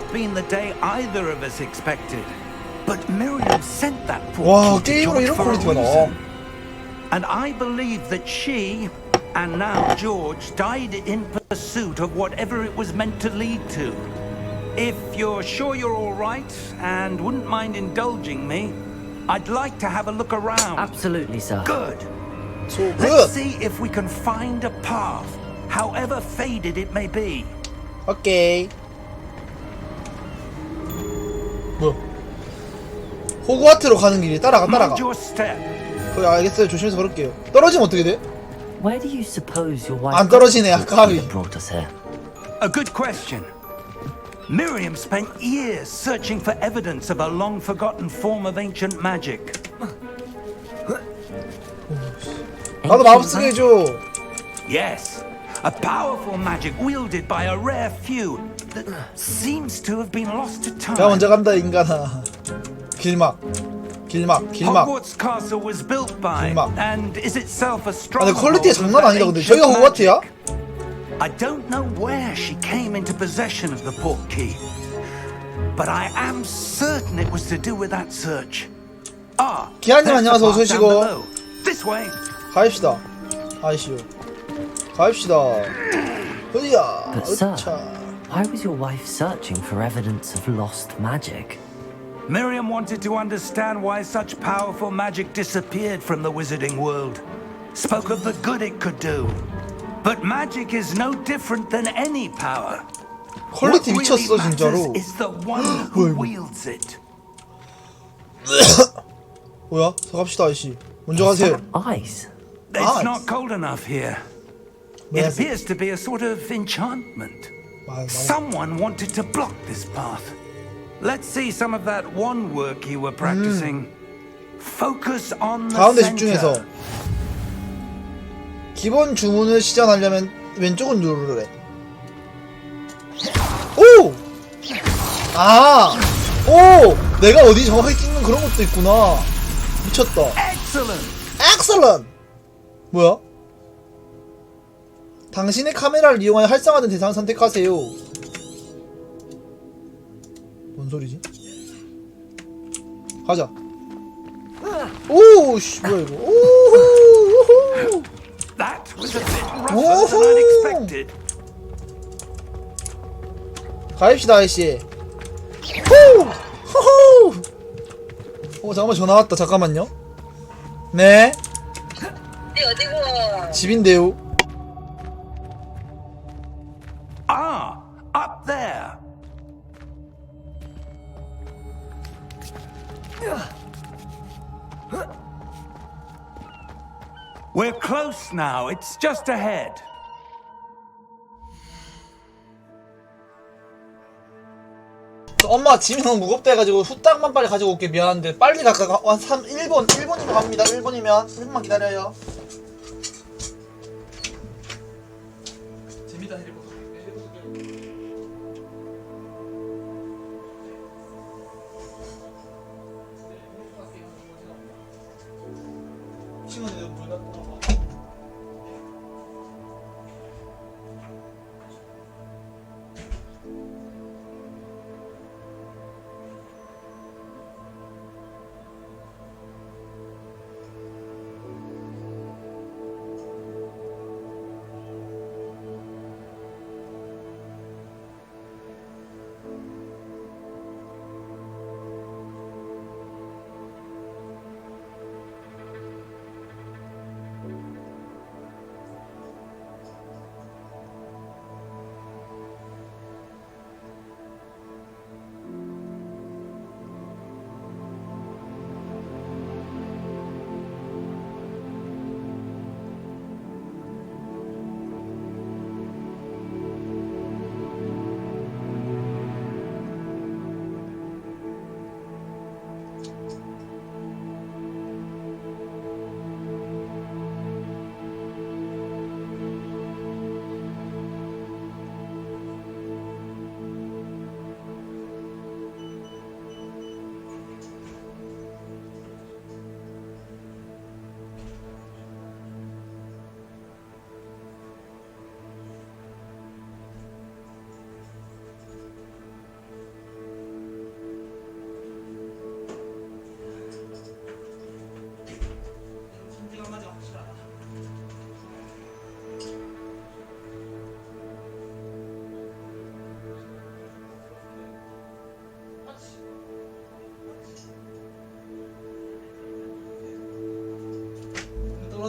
not been the day either of us expected. But Miriam sent that 와, portkey to 게임으로 George 이런 for a 퀄리티가 나와. reason. And I believe that she, and now George, died in pursuit of whatever it was meant to lead to. If you're sure you're all right and wouldn't mind indulging me, I'd like to have a look around. Absolutely, sir. Good. So Let's good. see if we can find a path, however faded it may be. 오케이. 뭐야? 호그와트로 가는 길이 따라가. Mind your step. 거기 알겠어요. 조심해서 걸을게요. 떨어지면 어떻게 돼? Where do you suppose your wife 안 떨어지네, 아까비. brought us here? A good question. Miriam spent years searching for evidence of a long-forgotten form of ancient magic. 나도 마법 쓰게 해줘. Yes, a powerful magic wielded by a rare few that seems to have been lost to 내가 time. 먼저 간다, 인간아. 길막. Hogwarts Castle was built by and is itself a 아, 근데 stronghold 퀄리티 of 장난 아니다. 근데 ancient 저기가 호그와트야? magic. I don't know where she came into possession of the portkey, but I am certain it was to do with that search. Ah, 기아님 there's the 안녕하세요. 어서 path down 오시고. below. This way. 가입시다. 아이씨요. 가입시다. 흐야. But sir, 으차. why was your wife searching for evidence of lost magic? Miriam wanted to understand why such powerful magic disappeared from the wizarding world. Spoke of the good it could do. But magic is no different than any power. What 퀄리티 really 미쳤어, matters 진짜로. is the one who wields it. 뭐야? 갑시다, 아이씨. 먼저 가세요. Ice. It's not cold enough here. It Yes. appears to be a sort of enchantment. Someone wanted to block this path. Let's see some of that wand work you were practicing. Focus on the 가운데 center. 집중해서. 기본 주문을 시전하려면 왼쪽을 누르래. 오! 아! 오! 내가 어디 정확하게 찍는 그런 것도 있구나. 미쳤다. Excellent. 엑셀런! 뭐야? 당신의 카메라를 이용하여 활성화된 대상을 선택하세요. 뭔 소리지? 가자. 오, 씨, 뭐야 이거? 오호! That was a bit rougher than I'd expected. 가입시다, 아이씨. 호! 호호! 잠깐만, 전화 왔다. 잠깐만요. 네? 어디고? 집인데요. Ah, up there. We're close now. It's just ahead. 엄마 짐이 너무 무겁다 해가지고 후딱만 빨리 가지고 올게. 미안한데 빨리 한 1번이면 갑니다. 1번만 기다려요. 재밌다. 해리포터. 친구들 문 닫고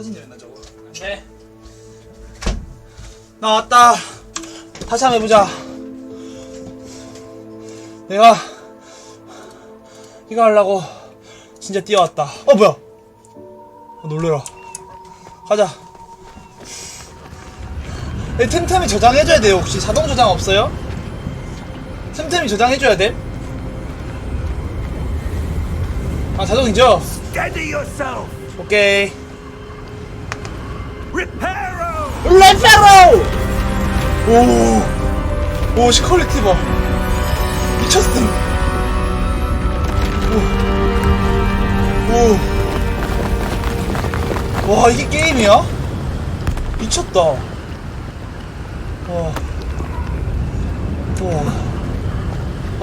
떨어진다 했나 저거. 네. 나왔다. 다시 한번 해보자. 내가 이거 하려고 진짜 뛰어왔다. 뭐야? 놀래라. 가자. 내 틈틈이 저장해줘야 돼요. 혹시 자동 저장 없어요? 틈틈이 저장해줘야 돼? 아, 자동이죠? Steady yourself. 오케이. Reparo. 레페로! 오, 시퀄리티 봐. 미쳤음. 와, 이게 게임이야? 미쳤다. 와.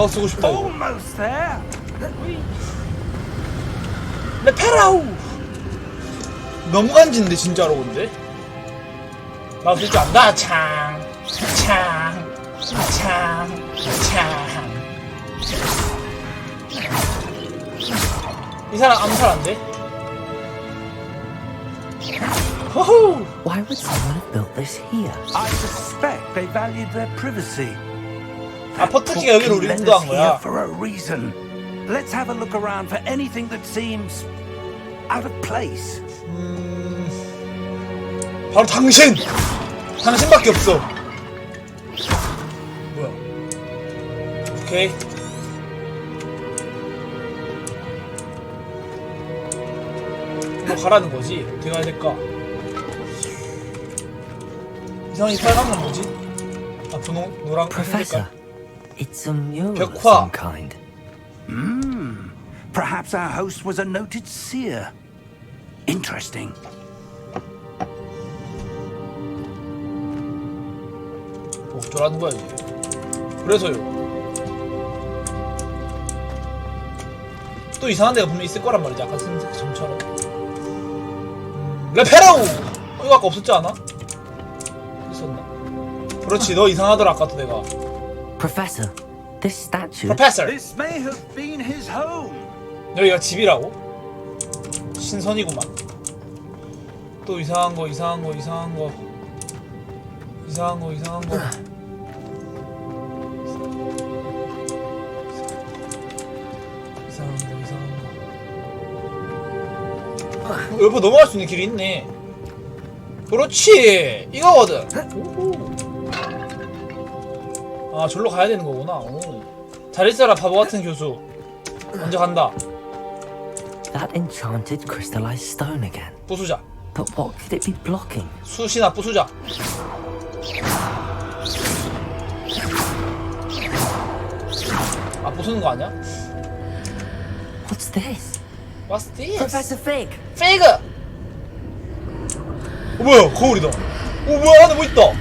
쓰고 싶다, 이거. Almost there. 레페로! 너무 간지인데, 진짜로, 근데? 나 쓸 줄 안다. 창. 이 사람 암살 안 돼? 호호! Why would someone have built this here? I suspect they valued their privacy. 포트키가 여기로 우리 Let 인도한 us here 거야. for a reason. Let's have a look around for anything that seems out of place. 바로 당신! 당신밖에 없어. 뭐야? 오케이. 이거 가라는 거지? 어떻게 가야 될까? 이상한 이 빨간 건 뭐지? 분홍, 노랑, Professor, 색깔. it's a mural of 벽화. some kind. Perhaps our host was a noted seer. Interesting. 어쩌라는 거야, 이게. 그래서요. 또 이상한 데가 분명히 있을 거란 말이지. 아까 쓴 점처럼. 레페로! 이거 아까 없었지 않아? 있었나? 그렇지, 너 이상하더라, 아까도 내가. Professor, this statue. Professor! This may have been his home. 여기가 집이라고? 신선이구만. 또 이상한 거. 옆에 넘어갈 수 있는 길이 있네. 그렇지! 이거거든! 아, 절로 가야 되는 거구나. 오. 잘 있어라, 바보 같은 교수. 먼저 간다. That enchanted crystallized stone again. 부수자. But what could it be blocking? 쑤시나 부수자. 아, 부수는 거 아니야? What's this? What's this? Professor Fig! 페이그! 뭐야, 거울이다. 뭐야, 안에 뭐 있다.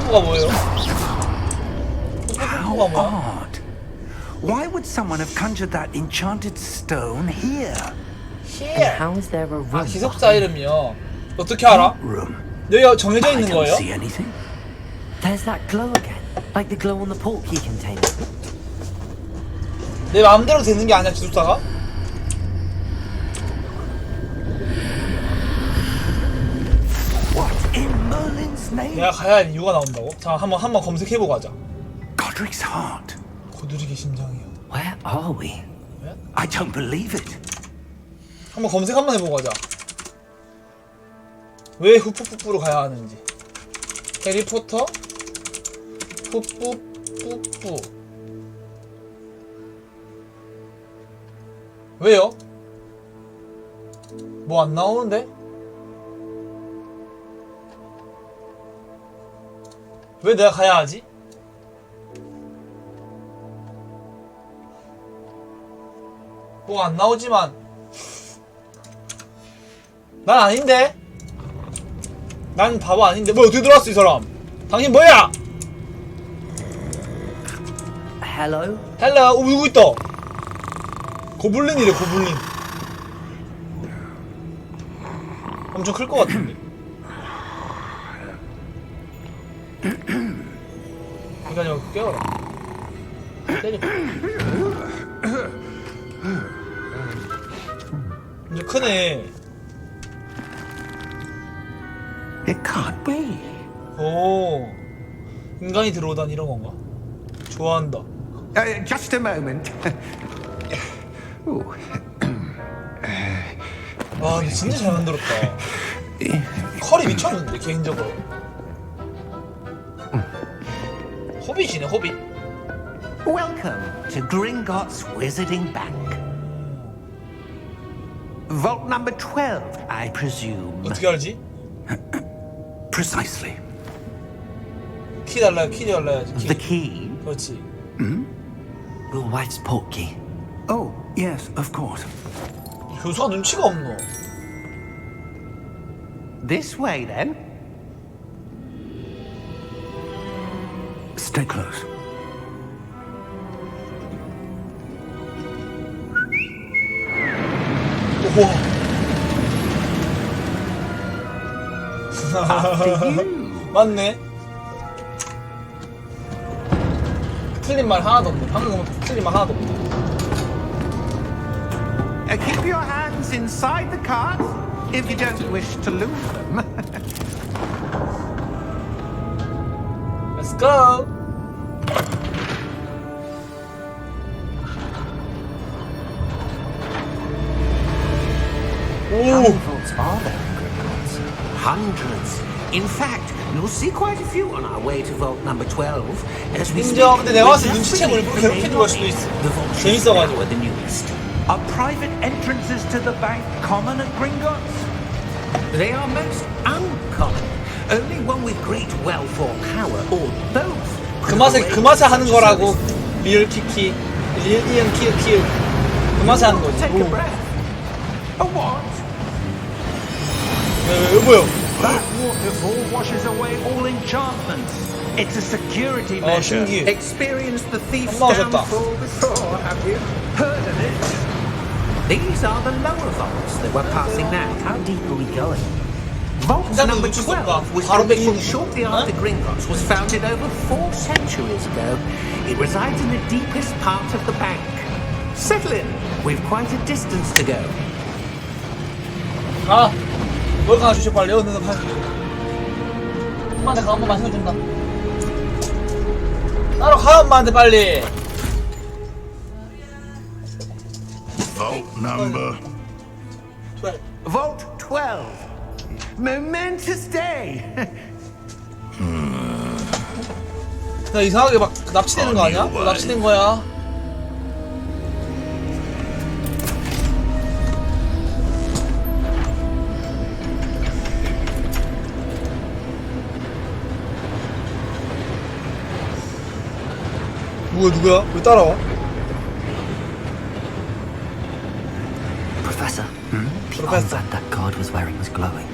뽀뽀가 뭐예요? 뽀뽀가 뭐야? Odd. Why would someone have conjured that enchanted stone here? And how is there a room? 아, 기숙사 이름이요. 어떻게 알아? Room. 여기가 정해져 I 있는 don't 거예요? see anything. There's that glow again, like the glow on the portkey container. 내 마음대로 되는 게 아니야, 기숙사가? What in Merlin's name? 내가 가야 할 이유가 나온다고? 자, 한번 검색해보고 하자. Godric's heart. 고드릭의 심장이요. Where are we? I don't believe it. 한번 검색 한번 해보고 하자. 왜 후푸푸푸로 가야 하는지. 해리포터 후푸푸푸. 왜요? 뭐 안 나오는데? 왜 내가 가야 하지? 뭐 안 나오지만 난 아닌데? 난 바보 아닌데? 뭐 어떻게 들어왔어 이 사람? 당신 뭐야? Hello? 헬라. 누구 있다. 고블린이래, 고블린. 엄청 클 것 같은데. 그러니까 이거 깨워라. 때려. 이제 크네. It can't be. 오, 인간이 들어오다니 이런 건가? 좋아한다. Just a moment. Ooh. 와, 근데 진짜 잘 만들었다. 컬이 미쳤는데 개인적으로. 호빗이네, 호빗. Welcome to Gringotts Wizarding Bank. Vault number 12, I presume. 어떻게 알지? Precisely. 키 달라요, 키 달라야지. The key? 그렇지. Your wife's portkey. Oh, yes, of course. 교수가 눈치가 없노. This way, then. Stay close. 우와. 맞네. 틀린 말 하나도 없네. 방금 틀린 말 하나도 없네. Keep your hands inside the cart if you don't wish to lose them. Let's go. How 오. many vaults are there in Gringotts? Hundreds. In fact, you'll see quite a few on our way to vault number 12 as we 인정. 근데 내가 봤을 때 We've just 눈치채고 released 일부러 the 괴롭히는 main 걸 수도 lobby. 있어. The vault 재밌어가지고. are the newest. Are private entrances to the bank common at Gringotts? They are most uncommon. Only one with great wealth or power, or both. 그 맛에 하는 거라고. 리얼 키키, 리얼 이응 키읔 키읔. 그 맛에 하는 거지. Take a 오. breath. A what? 왜 뭐요? That waterfall washes away all enchantments. It's a security measure. 신기해. Experienced the thief's 안 나오셨다. downfall before, have you? Heard of it? These are the lower vaults that we're passing now. How deep are we going? Vault 인상도 number 놓칠 수 12 없다. was 바로 commissioned 뺏기는 shortly 거. after Gringotts was founded over 4 centuries ago. It resides in the deepest part of the bank. Settle in. We've quite a distance to go. 가. 뭘 가나 주시 빨리. 너는 가. 엄마한테 가. 엄마 맛있는 거 준다. 따로 가 엄마한테 빨리. Vault number. 12. Vault 12. Momentous day. 나 이상하게 막 납치되는 거 아니야? 왜 납치된 거야? 누구야? 왜 따라와? Professor, the Professor. armband that guard was wearing was glowing.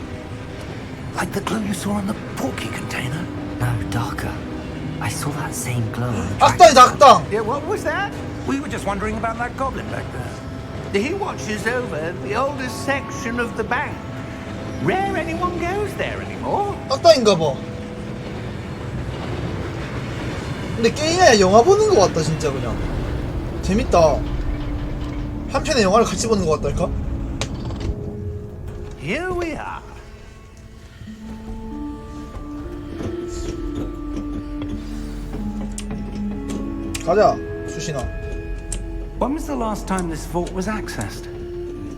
Like the glow you saw on the porky container. No, darker. I saw that same glow on the 악당이다 악당! Yeah, what was that? We were just wondering about that goblin back there. He watches over the oldest section of the bank. Rare anyone goes there anymore. 악당인가 봐. 근데 게임이 아니라 영화 보는 거 같다 진짜 그냥. 재밌다. 한 편의 영화를 같이 보는 거 같달까? Here we are. 가자 수신아. When was the last time this vault was accessed?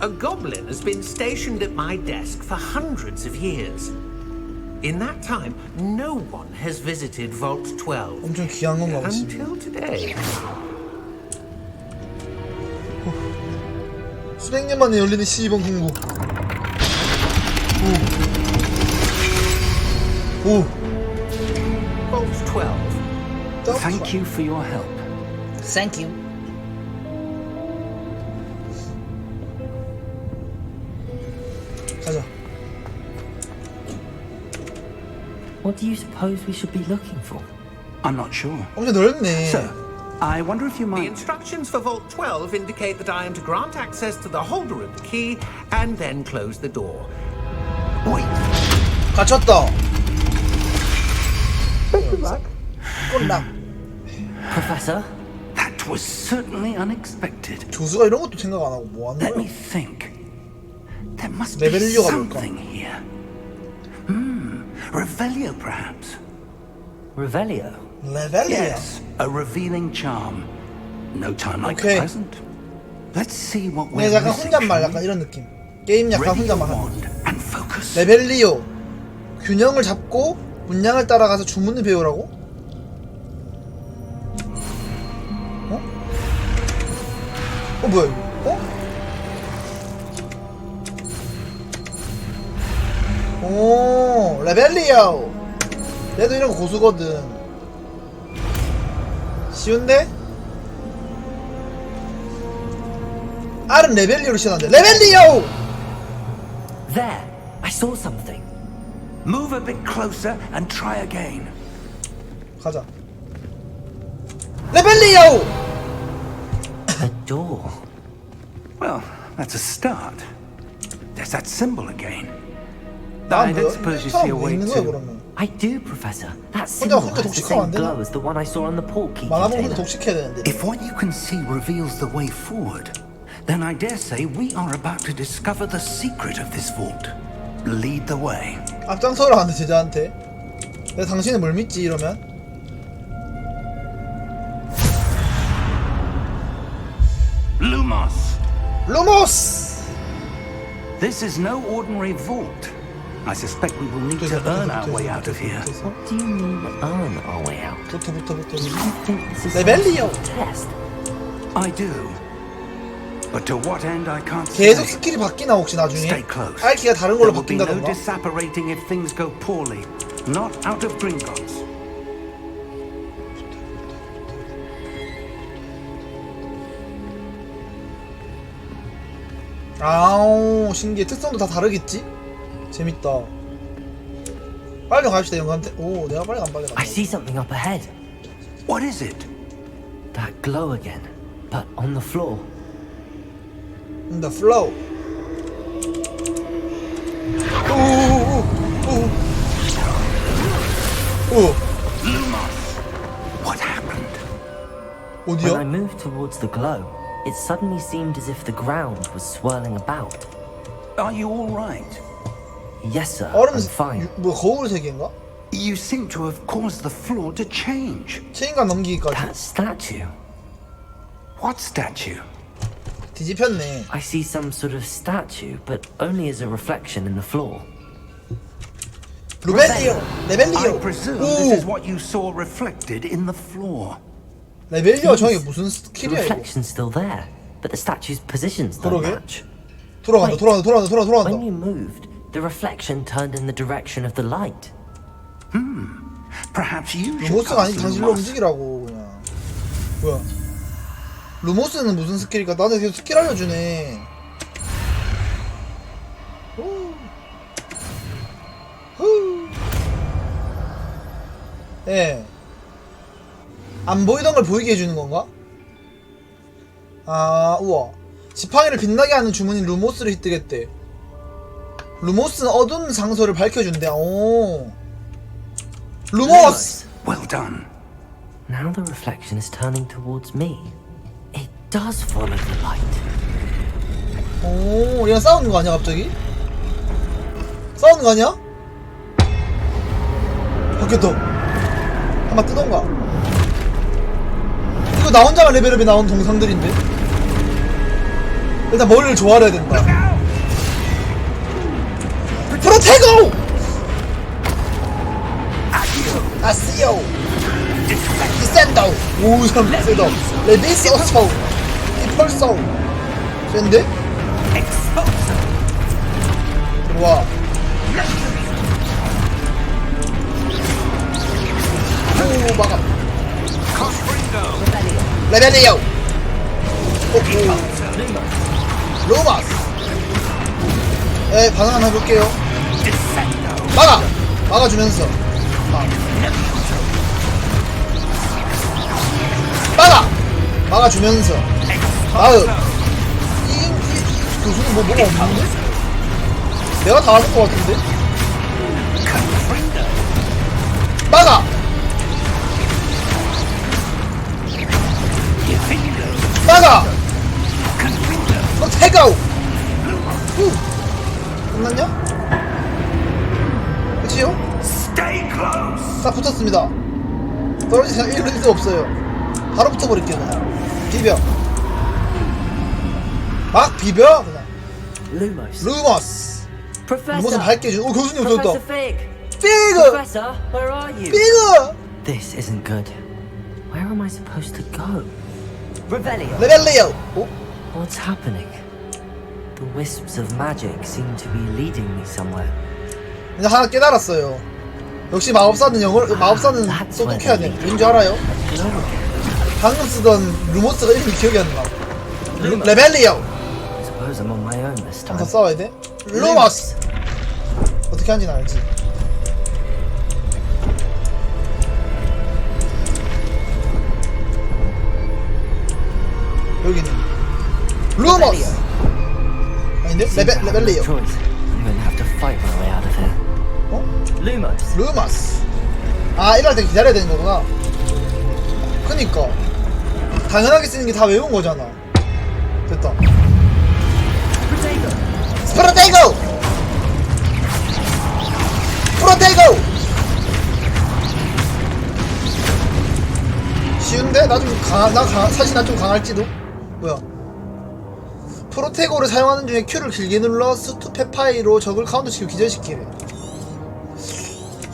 A goblin has been stationed at my desk for hundreds of years. In that time, no one has visited Vault 12. 엄청 귀한 건가 보지. Until today. 수백 년 만에 열리는 시범 공고. 오. Vault 12. 오. Thank you for your help. Thank you. 가자. What do you suppose we should be looking for? I'm not sure. 엄청 넓네. Sir, I wonder if you The might... instructions for Vault 12 indicate that I am to grant access to the holder of the key and then close the door. Wait. 갇혔다. 꼰당. Professor? That was certainly unexpected. 조수가 이런 것도 생각 안 하고 뭐 하는 Let me 거야? think. There must be 레벨리오가 뭘까? something here. Revelio, perhaps. Revelio. 레벨리오. Yes, a revealing charm. No time like Okay. the present. Let's see what 네, we're 약간 missing. 혼잣말 약간 이런 느낌. 게임 약간 Ready your 혼잣말 하는 wand and focus. 레벨리오. 균형을 잡고 문양을 따라가서 주문을 배우라고? 어? 뭐야 이거? 오, 레벨리오. 얘도 이런 거 고수거든. 쉬운데? R은 레벨리오로 시작하는데 레벨리오! There! I saw something. Move a bit closer and try again. 가자. 레벨리오! A door. Well, that's a start. There's that symbol again. 나 I 뭐야? don't suppose you 사람 see a 뭐 way 있는 거야 to... 그러면? I do, Professor. That 혼자 symbol has the 독식하면 안 same 되나? glow as the one I saw on the portkey 만화봉도 container. 독식해야 되는데. If what you can see reveals the way forward, then I dare say we are about to discover the secret of this vault. Lead the way. 앞장서라 하는데 제자한테. 내가 당신을 뭘 믿지 이러면? Lumos! 루모스! This is no ordinary vault. I suspect we will need to earn our way out of here. What do you mean earn our way out? 붙어. I think this is Revelio. some sort of test. I do. But to what end I can't 계속 say. 스킬이 바뀌나 혹시 나중에? Stay close. 알키가 다른 There 걸로 will be no 바뀐다던가? disapparating if things go poorly. Not out of Gringotts. 아우 신기해. 특성도 다 다르겠지? 재밌다. 빨리 갑시다 영감한테. 오 내가 빨리 안 빨리 가. I see something up ahead. What is it? That glow again, but on the floor. The flow. 오. What happened? When I 어디야? moved towards the glow, it suddenly seemed as if the ground was swirling about. Are you all right? Yes, sir. 얼음 I'm fine. 뭐 거울 세계인가? You seem to have caused the floor to change. 체인감 넘기기까지. That statue. What statue? 뒤집혔네. I see some sort of statue, but only as a reflection in the floor. 루벨리오. I 레벨리오. presume this is 오. what you saw reflected in the floor. 레벨리오 저게 무슨 The 스킬이야 이거? reflection's still there, but the statue's positions don't 그러게. match. 돌아간다. When you moved, the reflection turned in the direction of the light. Perhaps you should 루모스가 아닌 cast 당신로 Lumos. 움직이라고 그냥. 뭐야? 루모스는 무슨 스킬일까? 나한테 계속 스킬 알려주네. 후. 후. 예. 안 보이던 걸 보이게 해주는 건가? 아, 우와. 지팡이를 빛나게 하는 주문인 루모스를 획득했대. 루모스는 어두운 장소를 밝혀준대. 오. 루모스! Well done. Now the reflection is turning towards me. It does follow the light. 오, 얘랑 싸우는 거 아니야, 갑자기? 싸우는 거 아니야? 바뀌었다. 한번 뜨던가. 이거 나 혼자만 레벨업에 나온 동상들인데? 일단 머리를 조아려야 된다. 프로테고! 아시오! 디센더! 오, 참 세다. 레비소소! 이펄소! 센데? 들어와. 오, 막아. 레벨리오! 오, 로마스! 에, 반응 한번 해볼게요. 막아! 막아주면서. 막아! 막아주면서. 다음. 이 교수는 뭐가 없는데? 내가 다 하는 것 같은데? 막아! 싹 붙었습니다. 떨어질 생각 1도 없어요. 바로 붙어버릴게요 그냥. 비벼. 막 비벼 그냥. Lumos. 루머스. 루머스 Professor. 밝게 준. 오 교수님 Professor 오셨다. Fig. 피그. Professor, where are you? 피그. This isn't good. Where am I supposed to go? Revelio. 레벨리오. 오? What's happening? The wisps of magic seem to be leading me somewhere. 이제 하나 깨달았어요. 역시 마법사는 마법사는 똑똑해야 돼. 왠지 알아요? 방금 쓰던 루머스가 이름이 기억이 안 나. 레벨리오. I suppose I'm on my own this 한번 더 time. 싸워야 돼. 루머스. 어떻게 하는지는 알지. 여기는 루머스. 아닌데? 레벨리오. Choice. I'm going to have to fight my way out of here. 어? Lumos. 루머스. 아 이럴 때 기다려야 되는 거구나. 그니까 당연하게 쓰는 게 다 외운 거잖아. 됐다. 스프라테이고! 프로테이고! 쉬운데? 사실 나 좀 강할지도? 뭐야? 프로테이고를 사용하는 중에 Q를 길게 눌러 스투페파이로 적을 카운터시키고 기절시키래.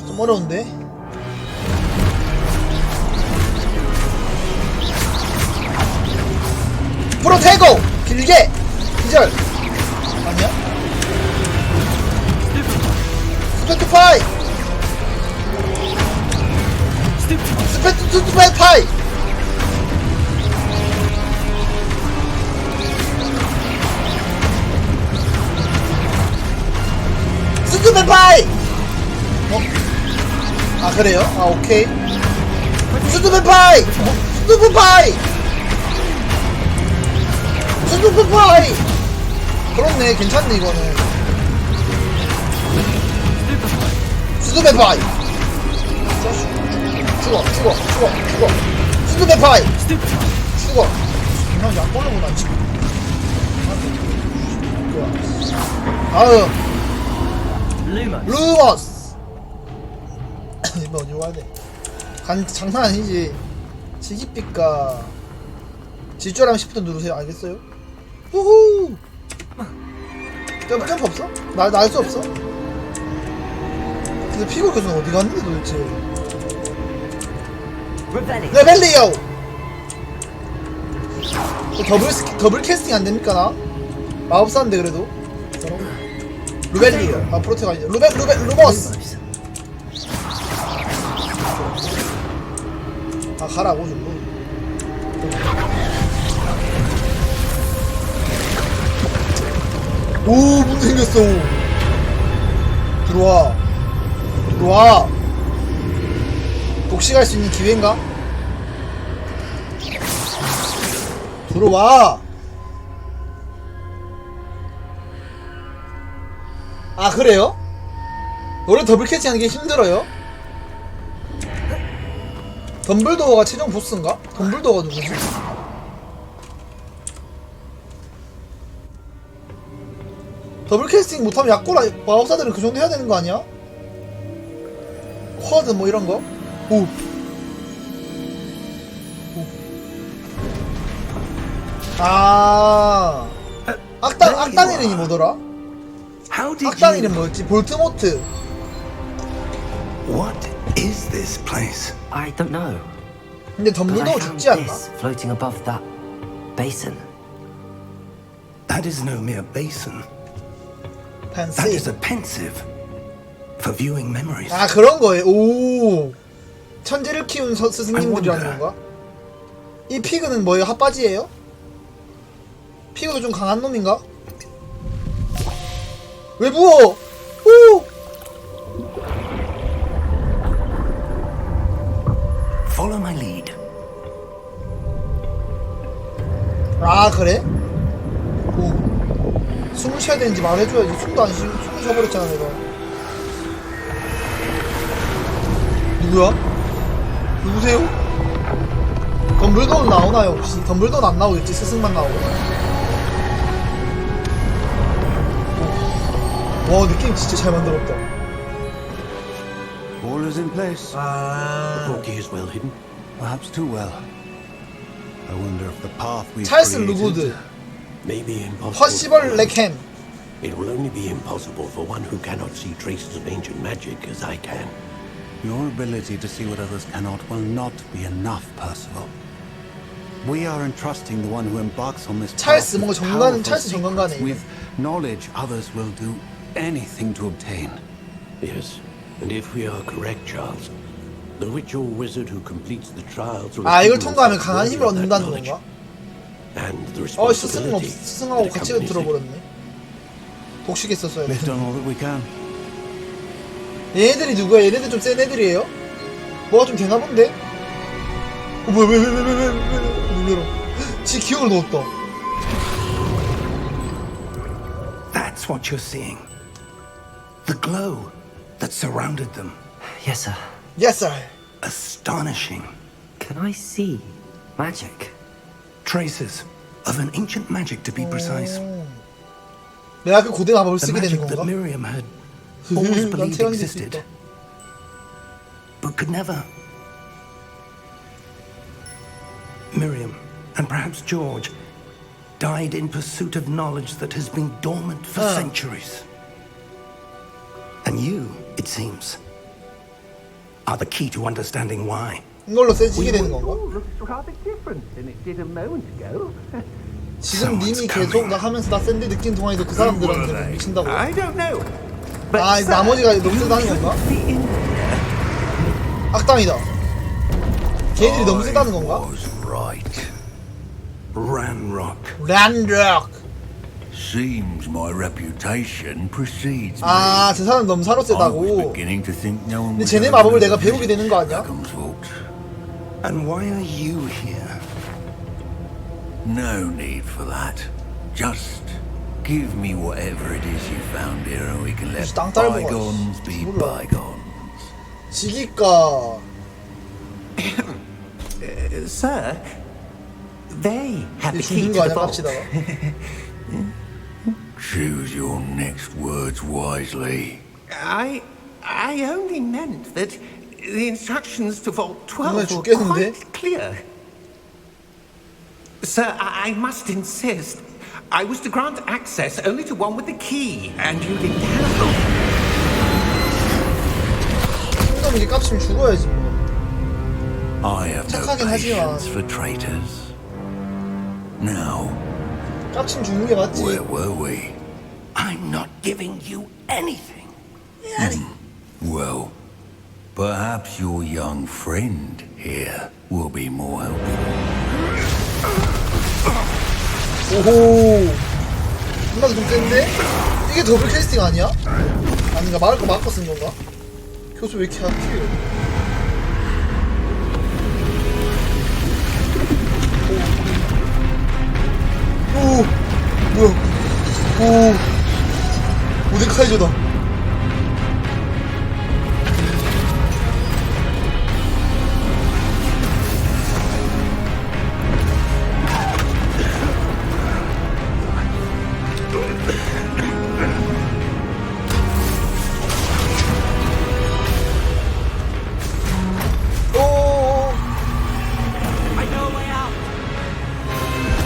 좀 어려운데? 프로테이고! 길게! 기절! 아니야? 스페트파이! 스페트파이! 스투페파이! 어? 아 그래요? 아 오케이. 스투페파이! 스투페파이! 스투페파이! 그렇네 괜찮네 이거는. 스투페파이! 죽어 스투페파이! 죽어. 그냥 약 걸려보나 지금. 다음 Lumos. 루머스. 이거 어디로 가야 돼? 장난 아니지. 지깃빛과 질주하면 10부터 누르세요. 알겠어요? 후후. 점프 없어? 날 수 없어? 근데 피고 교수는 어디 갔는데 도대체? Revelio. 레벨리오. 더블 캐스팅 안 됩니까 나? 마법사인데 그래도. 루벨리오. 아 프로테가 아니죠. 루머스. Lumos. 아 가라고 좀. 오 문 생겼어. 들어와. 복식할 수 있는 기회인가? 들어와. 아 그래요? 원래 더블 캐치하는 게 힘들어요? 덤블도어가 최종 보스인가? 덤블도어가 누구지? 더블 캐스팅 못하면 약골아. 마법사들은 그 정도 해야 되는 거 아니야? 쿼드 뭐 이런 거? 오. 아. 악당 이름이 뭐더라? How did 악당 이름 you... 뭐였지? 볼트모트. What is this place? I don't know. 근데 But I 덤블도어 found 죽지 않나? this floating above that basin. That is no mere basin. That 펜시. is a pensive for viewing memories. 아 그런 거예요. 오. 천재를 키운 스승님들이라는 건가? 이 피그는 뭐예요? 핫바지예요? 피그도 좀 강한 놈인가? 왜 부어? 오! Follow my lead. 아 그래? 오. 숨을 쉬어야 되는지 말해줘야지. 숨도 안 쉬고 숨을 쉬어버렸잖아 내가. 누구야? 누구세요? 덤블도어는 나오나요 혹시? 덤블도어는 안 나오겠지. 스승만 나오고. 와 느낌 진짜 잘 만들었다. All is in place. 아. Portkey is well hidden. Perhaps too well. I wonder if the path we've 찰스 created 루구드. Maybe impossible. 퍼시벌 레켄. It will only be impossible for one who cannot see traces of ancient magic as I can. Your ability to see what others cannot will not be enough, Percival. We are entrusting the one who embarks on this path 찰스 뭔가 with 정관 powerful 찰스 정관가네. secrets, with knowledge others will do anything to obtain. Yes, and if we are correct, Charles, the witch or wizard who completes the trials will 아 이걸 accumulate 통과하면 the 강한 힘을 value of that 얻는다는 knowledge 건가? and the 스승 responsibility 스승하고 that 같이 accompanies it. 들어버렸네. 독식에 썼어야 돼. We've done all that we can. 얘네들이 누구야? 얘네들 좀 센 애들이에요? 뭐가 좀 되나 본데? 뭐야 왜 놀래라. 지 기억을 넣었다. That's what you're seeing. The glow that surrounded them. Yes, sir. Yes sir. Astonishing. Can I see magic? Traces of an ancient magic, to be precise. 내가 그 고대 마법을 The 쓰게 되는 magic that 건가? Miriam had always 난 believed 태양이 될수 existed, 있다. but could never. Miriam, and perhaps George, died in pursuit of knowledge that has been dormant for centuries. And you, it seems, are the key to understanding why. 이걸로 세지게 되는 건가? looks rather different than it did a moment ago. 지금 님이 계속 나 하면서 나 센데 느낀 동안에도 그 사람들한테 미친다고. I don't know. 아 나머지가 너무 세다는 건가? 악당이다. 걔들이 너무 세다는 건가? Was right. Ranrock. 란락. Seems my reputation precedes me. 아, 저 사람 너무 사로 I was 세다고. beginning to think no one 근데 was 쟤네 ever 마법을 gonna 내가 배우게 되는 거 아니야? Beckham's fault. And why are you here? No need for that. Just give me whatever it is you found here and we can let 땅 딸고 가. bygones be 몰라. bygones. 지기과. Sir, they have 얘 the key 죽는 to 거 the 아니야 vault. 깝치다가? Choose your next words wisely. I only meant that the instructions to Vault 12 정말 were 죽겠는데? quite clear. Sir, I must insist. I was to grant access only to one with the key, and you didn't have it. 그럼 이제 깝치면 죽어야지 뭐. I have no 착하긴 하지만. patience for traitors. Now, 깝치면 죽는 게 맞지. where were we? I'm not giving you anything. Well, perhaps your young friend here will be more helpful. 오호. 존나 좀 센데? 이게 더블 캐스팅 아니야? 아닌가? 막을 거 막고 쓴 건가? 교수 왜 이렇게 약해? 오. 뭐야? 오. 모데카이저다.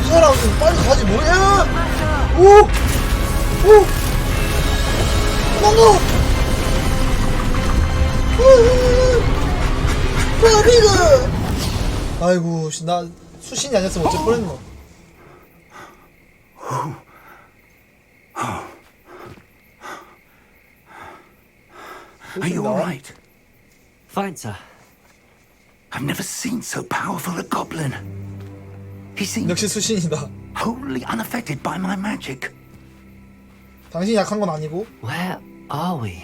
이 사람 좀 빨리 가지 뭐야? 오! 오! 도망가! 바비가! 아이고, 나 수신이 아니었으면 어쩔 뻔했노. Are you all right? Fine, sir. I've never seen so powerful a goblin. He seems 역시 수신이다. wholly unaffected by my magic. 당신이 약한 건 아니고 Where are we?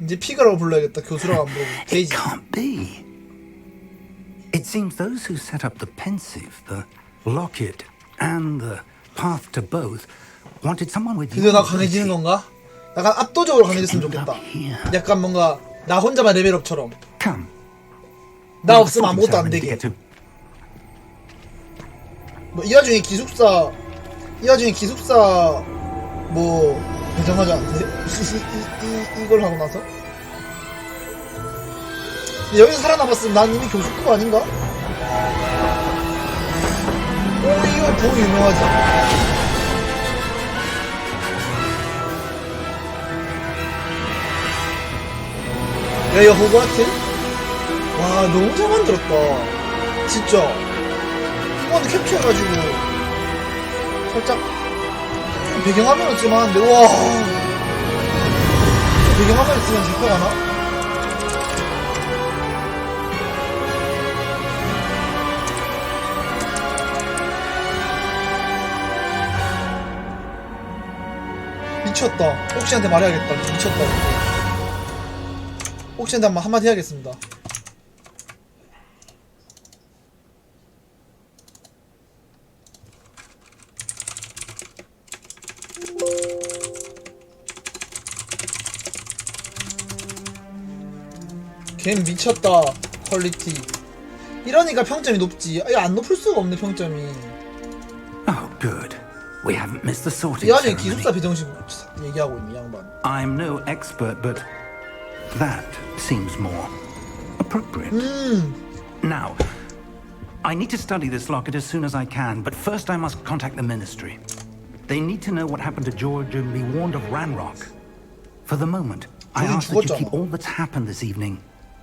이제 피가라고 불러야겠다. 교수라고 안 부르고 It 데이지. can't be. It seems those who set up the pensive, the locket, and the path to both wanted someone with 드디어 your 나 강해지는 ability. 건가? 약간 압도적으로 강해졌으면 좋겠다. 약간 뭔가 나 혼자만 레벨업처럼. Come. 나 없으면 아무것도 안 되게. 뭐 이 와중에 기숙사 뭐 배정하지 않대? 이걸 하고 나서 여기서 살아남았으면 난 이미 교수급 아닌가? 오이오 부엉이 유명하지. 야 이거 호그와트? 와 너무 잘 만들었다 진짜. 한번 캡처해가지고 살짝 좀 배경화면을 쓰면 되는데 와 배경화면을 쓰면 잡혀가나? 미쳤다. 옥시한테 말해야겠다. 미쳤다. 옥시한테 한마디 해야겠습니다. 걘 미쳤다. 퀄리티. 이러니까 평점이 높지. 아니 안 높을 수가 없네 평점이. Oh, good. We haven't missed the sorting 이 안에 ceremony. 기숙사 배정식 얘기하고 있는 양반. I'm no expert, but that seems more appropriate. Now, I need to study this locket as soon as I can, but first I must contact the Ministry. They need to know what happened to George and be warned of Ranrock. For the moment, I George ask that you 죽었잖아. keep all that's happened this evening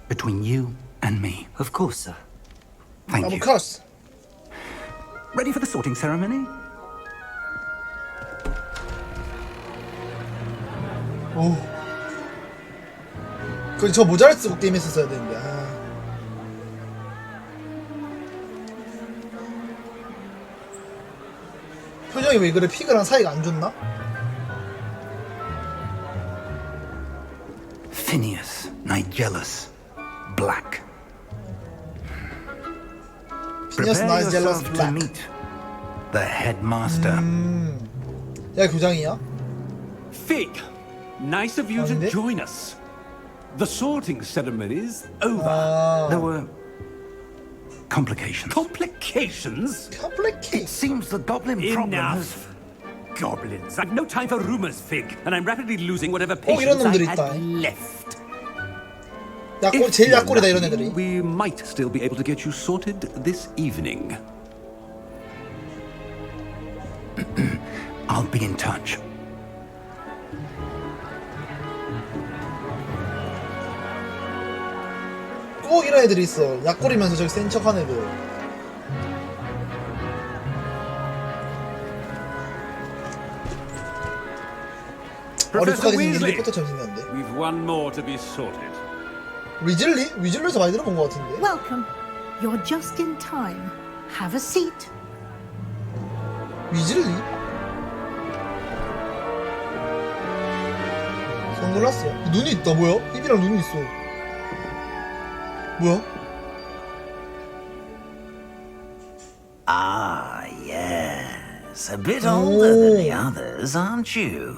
between you and me. Of course, sir. Thank Of you. course. Ready for the sorting ceremony? 오. 저 모자를 쓰고 게임 했었어야 되는데. 아. 표정이 왜 그래? 피그랑 사이가 안 좋나? Phineas, Nigellus, Black. 피니어스 Prepare 나이스 젤러스 yourself to 블랙. meet the headmaster. 야 교장이야? Fig, nice of you to 아닌데? join us. The sorting ceremony's over. 아. There were complications. Complications? 컴플레케이션. Seems the goblin problem has... Enough. Goblins. I've no time for rumors, Fig, and I'm rapidly losing whatever 이런 patience I 놈들 had 있다. left. 약골 제일 약골이다 이런 애들이. we might still be able to get you sorted this evening. I'll be in touch. 꼭 이런 애들이 있어. 약골이면서 저기 센 척하는 애들. Professor 어리숙하게 생긴 Weasley, 해리포터처럼 생겼는데. we've one more to be sorted. 위즐리? 위즐리에서 많이 들어본 것 같은데. Welcome. You're just in time. Have a seat. 위즐리? 선글라스야? 눈이 있다. 뭐야? 입이랑 눈이 있어. 뭐야? Ah, yes. A bit older than the others, aren't you?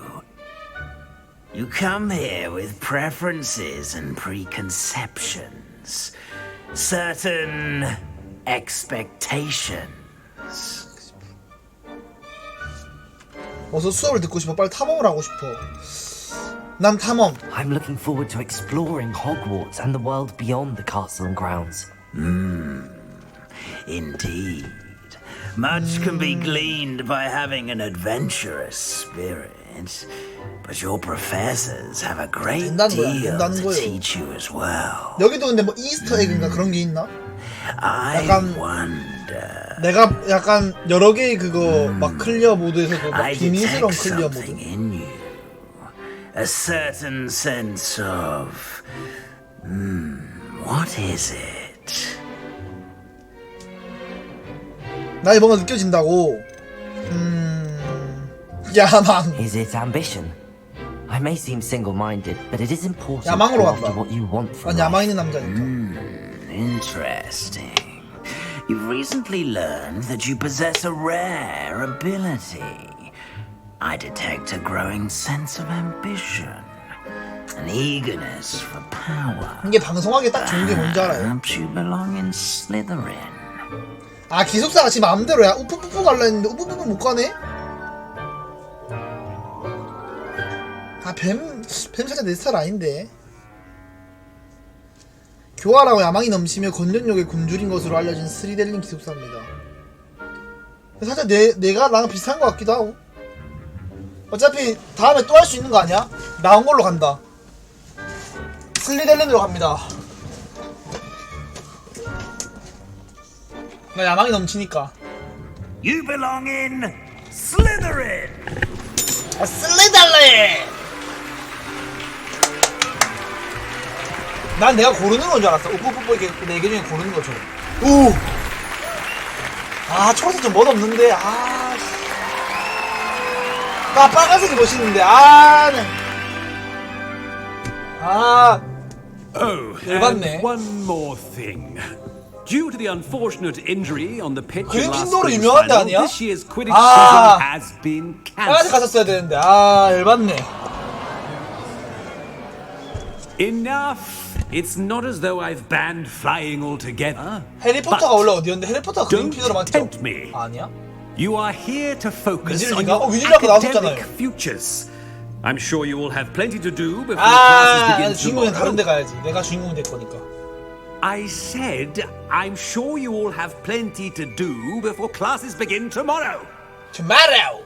You come here with preferences and preconceptions. Certain expectations. 어서 수업을 듣고 싶어. 빨리 탐험을 하고 싶어. 난 탐험. I'm looking forward to exploring Hogwarts and the world beyond the castle and grounds. Indeed. Much can be gleaned by having an adventurous spirit. But your professors have a great 된다는 거야, deal 된다는 to 거예요. teach you as well. 여기도 근데 뭐 이스터 에그인가 그런 게 있나? I 약간- wonder. 내가 약간 여러 개의 그거 막 클리어 모드에서도 막 I 비밀스러운 detect 클리어 something 모드. in you. A certain sense of... what is it? 나의 뭔가 느껴진다고. 야망. Is it ambition? I may seem single-minded, but it is important to 야망으로 go 간다. after what you want from 난 life. 야망 있는 남자니까. Interesting. You've recently learned that you possess a rare ability. I detect a growing sense of ambition, an eagerness for power. 이게 방송하기 딱 좋은 게 뭔지 알아요? Perhaps you belong in Slytherin. 아 기숙사가 지 마음대로야. 우프푸푸 갈라 했는데 우프푸푸 못 가네? 아 뱀 살짝 내 스타일 아닌데. 교활하고 야망이 넘치며 건전력의 굶주린 것으로 알려진 스리델린 기숙사입니다. 살짝 내가 나랑 비슷한 것 같기도 하고. 어차피 다음에 또 할 수 있는 거 아니야? 나온 걸로 간다. 슬리델린으로 갑니다. 나 야망이 넘치니까. You belong in Slytherin! 슬리델린! 난 내가 고르는 건 줄 알았어. 우뿌뿌뿌 이렇게 4개 중에 고르는 것처럼. 오! 아, 초록색 좀 멋없는데. 아, 나 빨간색이 멋있는데. 아, 네. 아. Oh, 열받네. and one more thing. Due to the unfortunate injury on the pitch in last 그린핀도로 spring's 유명한 데 final, 아니야? this year's Quidditch 아. season has been 빨간색 cancelled. 갔었어야 되는데. 아, 열받네. Enough. It's not as though I've banned flying altogether. 해리포터가 원래 어디였는데? 해리포터가 Don't 그린핀도로 맞죠? tempt me. 아니야? You are here to focus on 위즐리가? your 위즐리 아까 나왔었잖아요. academic futures. I'm sure you will have plenty to do before classes 아, begin 주인공은 다른 데 tomorrow. 가야지. 내가 주인공이 될 거니까. I said, I'm sure you all have plenty to do before classes begin tomorrow. tomorrow.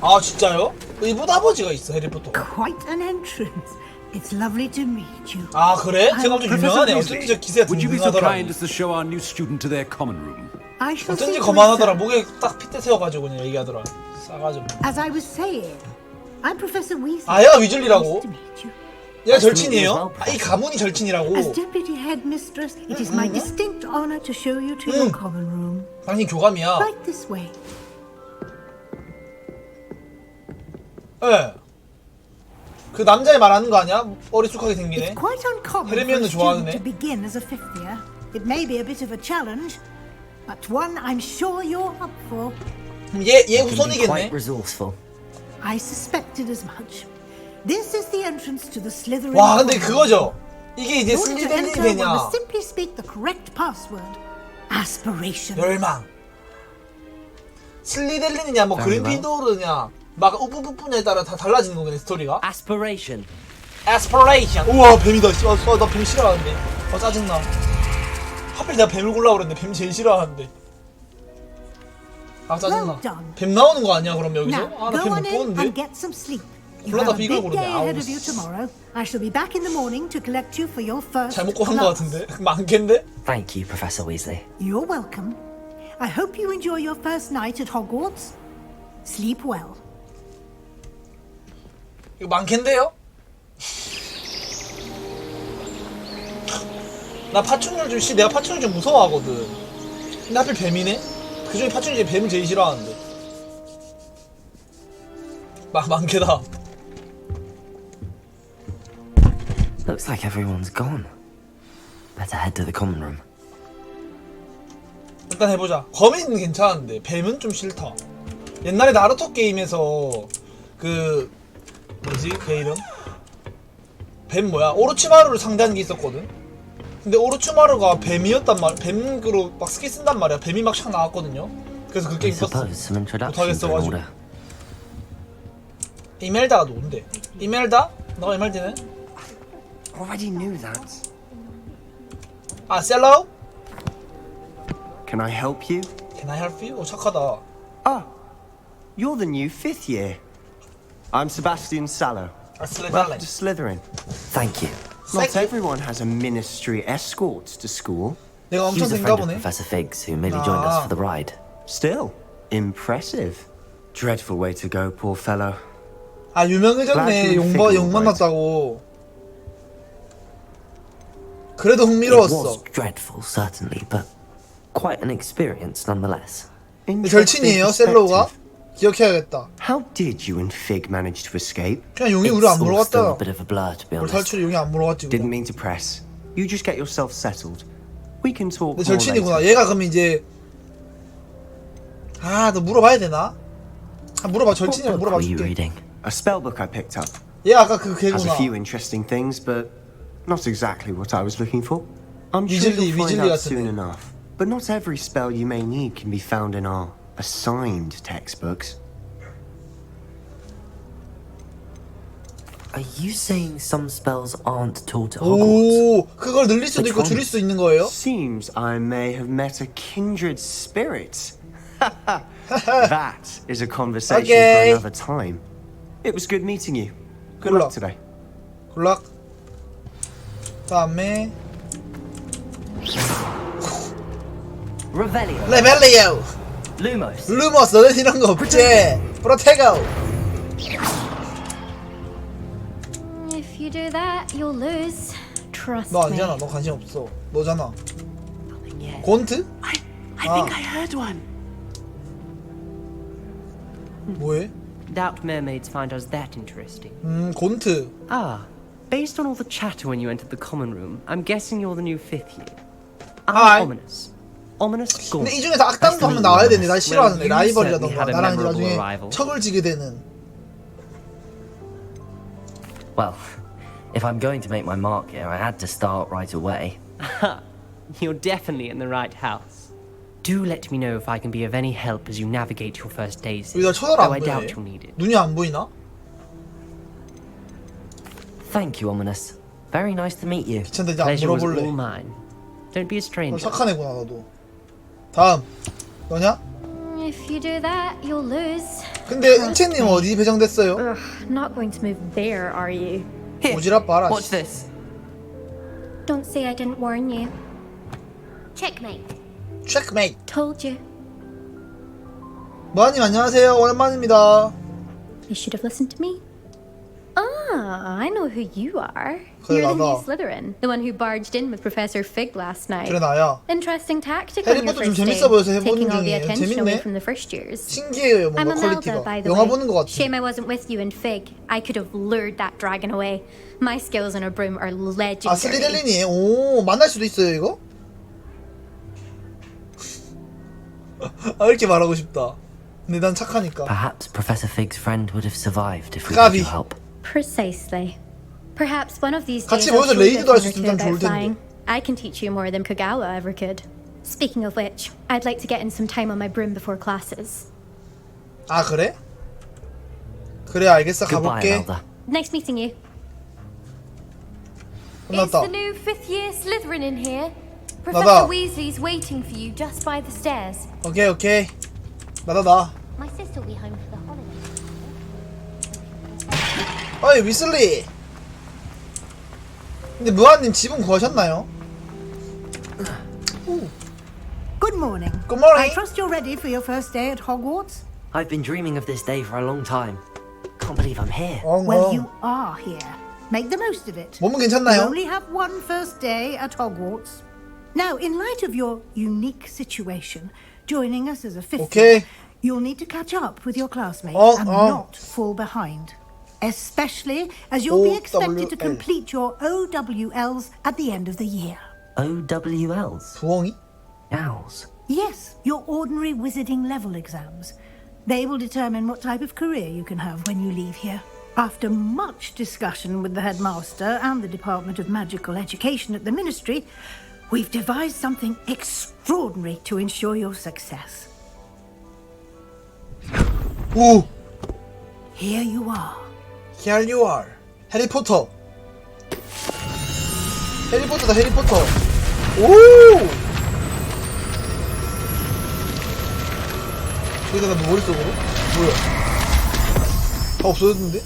아, 진짜요? 의붓 아버지가 있어, 해리포터. Quite an entrance. It's lovely to meet you. 아, 그래? 제가 엄청 Professor 유명하네. Weasley, 어쩐지 저 기세가 would you be so 든든하더라. kind as to show our new student to their common room? I shall see 어쩐지 to it, 거만하더라. sir. 목에 딱 핏대 세워가지고 그냥 얘기하더라. 싸가지고. As I was saying, I'm Professor Weasley. 아, 얘가 위즐리라고? Nice to meet you. 얘가 절친이에요? 아, 이 가문이 절친이라고? As Deputy Headmistress, it is my distinct honor to show you to your common room. 당신 교감이야. Right this way. 예. 그 남자애 말하는 거 아니야? 어리숙하게 생기네. It's quite uncommon for a 헤르미온을 student 좋아하네. to begin as a fifth year. It may be a bit of a challenge, but one I'm sure you're up for. 그럼 얘 Can be 후손이겠네. quite resourceful. I suspected as much. This is the entrance to the Slytherin. 와, 근데 common 그거죠. 이게 이제 room. In order to 슬리델린이 enter, one 되냐? must simply speak the correct password. Aspiration. 열망. 슬리델린이냐 뭐 Very 그린피도르냐 막 우뿌뿌뿌냐에 따라 다 달라지는 거겠네 스토리가. Aspiration. Aspiration. 우와, 뱀이다. 나 뱀 싫어하는데. 짜증나. 하필 내가 뱀을 골라 그랬는데 뱀 제일 싫어하는데. 아, 짜증나. Well done. 뱀 나오는 거 아니야 그럼 여기서? Now, 아, 나 go 뱀 못 on in 보는데. and get some sleep. You 콜라다 have a 비글 big 고르네. day 아우, ahead of you tomorrow. I shall be back in the morning to collect you for your first 잘못 고른 거 class. 같은데. 많겠는데? Thank you, Professor Weasley. You're welcome. I hope you enjoy your first night at Hogwarts. Sleep well. 이거 많겠는데요? 나 파충류 내가 파충류 좀 무서워하거든. 근데 하필 뱀이네? 그 중에 파충류 중에 뱀을 제일 싫어하는데. 많게다. Looks like everyone's gone. Better head to the common room. 일단 해보자. 거미는 괜찮은데 뱀은 좀 싫다. 옛날에 나루토 게임에서 그 뭐지 걔 이름? 뱀 뭐야? 오로치마루를 상대하는 게 있었거든. 근데 오로치마루가 뱀이었단 말, 뱀으로 막 스킬 쓴단 말이야. 뱀이 막 샥 나왔거든요. 그래서 그 I 게임 썼어. suppose some introduction 못하겠어 for an 가지고. order. 이멜다가 누군데? 이멜다? 너가 이멜다네? Already knew that. 아, 셀러? Can I help you? Can I help you? 오, 착하다. Ah, you're the new 5th year. I'm Sebastian Sallow. 아, 슬레달레. Welcome to Slytherin. Thank you. Not Thank you. everyone has a ministry escort to school. 내가 He 엄청 was a 생가 friend of 보네. Professor Figgs who merely joined us Ah. for the ride. Still, impressive. Dreadful way to go, poor fellow. 아, 유명해졌네. Glad you 용 figured 만났다고. 그래도 It 흥미로웠어. was dreadful, certainly, but quite an experience nonetheless. Interesting 절친이에요, 셀로우가? perspective. 기억해야겠다. How did you and Fig manage to escape? 그냥 용이 우리 It's 안 all still a 물어갔다. bit of a blur, to be 우리 honest. 탈출이 용이 안 물어갔지. Didn't mean to press. You just get yourself settled. We can talk 내 more 절친이구나. later. 얘가 그럼 이제 아, 너 물어봐야 되나? 아, 물어봐. What 절친이랑 book were you 물어봐줄게. reading? A spellbook I picked up. 얘 아까 그 Has a 걔구나. few interesting things, but not exactly what I was looking for. I'm sure 위즐리, you'll find 위즐리 out 같은데. soon enough. But not every spell you may need can be found in our assigned textbooks. Are you saying some spells aren't taught at Hogwarts? 오, 그걸 늘릴 수도 있고 줄일 수 있는 거예요? Seems I may have met a kindred spirit. That is a conversation Okay. for another time. It was good meeting you. Good luck today. 굿락. 다음에 Revelio. 레벨리오. Lumos. 루머스 너는 이런 거 없지? 프로테고. If you do that, you'll lose. Trust 너 me. 아니잖아. 너 관심 없어. 너잖아. 곤트? I think I heard one. 뭐해? Doubt mermaids find us that interesting. 곤트. Ah, based on all the chatter when you entered the common room, I'm guessing you're the new 5th year. Hi. I'm Ominous. Ominous Gaunt. 근데 이 중에서 악당도 한명 나와야 되는데 날 싫어하는데 라이벌이라던가 나랑 이제 나중에 척을 지게 되는. Well, if I'm going to make my mark here, I had to start right away. You're definitely in the right house. Do let me know if I can be of any help as you navigate your first days. 왜 날 쳐다를 Though 안 I 보네? doubt you'll need it. 눈이 안 보이나? Thank you, Ominous. Very nice to meet you. 귀찮다 이제 안 Pleasure was 물어볼래. all mine. Don't be a 너 stranger. 착한 애구나 너도. 다음 너냐? If you do that, you'll lose. 근데 은채님 어디 배정됐어요? Ugh, not going to move there, are you? 오지랖 봐라. Watch this. Don't say I didn't warn you. Checkmate. 체크메이트. Told you. 모아님 안녕하세요. 오랜만입니다. You should have listened to me. Ah, I know who you are. 그래, You're the new 나다. Slytherin, the one who barged in with Professor Fig last night. 그래 나야. Interesting tactic on your 해리포터 좀 first day, 재밌어 보여서 해보는 taking all the 중이에요. attention away 재밌네. from the first years. 신기해요 I'm 뭔가 Imelda, by 퀄리티가. the 영화 way. 보는 것 같아. Shame I wasn't with you in Fig. I could have lured that dragon away. My skills on a broom are legendary. 아 슬리델린이에요. 오 만날 수도 있어요 이거? 아 이렇게 말하고 싶다. 근데 난 착하니까. Perhaps Professor Fig's friend would have survived if we 까비. had your help. Precisely. Perhaps one of these 같이 days I'll 모여서 show you a 레이드도 할 수 thing or 있으면 two 참 좋을 about flying. 텐데. I can teach you more than Kagawa ever could. Speaking of which, I'd like to get in some time on my broom before classes. 아 그래? 그래 알겠어 Goodbye, 가볼게. Imelda. Nice meeting you. Is 끝났다. the new 5th year Slytherin in here? 나다. Professor Weasley's waiting for you just by the stairs. 오케이 오케이. 나다. My sister will be home for the holidays. 어이 위슬리. 근데 무한님 집은 구하셨나요? Good morning. Good morning. I trust you're ready for your first day at Hogwarts? I've been dreaming of this day for a long time. Can't believe I'm here. Well, you are here. Make the most of it. 몸은 You 괜찮나요? only have one first day at Hogwarts. Now, in light of your unique situation, joining us as a fifth year, you'll need to catch up with your classmates and not fall behind. Especially as you'll be expected to complete your OWLs at the end of the year. OWLs? 부엉이? Owls. Yes, your ordinary wizarding level exams. They will determine what type of career you can have when you leave here. After much discussion with the headmaster and the Department of Magical Education at the Ministry, we've devised something extraordinary to ensure your success. 오! Here you are. Here you are. 해리포터. 해리포터다 해리포터. 오! 여기다 나 머릿속으로? 뭐야? 다 없어졌는데?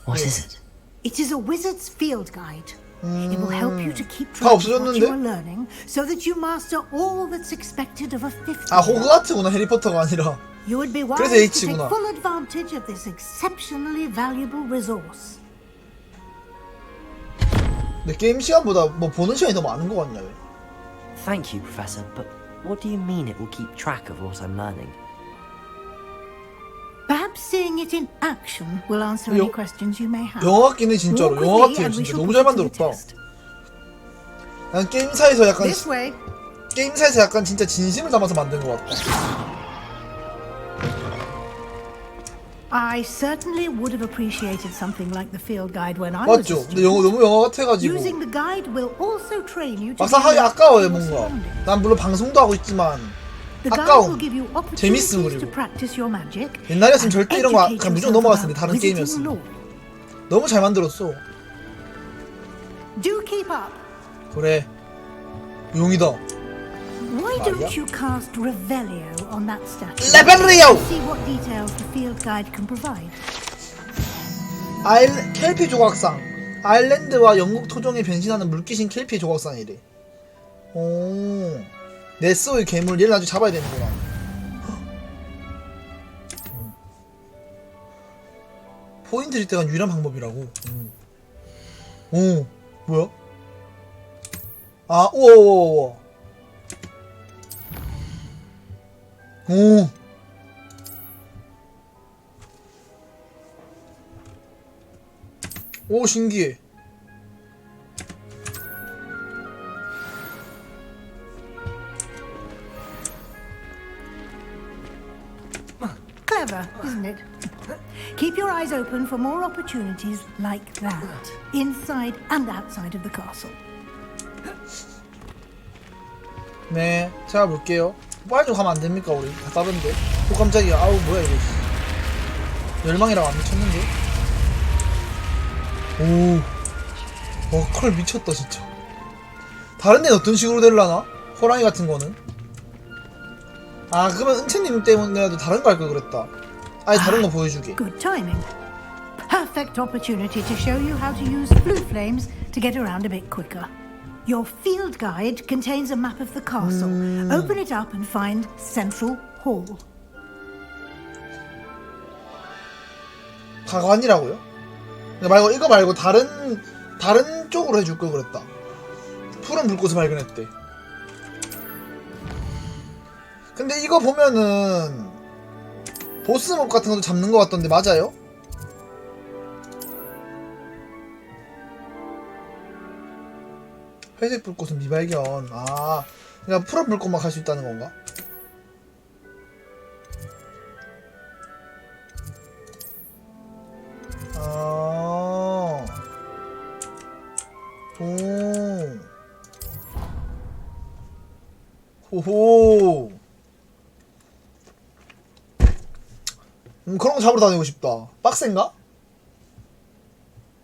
What is it? It is a wizard's field guide. It will help you to keep 다 track of what you 없어졌는데? are learning so that you master all that's expected of a fifth 아 year. 호그와트구나 해리포터가 아니라. You would be wise 그래서 to take H구나. full advantage of this exceptionally valuable resource. 근데 게임 시간보다 뭐 보는 시간이 더 많은 것 같냐 왜? Thank you, Professor, but what do you mean it will keep track of what I'm learning? Perhaps seeing it in action will answer any questions you may have. 영화 같긴 해 진짜로. Walk with 영화 me 같아요 and we 진짜. shall 너무 put 잘 it to the 만들었다. test. 난 게임사에서 약간 This way. 게임사에서 약간 진짜 진심을 담아서 만든 것 같다. I certainly would have appreciated something like the field guide when I was a 맞죠? 근데 student. 너무 영화 같아가지고 Using the guide will also train you to 막상 하기 be 아까워요 your 뭔가. surroundings. 난 물론 방송도 하고 있지만 The guide will 아까움. give you 재밌음 opportunities to 그리고. practice your magic. 옛날이었으면 and 절대 이런 거 educate 그냥 무조건 yourself 넘어갔을 텐데 about 다른 wizarding 게임이었으면. lore. 너무 잘 만들었어. Do keep up. 그래. 용이다. Why don't you cast Revelio on that statue? Revelio! See what details the field guide can provide. 켈피 조각상. 아일랜드와 영국 토종에 변신하는 물귀신 켈피 조각상이래. 오. 네스오의 괴물 얘를 아주 잡아야 되는구나. 포인트를 때가 유일한 방법이라고. 오. 뭐야? 아, 우와. 오. 오, 신기해. Clever, isn't it? Keep your eyes open for more opportunities like that, inside and outside of the castle. 네, 제가 볼게요. 빨리 좀 가면 안 됩니까, 우리? 다 다른데. 오, 깜짝이야. 아우, 뭐야, 이거. 열망이라고 안 미쳤는데? 오. 와, 컬 미쳤다, 진짜. 다른 데는 어떤 식으로 될라나? 호랑이 같은 거는? 아, 그러면 은채님 때문에라도 다른 거 할 걸 그랬다. 아니, 다른 거 보여주게. Good timing. Perfect opportunity to show you how to use blue flames to get around a bit quicker. Your field guide contains a map of the castle. Open it up and find Central Hall. 가관이라고요? 이거 말고 다른 쪽으로 해줄 걸 그랬다. 푸른 불꽃을 발견했대. 근데 이거 보면은 보스몹 같은 것도 잡는 것 같던데 맞아요? 회색 불꽃은 미발견. 아, 그러니까 푸른 불꽃만 갈 수 있다는 건가? 아, 오, 호호. 그런 거 잡으러 다니고 싶다. 빡센가?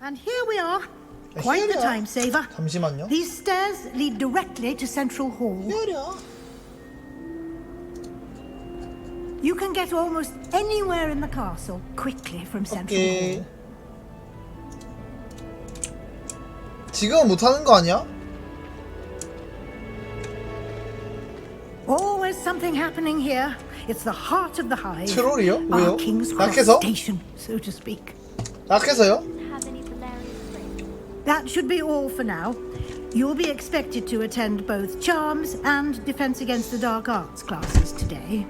And here we are. Quite the time saver. 잠시만요. These stairs lead directly to Central Hall. You can get almost anywhere in the castle quickly from Central Hall. 지금은 못하는 거 아니야? Always something happening here. It's the heart of the hive. 트롤이요? Our 왜요? King's Cross 약해서? station, so to speak. 약해서요? That should be all for now. You'll be expected to attend both Charms and Defense Against the Dark Arts classes today.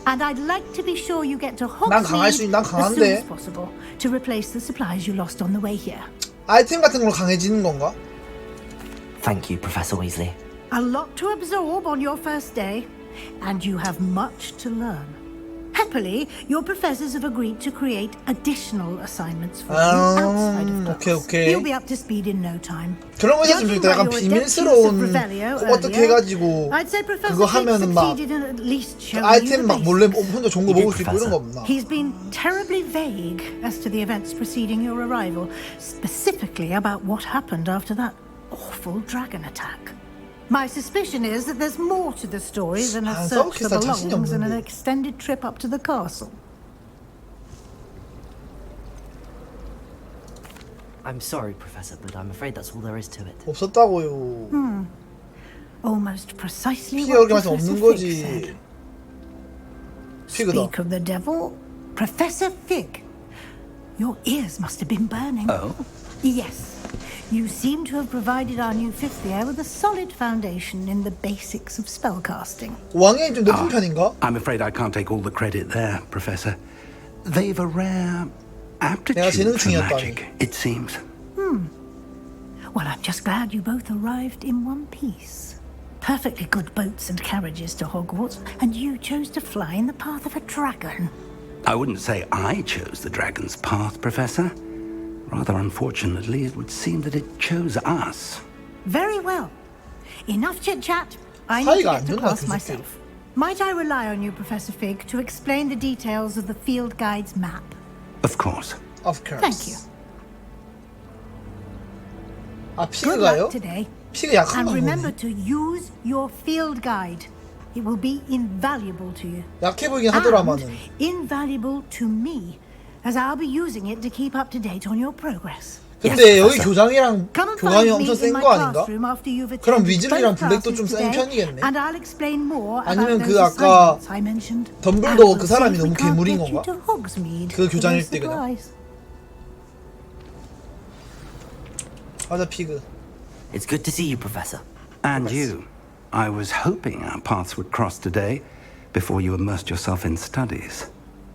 And I'd like to be sure you get to Hogsmeade as soon as possible to replace the supplies you lost on the way here. 아이템 같은 걸로 강해지는 건가? Thank you, Professor Weasley. A lot to absorb on your first day, and you have much to learn. Happily, your professors have agreed to create additional assignments for you outside of class. 오케이. You'll be up to speed in no time. 그런 거 있었으면 좋겠다. 약간 비밀스러운 어떻게 해가지고 그거 하면은 막 아이템 막 몰래 혼자 좋은 거 먹을 수 있고 이런 거 없나? He's been terribly vague as to the events preceding your arrival, specifically about what happened after that awful dragon attack. My suspicion is that there's more to the story than a search for belongings and an extended trip up to the castle. I'm sorry, Professor, but I'm afraid that's all there is to it. 없었다고요. Almost precisely 피가 what 그렇게 말씀 Professor 없는 Fig 거지. said. 피그다. Speak of the devil, Professor Fig. Your ears must have been burning. Oh? Yes. You seem to have provided our new fifth year with a solid foundation in the basics of spellcasting. 왕이 좀 높은 편인가? I'm afraid I can't take all the credit there, Professor. They've a rare aptitude for magic, it seems. Well, I'm just glad you both arrived in one piece. Perfectly good boats and carriages to Hogwarts, and you chose to fly in the path of a dragon. I wouldn't say I chose the dragon's path, Professor. Rather unfortunately, it would seem that it chose us. Very well. Enough chit-chat. I need to get to class myself. Might I rely on you, Professor Fig, to explain the details of the field guide's map? Of course. Of course. Thank you. Good luck today. 피가 약한 And 건 remember 뭐니? to use your field guide. It will be invaluable to you. 약해 보이긴 하더라마는. And invaluable to me, as I'll be using it to keep up to date on your progress. 근데 여기 교장이랑 Come and 교감이 find me 엄청 in 센 my 거 아닌가? classroom after you've 그럼 attended 위즐리랑 both 블랙도 좀 classes 센 today, 편이겠네. and I'll explain more 아니면 about 그 those 아까 assignments I mentioned. 덤블도어 And 그 we'll 사람이 see if we 너무 can't 괴물인 get you 건가? to Hogsmeade 그 for 교장일 a 때 그냥. surprise. 맞아 피그. It's good to see you, Professor. And you. I was hoping our paths would cross today before you immersed yourself in studies.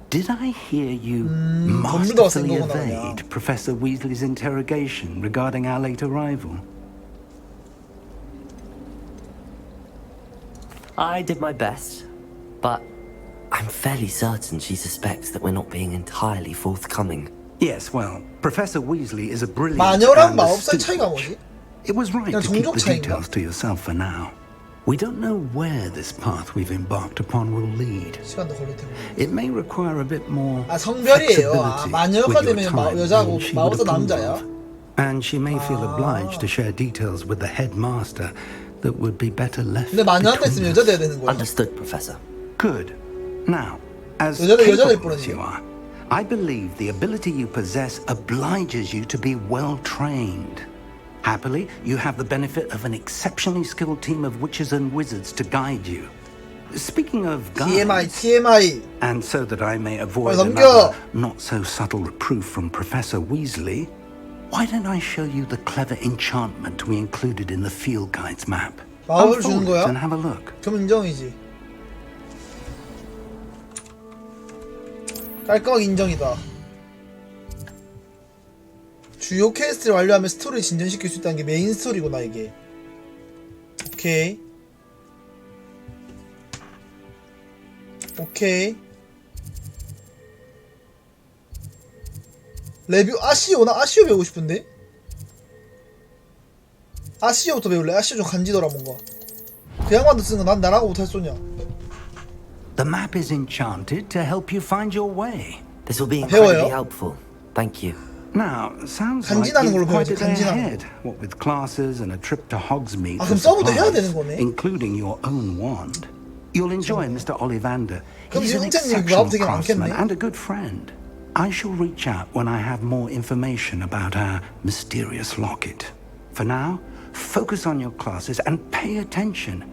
Did I hear you masterfully 거구나, evade Professor Weasley's interrogation regarding our late arrival? I did my best, but I'm fairly certain she suspects that we're not being entirely forthcoming. Yes, well, Professor Weasley is a brilliant 마녀랑 and 마법사 astute 차이가 witch. 뭐지? It was right 그냥 to keep the 종족 차이인가? details to yourself for now. We don't know where this path we've embarked upon will lead. 시간도 걸릴 테고. It may require a bit more 아 성별이에요. 아 flexibility 마녀가 with your 되면 time 여자고 than she would 마법사 approve 남자야. of. And she may feel obliged to share details with the headmaster that would be better left 근데 마녀한테 between 있으면 us. 여자 돼야 되는 거야. Understood, Professor. Good. Now, as 여자들 capable as 뿐이지. you are, I believe the ability you possess obliges you to be well trained. Happily, you have the benefit of an exceptionally skilled team of witches and wizards to guide you. Speaking of guides, TMI. and so that I may avoid 넘겨. another not-so-subtle reproof from Professor Weasley, why don't I show you the clever enchantment we included in the field guide's map? 마법을 주는 Unfold it 거야? and have a look. 그럼 인정이지. 깔끔하게 인정이다. 주요 퀘스트를 완료하면 스토리를 진전시킬 수 있다는 게 메인 스토리구나 이게. 오케이. 오케이. 레뷰 아시오? 나 아시오 배우고 싶은데? 아시오부터 배울래? 아시오 좀 간지더라 뭔가. 그 양반도 쓰는 거 난 나라고 못할 소냐. The map is enchanted to help you find your way. This will be incredibly 배워요? helpful. Thank you. Now, sounds like 간지나는 걸로 you've quite 배워야지, a day 간지나는 ahead. What with classes and a trip to Hogsmeade 아, for 그럼 서브도 해야 supplies, 되는 거네? including your own wand. You'll enjoy Mr. Ollivander. 그럼 He's an 형제님 exceptional 마법 되게 craftsman 많겠네? and a good friend. I shall reach out when I have more information about our mysterious locket. For now, focus on your classes and pay attention.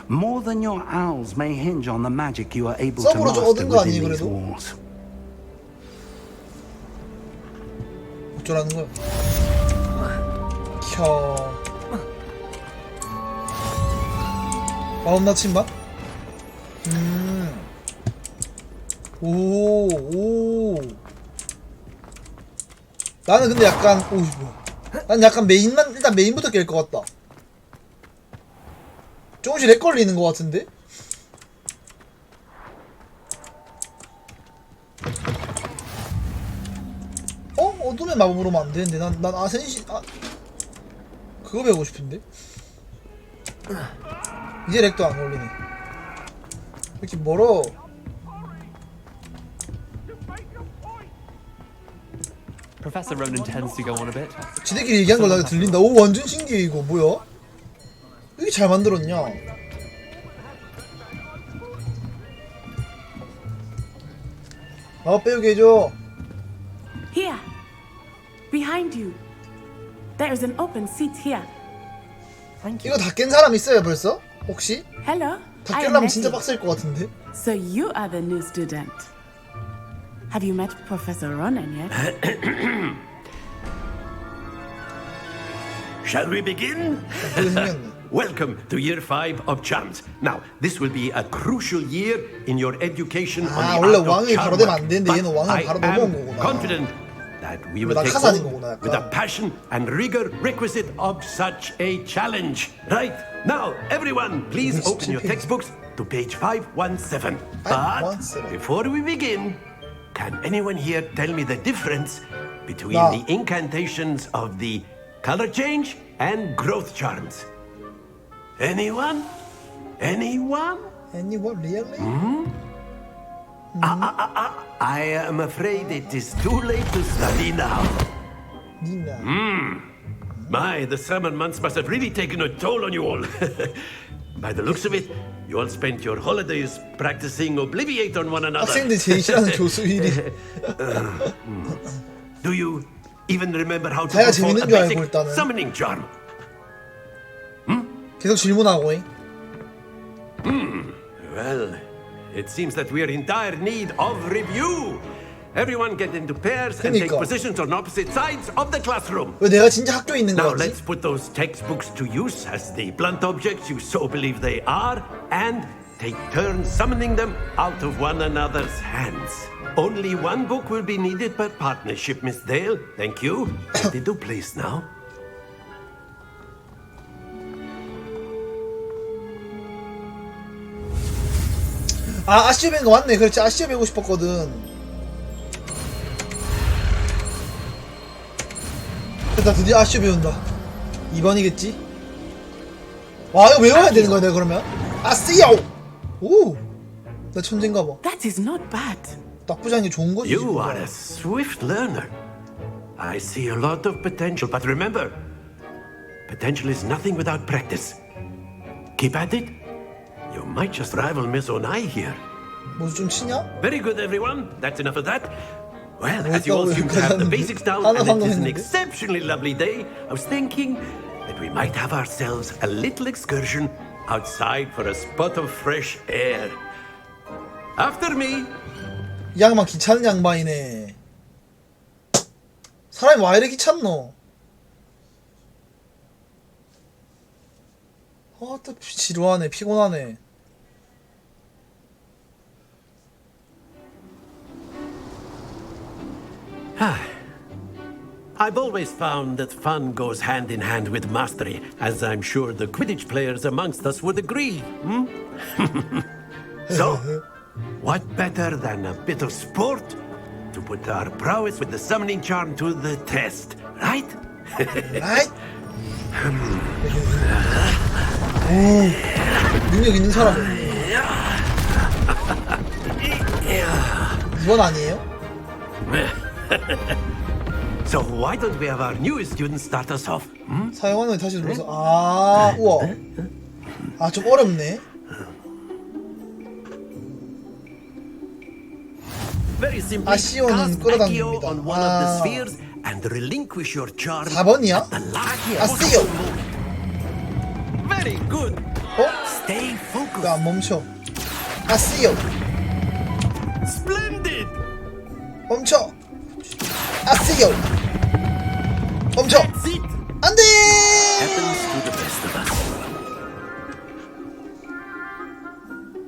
More than your owls may hinge on the magic you are able to 서브로 좀 master 얻은 거 within 아니에요, these 그래도? walls. 어쩌라는 거야? 켜. 마법 나침반? 오. 나는 근데 약간 뭐야? 난 약간 메인만 일단 메인부터 깰 것 같다. 조금씩 렉 걸리는 것 같은데? 어둠의 마법으로만 안 되는데 난 아센시 그거 배우고 싶은데? 이제 렉도 안 걸리네. 이렇게 멀어. Professor Ronan tends to go on a bit. 지들끼리 얘기한 걸 나한테 들린다. 오 완전 신기해 이거 뭐야? 이게 잘 만들었냐? 마법 배우게 해줘. Here, behind you. There is an open seat here. 이거 다 깬 사람 있어요 벌써? 혹시? Hello. 다 I am 깨려면 진짜 Nettie. 빡셀 것 같은데? So you are the new student. Have you met Professor Ronan yet? Shall we begin? Welcome to year 5 of charms. Now, this will be a crucial year in your education on the 원래 art of 왕이 charm 바로 되면 work. 안 되는데 얘는 But I 왕은 바로 넘어온 am 거구나. confident that we will take 낙하산인 hold 거구나, 약간. with the passion and rigor requisite of such a challenge. Right, now, everyone, please open your textbooks to page 517. But before we begin, can anyone here tell me the difference between No. the incantations of the color change and growth charms? Anyone? Anyone? Anyone really? I am afraid it is too late to study now. 니나. My, the summer months must have really taken a toll on you all. By the looks of it, you all spent your holidays practicing Obliviate on one another. 학생들 제일 싫어하는 교수 일이. Do you even remember how to 자기가 perform a 재밌는 줄 알고 basic 일단은. summoning charm? 계속 질문하고. Well, it seems that we are in dire need of review. Everyone get into pairs and take 그러니까. positions on opposite sides of the classroom. 왜 내가 진짜 학교에 있는 Now 거지? let's put those textbooks to use as the blunt objects you so believe they are, and take turns summoning them out of one another's hands. Only one book will be needed per partnership, Miss Dale. Thank you. Ready to place now. 아, 아시오 배우는 거 맞네. 그렇지, 아시오 배우고 싶었거든. 됐다, 드디어 아시오 배운다. 2번이겠지? 와, 이거 외워야 되는 거야, 내가 그러면? 아시오! 오! 나 천재인가 봐. That is not bad. 나쁘지 않게 좋은 거지. You are a swift learner. I see a lot of potential, but remember, potential is nothing without practice. Keep at it. You might just rival Miss Onai here. 뭐 좀 치냐? Very good, everyone. That's enough of that. Well, as you all seem to have the basics down, and it is an exceptionally lovely day, I was thinking that we might have ourselves a little excursion outside for a spot of fresh air. After me. 이 양반 귀찮은 양반이네. 사람이 와 이래 귀찮노? 아, 또 지루하네, 피곤하네. I've always found that fun goes hand in hand with mastery, as I'm sure the Quidditch players amongst us would agree. So, what better than a bit of sport to put our prowess with the summoning charm to the test, right? Right? 오, 능력 있는 사람. 이건 아니에요? So why don't we have our newest student start us off? 사용하는 걸 다시 눌러서. 아, 우와. 아, 좀 어렵네. Very simply, 아시오는 끌어당깁니다. on one of the spheres and relinquish your charm. 4번이야? 아시오. Very good. 어? Stay focused. 왜 안 멈춰? 아시오. Splendid. 멈춰. 아시오. 멈춰. 안돼. Happens to the best of us.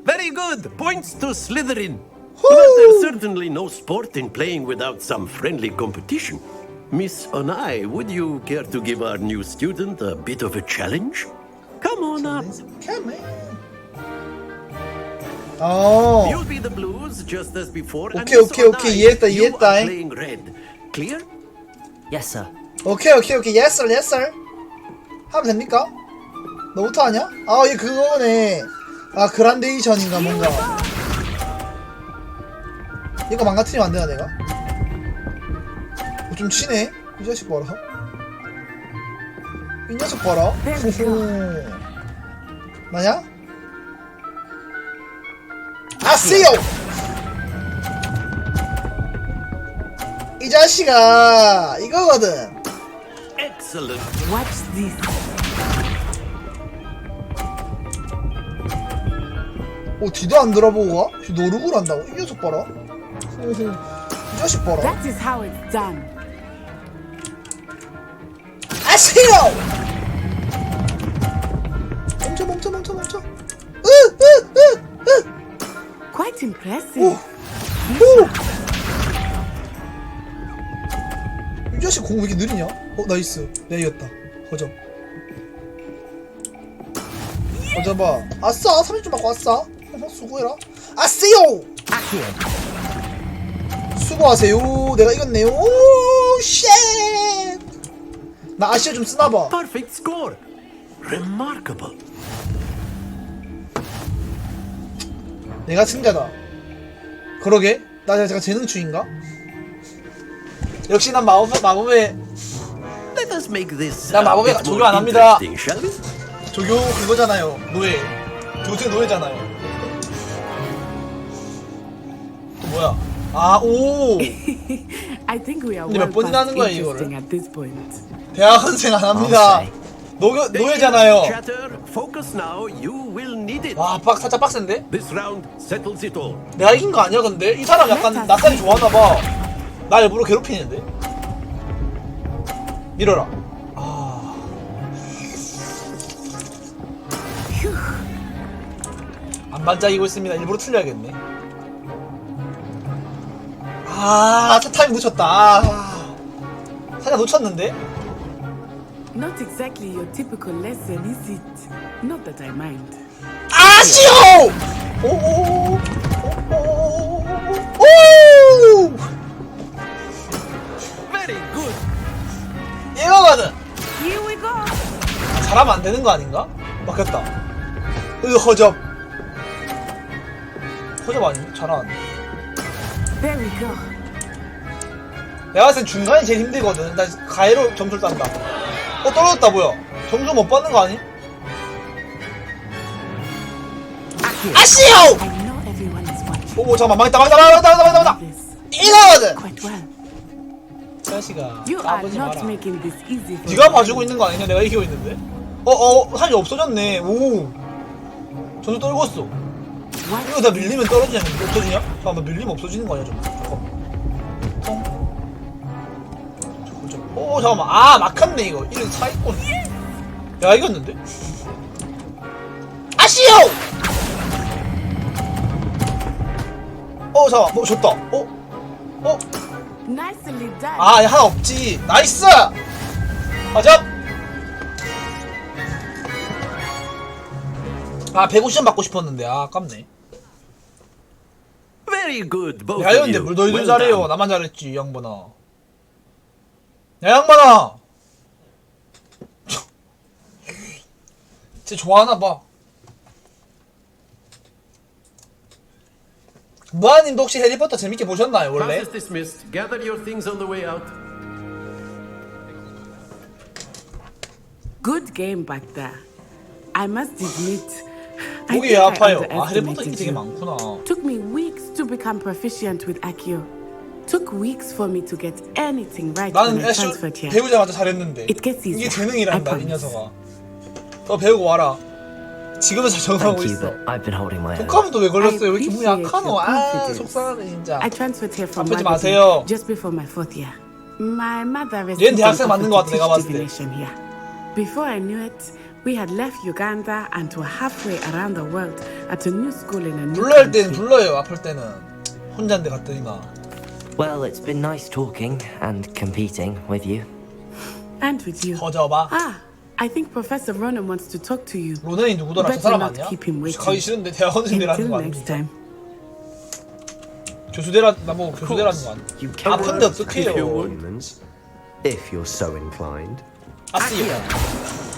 Very good. Points to Slytherin. But there's certainly no sport in playing without some friendly competition. Miss Onai, would you care to give our new student a bit of a challenge? Come on up. Come on. 어. You'll be the blues just as before. 오케이, 오케이, 오케이. 이해했다, 이해했다. Playing red. Clear? Yes, sir. 오케이, 오케이, 오케이. Yes, sir, yes, sir. 하면 됩니까? 너부터 하냐? 아, 얘 그거네. 아, 그란데이션인가 뭔가. 이거 망가뜨리면 안 되나 내가? 좀 치네? 이 자식 봐라. 이 녀석 봐라. 나냐? 아세요! 이 자식아 이거거든. Excellent. Watch this. 오, 뒤도 안 돌아보고 와? 노르고 한다고? 이 녀석 봐라. 이 자식 봐라. That is how it's done. 아세요! 멈춰. Quite impressive. 이 자식 공 왜 이렇게 느리냐? 나이스. 내가 이겼다. 거점. 거점봐. 아싸! 30점 받고 왔어. 수고해라. 아세요! 수고하세요. 내가 이겼네요. 오, 쉣! 나 아시아 좀 쓰나봐. Perfect score. Remarkable. 내가 승자다. 그러게? 나 제가 재능충인가? 역시 난 마법의 Let us us make this 나 마법에 bit 조교 more 안 합니다. interesting, shall we? 조교 그거잖아요. 노예. 교수 노예잖아요. 또 뭐야? 아, 오. I think we are 근데 몇 well 번이나 하는 past 거야 interesting 이거를? at this point. 대학원생 안 합니다. 노예잖아요. Chatter, focus now. You will need it. 와, 살짝 빡센데? This round settles it all. 내가 이긴 거 아니야 근데? 이 사람 약간 낯살이 좋아하나 봐. 나 일부러 괴롭히는데? 밀어라. 안 반짝이고 있습니다. 일부러 틀려야겠네. 타이밍 놓쳤다. 살짝 놓쳤는데? Not exactly your typical lesson, is it? Not that I mind. 아쉬워! 오! Very good. 이거거든. Here we go. 잘하면 안 되는 거 아닌가? 막혔다. 허접. 허접 아니니? 잘하네. There we go. 내가 봤을 땐 중간이 제일 힘들거든. 나 가해로 점수를 딴다. 떨어졌다 뭐야? 점수 못 받는 거 아니? 아쉬워! 오 잠깐만 망했다. 이거거든. 자식아 까부지 마라. 네가 봐주고 있는 거 아니냐? 내가 이기고 있는데. 한이 없어졌네. 오 점수 떨궜어. 이거 다 밀리면 떨어지냐? 없어지냐? 잠깐만 밀리면 없어지는 거 아니야? 오 잠깐만 막혔네 이거. 1은 차있군. 야 이겼는데? 아쉬워! 잠깐만 졌다. Nicely done. 하나 없지. 나이스! 가자! 150점 받고 싶었는데 아깝네. Very good, both 내가 of 이겼는데 you. 너희들 Well 잘해요. done. 나만 잘했지 이 양반아. 야 양반아! 진짜 좋아하나봐. 무아님도 혹시 해리포터 재밌게 보셨나요 원래? Class is dismissed. Gather your things on the way out. Good game back there. I must admit, I 목이 think I 아파요. 해리포터 underestimated 인기 되게 you. 많구나. Took me weeks to become proficient with Accio. Took weeks for me to get anything right when 나는 I 애쇼 transferred here. 배우자마자 잘했는데 It gets easier. 이게 재능이란다 I 이 promise. 녀석아. 더 배우고 와라. 지금은 잘 적응하고 Thank you, 있어. but I've been holding my own. 독하면 또 왜 걸렸어요? 왜 이렇게 몸이 I 약하노? appreciate your 속상하네 진짜. I transferred here from 아프지 Magazine 마세요. just before my 4th year. My mother 얘는 resisted 대학생 an 맞는 offer 것 to 같아 내가 teach 봤을 때. divination here. Before I knew it, we had left Uganda and were halfway around the world at a new school in a new 불러야 할 때는 country. 불러요. 아플 때는 혼자인데 갔더니나. Well, it's been nice talking and competing with you. And with you. 거저봐. I think Professor Ronan wants to talk to you. 로넨이 누구더라? 저 Better 사람 not 아니야? keep him waiting. 가기 싫은데 대학원생이라는 Until 거 next 아니야? time. 나보고 교수대라는 거 아니야? You can 아픈데 if you're 어떡해요? humans, if you're so inclined. 아씨요.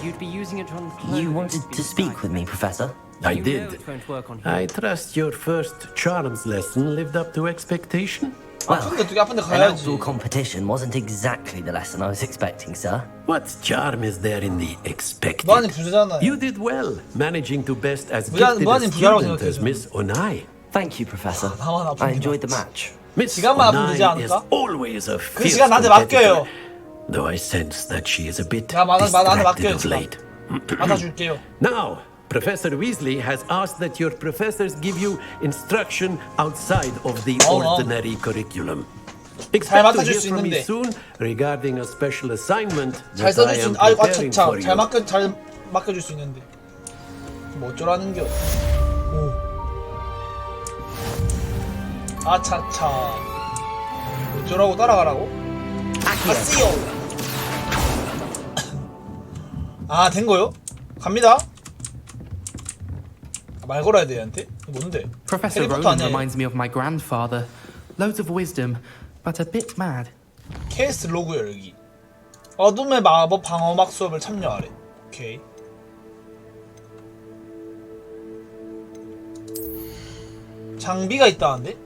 You'd be using it on You wanted to speak with me, Professor? I You know did. it won't work on here. I trust your first charms lesson lived up to expectation. 아픈데 어떻게 아픈데 An 가야지. outdoor competition wasn't exactly the lesson I was expecting, sir. What charm is there in the expected? 무한님 부자잖아요. You did well, managing to best as 무한- gifted a 무한님 부자라고 student as 생각해요, Miss Onai. Thank you, Professor. 나만 아프면 I enjoyed the match. Miss 시간만 아프면 되지 Onai is 않을까? always a 그 fierce 시간 나한테 competitor, 맡겨요. though I sense that she is a bit 나한테 distracted 맡겨요 of 시간. late. 받아줄게요. Now, Professor Weasley has asked that your professors give you instruction outside of the ordinary curriculum. Expect to 맡아줄 hear 수 from me 있는데. soon regarding a special assignment 잘 that I 써줄 수 am 있는. preparing for 잘 you. 잘 맡겨줄 수 있는데. 뭐 어쩌라는겨. 아차차. 어쩌라고 따라가라고? 아씨요. 된 거요? 갑니다. 말 걸어야 돼 얘한테? 뭔데? Professor 해리포터 Ronan 아니야? reminds me of my grandfather. Loads of wisdom, but a bit mad. 케이스 로그 열기. 어둠의 마법 방어막 수업을 참여하래. 오케이. 장비가 있다는데?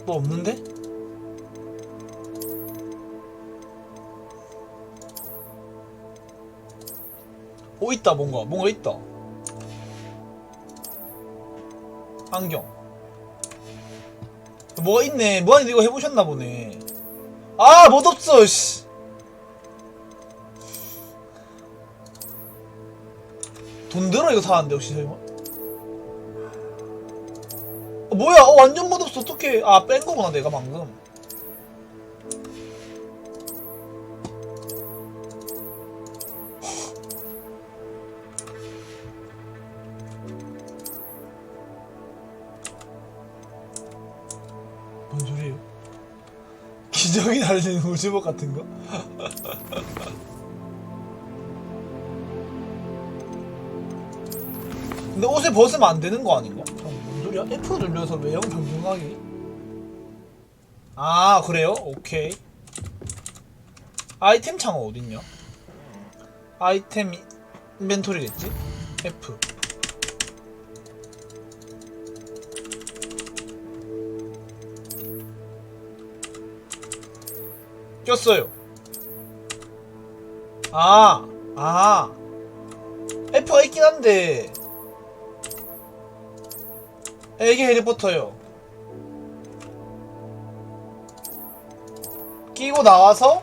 뭐 없는데? 오, 있다. 뭔가 있다. 안경. 뭐가 있네. 무한이 이거 해보셨나 보네. 아, 못 없어. 씨. 돈 들어 이거 사는데 혹시 설마? 뭐야? 완전 못 없어. 어떡해? 아, 뺀 거구나 내가 방금. 뭔 소리예요? 기적이 날리는 우주복 같은 거? 근데 옷을 벗으면 안 되는 거 아닌가? 뭔 소리야? F 눌려서 외형 변경하기? 아, 그래요? 오케이. 아이템 창은 어딨냐? 아이템 인벤토리겠지? F. 꼈어요. F가 있긴 한데 이게 해리포터요. 끼고 나와서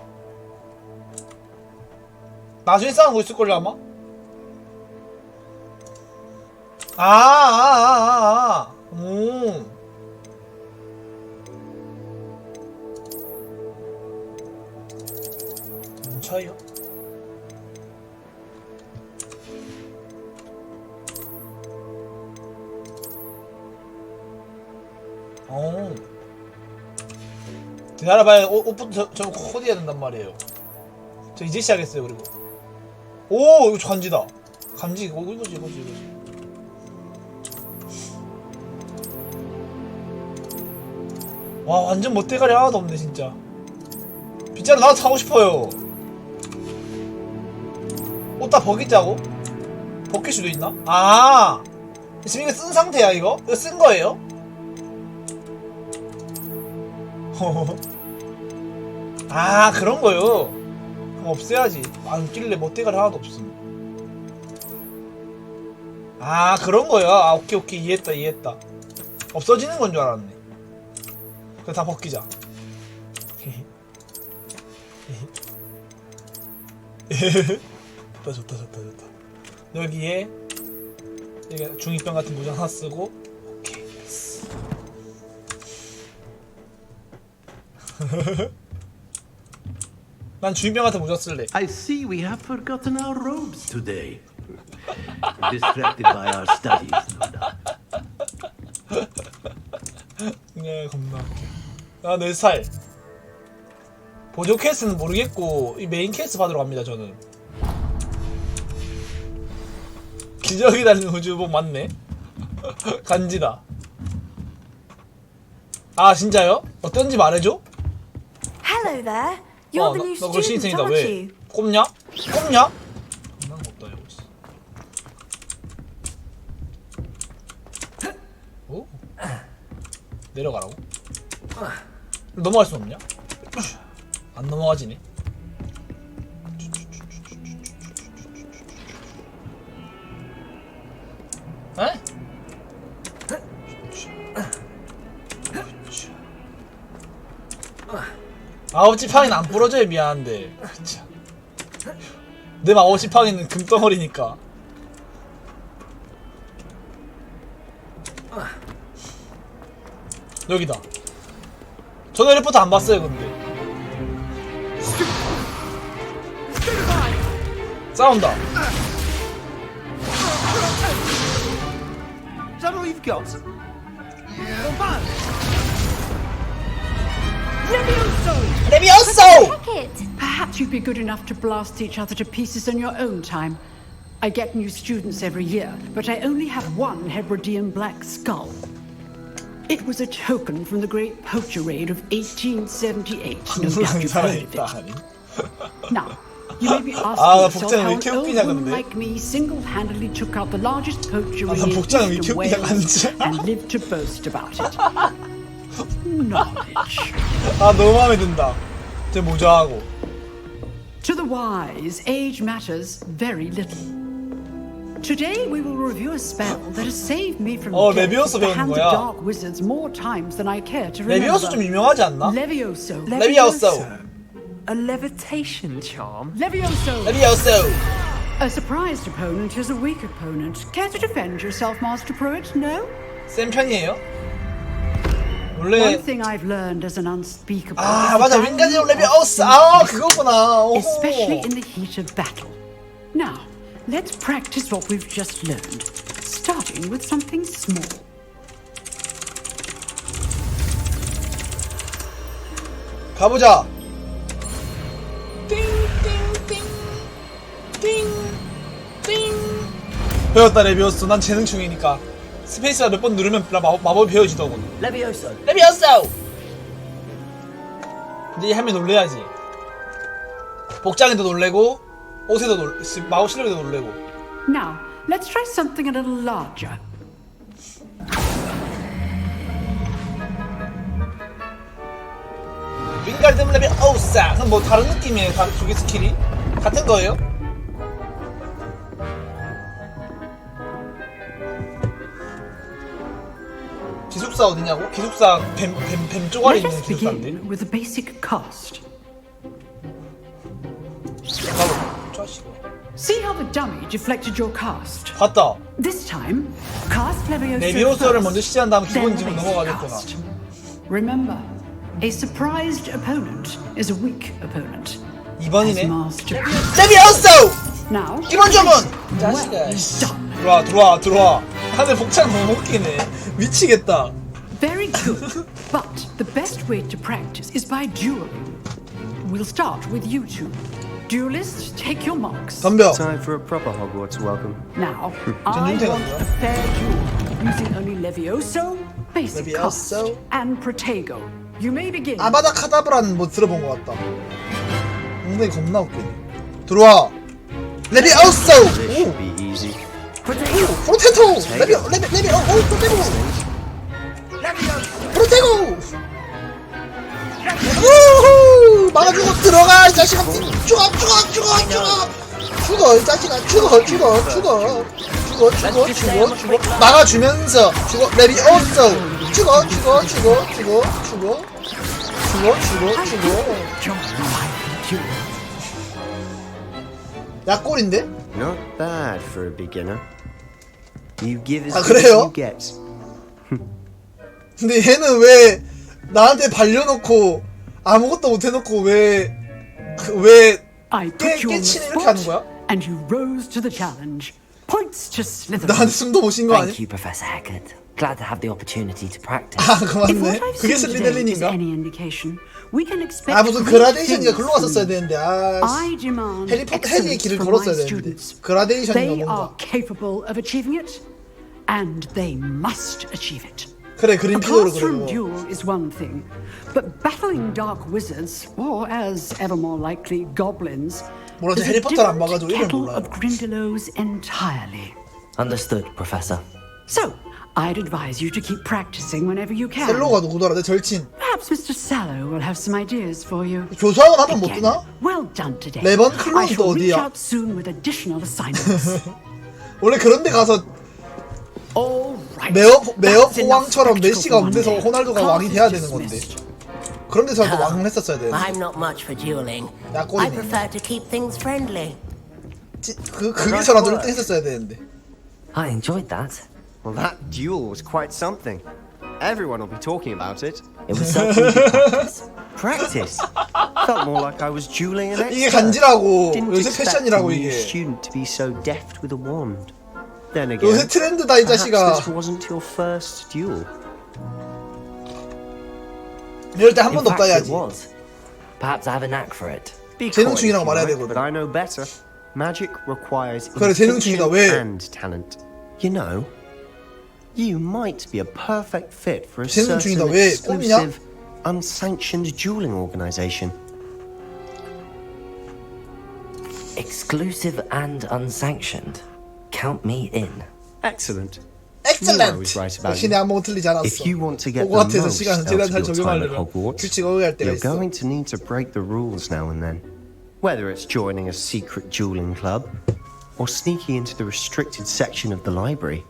나중에 싸우는 거 있을걸요 아마? 뭔 차이야? 기다려봐요. 옷부터 저 코디해야 된단 말이에요. 저 이제 시작했어요. 그리고 오, 이거 간지다. 감지. 이거지. 와, 완전 멋대가리 하나도 없네 진짜. 빗자루 나도 타고 싶어요. 옷 다 벗기자고? 벗길 수도 있나? 지금 이거 쓴 상태야 이거? 이거 쓴 거예요? 그런 거요. 그럼 없애야지. 안 끼길래 멋대가리 하나도 없음. 그런 거야. 오케이. 이해했다. 없어지는 건 줄 알았네. 그래, 다 벗기자. 좋다. 여기에 여기 중2병 같은 모자 하나 쓰고. 오케이. 난 중2병 같은 모자 쓸래. I see we have forgotten our robes today. Distracted by our studies. 네, 겁나 웃겨. 4살. 보조 캐스는 모르겠고 이 메인 캐스 받으러 갑니다. 저는. 기적이 달린 우주복 맞네. 간지다. 진짜요? 어떤지 말해줘? Hello there. You're the new 너 그걸 student, 신입생이다. aren't 왜? you? 꼽냐? 난 없다 이거. 오? 내려가라고? 넘어갈 수 없냐? 안 넘어가지네. 에? 아홉 지팡이는 안 부러져요. 미안한데. 내 아홉 지팡이는 금덩어리니까. 여기다. 저는 해리포터 안 봤어요 근데. 싸운다. Is that all you've got? Levioso! Perhaps you'd be good enough to blast each other to pieces in your own time. I get new students every year, but I only have one Hebridean black skull. It was a token from the great poacher raid of 1878. No doubt you've heard of it. Now, you may be asking yourself how an old woman like me single-handedly took out the largest poacher raid in eastern Wales and lived to boast about it. Knowledge. 너무 마음에 든다. 제 모자하고. To the wise, age matters very little. Today we will review a spell that has saved me from 레비오스 death at the 배우는 hands of 거야. dark wizards more times than I care to remember. 레비오스 좀 유명하지 않나? Levioso. 레비오소. A levitation charm? Levioso. 레비오소. A surprised opponent is a weak opponent. Care to defend yourself, Master Pruitt? No? 센 편이에요? 원래 One thing I've learned as an unspeakable 아 맞아 윙가디움 레비오스 아 그거구나. 오호. especially in the heat of battle. Now, let's practice what we've just learned, starting with something small. 가보자. 배웠다 레비오스. 난 재능충이니까 스페이스가 몇 번 누르면 마법이 배워지더군. 레비오소. 레비오소. 근데 이 하면 놀래야지. 복장에도 놀래고 옷에도 마법 실력에도 놀래고. Now, let's try something a little larger. 윙가디움 레비오스. 그럼 뭐 다른 느낌이에요? 두 개 스킬이 같은 거예요? 기숙사 어디냐고? 기숙사 뱀 쪼가리 Let 있는 us 기숙사인데. begin with a basic cast. See how the dummy deflected your cast. 봤다. This time, cast Levioso 레비오스를 first, 먼저 시작한 다음 then 기본직으로 basic 넘어가겠구나. cast. Remember, a surprised opponent is a weak opponent. 2번이네. Master. 레비오스! Now, 기본 주문! well 자식아. done. 들어와. 하늘 복장 너무 웃기네. 미치겠다. Very good. But the best way to practice is by dueling. We'll start with you two. Duelists, take your marks. 덤벼. Time for a proper Hogwarts welcome. Now, I want a fair duel using only Levioso, basic cast, and Protego. You may begin. 아바다 카다브라는 뭐 들어본 것 같다. 엉덩이 겁나 웃기네. 들어와. 레비오스! This should be easy. 프로테토! 프로테고! 우후! 막아주고 들어가 이 자식아. 죽어 이 자식아. 죽어. 막아주면서 죽어. 레비오스! 죽어. 약골인데? Not bad for a beginner. You give as 아, good as 그래요? you get. 근데 얘는 왜 나한테 발려놓고 아무것도 못해놓고 왜 I put you on the 깨치는 이렇게 하는 거야? spot, and you rose to the challenge. Points to Slytherin. 나한테 숨도 못 쉰 거 아니야? Thank you, Professor Haggard. Glad to have the opportunity to practice. 아, 그거 If 맞네. what I've 그게 seen today is 슬리델린인가? any indication, we can expect 아, 무슨 great 그라데이션이가 things 글로 from 갔었어야 you. 되는데. I demand 해리의 excellence 길을 from 걸었어야 my 되는데. students. 그라데이션인가 They are 뭔가. capable of achieving it, and they must achieve it. 그래, A 그린피도로 classroom 그래. duel is one thing, but battling dark wizards, or as ever more likely, goblins, 뭐라지 is a 해리포터를 안 different 봐가지고 이름을 kettle 몰라요. of Grindylows entirely. Understood, Professor. So, I'd advise you to keep practicing whenever you can. 셀로가 누구더라? 내 절친. Perhaps Mr. Sallow will have some ideas for you. 교수학원 한번 못 뜨나? Well done today. 레번 I 클로즈도 shall reach 어디야? out soon with additional assignments. 원래 그런데 가서 매업 호왕처럼 메시가 없는 데서 호날두가 왕이 돼야 되는 건데. 그런 데서도 왕을 했었어야 되는데. I'm not much for dueling. I 약골이네. prefer to keep things friendly. 거기서라도 1등 했었어야 되는데. I enjoyed that. Well, that duel was quite something. Everyone will be talking about it. It was certainly good practice. Practice? Felt more like I was dueling an expert. 이게 간지라고. Didn't 요새 expect a 패션이라고 new 이게. student to be so deft with a wand. Then again, 요새 트렌드다 이 perhaps 자식아. this wasn't your first duel. 이럴 때 한 In 번도 없다 fact, it 해야지. was. Perhaps I have a knack for it. Be 재능충이라고 quiet, 말해야 you know, 되거든. but I know better. Magic requires 그래, 재능충이다. 왜? intention and talent. You know, you might be a perfect fit for a certain 재능충이다. 왜? 꼼이냐? exclusive, unsanctioned dueling organization. Exclusive and unsanctioned. Count me in. Excellent. Excellent. I was right about 역시 you. 내 안목은 틀리지 않았어. If you want to get the 호그와트에서 most 시간을 out 최대한 of 잘 your time at 적용하려면 Hogwarts, 규칙 어겨야 할 때가 you're 있어. going to need to break the rules now and then. Whether it's joining a secret dueling club, or sneaking into the restricted section of the library.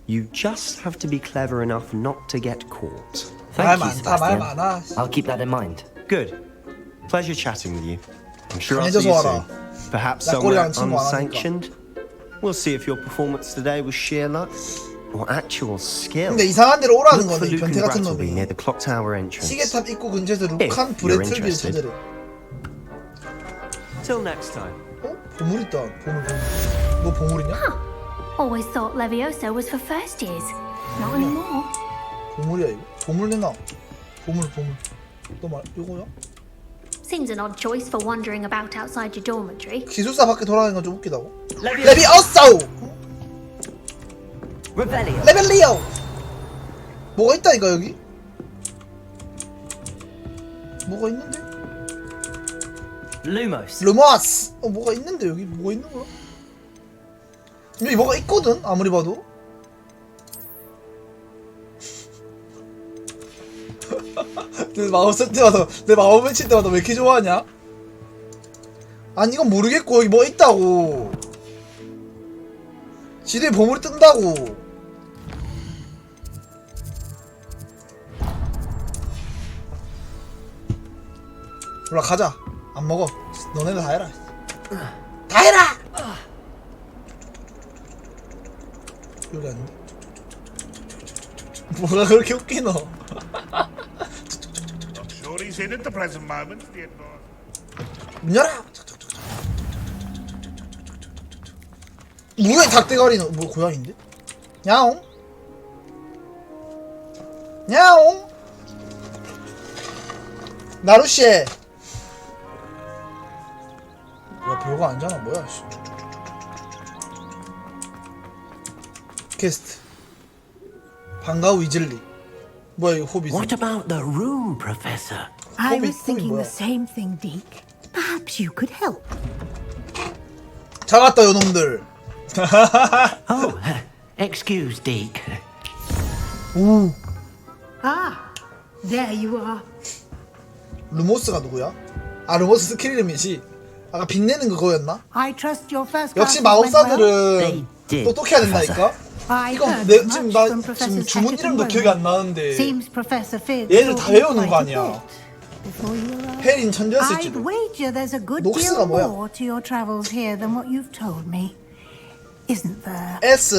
You just have to be clever enough not to get caught. Thank you, Sebastian. I'll keep that in mind. Good. Pleasure chatting with you. I'm sure I'll 강해져서 see you 와라. soon. Perhaps 나 somewhere 꼬리랑 친구 안 하니까. unsanctioned. We'll see if your performance today was sheer luck or actual skill. 근데 이상한 데로 오라는 Look for 거네. Luke 변태 and 같은 Brat will be 놈이. near the clock tower entrance. 시계탑 입구 근처에서 If 룩한 you're 브레틀빌 interested. 찾으래. Till next time. 어? 보물 있다. 보물. 뭐 보물이냐? Always thought Levioso was for first years. Not anymore. 보물이야 이거. 보물 내놔. 보물. 또 말 이거야? Seems an odd choice for wandering about outside your dormitory. 기숙사 밖에 돌아다니는 건 좀 웃기다고. 레비오소! 레벨리오! 뭐가 있다니까 여기? 뭐가 있는데? 루모스! 뭐가 있는데 여기? 뭐가 있는 거야? 여기 뭐가 있거든? 아무리 봐도. 내 마법 쓸 때마다 내 마법을 칠 때마다 왜 이렇게 좋아하냐? 아니 이건 모르겠고 여기 뭐 있다고. 지도에 보물이 뜬다고. 몰라 가자. 안 먹어. 너네는 다 해라. 다 해라! 여기 아닌데? 뭐가 그렇게 웃기노? Sure he's in at the present moment, the admirer. 문 열어! 뭐야 닭대가리는 뭐 고양인데? 야옹? 야옹? 나루씨! 뭐야 별거 아니잖아 뭐야 씨. 게스트 반가워 위즐리 뭐야 이거 호빗 What about the room, Professor? I was thinking the same thing, Deke. Perhaps you could help. 잘 왔다 요놈들. Oh, excuse, Deke. 오. Ah, there you are. 루모스가 누구야? 아 루모스 스킬 이름이지. 아까 빛내는 거 그거였나? I trust your first 역시 class went 마법사들은 똑똑해야 된다니까? 이거 내 지금 나 지금 주문 이름도 기억이 안 나는데 Seems Professor Fig 얘를 다 외우는 거 quite a 아니야. bit before you arrived. 페린 천재였을지도. I'd wager there's a good 녹스가 deal 뭐야? more to your travels here than what you've told me. Isn't there? S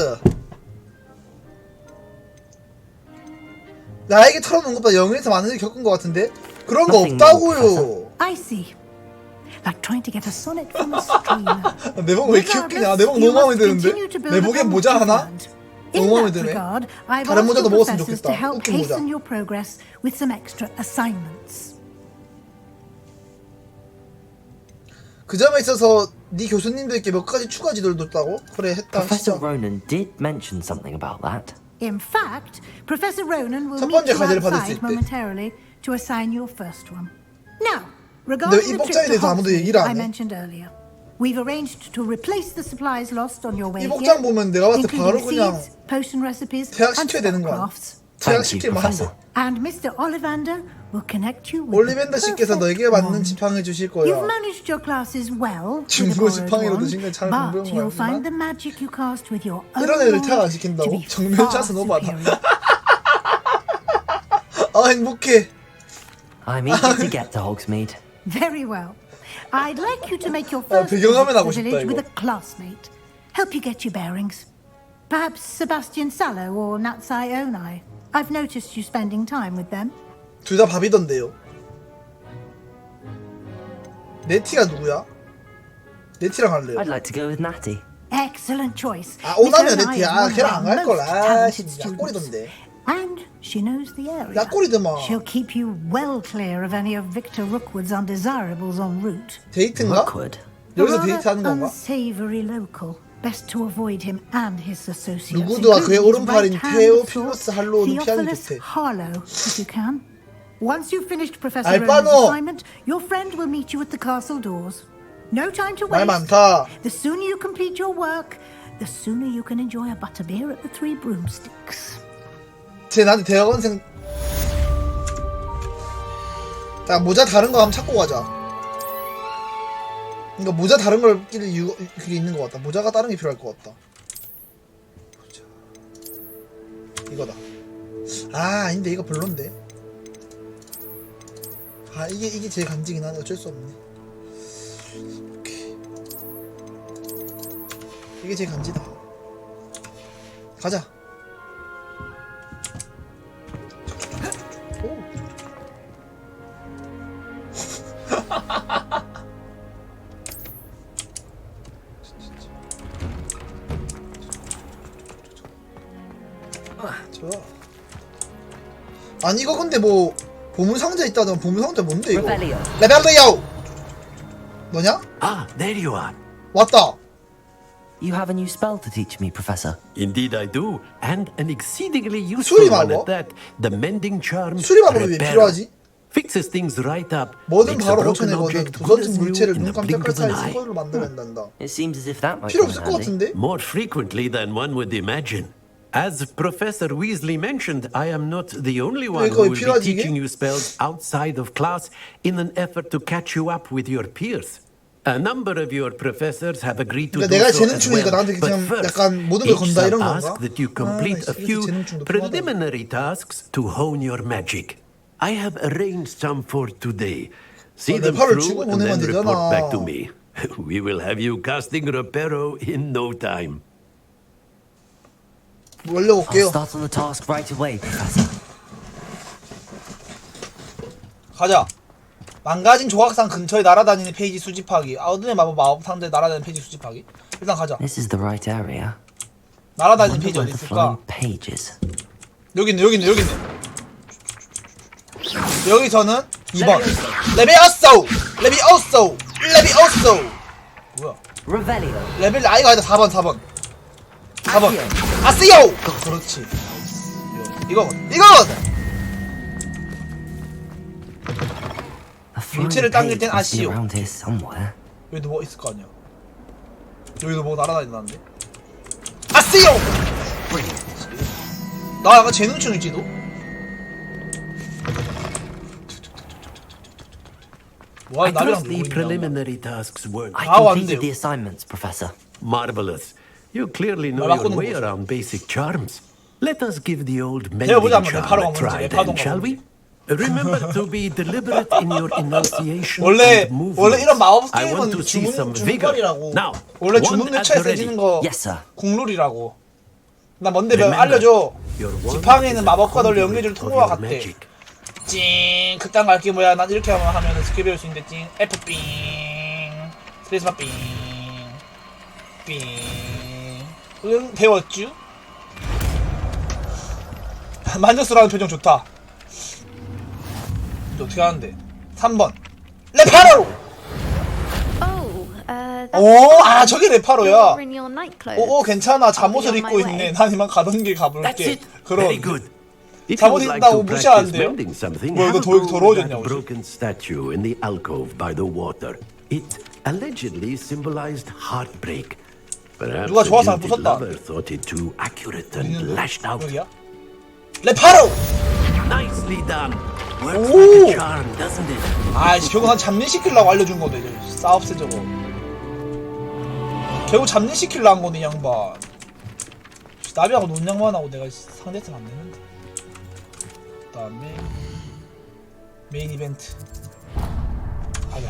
나에게 털어놓은 것보다 영에서 많은 일 겪은 것 같은데? 그런 거 없다고요. I see. Like trying to get a sonnet from a stream. 내복 왜 이렇게 웃기냐? 내복 너무 마음에 드는데? 내복에 모자 하나? 너무 마음에 드네. 다른 모자도 먹었으면 좋겠다. 웃긴 모자. Hasten your progress with some extra assignments. 그 점에 있어서 네 교수님들께 몇 가지 추가 지도를 줬다고? 그래 했다. Professor Ronan did mention something about that. In fact, Professor Ronan will 첫 meet 번째 you 과제를 받을 수 outside 있대. momentarily to assign your first one. Now, 근데 regarding 이 the 복장에 trip to 대해서 아무도 얘기를 Hogsmeade I 안 해. mentioned earlier, we've arranged to replace the supplies lost on your way 이 here, 복장 보면 내가 봤을 때 바로 including 그냥 seeds, potion recipes, and 퇴학시켜야 되는 거야. crafts. 퇴학시킬만 한데. And Mr. Ollivander will connect you with 올리벤더 씨께서 너에게 맞는 지팡이 주실 거야. You've managed your classes well, with the 중고 borrowed 지팡이로 one, 드신 건 잘 but 공부한 you'll find 거야. the magic you cast with your own 이런 애를 퇴학 안 to 시킨다고? be 정면 far 차스 너무 많아. superior. 아 행복해. I'm eager to get to Hogsmeade. Very well. I'd like you to make your first 배경화면 visit to 하고 the 싶다, village 이거. with a classmate. Help you get your bearings. Perhaps Sebastian Sallow or Natsai Onai. I've noticed you spending time with them. 둘 다 밥이던데요. 네티가 누구야? 네티랑 할래요. I'd like to go with Natty. Excellent choice. 아 오나면 Miss Onai 네티. is 아 one of 걔랑 our 안 갈 걸. most 아 talented 씨, students. 약골이던데. And she knows the area. 약골이더만. She'll keep you well clear of any of Victor Rookwood's undesirables en route. 데이트인가? 여기서 데이트하는 건가? Unsavory local. Best to avoid him and his associates. 누구도와 그의 including his 오른팔인 right-hand 테오필로스 할로우는 피하기 Theophilus 좋대. Harlow, if you can. Once you've finished Professor 알바노! Rowan's assignment, your friend will meet you at the castle doors. No time to 말 waste. 많다. The sooner you complete your work, the sooner you can enjoy a butterbeer at the Three Broomsticks. 쟤 나한테 대학원생. 자 모자 다른 거 한번 찾고 가자. 그러니까 모자 다른 걸 끼를 이유 그게 있는 것 같다. 모자가 다른 게 필요할 것 같다. 보자. 이거다. 아 아닌데 이거 별론데. 아 이게 제일 간지긴 하네. 어쩔 수 없네. 오케이. 이게 제일 간지다. 가자. 오. 좋아. 아니 이거 근데 뭐 보물 상자 있다던 보물 상자 뭔데 이거? 레벨리오. 너냐? Ah, there you are. 왔다. You have a new spell to teach me, Professor. Indeed I do, and an exceedingly useful one at that. The mending charm 수리마법이 왜 필요하지? fixes things right up. 뭐든 바로 고쳐내거든. 부서진 물체를 눈 깜짝할 사이 스포를 만들어낸단다. It seems as if that might 필요 come 없을 in 것 handy. 같은데? More frequently than one would imagine. As Professor Weasley mentioned, I am not the only one who will be teaching you spells outside of class in an effort to catch you up with your peers. A number of your professors have agreed to do 내가 so as 재능충이니까 well. 나한테 But 그냥 first, 약간 모든 걸 each 건다 이런 shall 건가? ask that you complete a few preliminary tasks to hone your magic. I have arranged some for today. See them through and then report back to me. We will have you casting Reparo in no time. I'll start on the task right away, Professor. 가자. 망가진 조각상 근처에 날아다니는 페이지 수집하기. 아우든의 마법 상자에 날아다니는 페이지 수집하기. 일단 가자. This is the right area. 날아다니는 페이지 어디 있을까? 여기 있네. 여기서는 2번. 레비오소. 뭐야? 레벨 아이가 아니다. 4번. 아시오. 그렇지. 이거거든. 물체를 당길 땐 아시오. 여기도 뭐 있을 거 아니야. 여기도 뭐 날아다닌다는데. 아시오. 나 약간 재능충일지도. I trust the preliminary tasks work. I completed the assignments, Professor. Marvelous. You clearly know your way around basic charms. Let us give the old mending charm a try then, shall we? Remember to be deliberate in your enunciation and movements. 원래 이런 마법 I want 게임은 to see some vigor. 주문거리라고. Now, 원래 one 주문 at 매체에 the ready. 써지는 거 Yes, sir. 국룰이라고. 나 뭔데 알려줘. 지팡이에 있는 마법과 널 연계줄 통로와 같대. 찡 그딴 거 할 게 뭐야. 난 이렇게 하면 스킬 배울 수 있는데 찡 F 삥 스페이스바 삥 응 배웠쥬? 만족스러운 표정 좋다. 어떻게 하는데? 3번 레파로! 오, 아 저게 레파로야. 오, 괜찮아. 잠옷을 입고 있네. 난 이만 가던 길 가볼게. 그럼 잠옷 입는다고 무시하는데요? 뭐 이거 더러워졌냐? Broken statue in the alcove by the water. It allegedly symbolized heartbreak. Perhaps 누가 좋아서 안 a 부쉈다. lover thought it too accurate and lashed out. 레파로! Nicely done. Works 오! like a charm, doesn't it? 아이씨, 결국 난 잡일시키려고 알려준 거네. 싸웁세 저거. 결국 잡일시키려고 한 거네, 이 양반. 나비하고 논양만 하고 내가 상대팀 안 되는데. 그 다음에 메인 이벤트. 가자.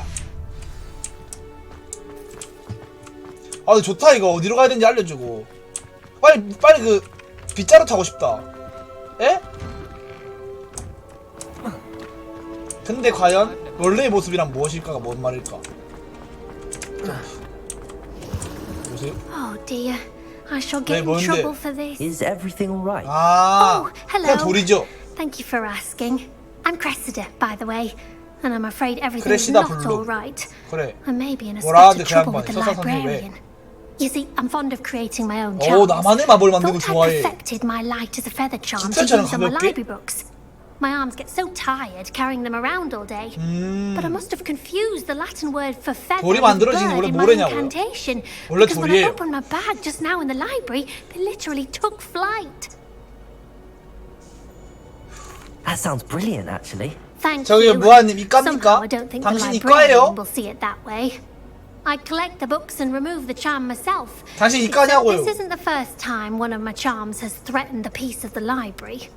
아 근데 좋다 이거. 어디로 가야 되는지 알려주고. 빨리 그 빗자루 타고 싶다. 에? 근데 과연 원래의 모습이란 무엇일까가 뭔 말일까? 보세요. Oh dear, I shall get in trouble for this. Is everything all right? 아, Oh, hello. 그냥 돌이죠. Thank you for asking. I'm Cressida, by the way, and I'm afraid everything's 크레시다 not 블루. all right. 그래. I may be in a 뭐라 spot 하는데 of 그 trouble 양반 with the 서사 선생님 왜? librarian. You see, I'm fond of creating my own 오, charms. 나만의 마법을 만드는 거 Thought 좋아해. I perfected my light as a feather charm to 진짜처럼 use on my 가볍게? library books. My arms get so tired carrying them around all day. But I must have confused the Latin word for feather 돌이 with 만들어지는 bird 원래 in my 뭐래냐고요? incantation. 원래 Because when I 돌이에요. opened my bag just now in the library, they literally took flight. That sounds brilliant, actually. Thank 저기 you. 무한님 이과입니까? Somehow I don't think the 당신 librarian 이과예요? will see it that way. I'd collect the books and remove the charm myself. 당신 Except 이과냐고요? this isn't the first time one of my charms has threatened the peace of the library.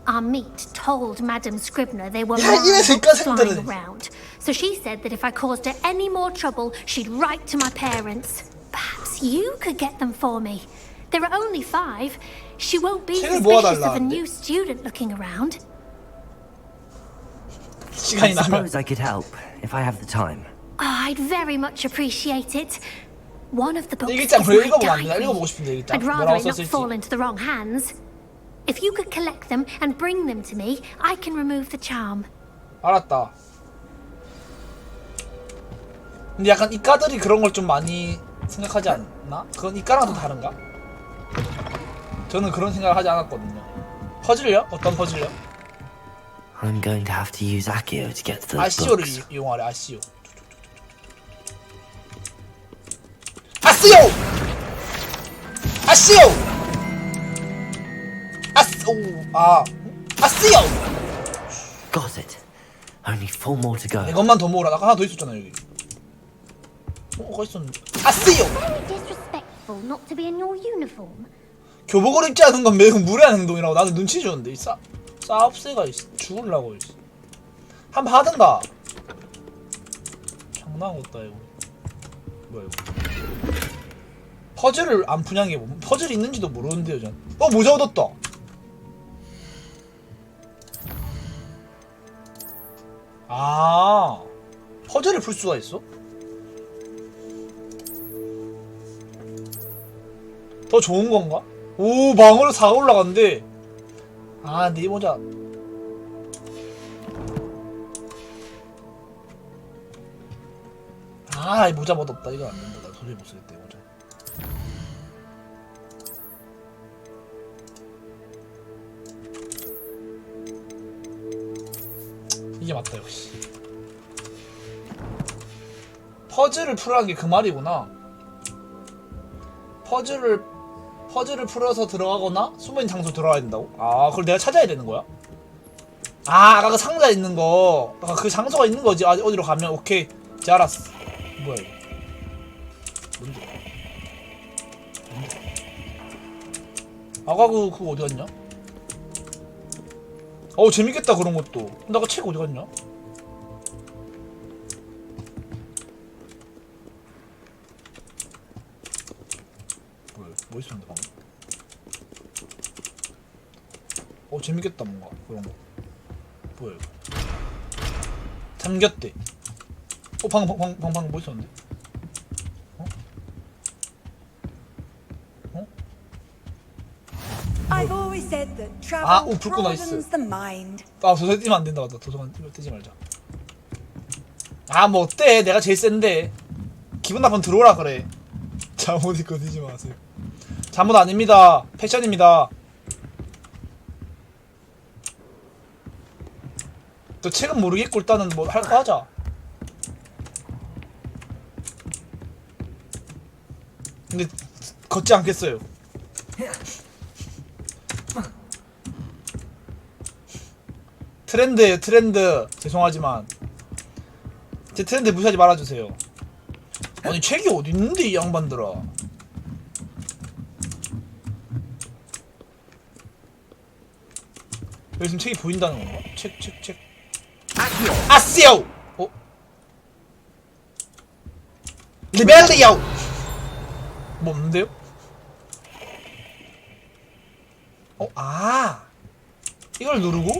Our meat told Madame Scribner they were 야, more 이래서 books 이과생들은. flying around. So she said that if I caused her any more trouble, she'd write to my parents. Perhaps you could get them for me. There are only 5. She won't be 책을 suspicious of a 모아달라는데. new student looking around. 시간이 I 나면. suppose I could help if I have the time. Oh, I'd very much appreciate it. One of the books is 일기장 my 그래 읽어보면 안 되나? diary. 읽어보고 싶은데 일기장. I'd rather 뭐라고 it not 썼을지. fall into the wrong hands. If you could collect them and bring them to me, I can remove the charm. 알았다. 근데 약간 이과들이 그런 걸 좀 많이 생각하지 않나? 그건 이과랑 좀 다른가? 저는 그런 생각을 하지 않았거든요. 퍼즐이요? 어떤 퍼즐이요? I'm going to have to use Accio to get to those 아시오를 books. 이용하래. 아시오. 아시오! 아시오! 아시오! Got it. Only 4 more to go. 이것만 더 모으라. 아까 하나 더 있었잖아 여기. 거기 있었는데. 아시오! Very disrespectful not to be in your uniform. 교복을 입지 않은 건 매우 무례한 행동이라고 나는 눈치 주는데 이 싸업새가 죽을라고. 한번 하든가. 장난하고 있다 이거. 뭐야 이거. 퍼즐을 안 푸냐는 게 뭐, 퍼즐이 있는지도 모르는데요 전. 모자 얻었다. 아, 퍼즐을 풀 수가 있어? 더 좋은 건가? 오, 방어로 4가 올라갔는데. 아, 네 모자. 아, 이 모자 멋없다. 이거 안 된다. 나 도저히 못 쓰겠다, 이 모자. 이게 맞다, 역시. 퍼즐을 풀라는 게 그 말이구나. 퍼즐을 풀어서 들어가거나 숨어있는 장소로 들어가야 된다고? 아, 그걸 내가 찾아야 되는 거야? 아, 아까 그 상자 있는 거. 아까 그 장소가 있는 거지. 아, 어디로 가면 오케이. 이제 알았어. 뭐야 이거? 뭔데? 아까 그거 어디 갔냐? 어우, 재밌겠다 그런 것도. 근데 아까 책 어디 갔냐? 뭐 있었는데 방금? 재밌겠다 뭔가 그런 거. 뭐야 이거? 잠겼대. 방금 뭐 있었는데? I've always said that 아, travel 불꽃 나이스. broadens the mind. 아, 도서관 뛰면 안 된다. 맞다. 도서관 뛰지 말자. 아, 뭐 어때? 내가 제일 센데. 기분 나쁘면 들어오라 그래. 잠옷 입고 뛰지 마세요. 잠옷 아닙니다. 패션입니다. 또 책은 모르겠고 일단은 뭐 할 거 하자. 근데 걷지 않겠어요. 트렌드예요, 트렌드. 죄송하지만 제 트렌드 무시하지 말아주세요. 아니 책이 어딨는데 이 양반들아. 여기 지금 책이 보인다는 건가? 책. 아시오! 리벨리오! 뭐 없는데요? 아! 이걸 누르고?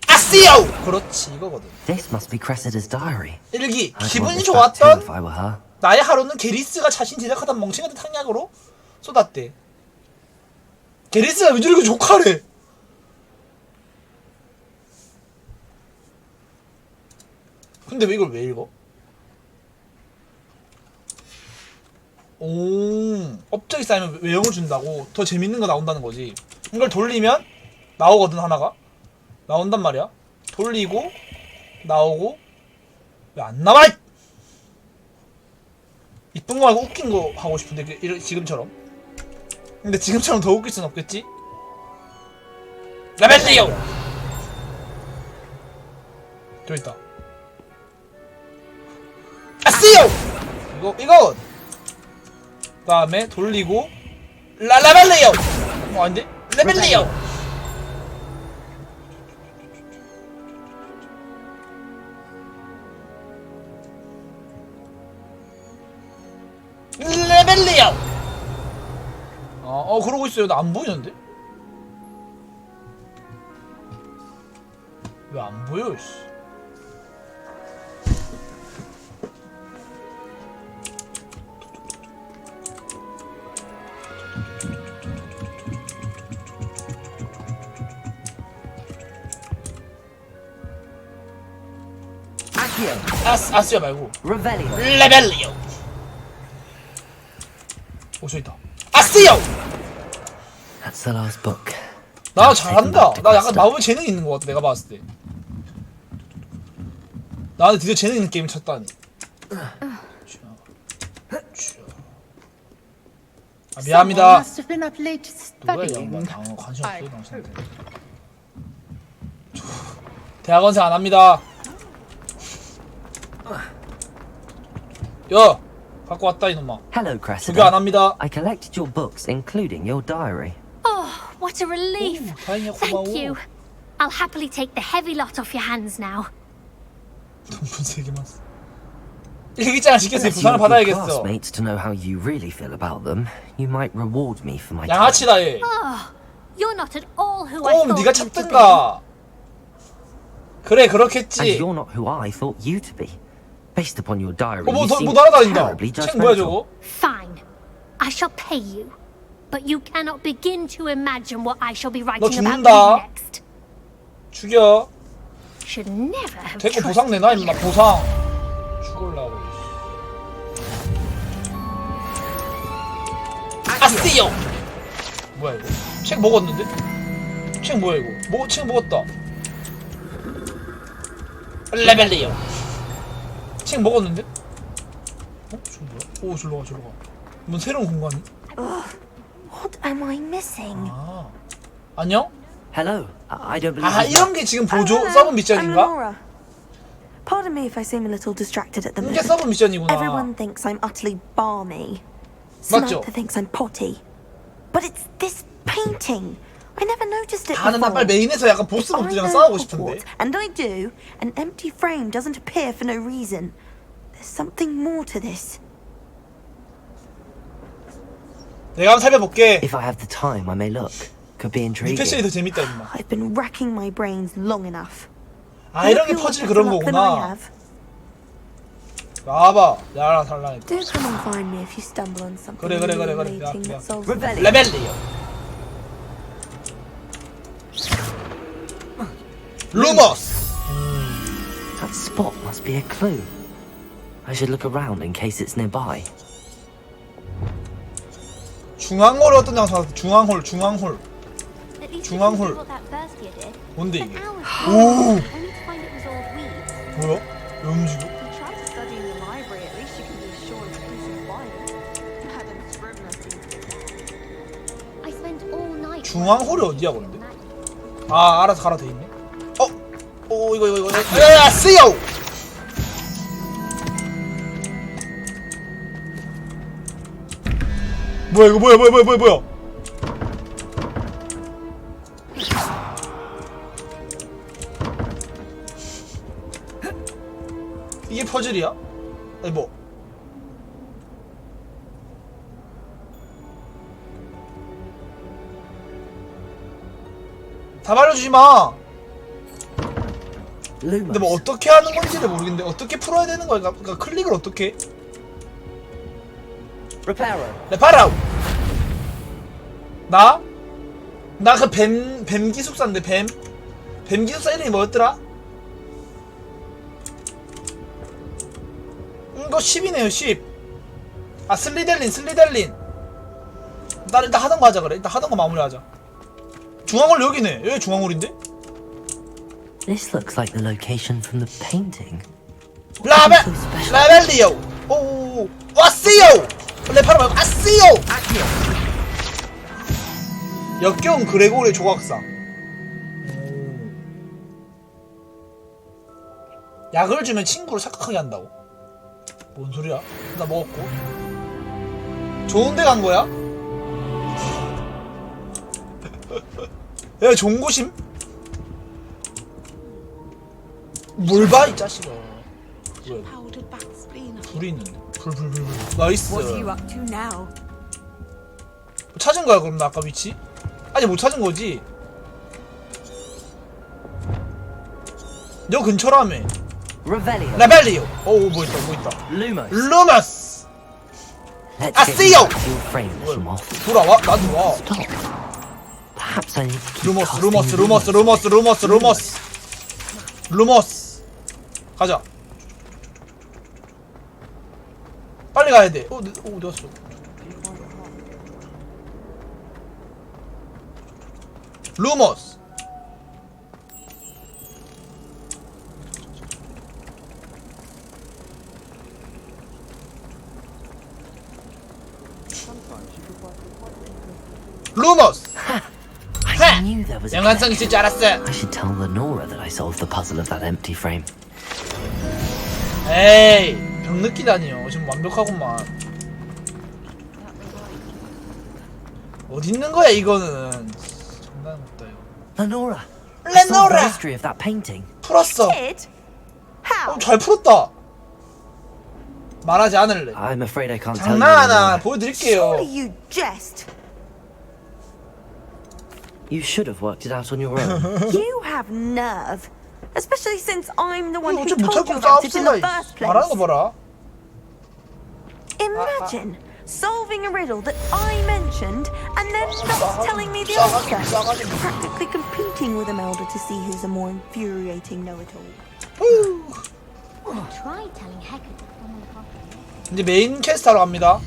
아시오! 그렇지, 이거거든. This must be Cressida's diary. 일기. I'd 기분이 want this back too 좋았던 if I were her. 나의 하루는 게리스가 자신 제작하던 멍청한 탕약으로 쏟았대. 게리스가 왜 저렇게 족하래? 근데 왜 이걸 왜 읽어? 오, 업적이 쌓이면 외형을 준다고. 더 재밌는 거 나온다는 거지. 이걸 돌리면 나오거든. 하나가 나온단 말이야. 돌리고 나오고. 왜 안 나와? 이쁜 거 말고 웃긴 거 하고 싶은데 지금처럼. 근데 지금처럼 더 웃길 순 없겠지? 라벨리오! 저기 있다. 아쓰요! 이거 그 다음에 돌리고 라벨리오! 아닌데? 레벨리오! 레벨리오! 그러고 있어요. 나 안 보이는데? 왜 안 보여, 씨. 아스요 말고 레벨리오. 저기 있다. 아스요! That's the last book. 나 잘한다. 나 약간 마법의 재능이 있는 것 같아. 내가 봤을 때. 나한테 드디어 재능 있는 게임을 찾다니. 미안합니다. 누구야 이 양반. 관심 없어요 당신한테. 대학원생 안 합니다. 야! 갖고 왔다 이놈아. Hello, Cressida. 조교 안 합니다. I collected your books, including your diary. Oh, what a relief. Thank you. I'll happily take the heavy lot off your hands now. 일기장을 시켰으니 부산을 받아야겠어. Classmates to know how you really feel about them. You might reward me for my time. 양아치다 얘. Oh, you're not at all who I thought 네가 you to be. 찾든가. 그래 그렇겠지. And you're not who I thought you to be. Based upon your diary, you 뭐 seem 날아다닌다. terribly 책 뭐야 저거? Fine. I shall pay you. But you cannot begin to imagine what I shall be 너 writing about 죽는다. next. 죽여. Should never have 대꾸 보상 내놔 임마 보상. 죽을라고. 아쓰요. 뭐야 이거? 책 먹었는데? 책 뭐야 이거? 책 먹었다. 레벨리오. 책 먹었는데? 저 뭐야? 오 절로 가. 뭔 새로운 공간이? What am I missing? 안녕? Hello. I don't believe. 이런 게 지금 보조 서브 미션인가? Pardon me if I seem a little distracted at the 이게 moment. 서브 미션이구나. Everyone thinks I'm utterly balmy. 맞죠? Samantha thinks I'm potty. But it's this painting. I never noticed it 나는 before. 빨리 메인에서 약간 보스 목들이랑 싸우고 싶은데. And I do. An empty frame doesn't appear for no reason. There's something more to this. 내가 한번 살펴볼게. If I have the time, I may look. Could be 네 intriguing. 패션이 더 재밌다 임마. I've been racking my brains long enough. 이런 게 퍼즐 그런 거구나. 와봐. 야라 살라니까. Do come and find me if you stumble on something. 그래. illuminating that solves the problem. 레벨리오. 루머스. That spot must be a clue. I should look around in case it's nearby. 중앙홀 어떤 장소? 중앙홀. 뭔데 이게? 오. 뭐야? 왜 움직여? 중앙홀이 어디야 근데? 알아서 가라 돼 있네. 이거. 야, 쓰요. 뭐야 이거 뭐야? 이게 퍼즐이야? 아니 뭐? 다 말해주지 마. 근데 뭐 어떻게 하는 건지를 모르겠는데 어떻게 풀어야 되는 거야? 그러니까 클릭을 어떻게 해? 레파라우. 나 그 뱀 기숙사인데 뱀 기숙사 이름이 뭐였더라? 이거 10이네요 10. 슬리델린. 나 일단 하던 거 하자 그래. 일단 하던 거 마무리하자. 중앙홀 여기네. 여기 중앙홀인데? This looks like the location from the painting. 라벨리오. 오. 아쓰요. 레파라 말고 아쓰요. 역겨운 그레고리 조각상. 약을 주면 친구를 착각하게 한다고? 뭔 소리야? 나 먹었고. 좋은 데 간 거야? 야, 좋은 곳임? 뭘 봐, 이 자식아. 뭐야? 불이 있는데. 불. 나이스. 찾은 거야, 그럼 나 아까 위치? 아니, 못 찾은 거지? 너 근처라며. 레벨리오. 오, 뭐 있다. 루머스. 아세요. 돌아와, 나도 와. 루머스. 가자. 빨리 가야 돼. 어디 갔어? 루머스. 루머스. 연관성 있을 줄 알았어. I should tell Lenora that I solved the puzzle of that empty frame. 에이, 병 느끼다니요. 지금 완벽하구만. 어디 있는 거야 이거는? 장난 없다 이거. Lenora. I solved the mystery of that painting. 풀었어. 잘 풀었다. 말하지 않을래. I'm afraid I can't tell you. 장난하나 보여드릴게요. Surely you jest. You should have worked it out on your own. You have nerve. Especially since I'm the one who 어차피 told you 못하고 about it in the 싸웁시다. first 말하는 거 place. 봐라. Imagine solving a riddle that I mentioned and then not telling me the answer. Practically competing with Imelda to see who's a more infuriating know-it-all. Try telling Hecate that one of the problems. 이제 메인 퀘스트 하러 갑니다.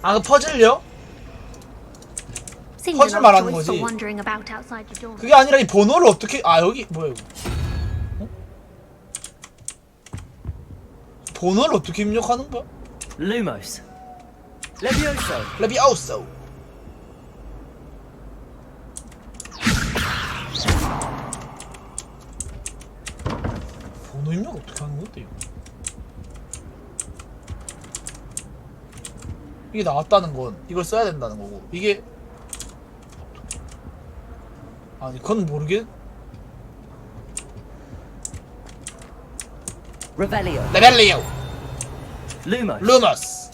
아, 그 퍼즐요? 퍼즐 말하는 거지. 그게 아니라 이 번호를 어떻게? 아, 여기 뭐야 이거? 어? 번호를 어떻게 입력하는 거야? Lumos. 레비오소. 번호 입력 어떻게 하는 건데 이거? 이게 나왔다는 건 이걸 써야 된다는 거고, 이게 아니 그건 모르겠. 레벨리오. 루머스.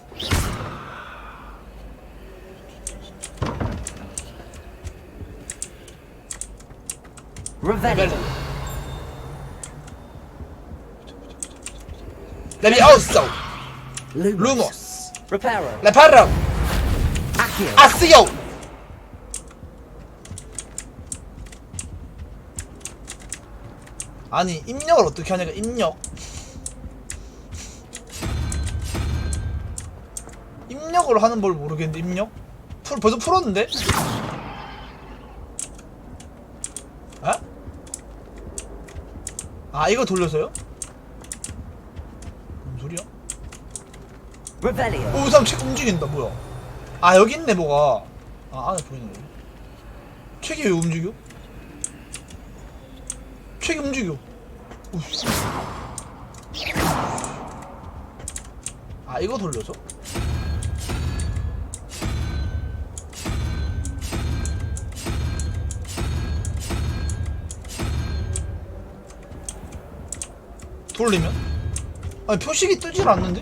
레비오소. 루머스. 레파로. 아시오. 아니 입력을 어떻게 하냐가 입력을 하는 걸 모르겠는데. 입력? 벌써 풀었는데? 아? 아, 이거 돌려서요? 뭔 소리야? 오, 이 사람 책 움직인다. 뭐야? 아, 여기 있네 뭐가. 아, 안에 보이네. 책이 왜 움직여? 책이 움직여. 우씨. 아, 이거 돌려서? 돌리면? 아니 표식이 뜨질 않는데?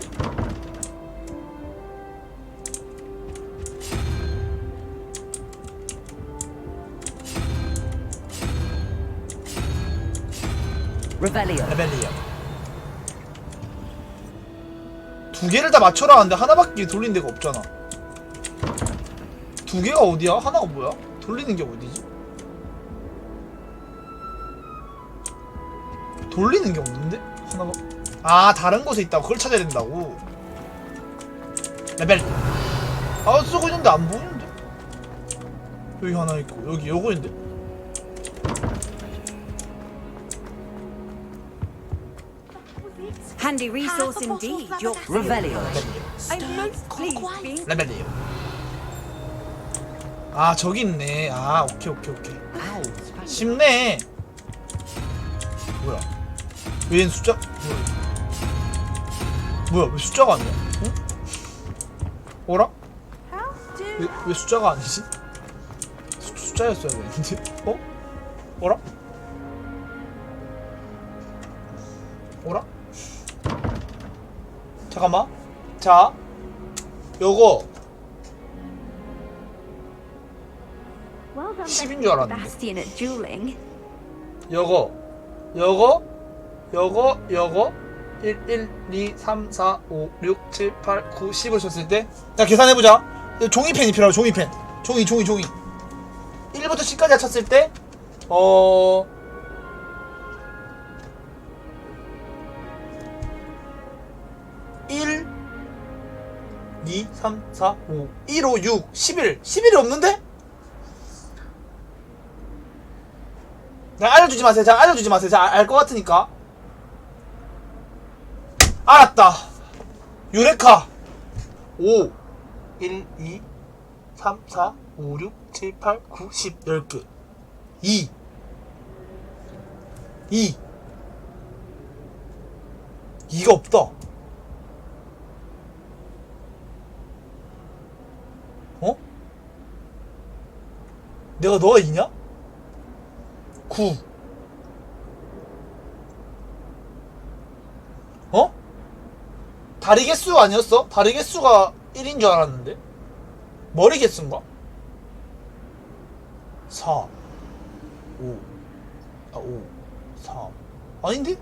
레벨리오. 두 개를 다 맞춰라 하는데 하나밖에 돌린 데가 없잖아. 두 개가 어디야? 하나가 뭐야? 돌리는 게 어디지? 돌리는 게 없는데? 하나가. 아, 다른 곳에 있다고. 그걸 찾아야 된다고. 레벨. 아, 쓰고 있는데 안 보이는데? 여기 하나 있고 여기 요거 있는데? Handy resource indeed. Your Revelio. I'm most pleased being 레벨이에요. 아 저기 있네. 아 오케이. 쉽네. 뭐야? 왜 숫자? 뭐야? 왜 숫자가 아니야? 응? 어라? 왜 숫자가 아니지? 숫자였어야 되는데? 어? 어라? 어라? 잠깐만. 자, 요거 10인 줄 알았는데. Bastion at dueling. 요거 1, 2, 3, 4, 5, 6, 7, 8, 9, 10을 쳤을 때, 자 계산해보자. 종이펜이 필요하고 종이펜. 종이 1부터 10까지 쳤을 때 1, 2, 3, 4, 5, 1, 5, 6, 11. 11이 없는데? 알려주지 마세요. 자, 알 것 같으니까. 알았다. 유레카. 5, 1, 2, 3, 4, 5, 6, 7, 8, 9, 10, 10개. 2. 2가 없다. 어? 내가 너가 2냐? 9. 어? 다리 개수 아니었어? 다리 개수가 1인 줄 알았는데? 머리 개수인가? 4 5 3 아닌데?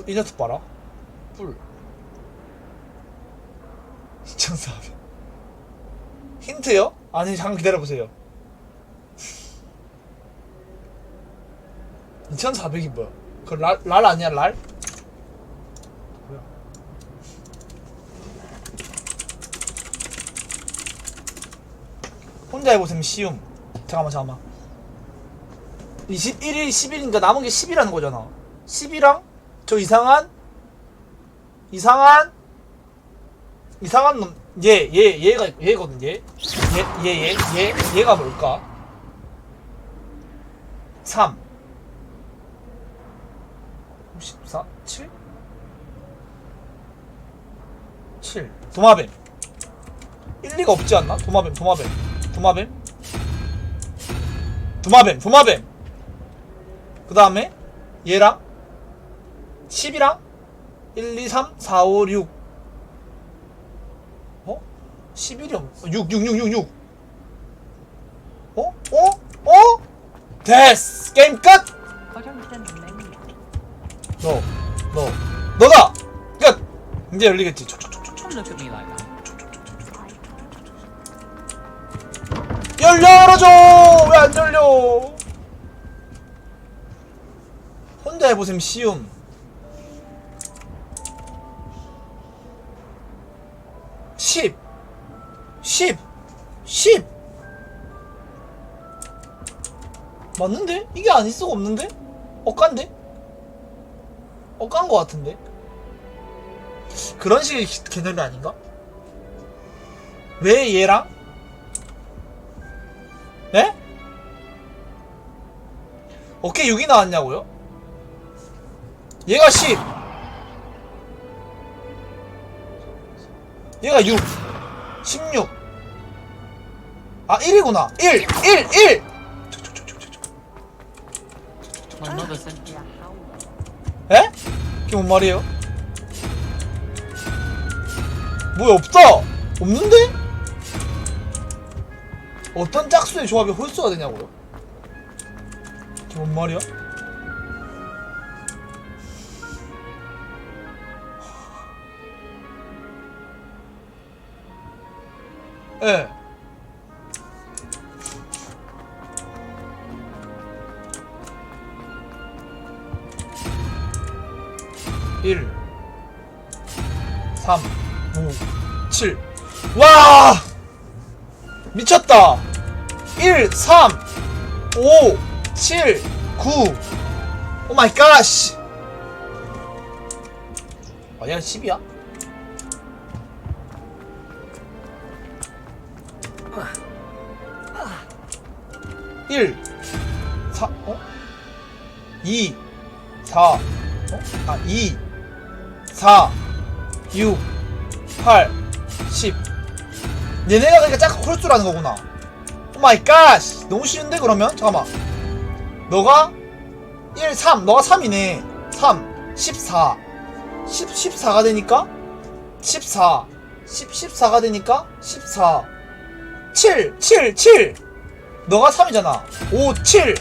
이 녀석 봐라. 뿔 2400. 힌트요? 아니 잠깐 기다려보세요. 2400이 뭐야? 그 랄 아니야 랄? 뭐야? 혼자 해보셈 쉬움. 잠깐만 21일 10일이니까 남은 게 10이라는 거잖아. 10이랑 저 이상한 놈 얘거든. 얘가 뭘까? 3 54 7 도마뱀 1, 2가 없지 않나? 도마뱀 그 다음에 얘랑 10이랑 1, 2, 3, 4, 5, 6 어? 11이 없... 6 어? 됐어! 게임 끝! 너다! 끝! 이제 열리겠지. 열어줘! 왜 안 열려? 혼자 해보셈 쉬움. 10 맞는데? 이게 아닐 수가 없는데? 엇간데? 엇간 거 같은데? 그런 식의 개념이 아닌가? 왜 얘랑? 네? 어깨 6이 나왔냐고요? 얘가 10 얘가 6 16 아 1이구나 1 에? 그게 뭔 말이에요? 뭐야 없다! 없는데? 어떤 짝수의 조합이 홀수가 되냐고요? 그게 뭔 말이야? 예. 일 3 5 7 와! 미쳤다! 1 3 5 7 9 오 마이 갓! 얘가 10이야? 일 4 2 4 2 4 6 8 10 얘네가 그러니까 짝 홀수라는 거구나. 오 마이 갓! 너무 쉬운데 그러면? 잠깐만. 너가 1 3 너가 3이네. 3 14 14가 되니까 14 14가 되니까 14 7 너가 3이잖아. 5 7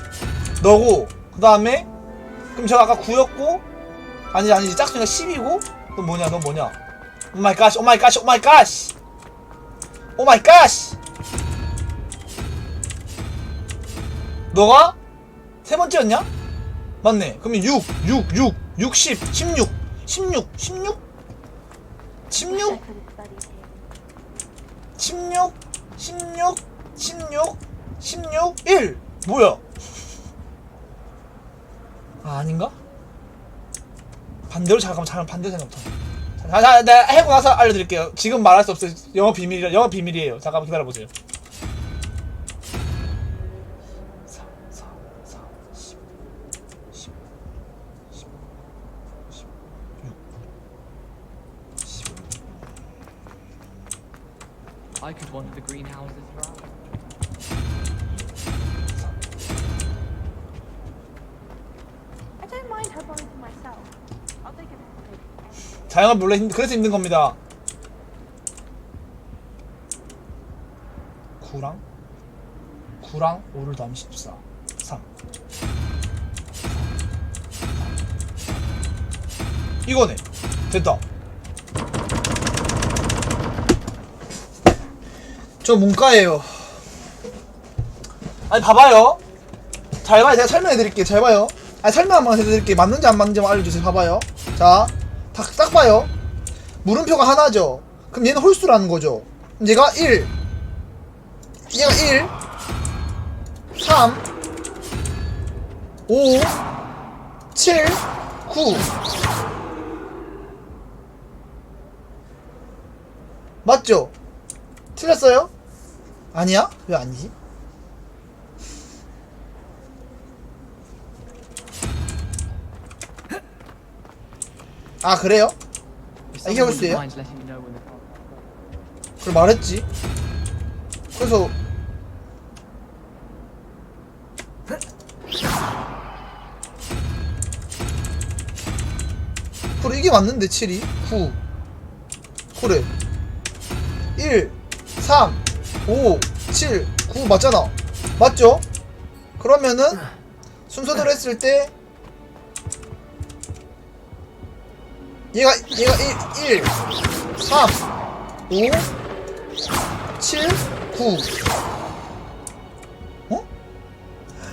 너고 그 다음에 그럼 제가 아까 9였고 아니지 짝퉁이가 10이고 너 뭐냐 오마이갓 너가 세 번째였냐? 맞네. 그러면 6 60 16 1 뭐야? 아닌가? 반대로 잠깐만 반대로 생각부터. 자, 내가 해고 나서 알려드릴게요. 지금 말할 수 없어요. 영어 비밀이에요. 잠깐만 기다려보세요. 4 10 I could wander the greenhouses for hours. I don't mind her buying for myself. I'll take it. 자영업 몰래 그래서 힘든 겁니다. 9랑 5를 더하면 14 3 이거네. 됐다. 저 문과예요. 아니 봐봐요. 잘 봐요. 제가 설명해드릴게요. 잘 봐요. 아니 설명 한번 해드릴게요. 맞는지 안 맞는지 한번 알려주세요. 봐봐요. 자 딱 봐요. 물음표가 하나죠. 그럼 얘는 홀수라는 거죠. 그럼 얘가 1 얘가 1 3 5 7 9 맞죠? 틀렸어요? 아니야? 왜 아니지? 아 그래요? 아, 이게 홀수예요? 그걸 말했지. 그래서 그래 이게 맞는데 7이 9 그래 1 3 5 7 9 맞잖아. 맞죠? 그러면은 순서대로 했을 때 얘가 1 3 5 7 9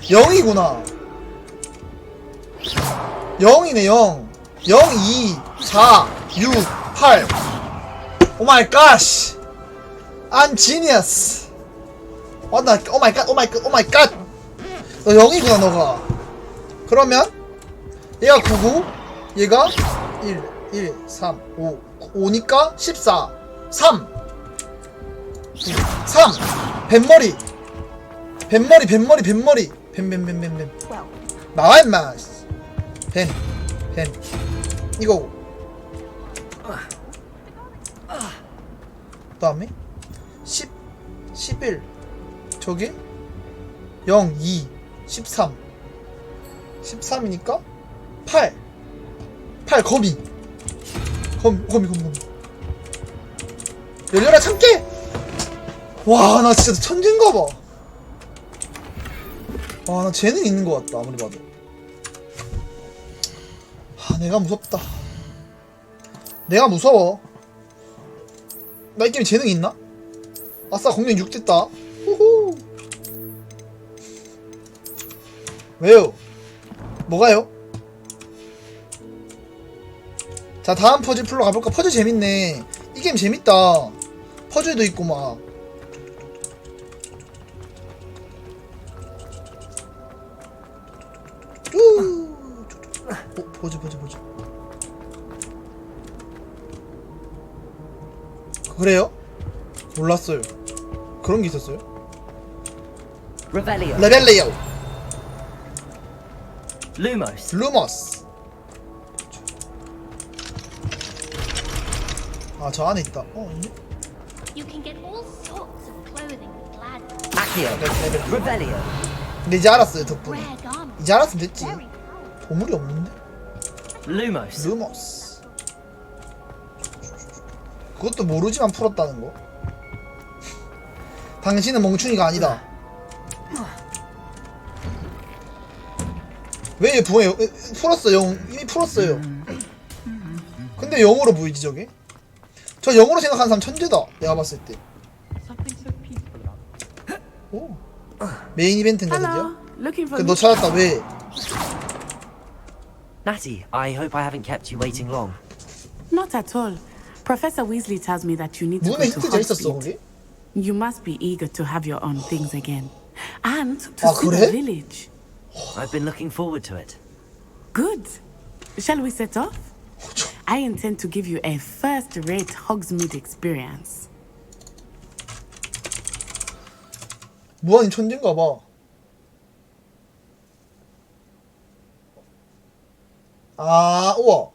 0이구나. 0이네 0 2 4 6 8 오마이 갓 I'm genius. 나 오마이 갓 너 0이구나 너가. 그러면 얘가 9고 얘가 1 3 5 5니까 14 3 뱀머리 뱀 나와 임마. 뱀 이거고 그 다음에 10 11 저게 0 2 13 13이니까 8 거미 열려라 참깨. 와 나 진짜 천재인가봐. 와 나 재능 있는 것 같다 아무리 봐도. 내가 무섭다. 내가 무서워. 나 이 게임에 재능이 있나? 아싸 공룡 6 됐다. 후후. 왜요? 뭐가요? 자 다음 퍼즐 풀러 가볼까? 퍼즐 재밌네. 이 게임 재밌다. 퍼즐도 있고 막. 퍼즐 그래요? 몰랐어요. 그런 게 있었어요? Revelio. 레벨리오. Lumos. 루머스. 아, 저 안에 있다. 있네? You can get all sorts of clothing with glad. Accio. Revelio. 근데 이제 알았어요, 덕분에. Rare garments. 이제 알았으면 됐지. 보물이 없는데? Lumos. 루머스. 그것도 모르지만 풀었다는 거. 당신은 멍충이가 아니다. 왜 부모예요? 풀었어요. 이미 풀었어요. 근데 영어로 보이지 저게? 저 영어로 생각하는 사람 천재다. 내가 봤을 때. 오. 메인 이벤트인가 드디어? 너 찾았다. 왜? Natty, I hope I haven't kept you waiting long. Not at all. Professor Weasley tells me that you need to go 눈에 to 힌트가 있었어, Hogsmeade. 거기? You must be eager to have your own things again. And to 아, see 그래? the village. I've been looking forward to it. Good. Shall we set off? I intend to give you a first-rate Hogsmeade experience. 무한히 천재인가 봐. 아, 우와.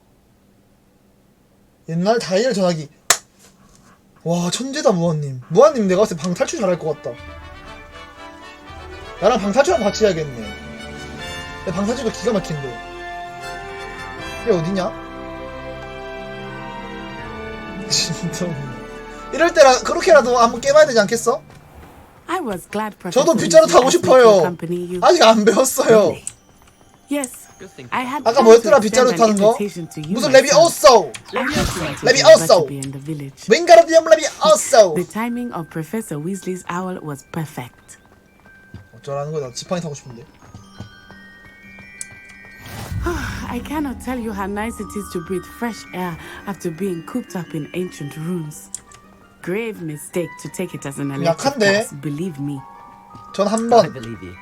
옛날 다이얼 전화기. 와, 천재다, 무한님. 무한님 내가 봤을 때 방탈출 잘할 것 같다. 나랑 방탈출랑 같이 해야겠네. 내 방탈출도 기가 막힌데. 이게 어디냐? 진짜. 이럴 때라, 그렇게라도 한번 깨봐야 되지 않겠어? I was glad Professor 저도 빗자루 타고 Weasley 싶어요. accompany you. 아직 안 배웠어요. Yes. I had 아까 planned 뭐였더라, to 빗자루 extend an 타는 거? invitation to you 무슨 myself. 레비오소! I just wanted 레비오소! to be in the village. 윙가르디엄 레비오소! The timing of Professor Weasley's owl was perfect. 어쩌라는 거야? 나 지팡이 타고 싶은데. I cannot tell you how nice it is to breathe fresh air after being cooped up in ancient rooms. Grave mistake to take it as an elective 약한데? class, believe me. 전 한 I 번. believe you.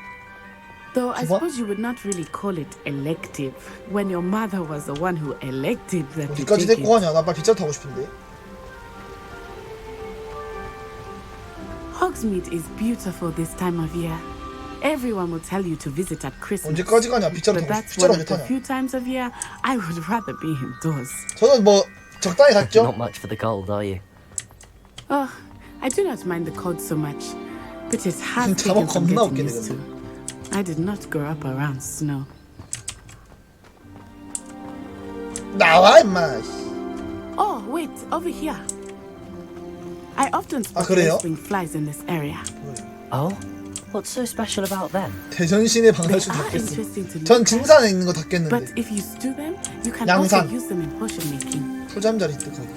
Though I 두 번? suppose you would not really call it elective when your mother was the one who elected that you 어디까지 take 데리고 it. 가냐? 나 빨리 빗자루 타고 싶은데. Hogsmeade is beautiful this time of year. Everyone will tell you to visit at Christmas. 언제까지 가냐? 빗자루 But 타고 that's 빗자루 one 언제 of the 타냐? few times of year I would rather be indoors. 저는 뭐 적당히 갔죠? Not much for the cold, are you? Oh, I do not mind the cold so much, but it's hard 진짜 taken from 겁나 getting 웃기네, used to. I did not grow up around snow. 나와 임마. Oh, wait, over here. I often spot 그래요? spring flies in this area. Oh? What's so special about them? 대전신의 They 방탈출 are 닫겠어. interesting to 전 look at, 증산에 있는 거 but 닫겠는데. if you stew them, you can also 양산. use them in potion making. 풀잠자리 득하게.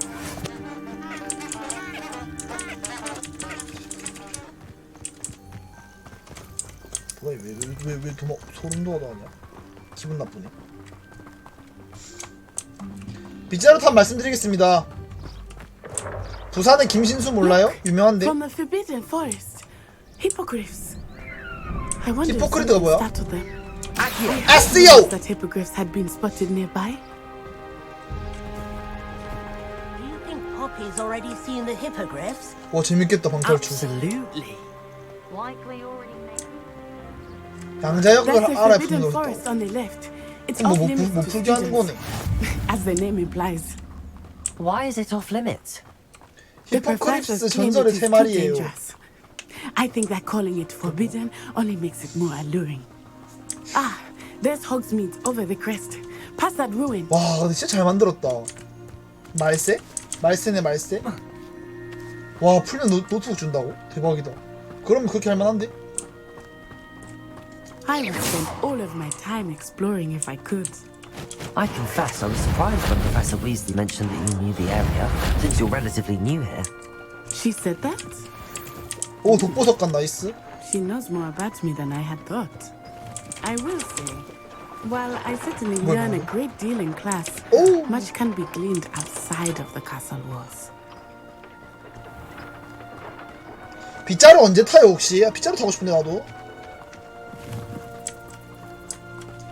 뭐야 왜 도망 소름 돋아하냐? 기분 나쁘네. 빗자루 탑 말씀드리겠습니다. 부산의 김신수 몰라요? 유명한데. From the Forbidden Forest, hippogriffs. I wonder if 히포크리트가 someone 뭐야? startled them. 아스요! That hippogriffs had been spotted nearby. Do you think Poppy's already seen the hippogriffs? 와 재밌겠다 방탈출. Absolutely. Likely already made. 양자역을 That's the 알아야 Forbidden 풀면 Forest on the left. It's 뭐 off 못 limits to 풀게 하는 거네. students, as the name implies. Why is it off limits? The 히포크립스 professors claim 전설의 it is 세 too 마리예요. dangerous. I think that calling it forbidden only makes it more alluring. Ah, there's Hogsmeade over the crest. Past that ruin. 와 근데 진짜 잘 만들었다. 말세? 말세네 말세? 와 풀면 노트북 준다고? 대박이다. 그럼 그렇게 할만한데? I would spend all of my time exploring if I could. I confess I was surprised when Professor Weasley mentioned that you knew the area, since you're relatively new here. She said that? 오 독보석관 나이스. She knows more about me than I had thought. I will say, while I certainly learn a great deal in class, much can be gleaned outside of the castle walls. 빗자루 언제 타요 혹시? 빗자루 타고 싶은데 나도.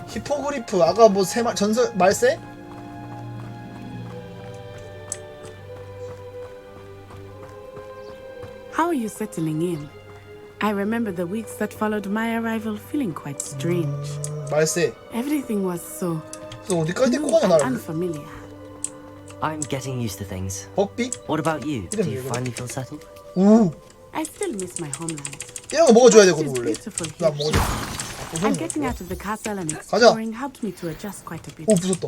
히포그리프 아까 뭐 세 말 전설 말세? How are you settling in? I remember the weeks that followed my arrival feeling quite strange. 말세. Everything was so 어디까지 데리고 가냐 new and 나를? unfamiliar. I'm getting used to things. 벅비? What about you? Do you finally feel settled? 오. I still miss my homeland. 이런 거 먹어줘야 되거든 It's 원래. beautiful 나 here. 먹어줘. And getting out of the castle and 가자. exploring helped me to adjust quite a bit. 오 부쉈다.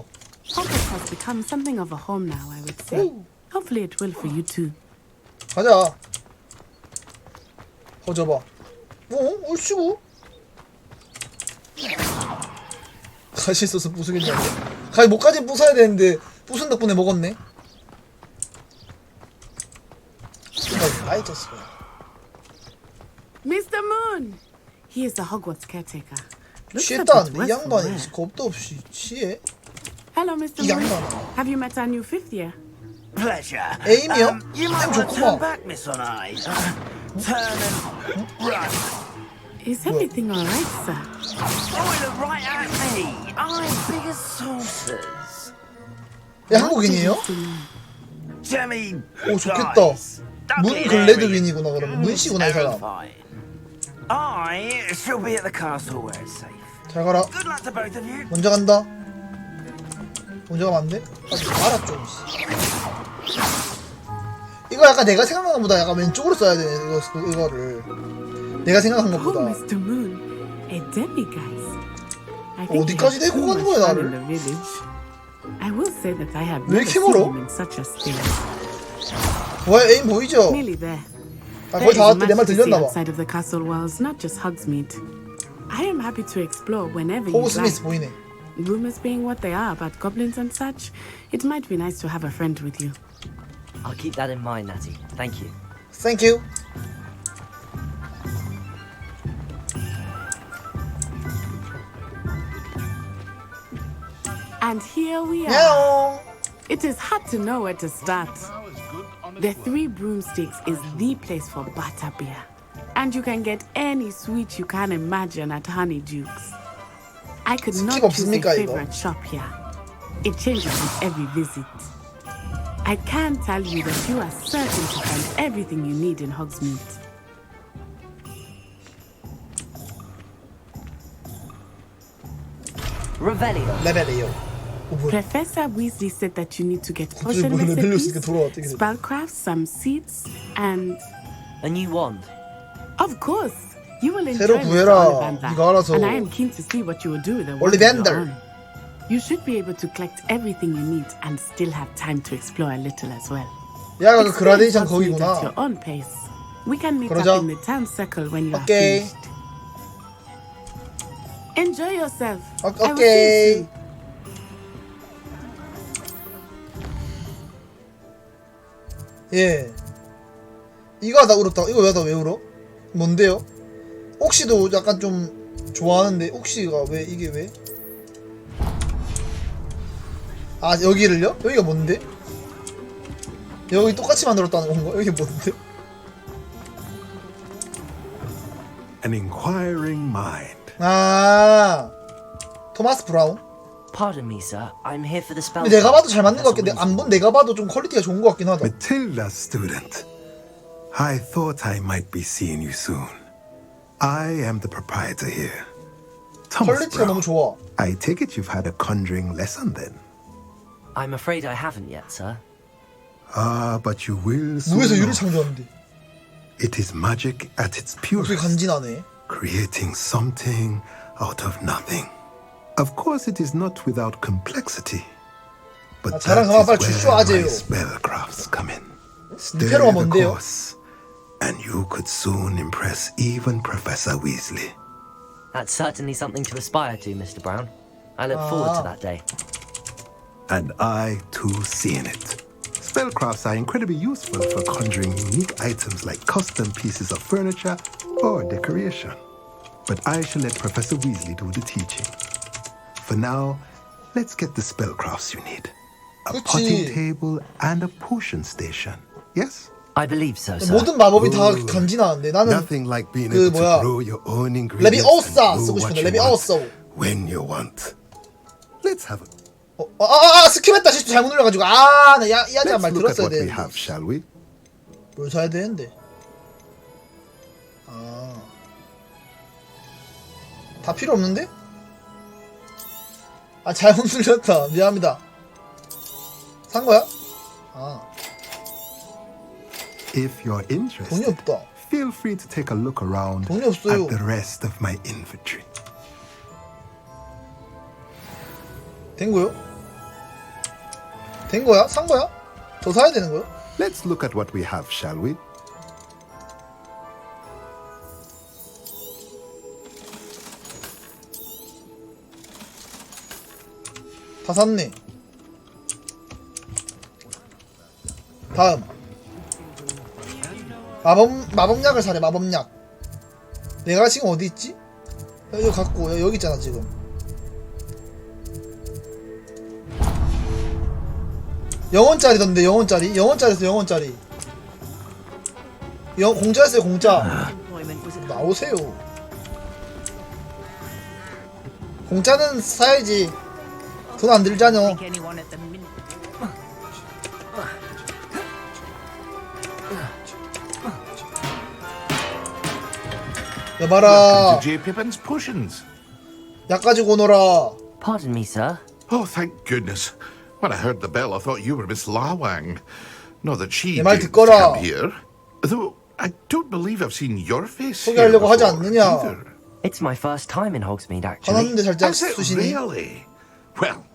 Hogwarts has become something of a home now, I would say. Hopefully it will for you too. 가자. 허져봐. 옳지고. 가시 있어서 부수겠냐? 가시 목까지 부숴야 되는데 부순 덕분에 먹었네. 아이 자식아. Mr. Moon! He is the Hogwarts caretaker. Looks a bit 취했다는데 이 worse for 양반이 wear. 겁도 없이 취해. Hello, Mr. 이 Moon. 양반아. Have you met our new fifth year? Pleasure. 에임이요? You might 에임 want to turn 좋구만. back, Miss On Eye. Turn and run. Is everything all right, sir? Oh, look right at me. I'm big as saucers. 야 한국인이에요? Jemmy. 오 좋겠다. 문 글래드윈이구나 그러면 문씨구나 이 사람. I shall be at the castle where it's safe. 잘 가라. Good luck to both of you. 먼저 간다. 먼저 가면 안 돼? 알아 좀. 이거 약간 내가 생각한 것보다 약간 왼쪽으로 써야 돼 이거를. 내가 생각한 것보다. Oh, Mr. Moon, a demiguise. I think 어디까지 you have 데리고 too 가는 much 거야 fun in 나를? the village. I will say that I have 왜 never 이렇게 seen 멀어? him in such a state. 와 에임 보이죠? Nearly there. 아 There 거의 다 is 왔대. 내 말 much to see 들렸나봐. outside of the castle walls, not just Hogsmeade. I am happy to explore whenever you 호그 like. 스미스 보이네. Rumors being what they are about goblins and such, it might be nice to have a friend with you. I'll keep that in mind, Natty. Thank you. Thank you. And here we are. Yeah. It is hard to know where to start. The Three Broomsticks is the place for butterbeer. And you can get any sweet you can imagine at Honeydukes. I could not choose a 없습니까, 이거? favorite shop here. It changes with every visit. I can tell you that you are certain to find everything you need in Hogsmeade. Revelio. 레벨이요. Professor Weasley said that you need to get 갑자기 potion 뭐 레벨로 recipes, 쓰니까 돌아왔대. 그래서. spellcraft, some seeds, and A new wand. of course, you will 새로 enjoy Mr. 구해라. Ollivander, 네가 알아서. and I am keen to see what you will do with the wand of Ollivander. your own. You should be able to collect everything you need and still have time to explore a little as well. 야, 그 Experience 그라데이션 Hogsmeade at 거기구나. your own pace. We can meet 그러자. up in the town circle when you are 오케이. finished. Enjoy yourself. I will see you 오케이. soon. 예. 이거 하다 울었다. 이거 왜 울어? 뭔데요? 옥시도 약간 좀 좋아하는데 옥시가 왜 이게 왜? 아 여기를요? 여기가 뭔데? 여기 똑같이 만들었다는 건가? 여기 뭔데? An inquiring mind. 아 토마스 브라운? Pardon me, sir. I'm here for the spell. 근데 내가 봐도 잘 맞는 것 같긴 해. 안 본 내가 봐도 좀 퀄리티가 좋은 것 같긴 하다. Matilda, student. I thought I might be seeing you soon. I am the proprietor here. Thomas 퀄리티가 너무 좋아. I take it you've had a conjuring lesson then. I'm afraid I haven't yet, sir. Ah, but you will 무에서 soon. 유리 창조하는데. It is magic at its 목소리 purest. 간지나네. Creating something out of nothing. Of course, it is not without complexity. But 자랑 that 그만 빨리 is where 주쇼하세요. my spellcrafts come in. Stay 페로가 the 뭔데요? course, and you could soon impress even Professor Weasley. That's certainly something to aspire to, Mr. Brown. I look forward to that day. And I, too, seeing it. Spellcrafts are incredibly useful for conjuring unique items like custom pieces of furniture or decoration. But I shall let Professor Weasley do the teaching. For now, let's get the spellcrafts you need. A potting table and a potion station. Yes? I believe so, sir. 모든 마법이 다 간지나는데 나는 Nothing like being 그 able 뭐야 to grow your own ingredients 레비오사 and 쓰고 grow what 싶은데 you want 레비오사. when you want. Let's have a 스킵했다 실수 잘못 눌러가지고 나 야자 Let's 말 look at 들었어야 what we 되는데 have, shall we? 뭘 사야 되는데 아. 다 필요 없는데? 아, 잘못 눌렸다. 미안합니다. 산 거야? 아. If you're interested, 돈이 없다. feel free to take a look around 돈이 없어요. at the rest of my inventory. 된 거요? 된 거야? 산 거야? 더 사야 되는 거요? Let's look at what we have, shall we? 다 샀네. 다음 마법약을 사래. 마법약. 내가 지금 어디 있지? 여기 갖고 여기 있잖아 지금. 영원짜리던데. 영원짜리에서 영원짜리. 공짜였어요. 공짜. 나오세요. 공짜는 사야지. 돈 안 들잖여. 여봐라. J. Pippin's potions. 약 가지고 오너라. Pardon me, sir. Oh, thank goodness. When I heard the bell, I thought you were Miss Lawang. Not that she 내 말 dared to 듣거라. come here. Though I don't believe I've seen your face here 소개하려고 하지 before, 않느냐. either. It's my first time in Hogsmeade, actually. 화났는데 살짝 Is it 수신이. really? Well,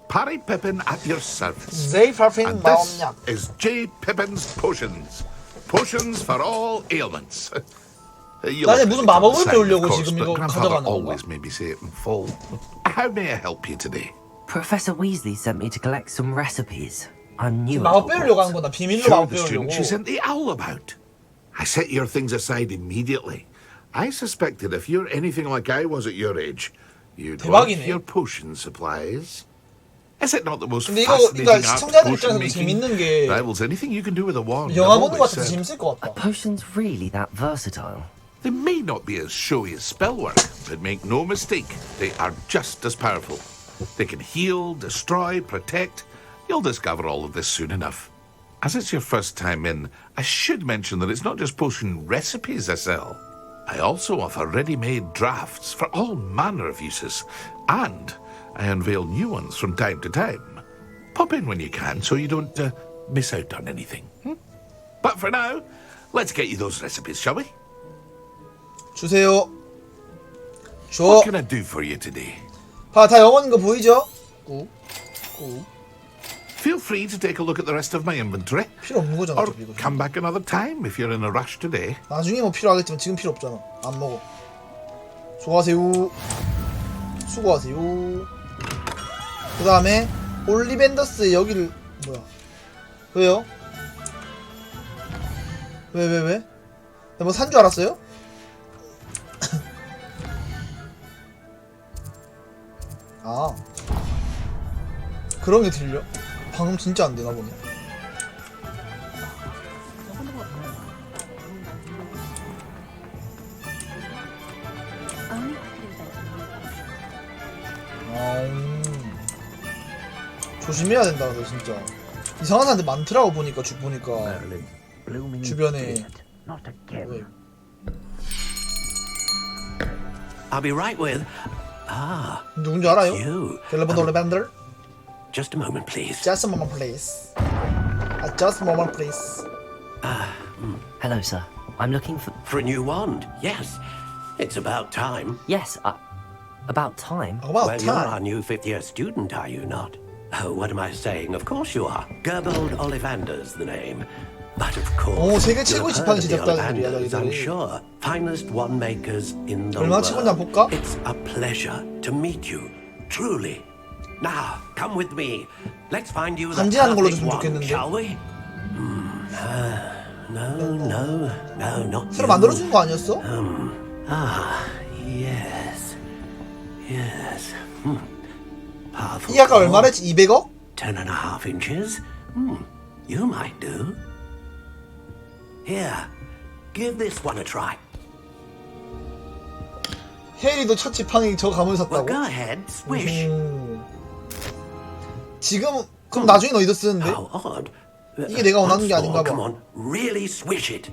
Parry Pippin at your service. J. Pippin And this 마법약. is J. Pippin's potions. Potions for all ailments. You'll 나는 have to 무슨 read the 마법을 sign, 배우려고 of course, 지금 but 이거 Grandfather 가져가는 건가? always made me say it in full. How may I help you today? Professor Weasley sent me to collect some recipes. I'm new at 마법 배우려고 한 Hogwarts. 거다. 비밀로 You're 마법 the student she 배우려고. sent the owl about. I set your things aside immediately. I suspected if you're anything like I was at your age, you'd want 대박이네. your potion supplies. Is it not the most 근데 이거 fascinating 그러니까 art of 시청자들 potion 입장에서도 making? 재밌는 게 Rivals anything you can do with a wand. 영화 I've 보는 거 always 같아서 said. 재밌을 것 같다. Potions really that versatile? They may not be as showy as spellwork, but make no mistake, they are just as powerful. They can heal, destroy, protect. You'll discover all of this soon enough. As it's your first time in, I should mention that it's not just potion recipes I sell. I also offer ready-made drafts for all manner of uses, and I unveil new ones from time to time. Pop in when you can so you don't miss out on anything. But for now, let's get you those recipes, shall we? 주세요. 줘. What can I do for you today? 봐, 다 영어인 거 보이죠? 꾹. 꾹. Feel free to take a look at the rest of my inventory. 필요 없는 거잖아, Or 어차피 이거. come back another time if you're in a rush today. 나중에 뭐 필요하겠지만 지금 필요 없잖아. 안 먹어. 수고하세요. 수고하세요. 그 다음에 올리벤더스 여기를 뭐야? 왜요? 왜? 뭐 산 줄 알았어요? 아 그런 게 들려? 방금 진짜 안 되나 보네. 조심해야 된다 그래 진짜. 이상한 사람들 많더라고 보니까 주변에. 왜? I'll be right with. Ah. 누군지 알아요? You. 갤러버드 올리벤더? Just a moment, please. Just a moment, please. Just a moment, please. Hello, sir. I'm looking for a new wand. Yes. It's about time. Yes, about time. Well, you're our new fifth-year student, are you not? Oh, what am I saying? Of course you are. Gerbold Ollivander's the name. But of course, 세계 최고의 you've 지팡이 heard of the 제작자들이야, Ollivanders, I'm 너희들이. sure. Finest wand makers in the 얼마나 world. 최고냐 볼까? It's a pleasure to meet you, truly. Now, come with me. Let's find you the 간지나는 걸로 perfect 줬으면 one, 좋겠는데. shall we? No, not 새로 you. 만들어준 거 아니었어? Yes. 이 아까 얼마랬지? 200억? 10.5 inches. You might do. Here, give this one a try. 해리도 첫 지팡이 저 가문 샀다고? Well, go ahead, swish. 지금 그럼 나중엔 어디다 쓰는데? How odd. 이게 내가 원하는 게 Once 아닌가 more, come 봐. on, really swish it.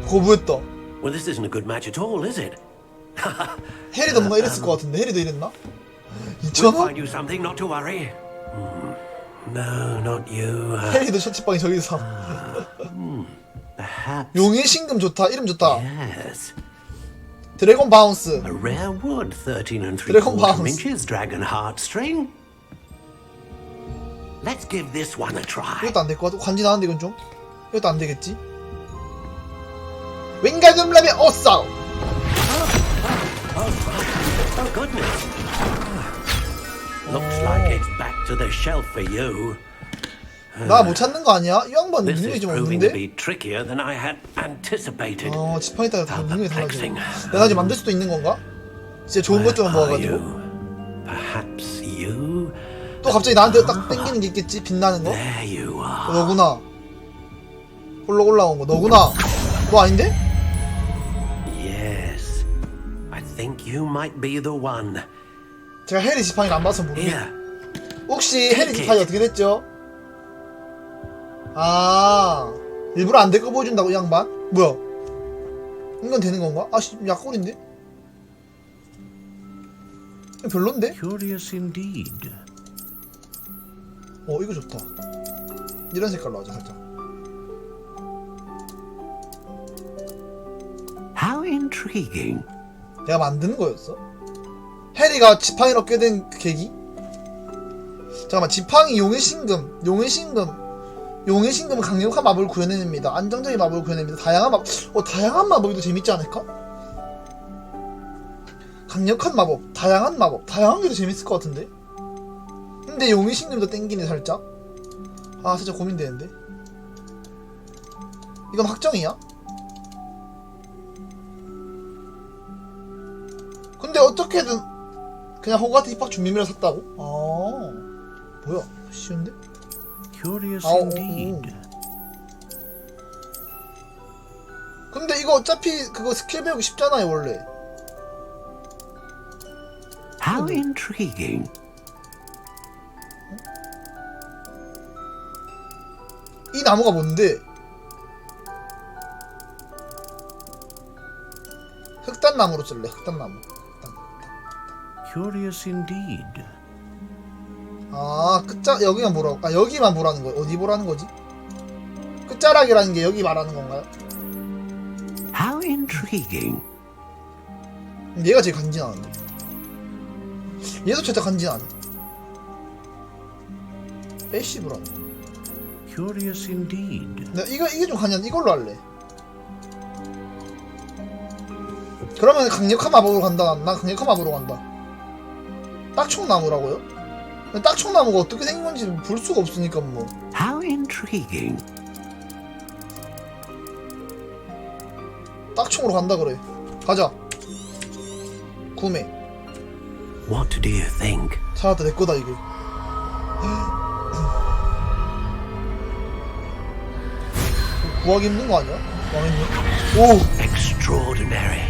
거부했다. Well, this isn't a good match at all, is it? 해리도 뭔가 이랬을 것 같은데. 해리도 이랬나? We'll 2,000원? find you something, not to worry. No, not you. 해리도 셔츠방이 저기서. Perhaps. 용의 신금 좋다. 이름 좋다. Yes. 드래곤 바운스. A rare wood, 13 and Dragon 3/4 bounce. inches, dragon heartstring. Let's give this one a try. 이것도 안 될 것 같아. 관지 나는데 이건 좀. 이것도 안 되겠지? 윙가즘 랩의 오싸. Oh goodness. Looks like it's back to the shelf for you. 나 못 찾는 거 아니야? 이 양반 This 능력이 is 좀 proving to 없는데? be trickier than I had anticipated. 지팡이 따라 다 능력이 달라지네. 내가 이제 만들 수도 있는 건가? 진짜 좋은 것들만 모아가지고. Perhaps you. 또 갑자기 나한테 딱 땡기는 게 있겠지? 빛나는 거? There you are. 너구나. 홀로 올라온 거. 너구나. 너 아닌데? Yes. I think you might be the one. 제가 해리 지팡이를 안 봐서 모르겠네. Here. 혹시 해리 지팡이 어떻게 됐죠? 아, 일부러 안 될 거 보여준다고 이 양반? 뭐야? 이건 되는 건가? 아씨, 약골인데? 별론데? Curious indeed. 이거 좋다. 이런 색깔로 하자, 살짝. How intriguing. 내가 만드는 거였어? 해리가 지팡이를 얻게 된 계기? 잠깐만, 지팡이 용의 신금. 용의 신금은 강력한 마법을 구현해냅니다. 안정적인 마법을 구현해냅니다. 다양한 마법이 재밌지 않을까? 강력한 마법, 다양한 게 더 재밌을 것 같은데? 근데 용의 신금도 땡기네, 살짝. 살짝 고민되는데? 이건 확정이야? 근데 어떻게든 그냥 호그와트 입학 준비물을 샀다고? 뭐야? 쉬운데? Curious indeed. 근데 이거 어차피 그거 스킬 배우기 쉽잖아요, 원래. How intriguing. 이 나무가 뭔데? 흑단나무로 쓸래, 흑단나무. Curious indeed. 여기만 보라고. 여기만 보라는 거야. 어디 보라는 거지? 끝자락이라는 게 여기 말하는 건가요? How intriguing. 얘가 제일 간지나는데. 얘도 진짜 간지나네. 애쉬 브라운. Curious indeed. 이게 좀 간지나네. 이걸로 할래. 그러면 강력한 마법으로 간다. 난 강력한 마법으로 간다. 딱총나무라고요? 딱총나무가 어떻게 생긴 건지 볼 수가 없으니까 뭐. How intriguing. 딱총으로 간다 그래. 가자. 구매. What do you think? 찾았다. 내 거다 이게. 구하기 힘든 거 아니야? 망했네. 오. Extraordinary.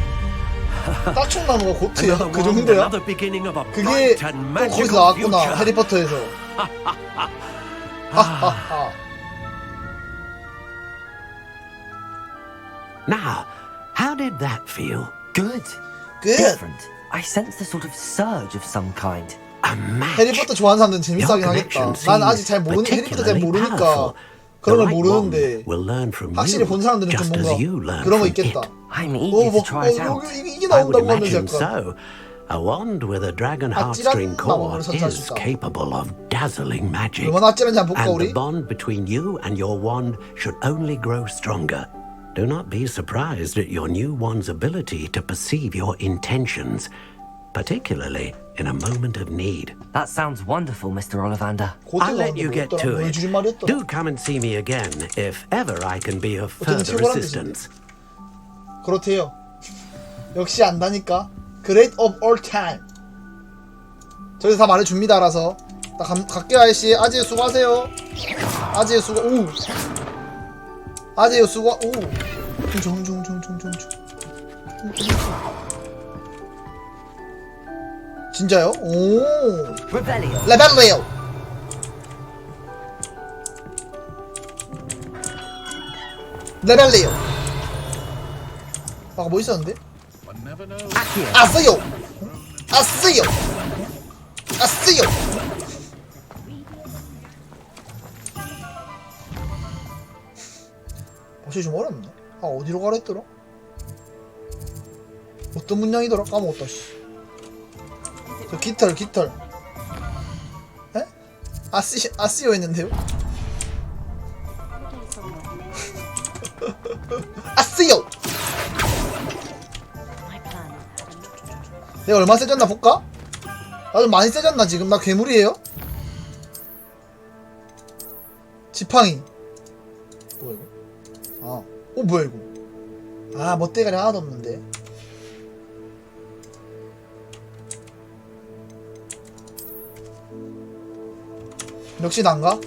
딱총나무가 고트야. 그 정도야? 그게 또 거기서 나왔구나. 해리포터에서. 하하하. Now, how did that feel? Good. Different. I sensed a sort of surge of some kind. 해리포터 좋아하는 사람들은 재밌어 하긴 하겠다. 난 아직 잘 모르는, 해리포터 잘 모르니까 그런 걸 모르는데 확실히 본 사람들은 좀 뭔가 그런 거 있겠다. 이게 나온다고 하면서 약간 A wand with a dragon heartstring core is capable of dazzling magic. 얼마나 아찔한지 한번 볼까 And 우리? the bond between you and your wand should only grow stronger. Do not be surprised at your new wand's ability to perceive your intentions, particularly in a moment of need. That sounds wonderful, Mr. Ollivander. I'll let you get to it. Do come and see me again if ever I can be of further assistance. 그렇대요. 역시 안다니까. Great of all time. 저기서 다 말해줍니다. 알아서. 나 갈게요 아저씨. 아재 수고하세요. 아재 수고. 오. 아재 수고. 오. 진짜요? 오. Rebellion. 레벨리오. 레벨리오. 아까 뭐 있었는데? 아쓰요. 아쓰요. 아쓰요. 혹시 좀 어렵네. 아 어디로 가라 했더라? 어떤 문양이더라? 까먹었다 씨. 저 깃털 에? 아쓰요 했는데요? 아쓰요! 내가 얼마 세졌나 볼까? 나 좀 많이 세졌나 지금? 나 괴물이에요? 지팡이 뭐야 이거? 아, 뭐야 이거? 아, 멋대가리 하나도 없는데. 역시 난가?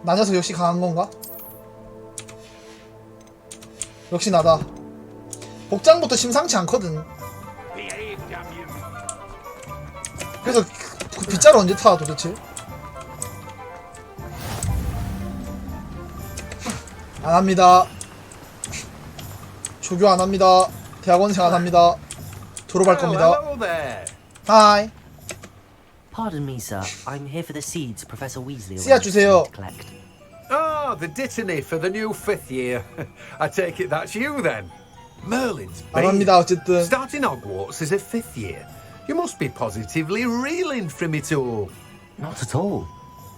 나 녀석 역시 강한 건가? 역시 나다. 복장부터 심상치 않거든. 그래서 그 빗자루 언제 타 도대체? 안합니다. 조교 안합니다. 대학원생 안합니다. 졸업할 겁니다. Hi. Pardon me, sir. I'm here for the seeds Professor Weasley 씨앗 주세요. Ah, the dittany for the new 5th year. I take it that's you then. Merlin's baby. 안합니다. 어쨌든. Starting Hogwarts as a 5th year. You must be positively reeling from it all. Not at all.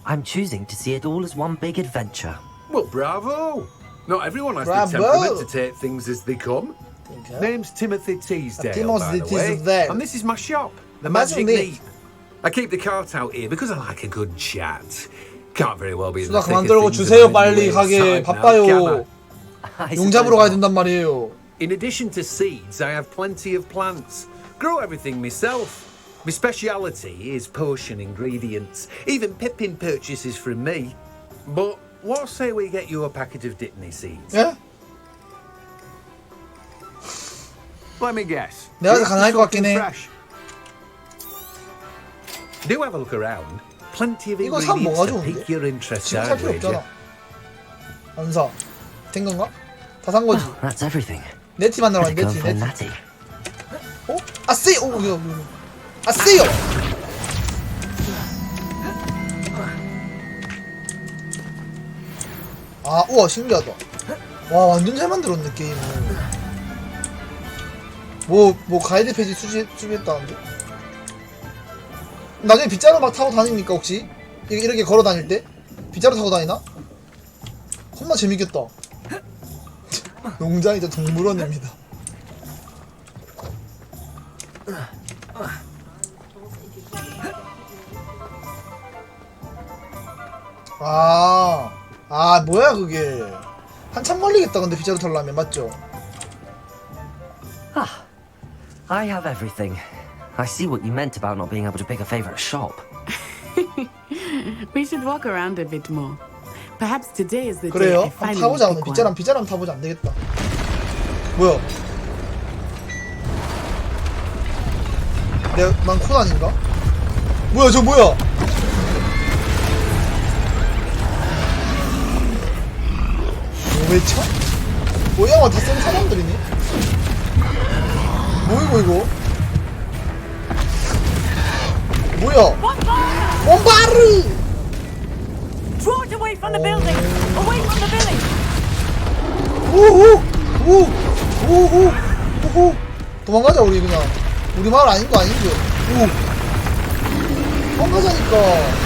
I'm choosing to see it all as one big adventure. Well, bravo. Not everyone has Bravo. the temperament to take things as they come. Okay. Name's Timothy Teasdale, Timothy by the way. Teasdale. And this is my shop, the Magic Magic Leap. Leap. I keep the cart out here because I like a good chat. Can't very well be in 수다 the thick 그만 of 떨고 things 주세요. and 빨리 anyway 가게 inside now, 바빠요. can I? 용 잡으러 가야 된단 말이에요. In addition to seeds, I have plenty of plants. Grow everything myself. My speciality is potion ingredients. Even Pippin purchases from me. But what say we get you a packet of Dittany seeds? 예? Let me guess. 내가 더 You're 가능할 것 같긴 해. fresh. Do have a look around. Plenty of 이거 사면 ingredients 뭐가 to 좋은데? pique your interest, 지금 살 I'd 필요 wager. 없잖아. 안 사. 된 건가? 다 산 거지. That's everything. 내 팀 만나러 Better 왔는데 go 내 and 팀. find Natty. 어? 아쓰요! 오, 이거. 아쓰요! 아, 우와, 신기하다. 와, 완전 잘 만들었네, 게임을. 뭐, 가이드 페이지 수집했다는데? 나중에 빗자루 막 타고 다닙니까, 혹시? 이렇게 걸어 다닐 때? 빗자루 타고 다니나? 겁나 재밌겠다. 농장이죠, 동물원입니다. 뭐야 그게. 한참 걸리겠다 근데 빗자루 털려면 맞죠? I have everything. I see what you meant about not being able to pick a favorite shop. We should walk around a bit more. Perhaps today is the day 그래요? I 한번 finally 타보자 오늘. pick one. 빗자루 한번 타보자. 안되겠다. 뭐야? 난 코난인가? 뭐야 저 뭐야? 왜 차? 뭐야 다 센 사람들이니? 이거? 뭐야? 원바르! Draw it away from the building! Away from the village! 오호! 도망가자 우리 그냥. 우리 마을 아닌 거 아닌데. 도망가자니까.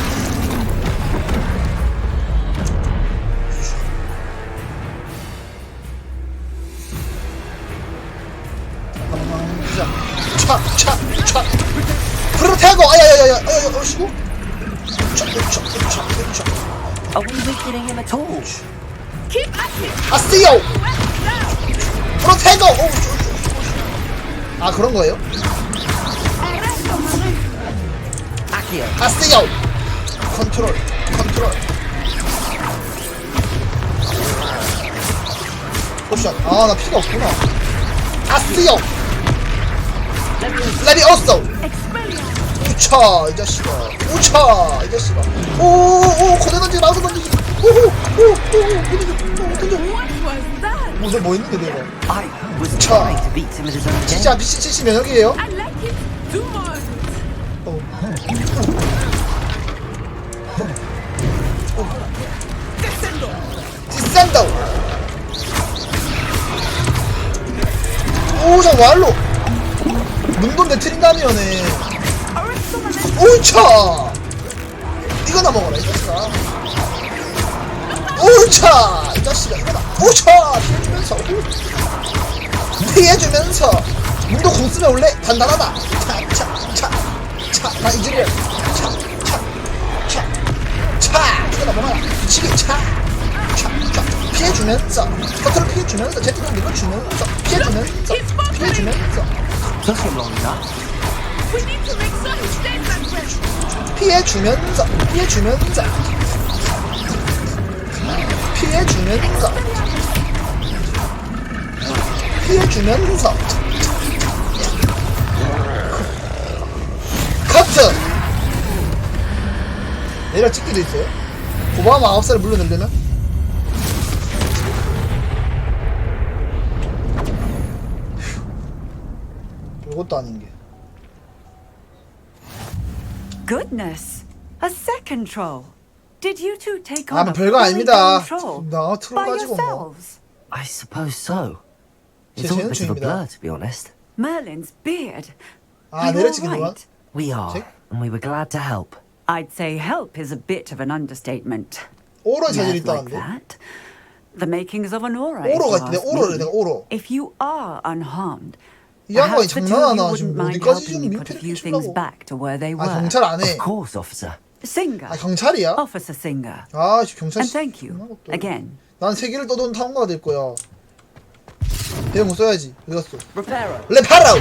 차! 프로테고! 아야야야야! 어시고? Are we weakening him at all? Keep at it! 아쓰요! 프로테고! 아 그런 거예요? 아쓰요! 컨트롤. 옵션. 아 나 피가 없구나. 아쓰요! 레비오소! 우차 이 자식아. 오오 코대 던지 마우스 던지지. 던져. 옷에 뭐 있는데 내가? I was 차. trying to beat him at his own game. 진짜 미친 70 면역이에요? I like it. Do more. 디센더. 오자 왈로. 눈돈 내트린다면에. 오차. 이거나 먹어라 이 자식아. 오차 이 자식아 이거나. 오차 피해주면서 눈도 공 쓰면 원래 단단하다. 차차차차 이즈리얼 차차차 이거나 먹어라. 치기 차 피해주면서 커트를 피해주면서 제트도 밀어주면서 피해주면서 피해주면서 We need to make some statements. 피해주면서 피해주면서 피해주면서 피해주면서 커트. 내가 찍기도 있어요. 오바마 9살을 물러내려면 이것도 아닌 게. Goodness, a second troll. Did you two take on 아, a 별거 fully 아닙니다. grown troll 나 트롤 by 가지고 뭐. yourselves? I suppose so. It's 제 all a bit of a 재능충입니다. blur, to be honest. Merlin's beard. 아, Are you 내려치기 all 누가? right? We are, and we were glad to help. I'd say help is a bit of an understatement. 오로 Yes, 자질 like 있다는데. that. The makings of an aura. if 오로가 you 있대. ask 오로를 me. 내가 오로. If you are unharmed, 이 양반이 perhaps the two of 장난하나 you 지금 wouldn't mind 어디까지 helping 지금 me put a 민폐를 few things 끼치려고. back to where they 아 were. 경찰 안 해. Of course, officer. Singer. 아 경찰이야? Officer Singer. 아 경찰. And thank you again. 난 세계를 떠도는 탐험가가 될 거야. 대형 써야지. 어디 갔어? Reparo. 레파라우.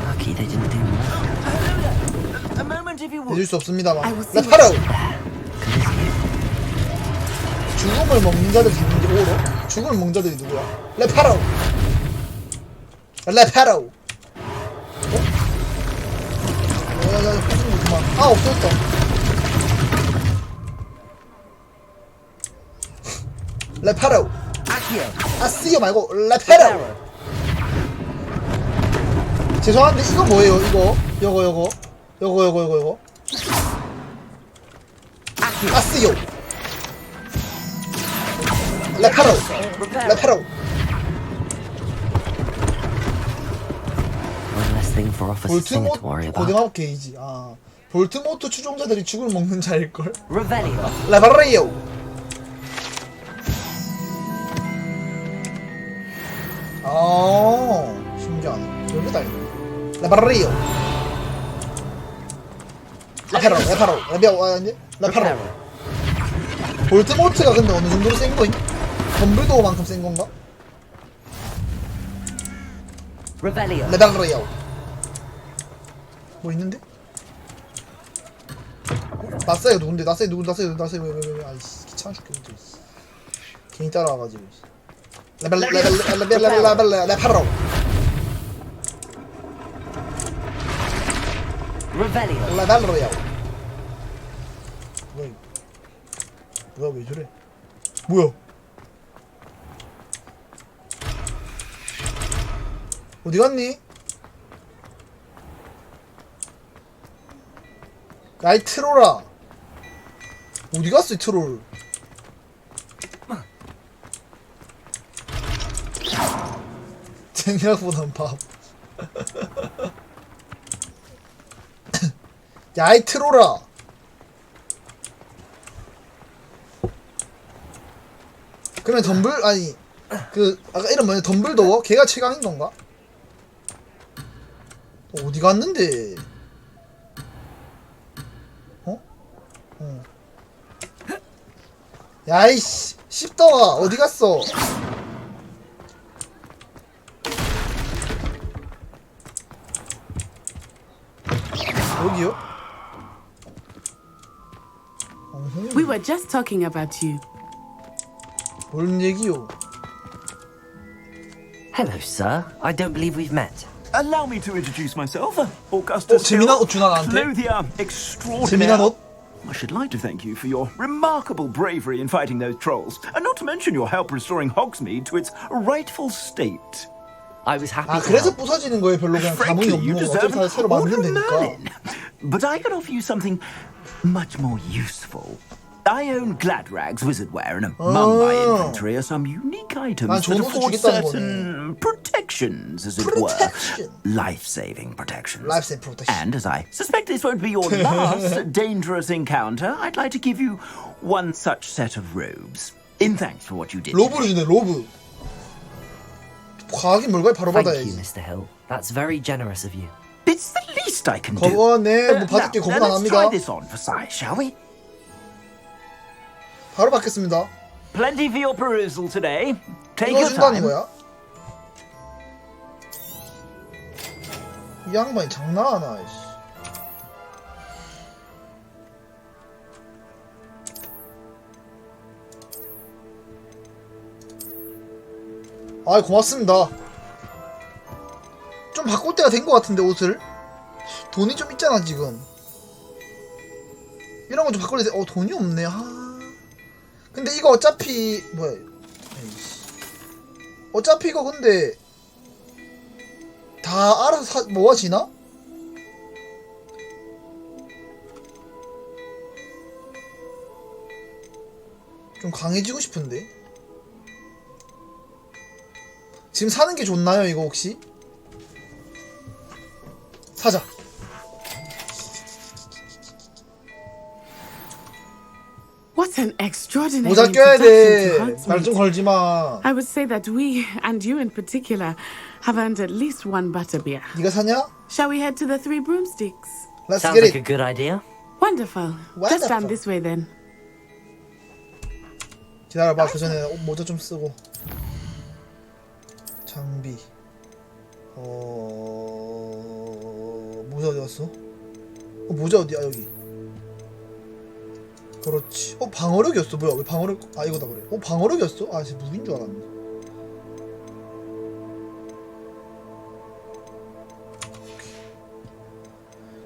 Lucky they didn't do more. A moment if you would. 해줄 수 없습니다만. 레파라우. 죽음을 먹는 자들이 누군지 오로? 죽음을 먹는 자들이 누구야? 레파라우. 레파라우. 야야야 그만. 아 없어졌다. 레파라우. 아시오 말고 레파라우. 죄송한데 이거 뭐예요? 이거 요거 아시오. 레파라우. 레파라우. One less thing for Officer Singer to worry 볼트모트 about. 고등학 게이지. 아 볼트모트 추종자들이 죽을 먹는 자일걸. Revelio. 레파라이오. 아 신기하네. 여기다 이거. 레파라이오. 레파라우. 아니 레파라우. 볼트모트가 근데 어느 정도로 센 거임? 덤블도어만큼 센 건가? Revelio. 레파라이오. 뭐 있는데? 나사이가 누군데? 나사이 왜 아이씨 귀찮아 죽겠는데 괜히 따라와가지고 레파라우. Revelio. 레파라이오. 뭐야 왜 저래? 뭐야? 어디 갔니? 야이 트롤아 어디 갔어 이 트롤. 생각보단 밥. 야이 트롤아 그러면 덤블 아니 그 아까 이름 뭐냐 덤블도어? 걔가 최강인 건가? 어디 갔는데? 야이씨 씹더가 어디 갔어? 여기요? We were just talking about you. 뭔 얘기요? Hello, sir. I don't believe we've met. Allow me to introduce myself, Augustus. 재미난 옷 주나 나한테? Hello, the extraordinary. 재미난 옷? I should like to thank you for your remarkable bravery in fighting those trolls, and not to mention your help restoring Hogsmeade to its rightful state. I was happy. 아 그래서 부서지는 거예요. 별로 그냥 감흥이 없는 거. 어차피 다 새로 만들면 되니까. But I could offer you something much more useful. I own Gladrag's wizardware, and among my inventory are some unique items that afford certain protections, as it were. Life-saving protections. Life-saving protection. And as I suspect this won't be your last dangerous encounter, I'd like to give you one such set of robes. In thanks for what you did. 로브를 주네, 로브. 과학이 뭘까요? 바로 받아야지. Thank you, Mr. Hill. That's very generous of you. It's the least I can do. 네, 뭐 받을게 고민 안 합니다. Let's try this on for size, shall we? 바로 받겠습니다. Plenty for your perusal today. Take 이거 your 준다는 time. 거야? 이 양반이 장난하나? 아, 고맙습니다. 좀 바꿀 때가 된 것 같은데 옷을 돈이 좀 있잖아 지금. 이런 거 좀 바꿀 때 돈이 없네. 근데 이거 어차피 뭐야? 에이씨. 어차피 이거 근데 다 알아서 모아지나? 좀 강해지고 싶은데. 지금 사는 게 좋나요 이거 혹시? 사자. What an extraordinary 모자 껴야 돼. introduction to 말 좀 Hogsmeade. 걸지 마. I would say that we, and you in particular, have earned at least one butterbeer. 네가 사냐? Shall we head to the Three Broomsticks? Let's Sounds get like it. a good idea. Wonderful. Just down this way then. 기다려봐. 그 전에 모자 좀 쓰고. 장비. 모자 어디 갔어? 모자 어디야 여기. 그렇지. 방어력이었어. 뭐야? 왜 방어력? 아 이거다 그래. 방어력이었어? 아 진짜 무기인 줄 알았네.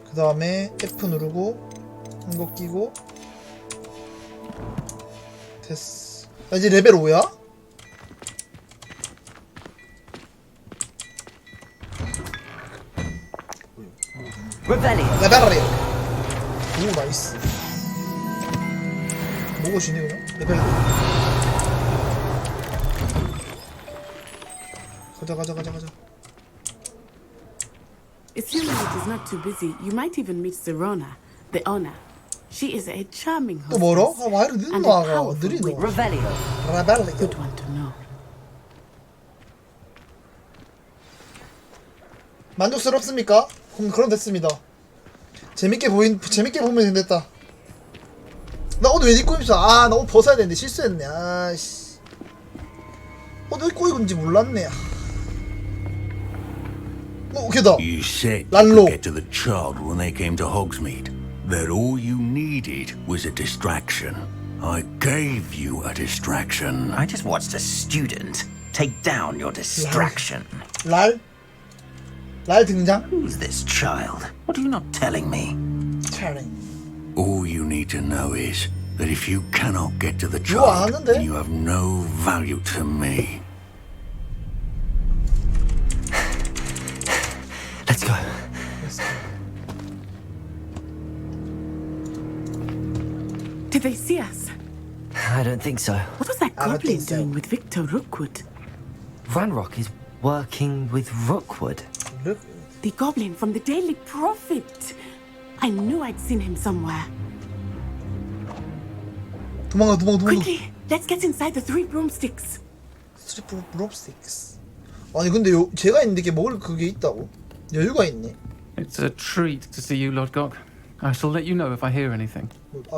그 다음에 F 누르고 이거 끼고 됐어. 나 이제 레벨 5야? 레벨 5. 오 나이스. 뭐가 지네 그냥? 레벨 5. 가자. Assuming it is not too busy, you might even meet Serona, the owner. She is a charming 또 뭐라? hostess. 와 이렇게 and 늦어 a 나가. powerful 느리노. witch. 레벨리오. Good one to know. 만족스럽습니까? 그럼 됐습니다. 재밌게 보면 됐다. 나 오늘 왜 입고 있어? 아, 나 옷 벗어야 되는데 실수했네. 아씨. 옷 왜 입고 입은지 몰랐네. 걔다. You said you 랄로. could get to the child when they came to Hogsmeade. That all you needed was a distraction. I gave you a distraction. I just watched a student take down your distraction. 랄 등장? Who's this child? What are you not telling me? All you need to know is that if you cannot get to the 이거 child, 아는데? then you have no value to me. Let's go. Did they see us? I don't think so. What was that goblin doing with Victor Rookwood? Ranrock is working with Rookwood. The goblin from the Daily Prophet. I knew I'd seen him somewhere. 도망가. Quickly, let's get inside the Three Broomsticks. 브롭스틱스. 아니 근데 제가 있는데 이게 먹을 그게 있다고? 여유가 있네. It's a treat to see you, Lord Gok. I shall let you know if I hear anything.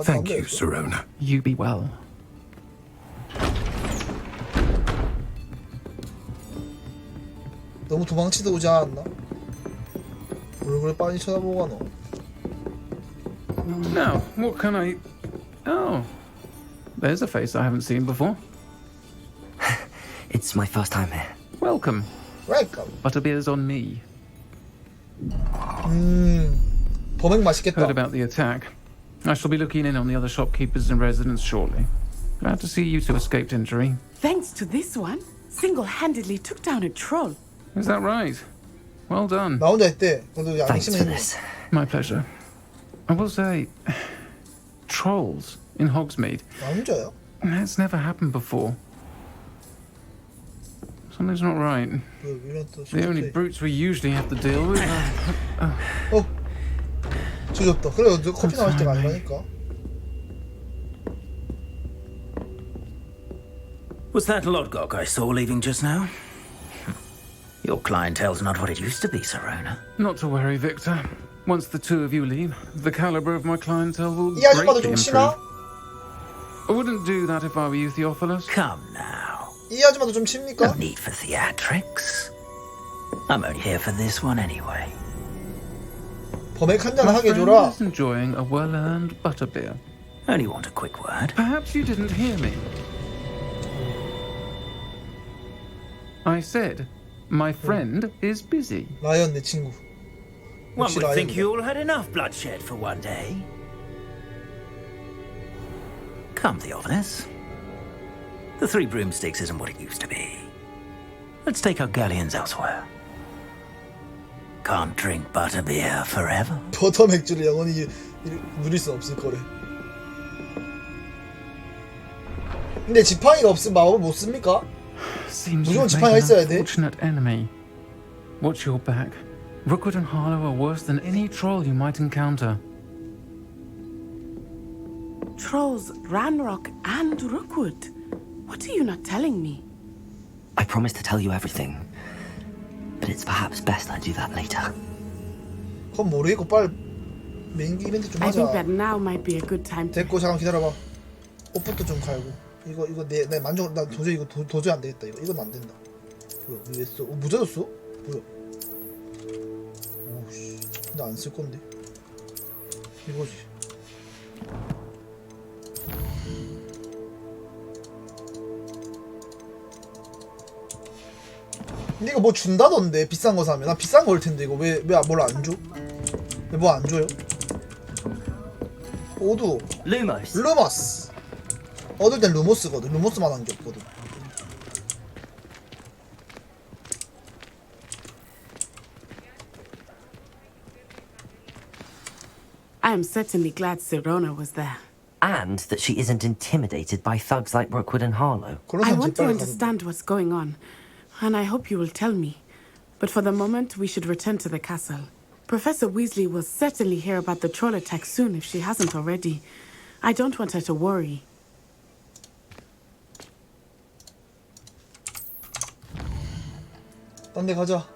Thank you, Serona. You be well. 너무 도망치다 오지 않았나? 얼굴에 빤히 쳐다보고 너. Now, what can I... Oh, there's a face I haven't seen before. It's my first time here. Welcome. Welcome. Butterbeer's on me. 범행 맛있겠다. Heard about the attack. I shall be looking in on the other shopkeepers and residents shortly. Glad to see you two escaped injury. Thanks to this one, single-handedly took down a troll. Is that right? Well done. 나 혼자 했대. 너도 Thanks 양심에 for 있는. this. My pleasure. I will say, trolls in Hogsmeade. 나 혼자야? That's never happened before. Something's not right. The only brutes we usually have to deal with. 조졌다. 그래, 너 커피 나올 때가 아니라니까. Was that Lodgok I saw leaving just now? Your clientele's not what it used to be, Serona. Not to worry, Victor. Once the two of you leave, the caliber of my clientele will 이 아줌마도 greatly 좀 improve. 치나? I wouldn't do that if I were you, Theophilus. Come now. 이 아줌마도 좀 칩니까? No need for theatrics. I'm only here for this one anyway. 범액 한 잔 My 하게 friend 줘라. is enjoying a well-earned butterbeer. Only want a quick word. Perhaps you didn't hear me. I said, my friend is busy. 라이언 내 친구. One 역시 would think 라이언. you all had enough bloodshed for one day. Come, Theophilus. The Three Broomsticks isn't what it used to be. Let's take our galleons elsewhere. Can't drink butterbeer forever. 버터 맥주를 영원히 누릴 수 없을 거래. 근데 지팡이가 없으면 마법을 못 씁니까? Seems 무조건 you've 지팡이가 made 있어야 an 돼. unfortunate enemy. Watch your back. Rookwood and Harlow are worse than any troll you might encounter. Trolls, Ranrock, and Rookwood. What are you not telling me? I promise to tell you everything, but it's perhaps best I do that later. 그건 모르겠고 빨리 메인 이벤트 좀 I think 하자. that now might be a good time to... 됐고 잠깐 기다려봐. 옷부터 좀 갈고. 이거 내 만족 나 도저히 이거 도저히 안 되겠다. 이건 안 된다. 뭐야 왜 써? 무져졌어? 뭐야? 오씨, 근데 안 쓸 건데. 이거지. 근데 이거 뭐 준다던데 비싼 거 사면 나 비싼 거일 텐데 이거 왜 뭘 안 줘? 왜 뭐 안 줘요? 오두 루머스 얻을 땐 루모스거든. 루모스만한 게 없거든. I am certainly glad Serona was there. And that she isn't intimidated by thugs like Rookwood and Harlow. I want to understand what's going on, and I hope you will tell me. But for the moment, we should return to the castle. Professor Weasley will certainly hear about the troll attack soon if she hasn't already. I don't want her to worry. 딴 데 가자.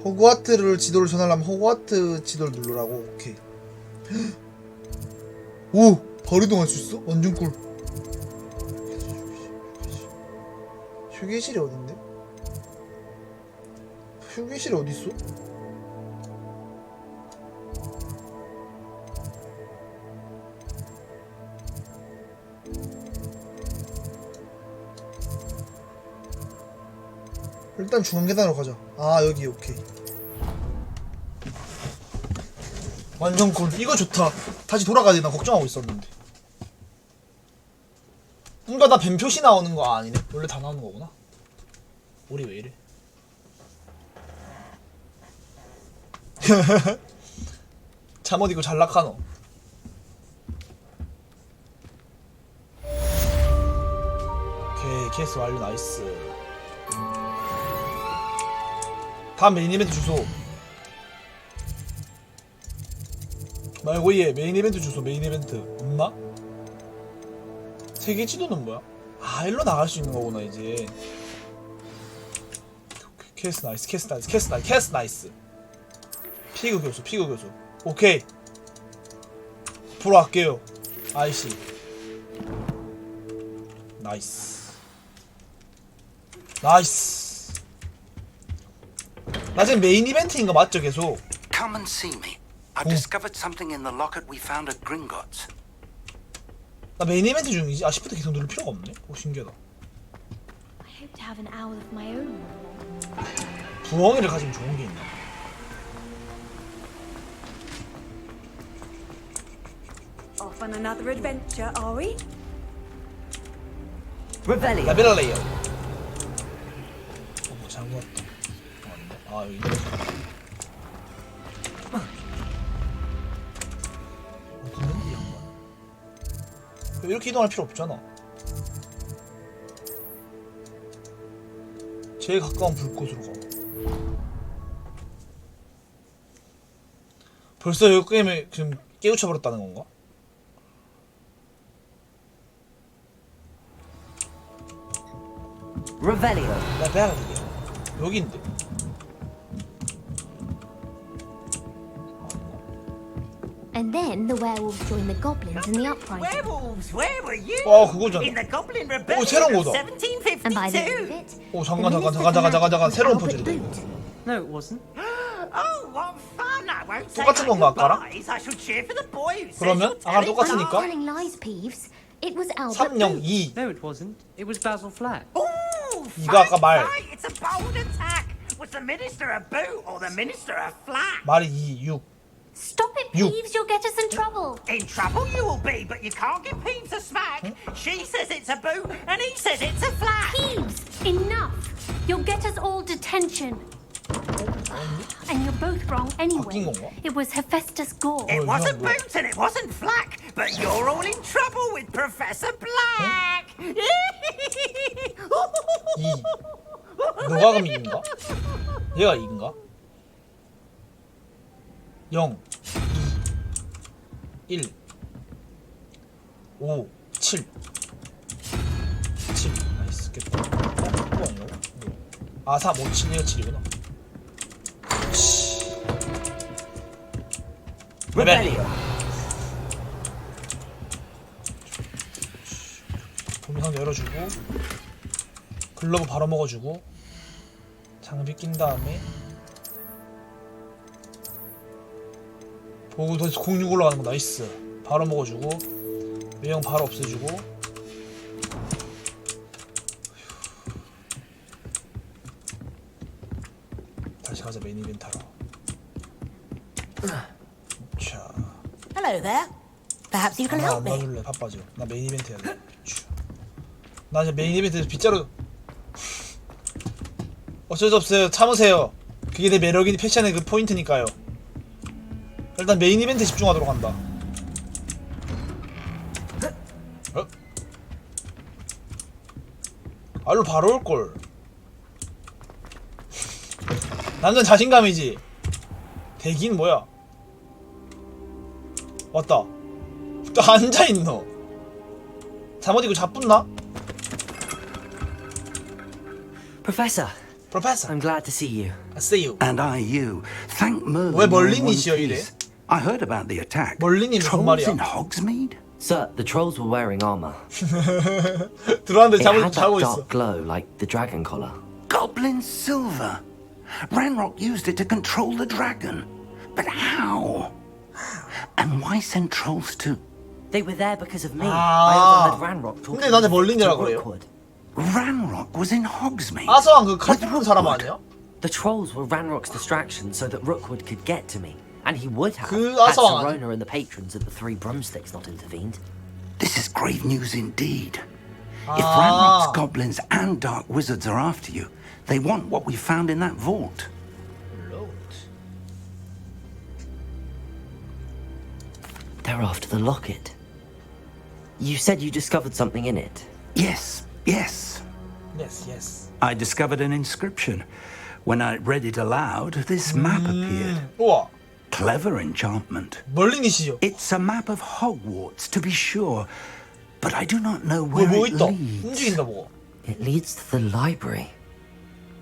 호그와트를 지도를 전하려면 호그와트 지도를 누르라고. 오케이. 오! 바로 이동할 수 있어? 완전 꿀. 휴게실이 어딘데? 휴게실이 어딨어? 일단 중앙 계단으로 가자. 아 여기 오케이. 완전 꿀. 이거 좋다. 다시 돌아가야 되나 걱정하고 있었는데. 뭔가 나 뱀 표시 나오는 거 아니네? 원래 다 나오는 거구나. 우리 왜 이래? 잠옷 입고 잘락하노. 오케이 케이스 완료. 나이스. 다음 메인 이벤트 주소 말고 얘 메인 이벤트 주소. 메인 이벤트 없나? 세계 지도는 뭐야? 아 일로 나갈 수 있는 거구나 이제. 캐스 나이스 캐스 나이스 캐스 나이스 캐스 나이스. 피그 교수 피그 교수. 오케이 보러 갈게요 아이씨. 나이스 나이스. 나 지금 메인 이벤트인 거 맞죠 계속? Come and see me. I've discovered something in the locket we found at Gringotts. 나 메인 이벤트 중이지? 아 시프트 계속 누를 필요가 없네? 오 신기하다. hope to have an owl of my own. 부엉이를 가지면 좋은 게 있나? Off on another adventure, are we? Revelio. 라벨레이어. 뭐 잘못 왔다. 아 여기. 어디는 이 양반? 이렇게 이동할 필요 없잖아. 제일 가까운 불꽃으로 가. 벌써 이 게임을 지금 깨우쳐버렸다는 건가? Revelio. 라벨레이어. 여기인데. And then the werewolves joined the goblins in the uprising. Werewolves, where were you? 그거잖아. In the Goblin 오, Rebellion 새로운 of 거다. 1752. And by the end of it, 오 잠깐 새로운 퍼즐이다 이거. No, it wasn't. Oh, what fun! I won't say 똑같은 건가, 아까랑? goodbyes. I shall cheer for the boy who says 그러면 you'll 아까랑 tell it 똑같으니까? all. telling lies, Peeves. It was Albert. 302. No, it wasn't. It was Basil Flat. Ooh, 이거 아까 말. fight, it's a bold attack. Was the minister a boot or the minister a flat? 말이 2, 6. Stop it, You- Peeves. You'll get us in trouble. In trouble you will be, but you can't give Peeves a smack. She says it's a boot, and he says it's a flat. Peeves, enough. You'll get us all detention. And you're both wrong anyway. 바뀐 건가? It was Hephaestus Gore. It wasn't 뭐야? boot and it wasn't flack, but you're all in trouble with Professor Black. 2. 너가 그럼 2인가? 얘가 2인가? 0, 2, 1, 5, 7. 7. 나이스, 깼다. 그거 아니라고? 아, 3, 5, 7, 1, 7이구나. Revelio. 도미상 열어주고 글러브 바로 먹어주고 장비 낀 다음에 보고 더 06 올라가는 거 나이스. 바로 먹어주고 외형 바로 없애주고 다시 가자 메인 이벤트 하러. 자. Hello there. Perhaps you can 안 help me. 놔줄래 바빠져. 나 메인 이벤트 해야 돼. 나 이제 메인 이벤트에서 빗자루 어쩔 수 없어요. 참으세요. 그게 내 매력인 패션의 그 포인트니까요. 일단 메인 이벤트에 집중하도록 한다. 어? 알로 바로 올걸. 남자는 자신감이지. 대기는 뭐야? 왔다. 또 앉아있노. 잠옷 입고 자뿐나? Professor. Professor. I'm glad to see you. I see you. And I you. Thank Merlin. 왜 you're in one 멀린이시여 이래? piece. I heard about the attack. 멀린이 무슨 Trolls 말이야? in Hogsmeade? Sir, the trolls were wearing armor. 들어왔는데 It had 자고 that 있어. dark glow like the dragon collar. Goblin silver. Ranrock used it to control the dragon. But how? And why send trolls to... They were there because of me. I 아. overheard Ranrock talking 근데 나한테 to 멀린이라 그래요? Rookwood. Ranrock was in Hogsmeade. 아서왕 그 칼 푸는 사람 아니야? The trolls were Ranrock's distraction so that Rookwood could get to me. And he would have 그 had 아서왕 Serona and the patrons at the Three Broomsticks not intervened. This is grave news indeed. If Ah. Ranrock's goblins and dark wizards are after you, they want what we found in that vault. They're after the locket. You said you discovered something in it. Yes, yes. Yes, yes. I discovered an inscription. When I read it aloud, this map appeared. 우와. Clever enchantment. 멀린이시죠? It's a map of Hogwarts, to be sure, but I do not know where 뭐 it 있다. leads. 움직인다 뭐. It leads to the library.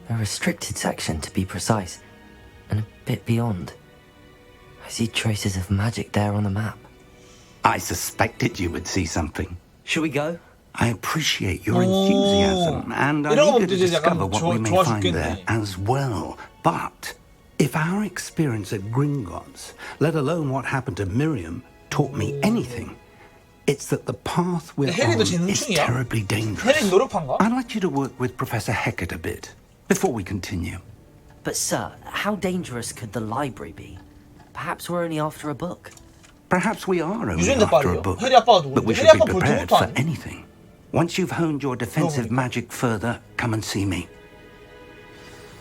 A restricted section, to be precise. And a bit beyond. I see traces of magic there on the map. I suspected you would see something. Shall we go? I appreciate your enthusiasm, and I'm 이런 거 eager to 보면 이제 약간 discover what we may 좋아 find there 죽겠네. as well. But if our experience at Gringotts, let alone what happened to Miriam, taught me anything, It's that the path we're on is terribly dangerous. I'd like you to work with Professor Hecat a bit before we continue. But sir, how dangerous could the library be? Perhaps we're only after a book. Perhaps we are only 유전자 after a 빠르요? book, 해리 아빠가 누군데? but we 해리 should be 아빠 prepared 볼트부터 for 아니야? anything. Once you've honed your defensive magic further, come and see me.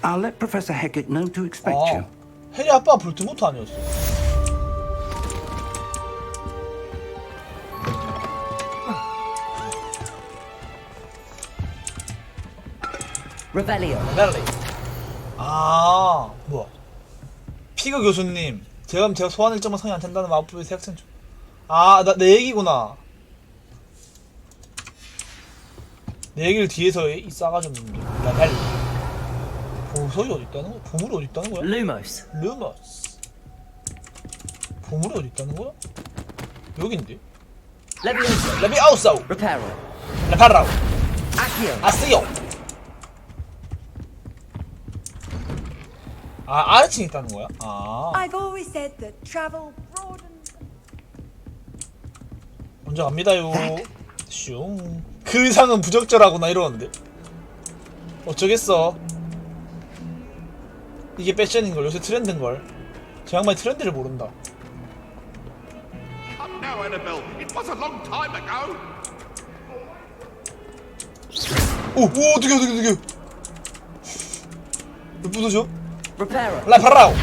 I'll let Professor Hecat know to expect you. 해리 아빠가 볼트부터 아니었어. Revelio. 아, 뭐야? 피그 교수님, 제가 소환 일정만 성이 안 된다는 마법의 새 학생 중. 아, 내 얘기구나. 내 얘기를 뒤에서 이 싸가지 없는 게. 레벨. 보석이 어디 있다는 거야? 보물이 어디 있다는 거야? 루머스. 보물이 어디 있다는 거야? 여긴데. 레비오소. 레비오소. 레파로. 아시오. 아, 아래층에 있다는 거야? 아. I've always said that travel broadens. 먼저 갑니다요. 슝. 그 의상은 부적절하구나 이러는데. 어쩌겠어. 이게 패션인걸. 요새 트렌드인걸. 저 양반이 트렌드를 모른다. Now, Annabelle, it was a long time ago. 오, 어떻게. 왜 부서져? 레파로.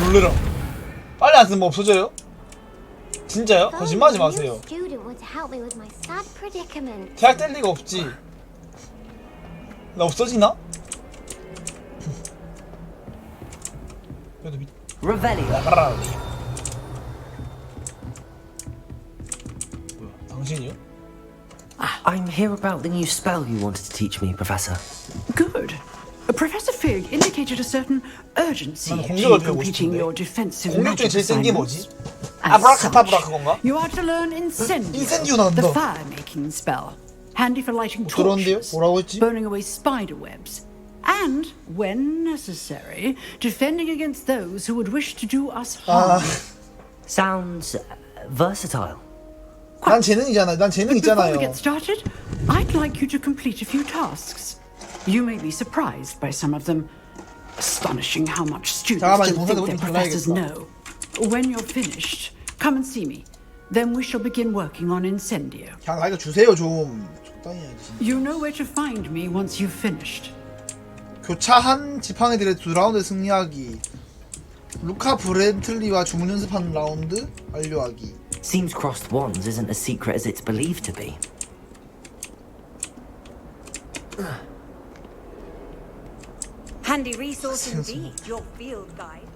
놀래라. 빨리 안 쓰면 없어져요? 진짜요? 거짓말하지 마세요. 대학 뗄 리가 없지. 나 없어지나? 그래도 레벨리오. 뭐야? 당신이요? I'm here about the new spell you wanted to teach me, Professor. Good. Professor Fig indicated a certain urgency 난 in 공격을 배우고 completing 싶은데. your defensive 공격 중에 magic 제일 센 게 assignments. 뭐지? As 아브라카타브라 such, 그건가? you are to learn Incendio, 인센디오 나온다. the fire-making spell, handy for lighting 그런데요? torches, 뭐라고 했지? burning away spider webs, and, when necessary, defending against those who would wish to do us harm. Sounds versatile. 난 재능이잖아. 난 재능 Before 있잖아요. we get started, I'd like you to complete a few tasks. You may be surprised by some of them. Astonishing how much students 잠깐만, don't think their 동생들 professors 불러야겠다. know. When you're finished, come and see me. Then we shall begin working on Incendio. 그냥 가르쳐 주세요 좀. 적당히 해야지. You know where to find me once you've finished. 교차한 지팡이들의 2라운드 승리하기. 루카 브렌틀리와 주문 연습하는 라운드 완료하기. Seems crossed wands isn't as secret as it's believed to be. Handy resource indeed, your field guide.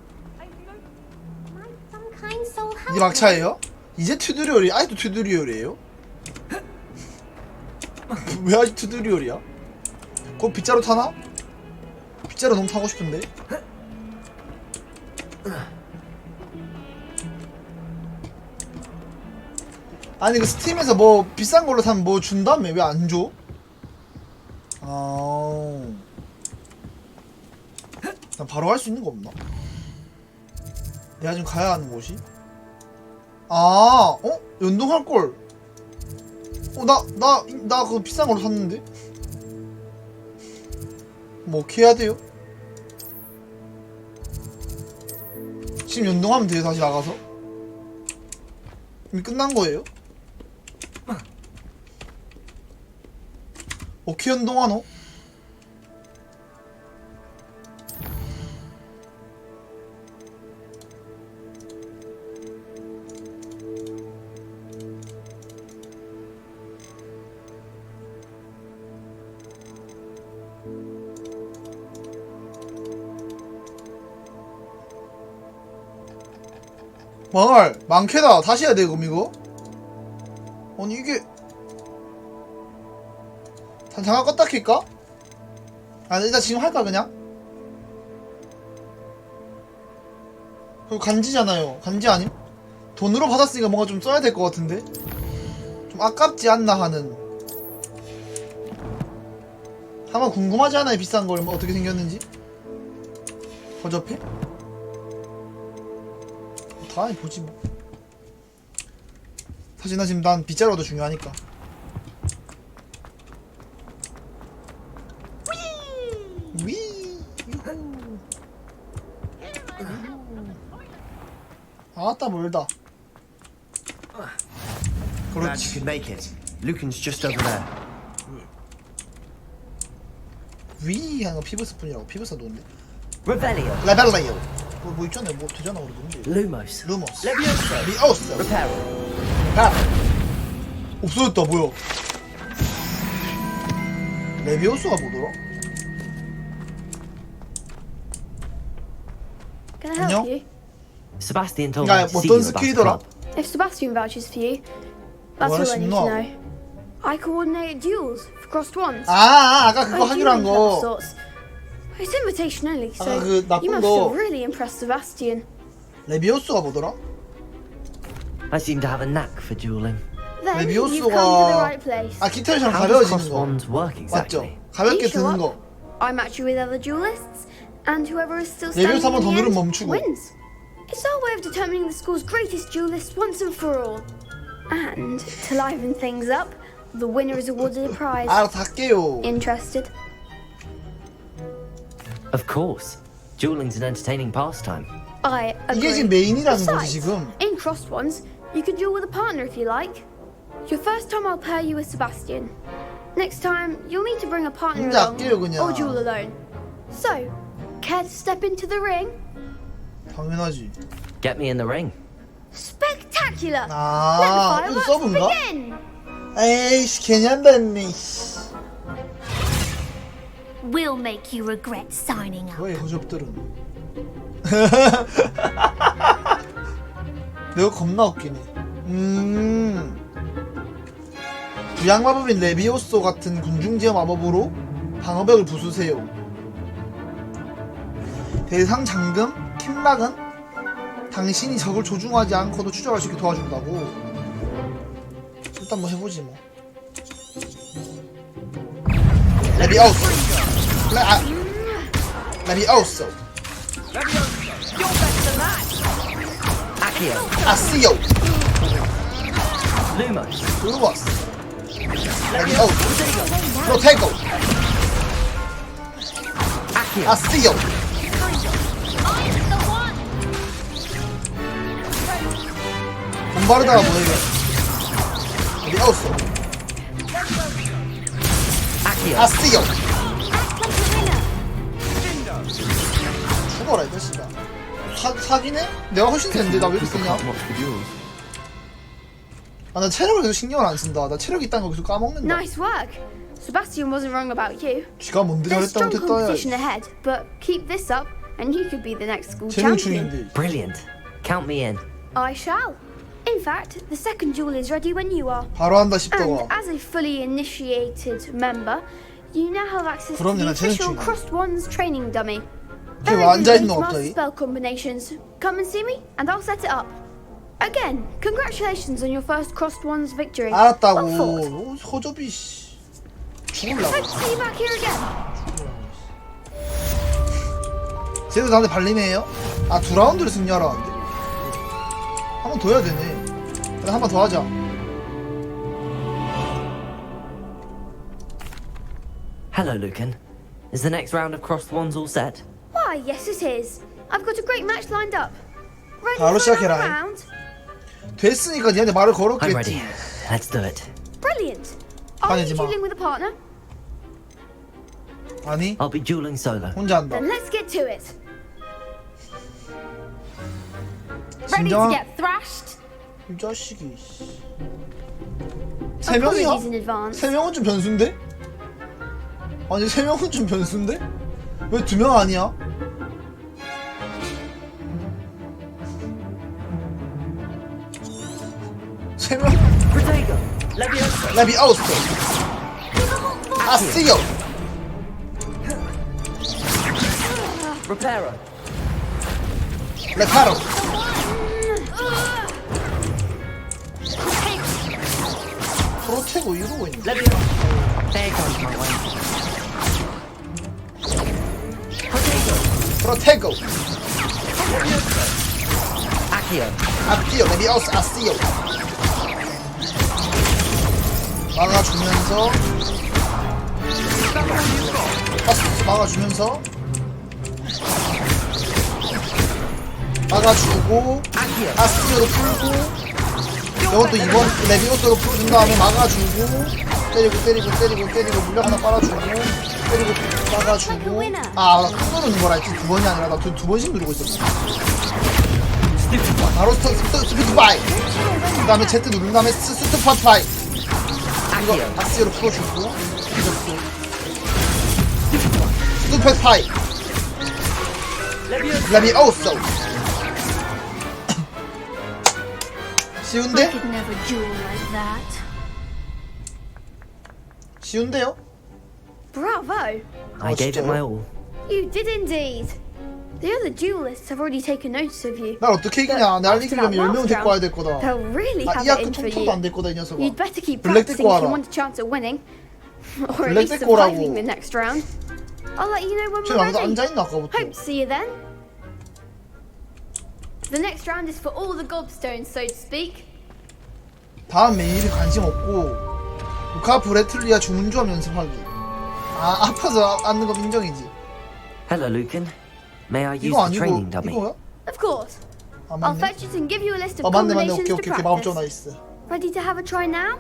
Some kind soul help 이제 막차예요? 이제 튜토리얼이 아직도 튜토리얼이에요? 왜 아직 튜토리얼이야? 곧 빗자루 타나? 빗자루 너무 타고 싶은데? 아니 그 스팀에서 뭐 비싼 걸로 사면 뭐 준다며 왜 안 줘? 난 바로 할 수 있는 거 없나? 내가 지금 가야 하는 곳이? 연동할 걸. 나 그거 비싼 걸로 샀는데? 뭐 어떻게 해야 돼요? 지금 연동하면 돼요 다시 나가서? 이미 끝난 거예요? 어떻게 연동하노? 망할 많게다. 다시 해야 돼 그럼 이거? 아니 이게 잠깐 껐다 킬까? 일단 지금 할까 그냥? 그리고 간지잖아요. 간지 아님? 돈으로 받았으니까 뭔가 좀 써야 될 것 같은데? 좀 아깝지 않나 하는. 한번 궁금하지 않아요? 비싼 걸 어떻게 생겼는지? 허접해? 다음에 보지 뭐. 사실 나 지금 난 빗자루도 중요하니까. 위. 아따 멀다. Glad you could make it. Lucan's just over there. 위 하는 거 피부스뿐이라고. 피부스 놓은데. Revelio. 레벨레요. 뭐 있잖아. 뭐 되잖아 우리 뭔지. Lumos. 루모스. Levioso. 레비오스. Reparo. 레파로. 없어졌다 뭐야? 레비오스가 뭐더라? Can I help you? Sebastian told me 야 to see you 어떤 about the 스킬이더라? club. If Sebastian vouches for you, that's all I need to 원하시나? know. I coordinate duels for crossed ones. 아까 그거 하기로 한 dueling club of 거. sorts. It's invitation only, so 그 나쁜 you must 거. have really impressed Sebastian. 레비오스가 뭐더라? I seem to have a knack for dueling. Then you've come to the right 레비오스가 place. 깃털처럼 How does 가벼워지는 cross 거. wands work 맞죠? exactly? 가볍게 You show 드는 up, 거. I match you with other duelists, and whoever is still 레비오스 standing 한번 더 in the 누르면 end 멈추고. wins. It's our way of determining the school's greatest duelist once and for all. And to liven things up, the winner is awarded a prize. 알아서 할게요. Interested? Of course. Dueling's an entertaining pastime. I agree. 이게 지금 메인이라는 거지 Besides, 지금. in crossed ones, you could duel with a partner if you like. Your first time I'll pair you with Sebastian. Next time, you'll need to bring a partner 혼자 along, 할게요, 그냥. or duel alone. So, care to step into the ring? 당연하지. Get me in the ring. Spectacular! 아, Let the 이거 fireworks 서브인가? begin! 에이씨 괜히 한다니. We'll make you regret signing up. 뭐야 호접들은. 내가 겁나 웃기네. 부양 마법인 레비오소 같은 군중제어 마법으로 방어벽을 부수세요. 대상 잠금 킴락은 당신이 적을 조종하지 않고도 추적할 수 있게 도와준다고. 일단 뭐 해보지 뭐. 레비오소. 레비오소. Accio. 아스요. Lumos. 루머스. 레비오소. 프로테고. Accio. 아스요. 공바르다가 뭐야 이게. 레비오소. Accio. 아스요. 죽어라 이 자식아. 사기네? 내가 훨씬 센데 나 왜 이렇게 세냐? 아 나 체력을 계속 신경을 안 쓴다. 나 체력 있다는 거 계속 까먹는다. Nice work! Sebastian wasn't wrong about you. 쥐가 뭔데 There's 잘했다 strong 못했다 야. competition ahead, but keep this up, and you could be the next school champion. 재능충인데. Brilliant. Count me in. I shall. In fact, the second duel is ready when you are. 바로 한다 And 싶더라. as a fully initiated member, you now have access to 그럼 the 내가 official 재능충이야. Crossed Ones training dummy. 쟤 왜 Very good 앉아있는 way to 거 master 갑자기? spell combinations. Come and see me, and I'll set it up. Again, congratulations on your first Crossed Ones victory. Look forward. 알았다고. 호접이 씨. Hope 죽을라고. to see you back here again. 쟤도 나한테 발림해요? 아 2라운드를 승리하라는데? 한 번 더 해야 되네. 그래 한 번 더 하자. Hello, Lucan. Is the next round of crossed wands all set? Why, yes it is. I've got a great match lined up. Ready 바로 for another 시작해라. round? 됐으니까 니한테 말을 I'm ready. 걸었겠지. Let's do it. Brilliant. Are you 화내지 마. dueling with a partner? 아니 I'll be dueling solo. 혼자 한다. Then let's get to it. Ready to 진정한 get thrashed? 이 자식이. 세 명이야? Apologies in advance. 세 명은 좀 변수인데? 아니 세 명은 좀 변수인데? 왜 2명 아니야? 세 명? Protego. Levioso. 레비오스. 아스요. Reparo. 레파로. 프로테고 이러고 있네. Levioso. There goes my way. 프로테고. Accio. 아스요. 레비오스 아스요. 막아주면서 가스 막아주면서 막아주고 아스티어로 풀고 이것도 이번 레비오스로 풀어준 다음에 막아주고 때리고 물량 하나 빨아주고 때리고 막아주고 아 큰 누르는 거라 했지 두 번이 아니라 나 두 번씩 누르고 있었어. 바로 스피드 파이 그 다음에 Z 누른 다음에 스투파 파이 이거 아스티어로 풀어주고 스투파 파이 레비오스 쉬운데? 쉬운데요? Bravo! I gave it my all. You did indeed. The other duelists have already taken notice of you. 날 어떻게 이기냐? 날 이기려면 10명 데리고 와야 될 거다. They'll really 아, have 이 it 학교 in for 통통도 you. 안 될 거다 이 녀석아. You'd better keep 블랙 practicing 데리고 if you 와라. want a chance at winning, or at 블랙 least 데리고 오라고. surviving the next round. I'll let you know when 쟤 we're 아무도 ready. 앉아있나 아까부터. Hope to see you then. The next round is for all the gobstones, so to speak. 다음 메일이 관심 없고 루카 브레틀리아 주문조합 연습하기. 아 아파서 앉는 거 인정이지. Hello, Lucan. May I use 이거 the 아니고 training dummy? 이거야? Of course. 아 I'll 맞네. fetch it and give you a list of 맞네 combinations 오케이 to 마법 practice. 전화 있어. Ready to have a try now?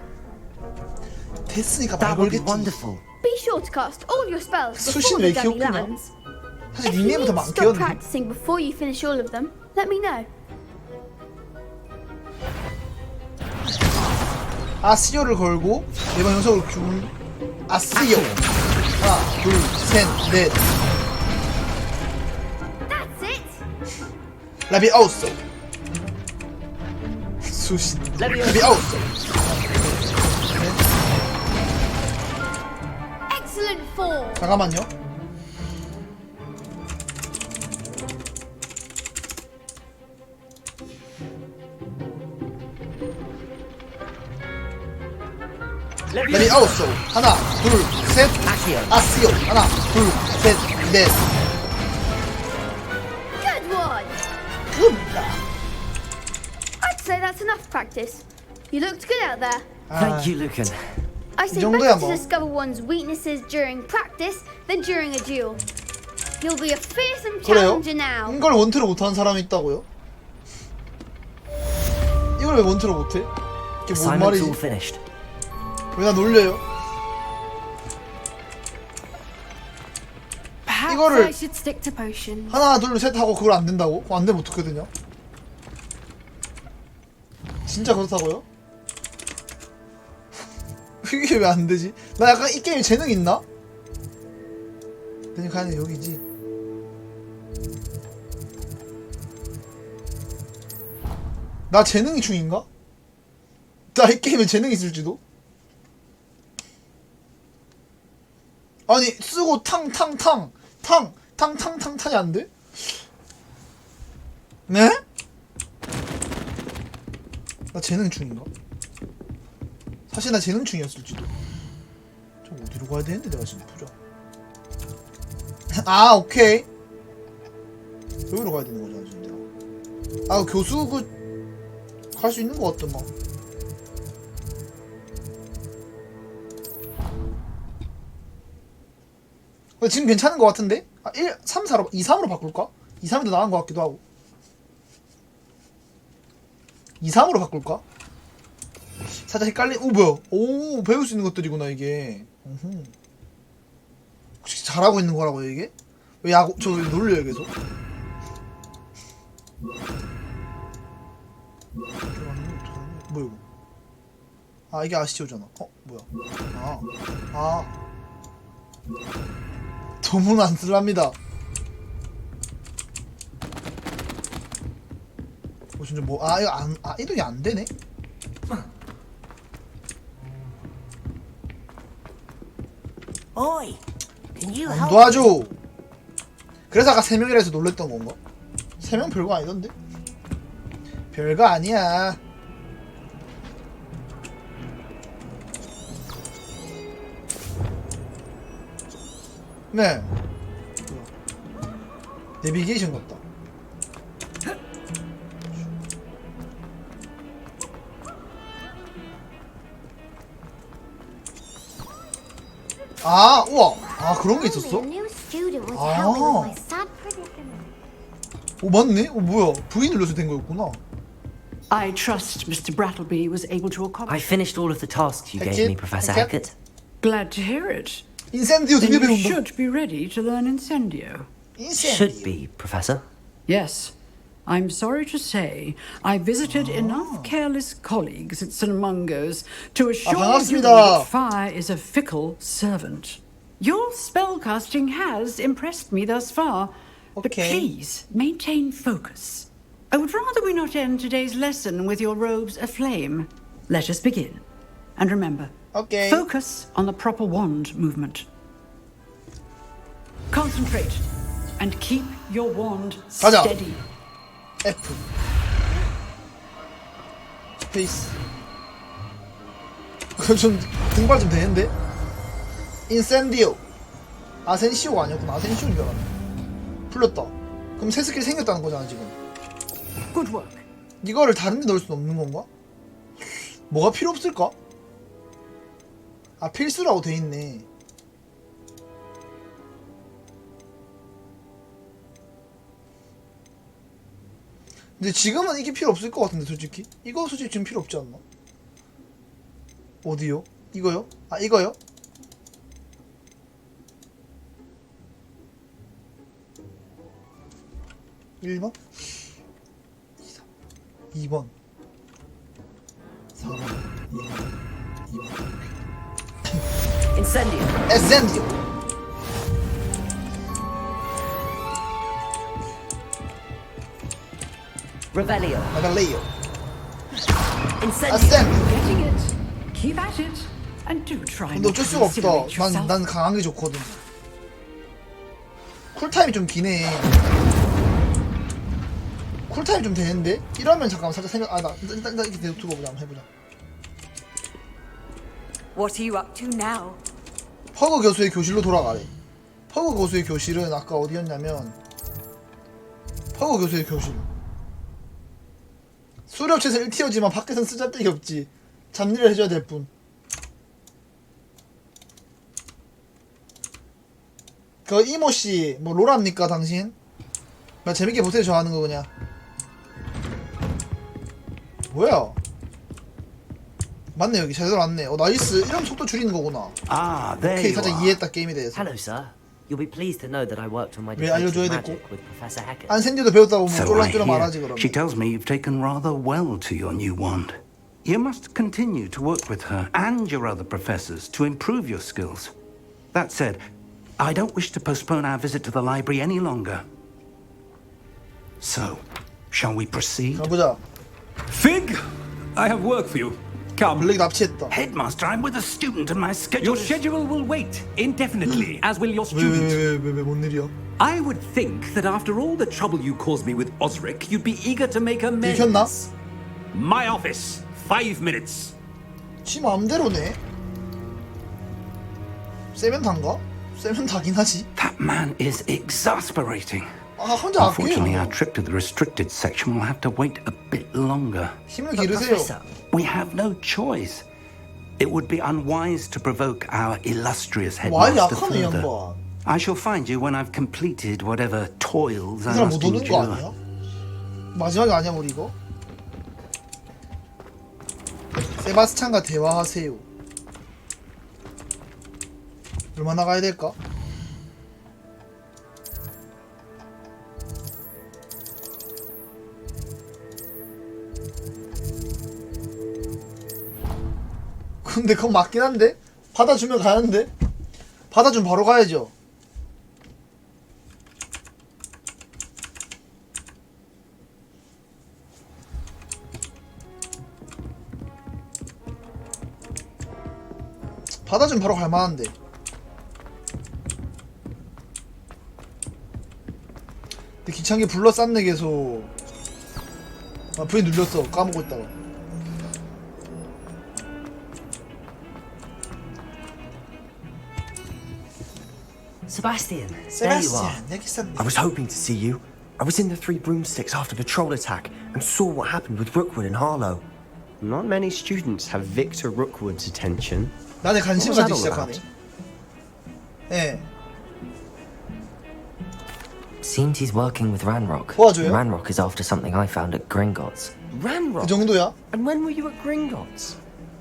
됐으니까 That 말 would be 걸겠지. wonderful. Be sure to cast all your spells 수신 before 왜 the dummy 귀엽구나. lands. 사실 If you need 닉네임부터 to stop 많겠는데. practicing before you finish all of them, let me know. 아스요를 걸고 이번 연속으로 균 아스요 하나 둘셋넷 That's it. 라비아우스 수신 라비아우스 Excellent form. 잠깐만요. 레비아우스 하나 둘셋 아스요 하나 둘셋넷 Good one. I'd say that's enough practice. You looked good out there. Thank you, Lucan. I say 정도야, better to 뭐. discover one's weaknesses during practice than during a duel. You'll be a fearsome 그래요? challenger now. 이걸 원투로 못하는 사람이 있다고요? 이걸 왜 원투로 못해? 이게 뭔 Assignment's 말이지? all finished. 왜 나 놀려요? Perhaps 이거를 I should stick to potions. 하나 둘 셋 하고 그걸 안 된다고? 그거 안 되면 어떡하거든요? 진짜 그렇다고요? 이게 왜 안 되지? 나 약간 이 게임에 재능 있나? 그러니까 가는 여기지. 나 재능이 중인가? 나 이 게임에 재능이 있을지도? 아니 쓰고 탕탕탕이 안 돼? 네? 나 재능충인가? 사실 나 재능충이었을지도. 저 어디로 가야 되는데 내가 지금 보자. 아 오케이. 여기로 가야 되는 거잖아 지금 내가. 아 교수 그 갈 수 있는 거 같더만. 지금 괜찮은 거 같은데? 아 1, 3, 4로 2, 3으로 바꿀까? 2, 3이 더 나은 거 같기도 하고. 2, 3으로 바꿀까? 살짝 헷갈린. 오 뭐야? 오 배울 수 있는 것들이구나 이게. 혹시 잘하고 있는 거라고요 이게? 왜 야구 저 왜 놀려요 계속? 뭐야 이거? 아 이게 아시오잖아. 뭐야? 도문 안 쓸랍니다. 진짜 뭐 이거 안 이동이 안 되네. Oi, can you 안 help? 도와줘. 그래서 아까 3명이라 해서 놀랬던 건가? 3명 별거 아니던데? 별거 아니야. 네. 내비게이션 같다. 아, 우와. 아, 그런 게 있었어? New student was Ah. helping with my sad predicament. 오, 맞네? 오, 뭐야. V 눌러서 된 거였구나. I trust Mr. Brattleby was able to accomplish. I finished all of the tasks you gave me, Professor Hackett. Glad to hear it. 인센디오 Then 드디어 you 배운다. should be ready to learn Incendio. Should be, Professor. Yes. I'm sorry to say I visited enough careless colleagues at St. Mungo's to assure you 반갑습니다. that fire is a fickle servant. Your spellcasting has impressed me thus far, but please maintain focus. I would rather we not end today's lesson with your robes aflame. Let us begin. And remember, focus on the proper wand movement. Concentrate and keep your wand 가자. steady. F. 스페이스. 좀 등발 좀 되는데? 인센디오. 아센시오가 아니었구나. 아센시오인 줄 알았네. 풀렸다. 그럼 새 스킬 생겼다는 거잖아 지금. Good work. 이거를 다른 데 넣을 수 없는 건가? 뭐가 필요 없을까? 아, 필수라고 돼 있네. 근데 지금은 이게 필요 없을 것 같은데 솔직히? 이거 솔직히 지금 필요 없지 않나? 어디요? 이거요? 아, 이거요? (1번) 2번 4번 2번 Incendio. Incendio. Revelio. Revelio. Incendio. Getting it. Keep at it. And do try 근데 not 어쩔 to 수가 없다. incinerate yourself. 난 강한 게 좋거든. 쿨타임이 좀 기네. 쿨타임 좀 되는데? 이러면 잠깐만 살짝 생각. 나 일단 이렇게 두고 보자. 한번 해보자. What are you up to now? 허그 교수의 교실로 돌아가래. 허그 교수의 교실은 아까 어디였냐면 허그 교수의 교실. 수렵체에서 1티어지만 밖에선 쓰잘데기 없지. 잡일을 해줘야 될 뿐. 그 이모씨 뭐 롤합니까 당신? 나 재밌게 보세요. 저 하는 거 그냥. 뭐야? 맞네. 여기 제대로 왔네. 나이스. 이러면 속도 줄이는 거구나. Ah, there 오케이, you 살짝 are. 이해했다 게임에 대해서. Hello, sir. You'll be pleased to know that I worked on my 왜 defensive 알려줘야 magic 됐고? with Professor Hackett. 안센디도 배웠다 보면 So I 쫄랑쫄랑 hear. 말하지 그러면. She tells me you've taken rather well to your new wand. You must continue to work with her and your other professors to improve your skills. That said, I don't wish to postpone our visit to the library any longer. So, shall we proceed? 가보자. Fig, I have work for you. Come. 블랙이 납치했다. Headmaster, I'm with a student and my schedule. Your schedule will wait indefinitely, as will your student. 왜뭔 일이야? I would think that after all the trouble you caused me with Osric, you'd be eager to make amends. 들켰나? My office, 5 minutes. 지 마음대로네. 세면 단가? 세면 다긴 하지. That man is exasperating. 아, 혼자 Unfortunately, 아껴요. our trip to the restricted section will have to wait a bit longer. 힘을 기르세요. We have no choice. It would be unwise to provoke our illustrious 와, headmaster 약하네, 이 further. 양반. I shall find you when I've completed whatever toils 이 I 사람 must 못 오는 거 endure. 아니야? 마지막이 아니야 우리 이거? 세바스찬과 대화하세요. 얼마나 가야 될까? 근데 그건 맞긴 한데? 받아주면 가는데? 받아주면 바로 가야죠. 받아주면 바로 갈만한데. 근데 귀찮게 불러쌌네 계속. 아, V 눌렸어. 까먹고 있다가. Sebastian, there you are. Sebastian, 여기 있었네. I was hoping to see you. I was in the Three Broomsticks after the troll attack and saw what happened with Rookwood and Harlow. Not many students have Victor Rookwood's attention. 나한테 What 관심 was that 가지기 all 시작하네. about? 예. Seems he's working with Ranrock. 도와줘요? Ranrock is after something I found at Gringotts. Ranrock? 그 정도야? And when were you at Gringotts?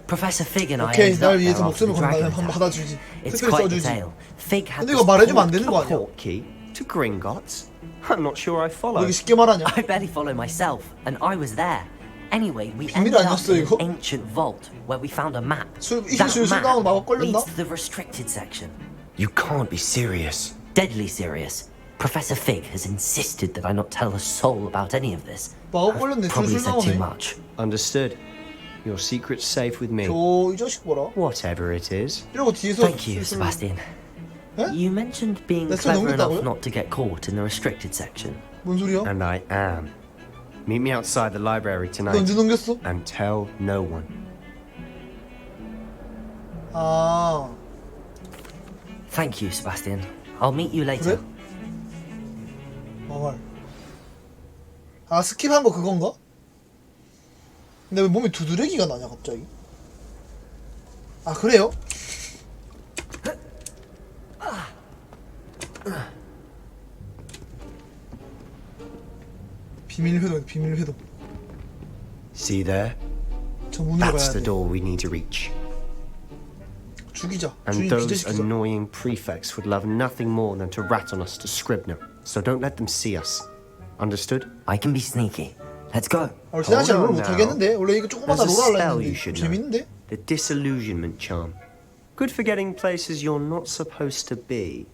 Professor Fig and I 오케이, ended up 날 there 위해서 after 목숨을 the dragon 건다면 한번 attack. 받아주지. It's 특별히 quite the 써주지. tale. Fig had 근데 이거 말해주면 안 되는 거 A 아니야? portkey to Gringotts? I'm not sure I follow. 왜 이렇게 쉽게 말하냐? I barely follow myself, and I was there. Anyway, we 비밀 ended up 아니었어, in 이거? an ancient vault where we found a map. 이게 That 술 나오면 마법 map 걸렸나? leads to the restricted section. You can't be serious. Deadly serious. Professor Fig has insisted that I not tell a soul about any of this. 마법 걸렸네. Probably 술술 said too 나오네. much. Understood. Your secret's safe with me. 이 자식 봐라. Whatever it is. 이러고 뒤에서 Thank you, Sebastian. You mentioned being 내 손 clever enough 넘겼다고요? not to get caught in the restricted section. 뭔 소리야? And I am. Meet me outside the library 너 tonight. 언제 넘겼어? And tell no one. 아. Thank you, Sebastian. I'll meet you later. 그래? 아, 스킵한 거 그건가? 근데 왜 몸에 두드러기가 나냐 갑자기? 아, 그래요? 비밀 회동, 비밀 회동. See there? 저 문으로 That's 가야 the 돼. door we need to reach. 죽이자. And 주인 those 기절시키자. annoying prefects would love nothing more than to rat on us to Scribner. So don't let them see us. Understood? I can be sneaky. Let's go. 원래 지나치게 롤 Hold on 못하겠는데? 원래 이거 조그만 There's a 롤 하려 spell you 했는데 should know. 재밌는데? The disillusionment charm. Good for getting places you're not supposed to be.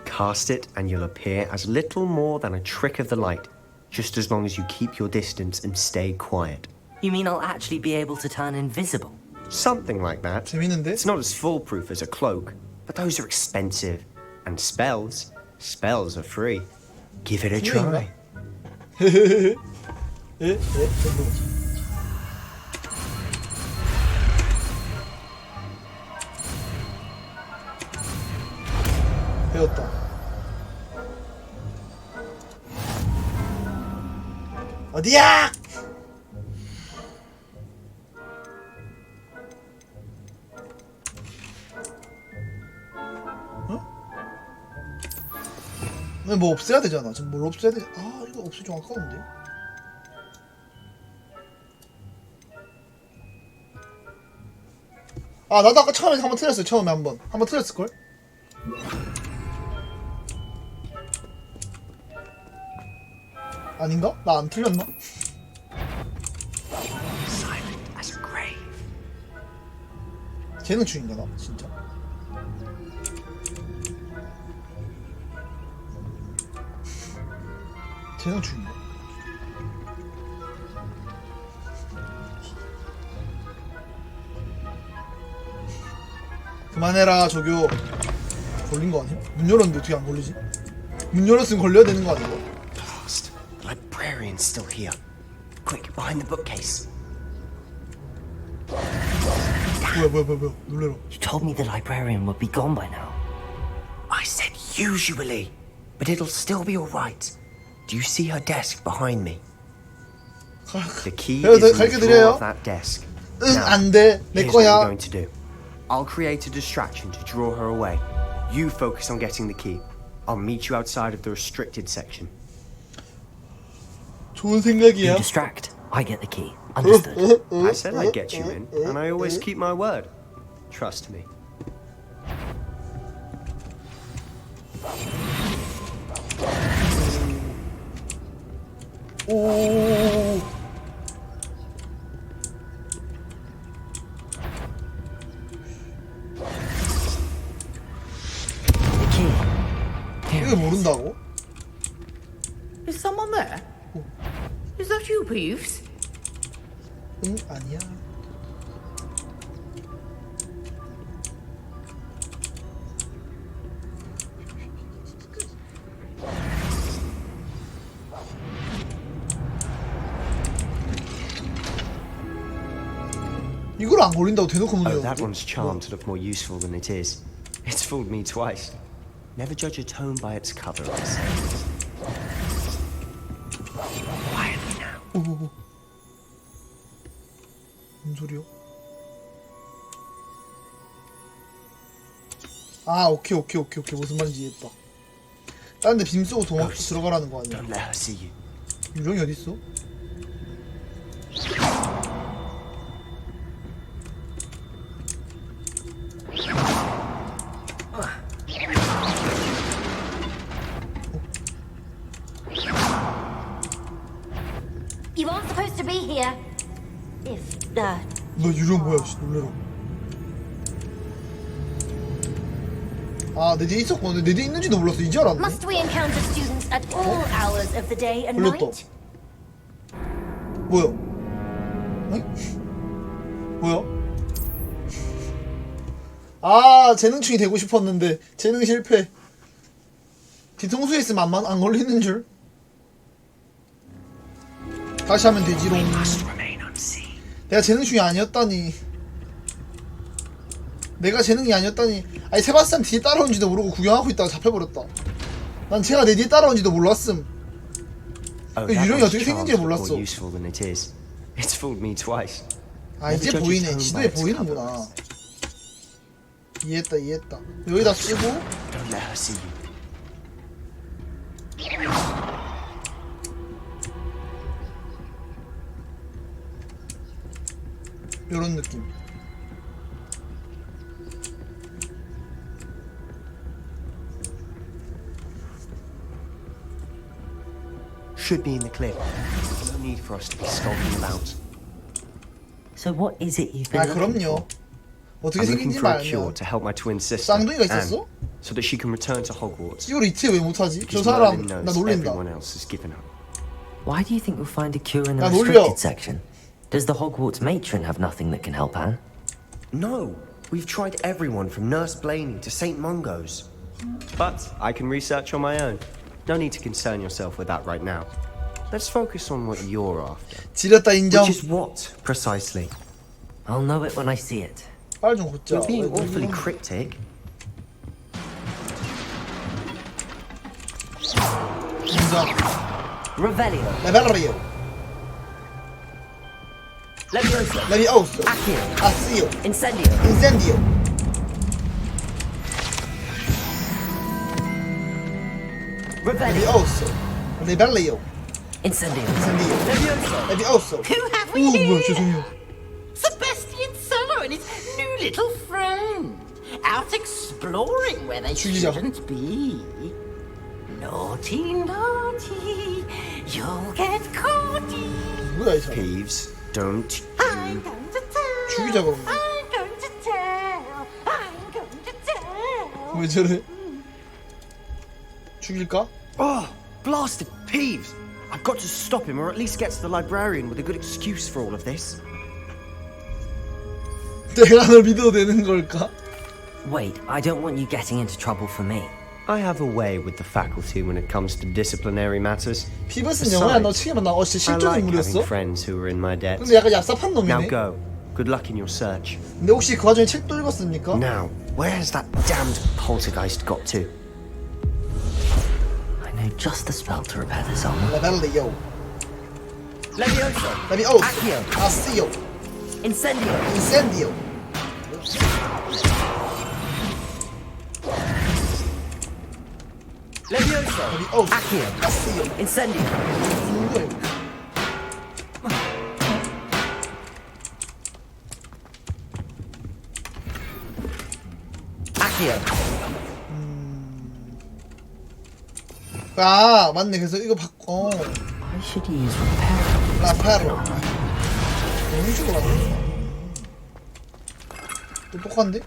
Cast it and you'll appear as little more than a trick of the light, just as long as you keep your distance and stay quiet. You mean I'll actually be able to turn invisible? Something like that. 재밌는데? It's not as foolproof as a cloak, but those are expensive. And spells are free. Give it a try. 배웠다. 어디야? 뭐 없애야 되잖아. 지금 뭘 없애야 돼? 아, 이거 없애 좀 아까운데. 아, 나도 아까 처음에 한번 틀렸어요. 처음에 한번 틀렸을 걸. 아닌가? 나 안 틀렸나? 재능충인가 나? 진짜? 재능충인가? 그만해라 조교. 걸린 거 아니야? 문 열었는데 어떻게 안 걸리지? 문 열었으면 걸려야 되는 거 아니야? Blast. The librarian's still here. Quick, behind the bookcase. 뭐야 놀래라. You told me the librarian would be gone by now. I said usually, but it'll still be all right. Do you see her desk behind me? The key is in the drawer of that desk. 응, 안 돼. 내 Here's what 거야. we're going to do. I'll create a distraction to draw her away. You focus on getting the key. I'll meet you outside of the restricted section. 좋은 생각이야. You distract. I get the key. Understood. I said I'd get you in, and I always keep my word. Trust me. 오. 이게 모른다고? Is someone there? Is that you, Peeves? 응, 아니야. 이걸 안 걸린다고 대놓고 문 Oh, 열어. that one's charmed to look more useful than it is. It's fooled me twice. Never judge a tone by its cover, I say. Quietly now. 뭔 소리야? 아 오케이 무슨 말인지 이해했다. 다른 데 빔 쏘고 들어가라는 거 아니야? 유령이 어딨어? You aren't supposed to be here. If, 너 유령 뭐야? 놀래라. 아, 내 뒤에 있었구나. 내 뒤에 있는지도 몰랐어. 이제 알았네. Must we encounter students at all hours of the day and 걸렸다. night? 뭐야? 응? 뭐야? 아, 재능충이 되고 싶었는데 재능 실패. 뒤통수에 있으면 안 걸리는 줄. 다시 하면 되지롱. 내가 재능충이 아니었다니. 내가 재능이 아니었다니. 아니 세바스찬 뒤에 따라온지도 모르고 구경하고 있다가 잡혀버렸다. 난 쟤가 내 뒤에 따라온지도 몰랐음. 유령이 어떻게 생긴지 몰랐어. 아 이제 보이네. 지도에 보이는구나. 이해했다. 여기다 쓰고 요런 느낌. Should be in the clear. No need for us to be skulking about. So what is it you've been 아 looking for? 그럼요. 어떻게 I'm looking 생긴지 for a cure 말면. to help my twin sister, 쌍둥이가 Anne, 있었어? so that she can return to Hogwarts. 이걸 이틀 왜 못하지? 저 Because 사람 Merlin 나 knows 놀린다. everyone else has given up. Why do you think we'll find a cure in the 나 놀려. restricted section? Does the Hogwarts matron have nothing that can help Anne? No, we've tried everyone from Nurse Blaney to St. Mungo's. But I can research on my own. No need to concern yourself with that right now. Let's focus on what you're after. 지렸다 인정. Which is what, precisely? I'll know it when I see it. 빨 좀 걷자. You're being awfully cryptic. 인정. Revelio. 레벨리오. Levioso. 레비오스. Accio. 아시오. Incendio. 인센디오. Revelio. 레비오스. 레벨리오. Incendio. 인센디오. Levioso. 레비오스. Who have 오 we here? 뭐야 죄송해요. Sebastian Solo and his new little friend. Out exploring where they 죽이자. shouldn't be. Naughty, naughty. You'll get caughty. 뭐야 이 사람. Peeves, don't. I'm going to tell. 죽이자 그럼. I'm going to tell. I'm going to tell. 왜 저래? 죽일까? Oh, blasted Peeves! I've got to stop him, or at least get to the librarian with a good excuse for all of this. 내가 널 믿어도 되는 걸까? Wait, I don't want you getting into trouble for me. I have a way with the faculty when it comes to disciplinary matters. 피버스는 영어야 너 책임은 나 진짜 I 실존 like 인물이었어? having friends who are in my debt. 근데 약간 얍삽한 Now 놈이네. go. Good luck in your search. 근데 혹시 그 와중에 책도 읽었습니까? Now, where's that damned poltergeist got to? I know just the spell to repair this armor. 레벨리오. Levioso. 레비오스. Accio. 아시오. Incendio. 인센디오. Levioso. 레비오스. Accio. 아시오. Incendio. Accio. 아 맞네. 그래서 이거 바꿔. I should use repair. 라파로. 이런 식으로 하네. 똑똑한데?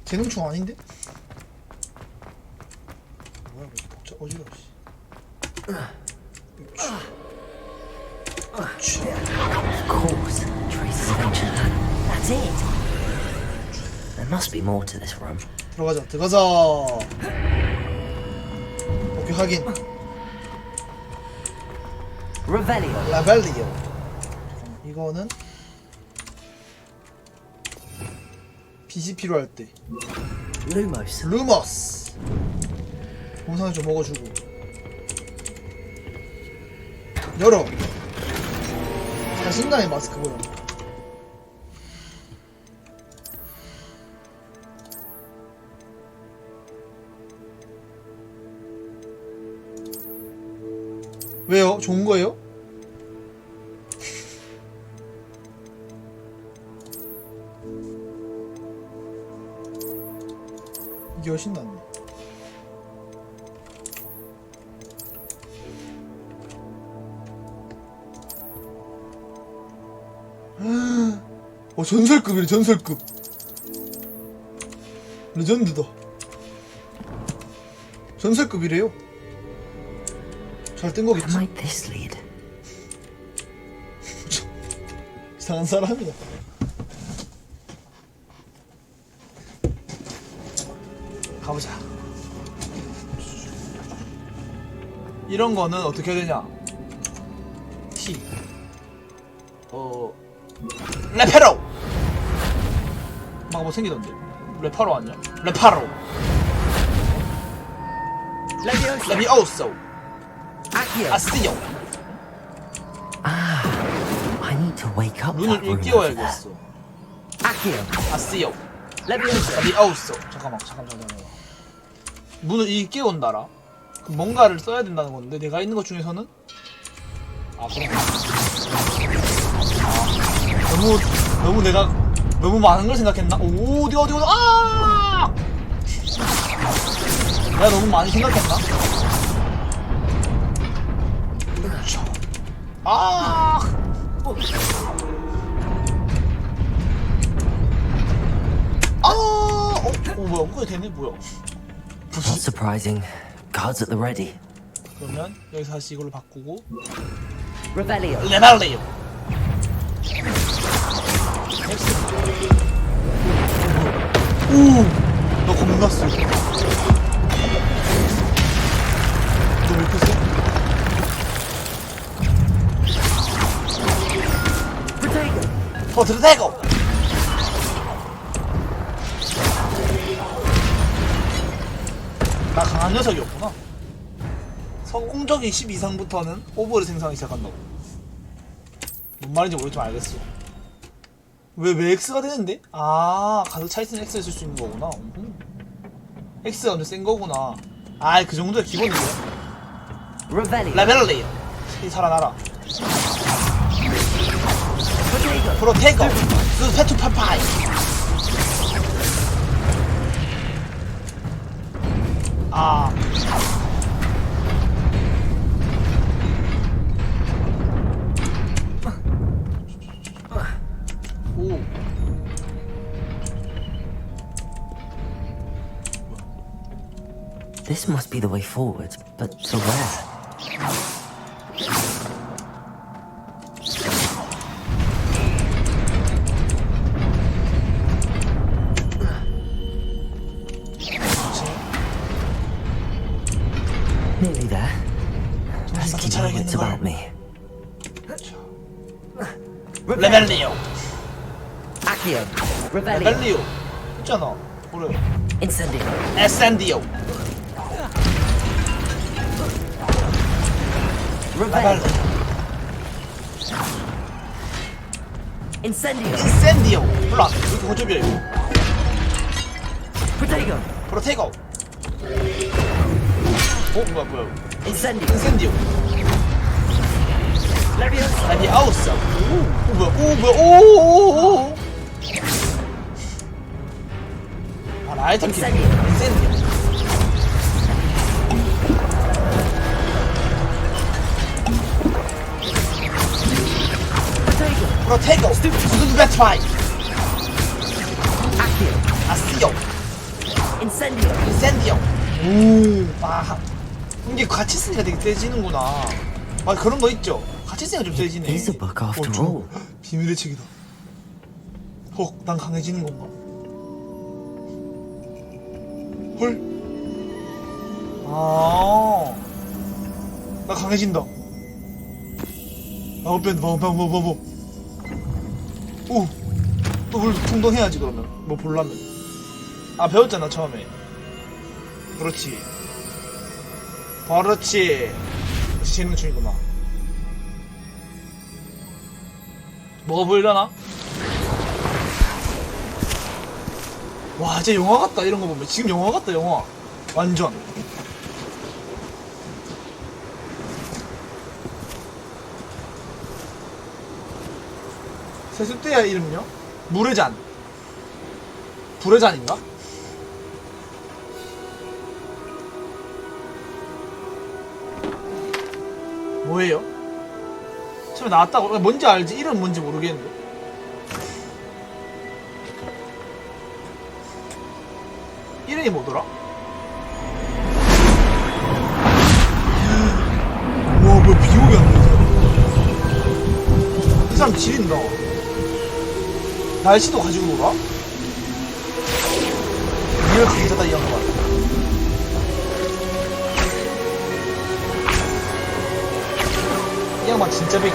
재능충 아닌데? 뭐야 왜 이렇게 어지러워 씨. Of course, traces of ancient Anne. That's it. There must be more to this room. 들어가자. 오케이 확인. Revelio. 라벨리오. 이거는 빛이 필요할 때. Lumos. 루머스. 동상을 좀 먹어주고. 열어. 자신감의 마스크 보여. 왜요? 좋은 거예요? 이게 훨씬 낫네. 전설급이래, 전설급. 레전드다. 전설급이래요. 잘 뜬 거겠지? Might this lead? 이상한 사람이야. 가보자. 이런 거는 어떻게 해야 되냐? T. 레페로! 막 뭐 생기던데. 레파로 아니야? 레파로. 레비오소. 아스요. I need to wake up. 눈을 일깨워야겠어. 아스요. 레비오소. 잠깐만. 문을 일깨운다라. 그럼 뭔가를 써야 된다는 건데 내가 있는 것 중에서는 그런 거. 너무 내가 너무 많은 걸 생각했나? 어디 내가 너무 많이 생각했나? 뭐야? 그게 되네? 뭐야? Not surprising. Guards at the ready. 그러면 여기서 다시 이걸로 바꾸고 Revelio. 레발리오. 너 겁났어. 너 왜 이렇게 세? 드래고. 나 강한 녀석이었구나. 성공적인 10 이상부터는 오버를 생산하기 시작한다고. 뭔 말인지 모르겠지만 알겠어. 왜 X가 되는데? 가득 차있으면 X를 쓸 수 있는 거구나. X가 완전 센 거구나. 그 정도야 기본인데. 레벨리오. 살아나라. 프로테이거. 스페투파파이. This must be the way forward, but to where? Nearly there. Let's keep our wits about me. 레벨리오. Accio. 레벨리오. 있잖아. 그래. Incendio. 에센디오. Revelio. Incendio. 인센디오. 몰라. 이렇게 고집이야 이거. 프로테이거. 뭐야. 인센디오. 레비오소. 뭐야. 라이터 킬. 인센디오. 프로테이거. 스투베트파이. 아스요. 인센디오. 이게 같이 쓰니까 되게 세지는구나. 그런 거 있죠. 같이 쓰니까 좀 세지네. It's a book after all. 비밀의 책이다. 난 강해지는 건가? 헐. 나 강해진다. 또 물 풍덩해야지 그러면. 뭐 볼라면. 배웠잖아 처음에. 그렇지. 재능 중이구나. 뭐가 보이려나? 와 진짜 영화 같다 이런 거 보면. 지금 영화 같다 영화. 완전. 세숫대야 이름요? 물의 잔. 불의 잔인가? 뭐예요? 처음에 나왔다고. 뭔지 알지? 이름 뭔지 모르겠는데. 이름이 뭐더라? 와 뭐야 비옥이 안 되지? 이 사람 지린다. 날씨도 가지고 놀아? 이렇게 괜찮다 이 양반. 이 양반 진짜 빅.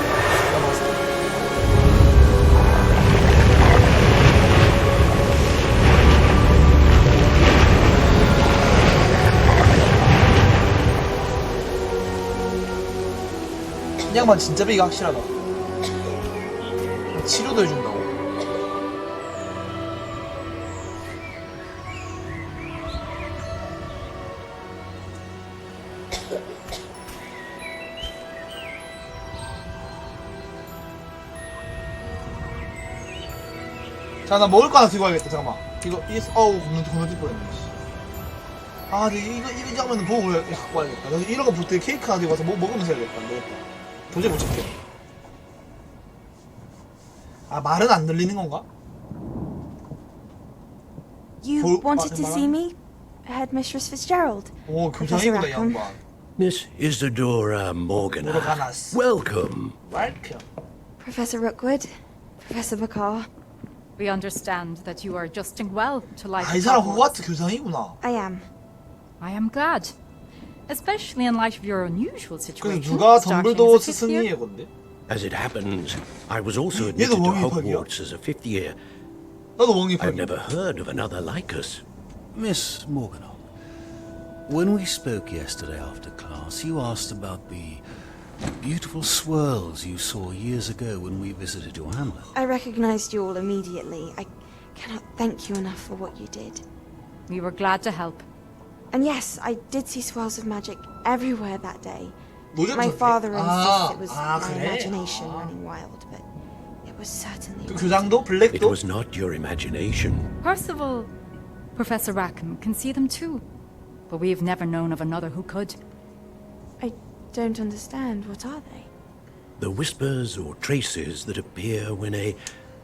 이 양반 진짜 빅이 확실하다. 치료도 해준다고. 자, 나 먹을 거 하나 들고 와야겠다. 잠깐만. 이거, 어우, 건너뛸 뻔했네. 아, 근데 이거 장면은 보고 갖고 와야겠다. 나 이런 거 볼 때 케이크 하나 들고 와서 먹으면서 해야겠다. 안 되겠다. 도저히 못 참게. 아, 말은 안 들리는 건가? You wanted to see me? Headmistress Fitzgerald. 오, 교장이구나, 이 양반. Miss Isadora Morganath. Welcome. Welcome. Professor Rookwood, Professor McCaw. We understand that you are adjusting well to life. 아, 이 사람 호그와트 교장이구나. I am. I am glad, especially in light of your unusual situation. 그래서 누가 덤블도어 스승이에요, 근데? As it happens, I was also admitted to Hogwarts as a fifth year. 나도 왕입학이야. I've never heard of another like us. Miss Morganath, when we spoke yesterday after class, you asked about the beautiful swirls you saw years ago when we visited your hamlet. I recognized you all immediately. I cannot thank you enough for what you did. We were glad to help. And yes, I did see swirls of magic everywhere that day. 노잼 My 전쟁? father insists it was 아, my 그래? imagination running wild, but it was certainly 그 교장도? 블랙도? It was not your imagination. Percival, Professor Rackham can see them too, but we've never known of another who could. I don't understand. What are they? The whispers or traces that appear when a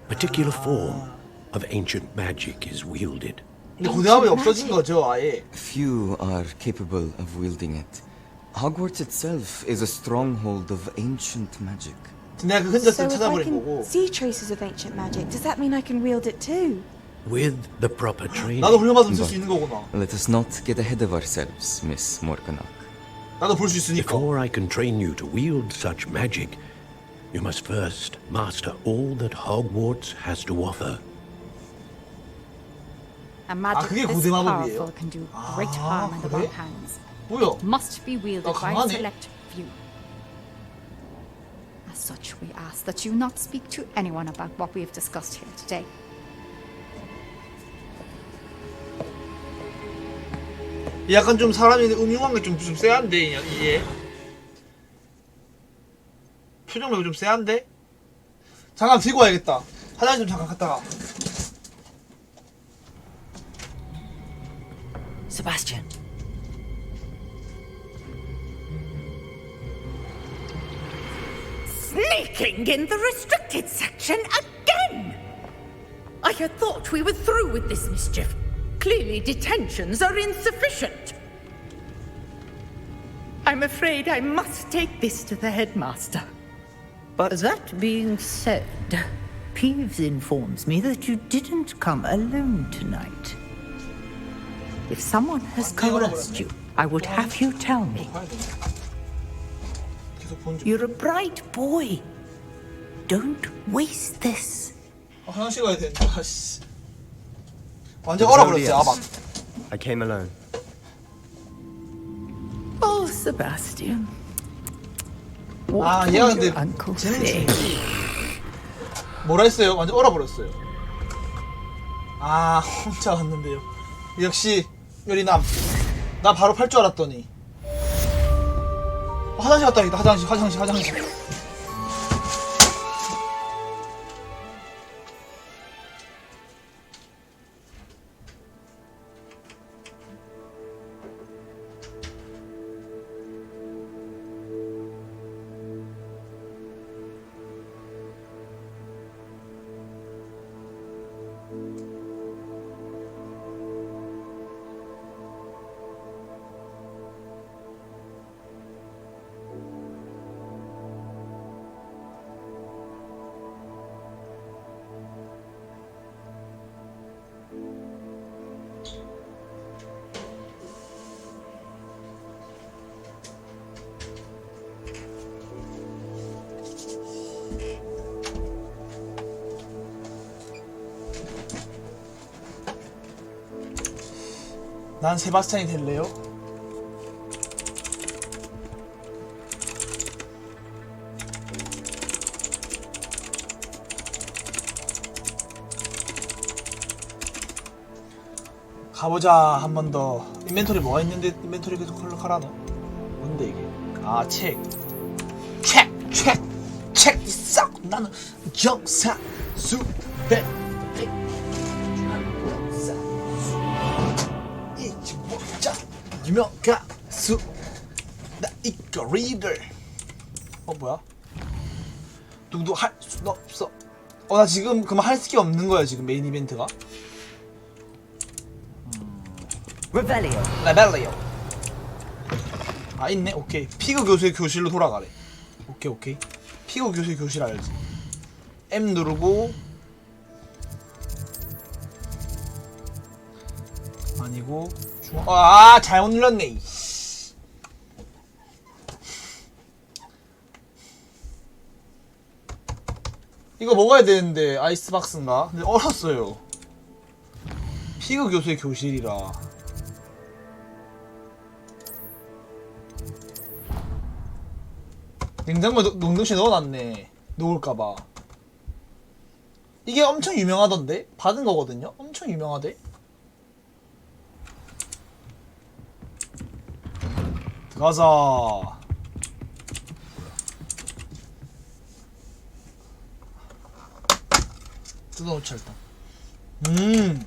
particular form of ancient magic is wielded. 근데 고대함이 없어진 거죠, 아예. Few are capable of wielding it. Hogwarts itself is a stronghold of ancient magic. 내가 그 흔적을 So if I 찾아버린 can 거고. see traces of ancient magic, does that mean I can wield it too? With the proper training. 나도 훈련받으면 쓸 수 있는 거구나. Let us not get ahead of ourselves, Miss Morganath. 나도 볼 수 있으니까. Before I can train you to wield such magic, you must first master all that Hogwarts has to offer. A magic 그게 this 고대마법이에요? powerful can do great harm in the wrong hands. 뭐야? Must be wielded by a 강하네. select few. As such, we ask that you not speak to anyone about what we have discussed here today. 약간 좀 사람이 음흉한 게 좀 쎄한데 이게 표정력이 좀 쎄한데? 잠깐 들고 와야겠다. 화장실 좀 잠깐 갔다가. Sebastian. Sneaking in the restricted section again! I had thought we were through with this mischief. Clearly detentions are insufficient. I'm afraid I must take this to the headmaster. But that being said, Peeves informs me that you didn't come alone tonight. If someone has coerced you, I would have you tell me. You're a bright boy. Don't waste this. 화장실 가야 된다. 씨. 완전 얼어버렸지 아박. I came alone. Oh, Sebastian. 아, What 얘가 will 근데 your uncle 쟤는 say? 뭐라 했어요? 완전 얼어버렸어요. 아, 혼자 왔는데요. 역시 요리남. 나 바로 팔 줄 알았더니. 화장실 갔다 와야겠다. 화장실. 난 세바스찬이 될래요? 가보자. 한 번 더. 인벤토리 뭐가 있는데 인벤토리 계속 컬러카라노? 뭔데 이게? 아, 책 있어. 나는 역사 수배 유명 가수 나 이거 리더. 뭐야? 누구도 할 수 없어. 나 지금 그만 할 게 없는 거야 지금 메인 이벤트가. 레벨리오. 아, 있네. 오케이. 피그 교수의 교실로 돌아가래. 오케이. 피그 교수의 교실 알지? M 누르고 아니고 아, 잘못 눌렀네. 이거 먹어야 되는데 아이스박스인가? 근데 얼었어요. 피그 교수의 교실이라. 냉장고에 농동실 넣어놨네. 녹을까봐. 이게 엄청 유명하던데? 받은 거거든요? 엄청 유명하대? 들어가자. 뜯어놓자 일단.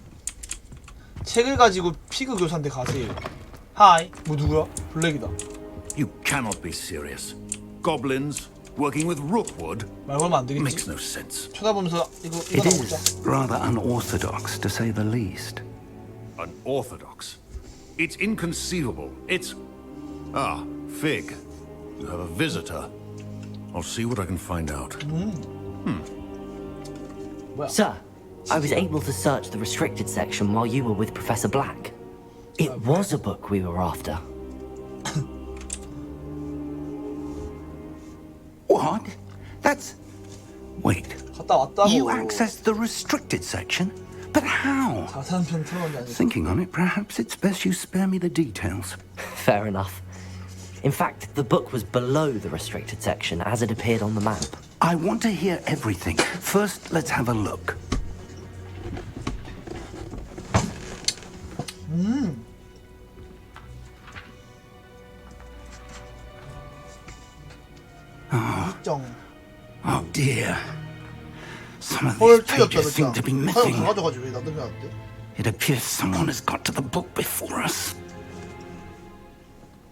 책을 가지고 피그 교사한테 가세요. 하이. 뭐 누구야? 블랙이다. You cannot be serious. Goblins working with rookwood? 말 걸면 안 되겠지? Makes no sense. 쳐다보면서 이거 It 보자. is rather unorthodox, to say the least. Unorthodox? It's inconceivable. It's... Ah, Fig. You have a visitor. I'll see what I can find out. Sir, I was able to search the restricted section while you were with Professor Black. It was a book we were after. What? That's... Wait. You accessed the restricted section? But how? Thinking on it, perhaps it's best you spare me the details. Fair enough. In fact, the book was below the restricted section as it appeared on the map. I want to hear everything. First, let's have a look. Oh dear. Some of these pages seem to be missing. It appears someone has got to the book before us.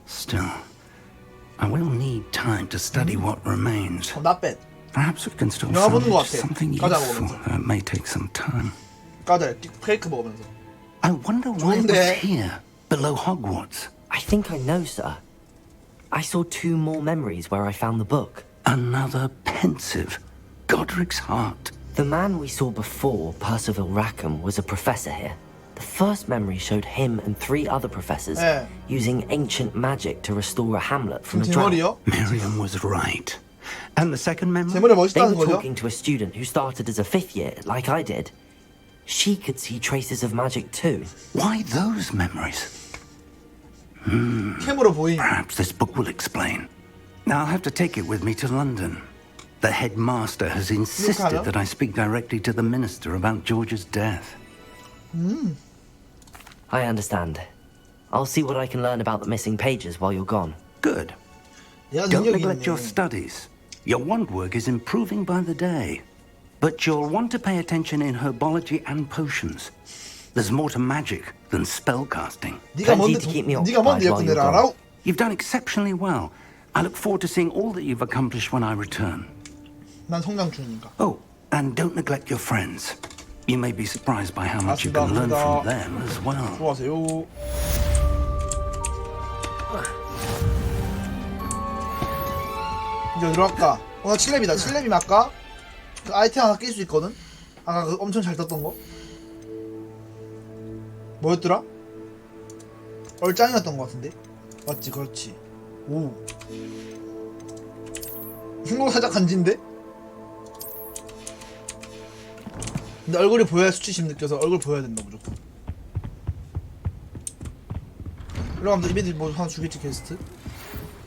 Still, I will need time to study what remains. Not bad. Perhaps we can still find something useful, though it may take some time. I wonder why it was here, below Hogwarts. I think I know, sir. I saw 2 more memories where I found the book. Another pensive Godric's heart. The man we saw before, Percival Rackham, was a professor here. The first memory showed him and 3 other professors using ancient magic to restore a hamlet from a drought. Miriam was right. And the second memory? They were talking to a student who started as a 5th year, like I did. She could see traces of magic too. Why those memories? Perhaps this book will explain. I'll have to take it with me to London. The headmaster has insisted that I speak directly to the minister about George's death. I understand. I'll see what I can learn about the missing pages while you're gone. Good. Don't neglect your studies. Your wand work is improving by the day. But you'll want to pay attention in herbology and potions. There's more to magic than spellcasting. Plenty to keep me occupied while you're gone. You've done exceptionally well. I look forward to seeing all that you've accomplished when I return. 난 성장 중이니까. Oh, and don't neglect your friends. You may be surprised by how much you can learn from them as well. 수고하세요. 이제 어디로 갈까? 나 7렙이다. 7렙이면 아까 그 아이템 하나 낄 수 있거든? 아까 그 엄청 잘 떴던 거? 뭐였더라? 얼짱이었던 거 같은데? 맞지, 그렇지. 오. 이거 살짝 간지인데? 근데 얼굴이 보여야 수치심 느껴서 얼굴 보여야 된다 무조건. 일로 가면 이벤트 뭐 하나 주겠지 게스트?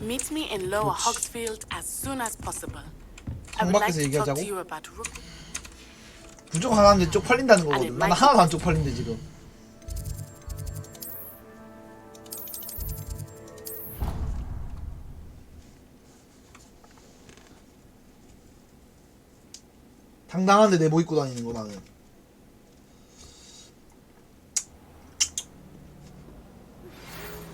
Meet me in Lower Hogsfield as soon as possible. I would like 밖에서 to talk 얘기하자고? to you about Rook. 무조건 하나인데 쪽팔린다는 거거든. 난 하나도 안 쪽팔린데 지금. 당당한데 내복 입고 다니는 거 나는.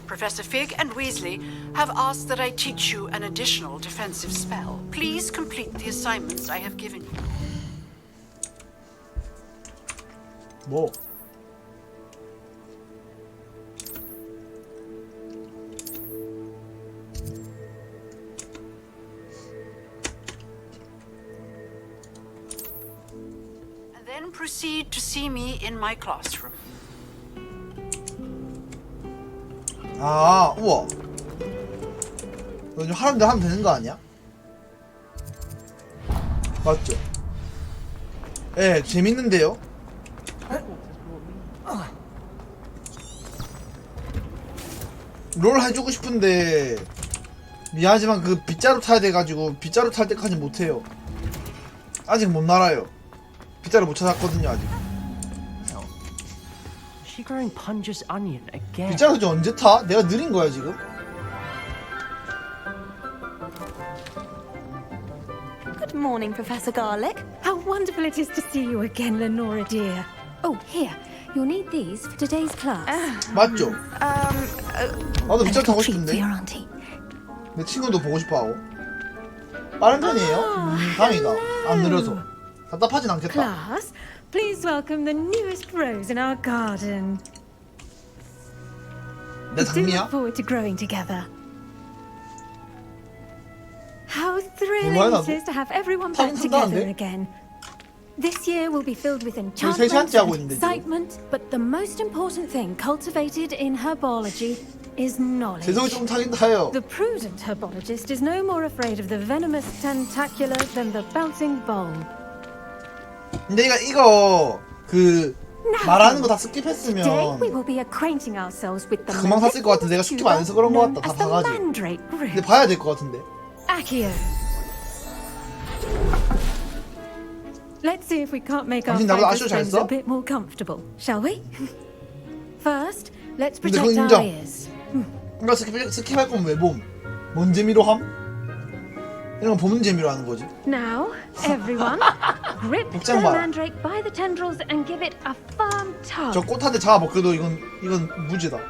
Professor Fig and Weasley have asked that I teach you an additional defensive spell. Please complete the assignments I have given you. 뭐? And then proceed to see me in my classroom. 아, 우와. 이거 좀 하는데 하면 되는 거 아니야? 맞죠? 예, 재밌는데요? 롤 해주고 싶은데 미안하지만 그 빗자루 타야 돼가지고 빗자루 탈 때까지 못해요. 아직 못 날아요. 빗자루 못 찾았거든요 아직. She growing Punger's onion again. 빗자루 저 언제 타? 내가 느린 거야 지금? Good morning, Professor Garlick. How wonderful it is to see you again, Lenora dear. Oh, here. You'll need these for today's class. 맞죠? 나도 빗자루 타고 싶은데. For your auntie. 내 친구도 보고 싶어하고. 빠른 편이에요? 다행이다. 안 느려서. 답답하진 않겠다. Class, please welcome the newest rose in our garden. 내 We do 장미야? look forward to growing together. How 뭐야, thrilling 나도? it is to have everyone 타긴 back together 탄다는데? again. This year will be filled with 셋이 enchantment 함께 하고 and 있는데, 지금. excitement, but the most important thing cultivated in herbology is knowledge. 재성이 좀 타긴 타요. The prudent herbologist is no more afraid of the venomous tentacular than the bouncing bulb. 근데 이거 그 말하는 거 다 Today 스킵했으면 we will be acquainting ourselves with the 금방 샀을 것 같은데 내가 스킵 안 해서 그런 거 같다. 다 봐가지고. mandrake root. 근데 봐야 될 것 같은데. Accio. Let's see if we can't make our 당신 나보다 fibrous 아쉬워 잘 friends 써? a bit more comfortable, shall we? First, let's 근데 protect 그건 our 인정. ears. 그러니까 스킵할 거면 왜 봄? 뭔 재미로 함? 이런 건 보는 재미로 하는 거지. Now, everyone, grip the 복장 봐라. mandrake by the tendrils and give it a firm tug. 저 꽃한테 잡아먹혀도 이건 무지다. 너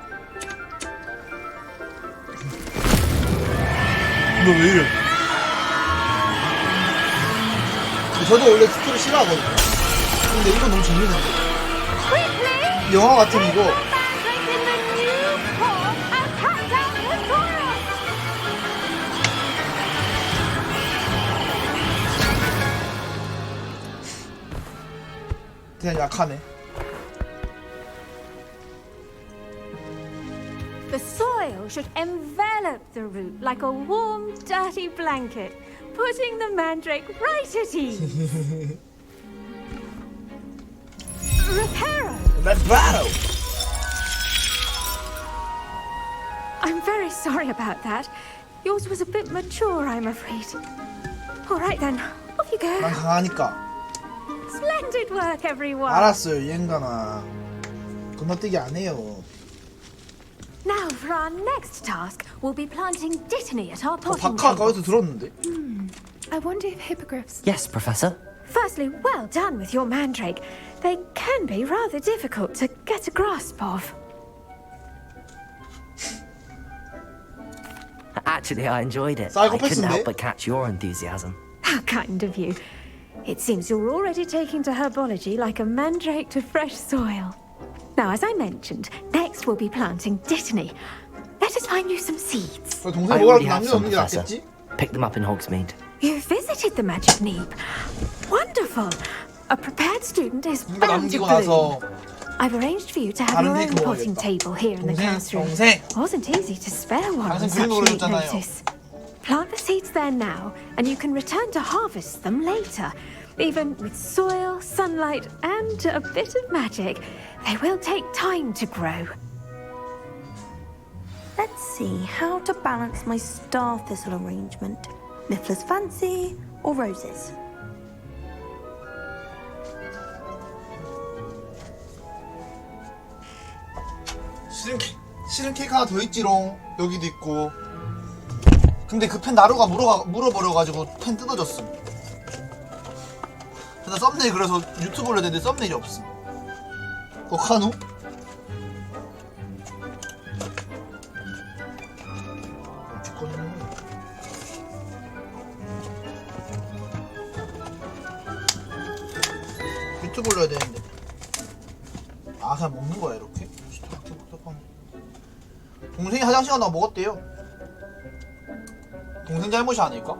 왜 이래? 저도 원래 스토리 싫어하거든요. 근데 이건 너무 재밌는데. 영화 같은 이거. 그냥 약하네. The soil should envelop the root like a warm, dirty blanket, putting the mandrake right at ease. Reparo! Reparo! I'm very sorry about that. Yours was a bit mature, I'm afraid. All right then, off you go. 난 강하니까. Splendid work, everyone. 알았어요, 이행가나. 건너뛰기 안 해요. Now for our next task, we'll be planting dittany at our potting 박하 table. 아까부터 들었는데. I wonder if hippogriffs... Yes, Professor. Firstly, well done with your mandrake. They can be rather difficult to get a grasp of. Actually, I enjoyed it. I couldn't Psychopath인데? help but catch your enthusiasm. How kind of you. It seems you're already taking to herbology like a mandrake to fresh soil. Now, as I mentioned, next we'll be planting dittany. Let us find you some seeds. I already have some, Professor. Pick them up in Hogsmeade. You visited the Magic Neep. Wonderful. A prepared student is bound to 남기고 bloom. 나서 I've arranged for you to have your own potting table here in the classroom. Wasn't easy to spare one on such late notice. Plant the seeds there now, and you can return to harvest them later. Even with soil, sunlight, and a bit of magic, they will take time to grow. Let's see how to balance my star thistle arrangement. Miffler's Fancy or roses? 실은 케이크 하나 더 있지롱. 여기도 있고. 근데 그 펜 나루가 물어버려가지고 펜 뜯어졌음. 근데 썸네일 그래서 유튜브 올려야 되는데 썸네일이 없음. 카누? 유튜브 올려야 되는데. 아 그냥 먹는 거야 이렇게? 동생이 화장실 가다가 먹었대요. 동생 잘못이 아닐까?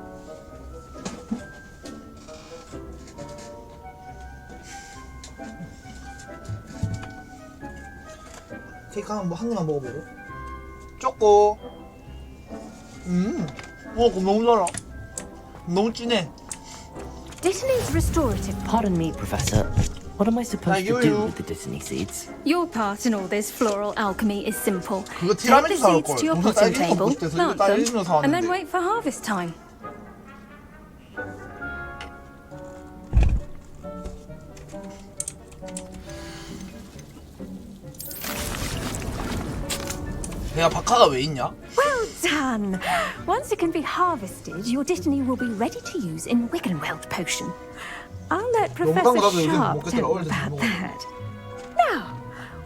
케이크 한 입만 먹어보고. 쪼꼬. 너무 달아. 너무 진해. Dittany's restorative. Pardon me, Professor. What am I supposed to do with the dittany seeds? Your part in all this floral alchemy is simple. 그거 Take the 티라미수 사올 seeds 걸. to your 동생 potting 딸기 table, 먹고 싶대서 plant 딸기 them, 사왔는데. and then wait for harvest time. 내가 박하가 왜 있냐? Well done! Once it can be harvested, your dittany will be ready to use in Wiggenweld potion. I'll let Professor Sharp tell you about that. Now,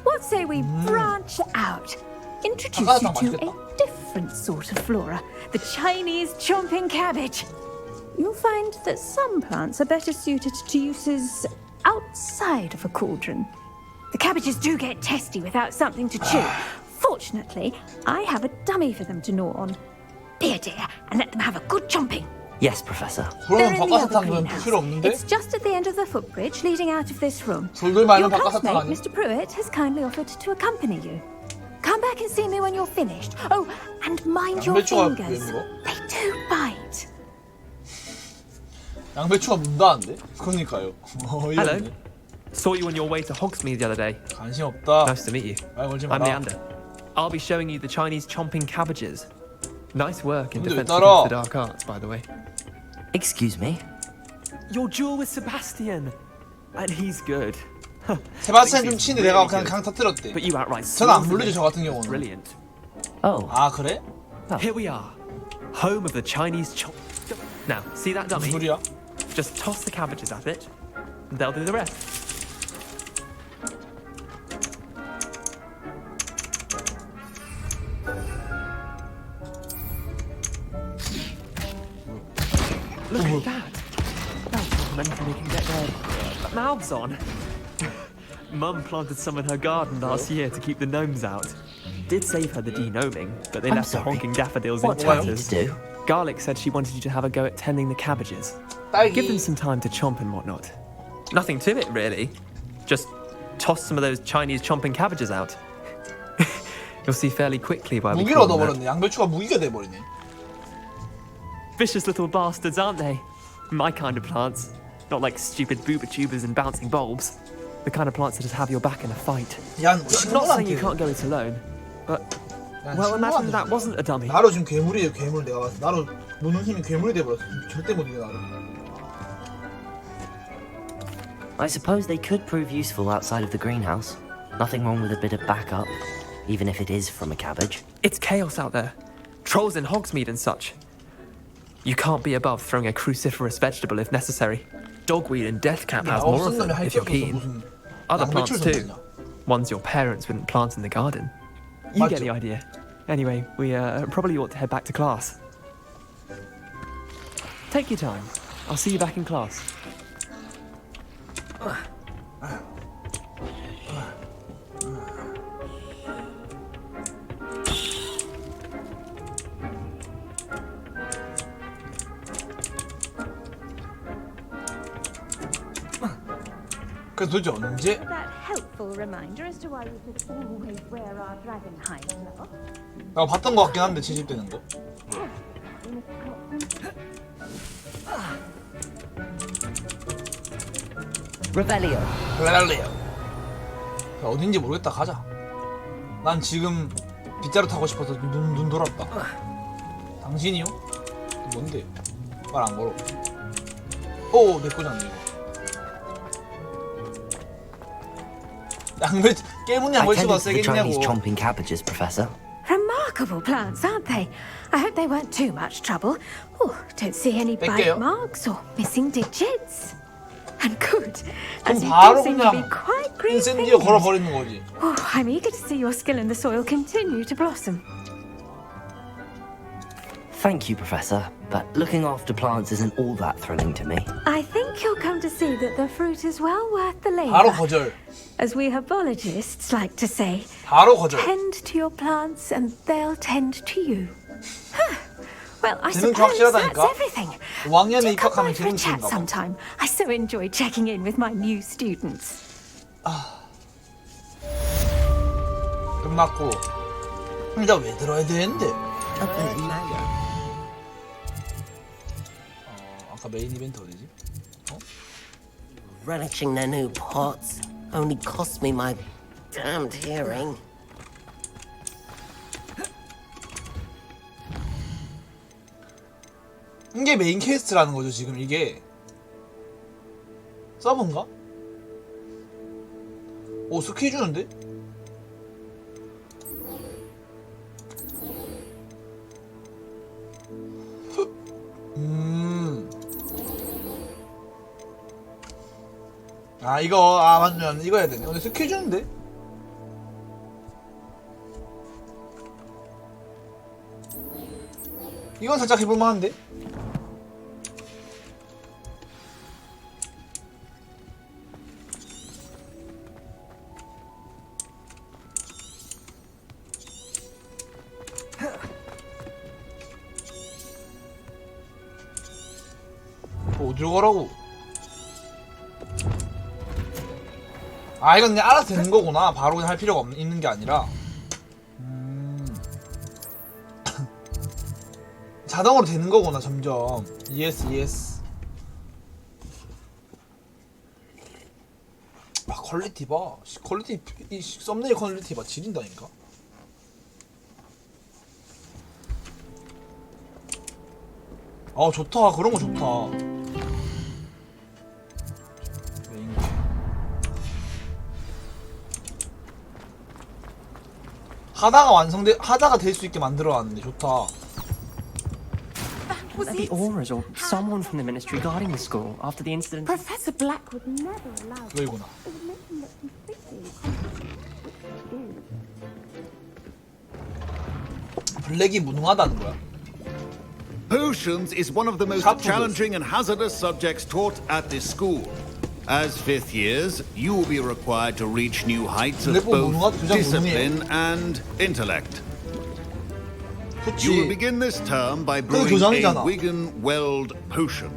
what say we branch out? Introduce you to a different sort of flora, the Chinese chomping cabbage. You'll find that some plants are better suited to uses outside of a cauldron. The cabbages do get testy without something to chew. Fortunately, I have a dummy for them to gnaw on. Be a dear and let them have a good chomping. Yes, Professor. They're in the other greenhouse. It's just at the end of the footbridge leading out of this room. Your classmate, Mr. Pruitt, has kindly offered to accompany you. Come back and see me when you're finished. Oh, and mind your fingers. They do bite. 양배추가 문다는데? 그러니까요. Hello. Saw you on your way to Hogsmeade the other day. 관심 없다. Nice to meet you. I'm Leander. I'll be showing you the Chinese chomping cabbages. Nice work in defense against the dark arts, by the way. Excuse me? Your duel with Sebastian. And he's good. 세바스찬 좀 치는데 내가 그냥 강 터뜨렸대. But you outright 저는 안 물리죠 저 같은 경우는. Brilliant. Oh. 아 그래? Here we are. Home of the Chinese chomp. Now, see that dummy? Just toss the cabbages at it, and they'll do the rest. Look at that! How complimentary can get their mouths on. Mum planted some in her garden last year to keep the gnomes out. Did save her the de-gnoming, but they left the honking daffodils in tatters. Do? Garlic said she wanted you to have a go at tending the cabbages. Give them some time to chomp and whatnot. Nothing to it, really. Just toss some of those Chinese chomping cabbages out. You'll see fairly quickly why we 무기를 call them 얻어버렸네. 양배추가 무기가 돼버리네. Vicious little bastards, aren't they? My kind of plants. Not like stupid booba tubers and bouncing bulbs. The kind of plants that just have your back in a fight. Not saying you can't go it alone, but... Well, imagine that wasn't a dummy. 나로 지금 괴물이에요, 괴물. 내가 봤을 때 나로 무는 힘이 괴물이 돼버렸어. 절대 못 이겨 나를. I suppose they could prove useful outside of the greenhouse. Nothing wrong with a bit of backup, even if it is from a cabbage. It's chaos out there. Trolls in Hogsmeade and such. You can't be above throwing a cruciferous vegetable if necessary. Dogweed and deathcap has more of them, if you're keen. Other plants too. Ones your parents wouldn't plant in the garden. You get the idea. Anyway, we probably ought to head back to class. Take your time. I'll see you back in class. 그래서 도대체 언제? That helpful reminder as to why we should always wear our dragon hide glove. 나 봤던 것 같긴 한데 채집되는 거. Revelio. 어딘지 모르겠다. 가자. 난 지금 빗자루 타고 싶어서 눈 돌았다. 당신이요? 뭔데? 말 안 걸어. 오, 내 거잖아 이거. 양배 깨문이 안 벌써가 세겠냐고. Chomping cabbages, Professor. Remarkable plants, aren't they? I hope they weren't too much trouble. Oh, don't see any bite marks or missing digits. And good, as you do seem to be quite green. 인센디오 걸어버리는 거지. Oh, I'm eager to see your skill in the soil continue to blossom. Thank you, Professor, but looking after plants isn't all that thrilling to me. I think you'll come to see that the fruit is well worth the 바로 labor. 거절. As we herbologists like to say, 바로 거절. tend to your plants and they'll tend to you. Well, I 재능 suppose that's 확실하다니까. everything. 5학년에 Do come 입학하면 by for a 재능 chat 치는가 봐. sometime. I so enjoy checking in with my new students. 끝났고. 나 왜 들어야 되는데? 아까 메인 이벤트 어디지? Relishing their new pots only cost me my damned hearing. 이게 메인 퀘스트라는 거죠 지금 이게. 서브인가? 오 스킬 주는데? 아 이거 맞네 이거 해야 되네. 근데 스킬 주는데? 이건 살짝 해볼만한데? 어디로 가라고? 아 이건 그냥 알아서 되는 거구나. 바로 그냥 할 필요가 있는 게 아니라 자동으로 되는 거구나 점점. yes. 아 퀄리티 봐. 퀄리티 이 썸네일 퀄리티 봐. 지린다니까. 아 좋다. 그런 거 좋다. 하다가 될 수 있게 만들어놨는데 좋다. The Auras or someone from the ministry guarding the school after the incident. Professor Black would never allow. 그거이구나. 블랙이 무능하다는 거야. Potions is one of the most challenging and hazardous subjects taught at this school. As fifth years, you will be required to reach new heights of both discipline and intellect. You will begin this term by brewing a Wigan-Weld potion.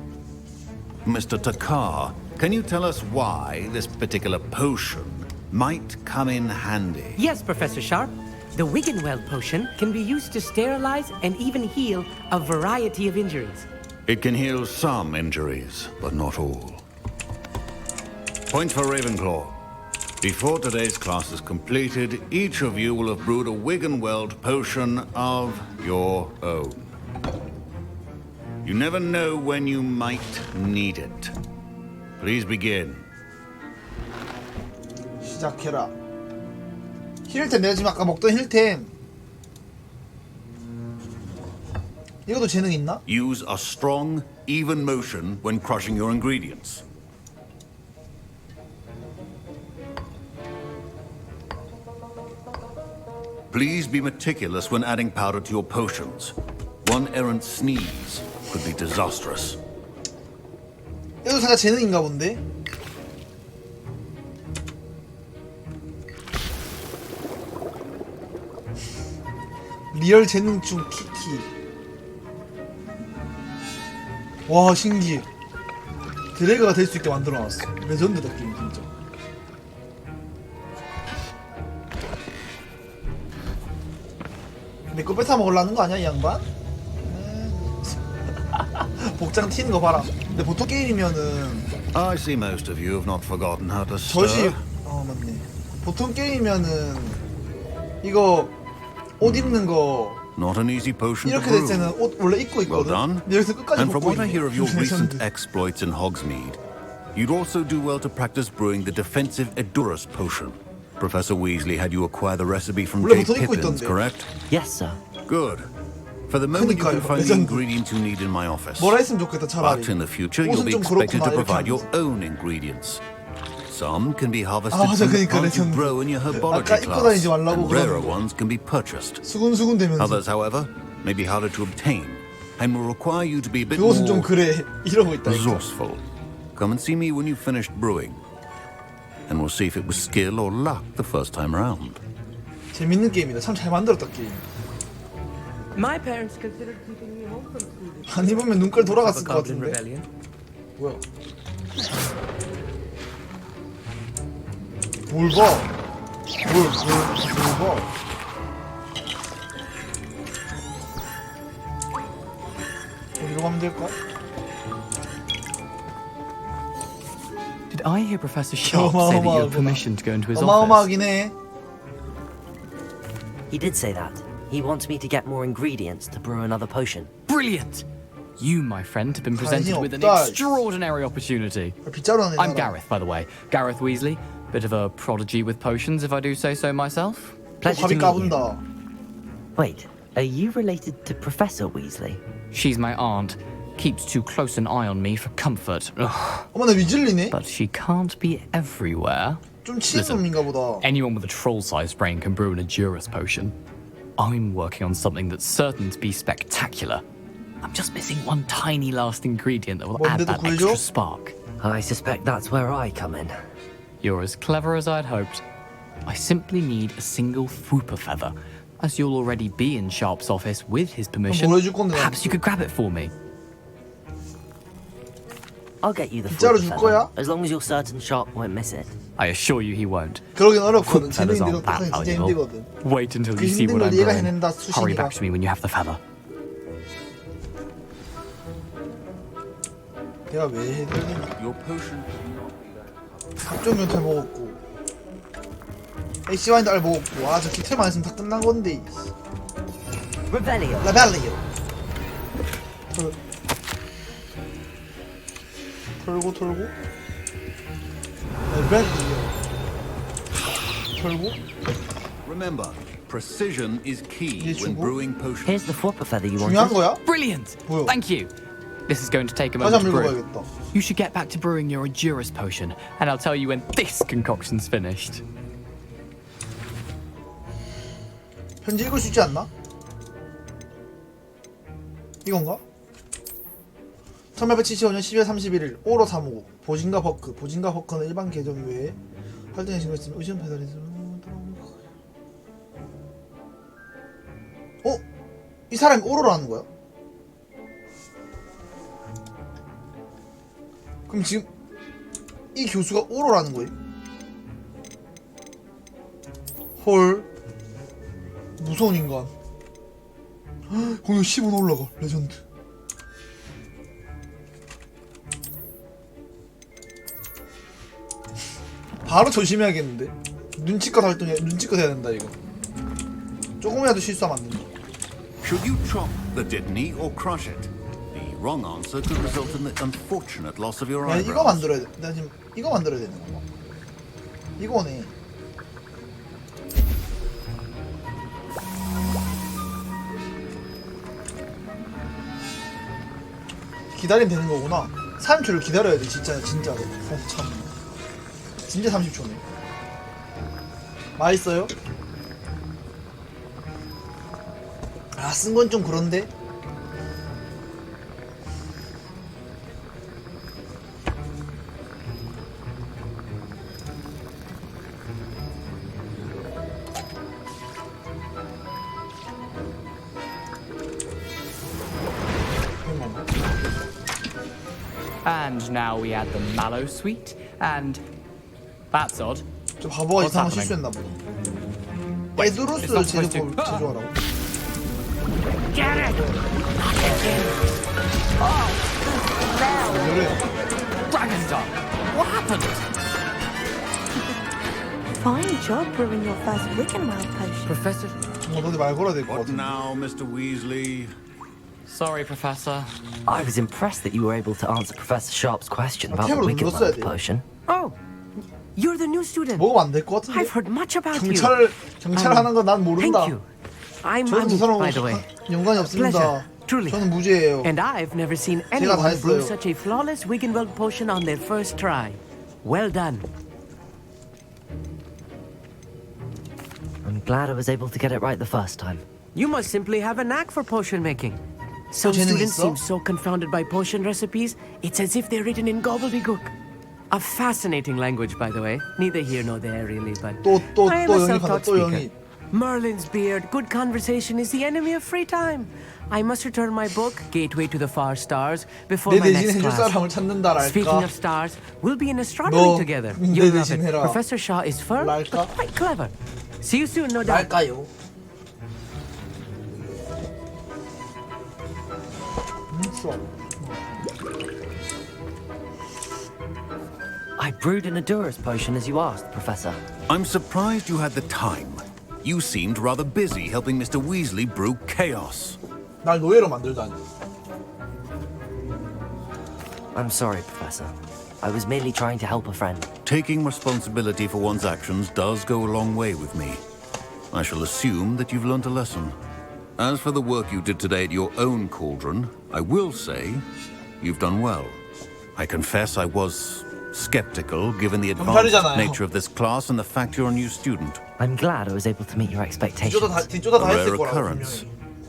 Mr. Takar, can you tell us why this particular potion might come in handy? Yes, Professor Sharp. The Wigan-Weld potion can be used to sterilize and even heal a variety of injuries. It can heal some injuries, but not all. Point for Ravenclaw. Before today's class is completed, each of you will have brewed a Wigan-Weld potion of your own. You never know when you might need it. Please begin. 시작해라. 힐템 내가 지금 아까 먹던 힐템. 이것도 재능 있나? Use a strong, even motion when crushing your ingredients. Please be meticulous when adding powder to your potions. One errant sneeze could be disastrous. 이것도 살짝 재능인가 본데? 리얼 재능충 키키. 와 신기해. 드래그가 될 수 있게 만들어놨어. 레전드다 게임 진짜. 내 거 뺏어 먹으려는 거 아니야 이 양반? 복장 튀는 거 봐라. 근데 보통 게임이면은 I see most of you have not forgotten how to stir. 저시 맞네. 보통 게임이면은 이거 옷 입는 거 Not an easy potion to 이렇게 될 brew. 때는 옷 원래 입고 Well 있거든. done. 근데 여기서 끝까지 And from 벗고 what I 있네. hear of your recent 레전드. exploits in Hogsmeade, you'd also do well to practice brewing the defensive Edurus potion. Professor Weasley had you acquire the recipe from 원래 Jake 보통 입고 Pippins, 있던데. correct? Yes, sir. Good. For the moment, you can 그러니까요. find the 레전드. ingredients you need in my office. 뭐라 했으면 좋겠다 차라리. But in the future, you'll 옷은 be 좀 expected to 그렇구나, 이렇게 provide your 하면서. own ingredients. Some can be harvested 아, 맞아, from the 그러니까 plants you 레전드. grow in your 아까 herbology 입고 다니지 class, 말라고 and rarer 그러는데. ones can be purchased. 수근수근 되면서. Others, however, may be harder to obtain and will require you to be a bit 그 옷은 좀 more 그래. 이러고 있다. resourceful. Come and see me when you've finished brewing, and we'll see if it was skill or luck the first time around. 재밌는 게임이다. 참 잘 만들었다 게임. My parents considered keeping me home from school. 안 입으면 눈깔 돌아갔을 것 Goblin 같은데. Rebellion. 뭐야? 뭘 봐? 뭘 봐? 어디로 가면 될까? Did I hear Professor Sharp say that you have permission to go into his office? 어마어마하긴 해. He did say that. He wants me to get more ingredients to brew another potion. Brilliant! You, my friend, have been presented with an 없다. extraordinary opportunity. 빗자루 하나 I'm 내놔라. Gareth, by the way. Gareth Weasley. Bit of a prodigy with potions, if I do say so myself. Pleasure to 밥이 meet you. 까분다. Wait, are you related to Professor Weasley? She's my aunt. Keeps too close an eye on me for comfort. Ugh. 어머 나 위즐리네. But she can't be everywhere. 좀 치는 놈인가 보다. Anyone with a troll-sized brain can brew an Edurus potion. I'm working on something that's certain to be spectacular. I'm just missing one tiny last ingredient that will add 뭔데도 that 구해줘? extra spark. I suspect that's where I come in. You're as clever as I'd hoped. I simply need a single Fwooper feather. As you'll already be in Sharp's office with his permission, 뭘 해줄 건데, perhaps you could grab it for me. I'll get you the 빗자루 fruit 줄 feather, 거야? as long as you're certain Sharp won't miss it. I assure you he won't. 그러긴 어렵거든. Fwoop feathers 재능인데 aren't that 어떡하기 진짜 valuable. 힘들거든. Wait until 그 you see 힘든 what 걸 I'm 얘가 brewing. 해낸다, Hurry 수신이가. back to me when you have the feather. 내가 왜 해야 되나? Your potion 합종 면탈 먹었고 AC 와인드 알 먹었고 아 저 기틀만 했으면 다 끝난 건데 Revelio. 라벨리오 털고 라벨리오 털고 Remember, precision is key when 주고. brewing potions. Here's the Fwooper feather you 중요한 wanted. 거야? Brilliant! 뭐야? Thank you. This is going to take a 다시 moment to 한번 brew. 읽어봐야겠다 You should get back to brewing your Edurus potion, and I'll tell you when this concoction's finished. 편지 읽을 수 있지 않나? 이건가? 1875년 12월 31일 오로 3호 보진과 버크 보진과 버크는 일반 계정 외에 활동에 신고했으면 의심 배달에서 어? 이 사람이 오로라는 거야? 그럼 지금 이 교수가 오로라는 거예요? 헐 무서운 인간 공격 10원 올라가 레전드 바로 조심해야겠는데 눈치껏 활동해 눈치껏 해야 된다 이거 조금이라도 실수하면 안 된다 Should you chop the dittany or crush it? The wrong answer could result in the unfortunate loss of your 야, eyebrows. 이거 만들어야 돼. 나 지금 이거 만들어야 되는 건가? 이거네. 기다리면 되는 거구나. 30초를 기다려야 돼, 진짜로. 참. 진짜 30초네. 맛있어요? 아, 쓴 건 좀 그런데? And now we add the mallow sweet, and that's odd. 저 바보가 이상한 실수했나 보다. 에두루스 제조하라고? Get it! Dragonstar, what happened? Fine job brewing your first Wiggenweld potion. Professor? 너네 말 걸어야 될 것 What 같은데. now, Mr. Weasley? Sorry, Professor. I was impressed that you were able to answer Professor Sharp's question about the 탭을 Wiggenweld 눌렀어야 돼. potion. Oh, you're the new student. 먹으면 안 될 것 같은데. I've heard much about 경찰 하는 건 난 모른다. Thank you. I'm 저는 두 Anu, by 사람하고 the way. 연관이 Pleasure, 없습니다. truly. 저는 무죄예요. And I've never seen 제가 다 anyone brew 했어요. such a flawless Wiggenweld potion on their first try. Well done. I'm glad I was able to get it right the first time. You must simply have a knack for potion making. Some students seem so confounded by potion recipes, it's as if they're written in gobbledygook. A fascinating language, by the way. Neither here nor there, really, but I am a self-taught speaker. Merlin's beard, good conversation is the enemy of free time. I must return my book, Gateway to the Far Stars, before 내 my 대신 next 해줄 class. 사람을 찾는다랄까. Speaking of stars, we'll be in astronomy 너 together. 내 You'll love 대신 it. 해라. Professor Shaw is firm, but quite clever. See you soon, no doubt. 날까요? 수업. I brewed an Adurus potion as you asked, Professor. I'm surprised you had the time. You seemed rather busy helping Mr. Weasley brew chaos. 날 노예로 만들다니. I'm sorry, Professor. I was merely trying to help a friend. Taking responsibility for one's actions does go a long way with me. I shall assume that you've learnt a lesson. As for the work you did today at your own cauldron, I will say you've done well. I confess I was skeptical given the advanced nature of this class and the fact you're a new student. I'm glad I was able to meet your expectations. 뒤쪽다 다 A rare 했을 거라고. occurrence.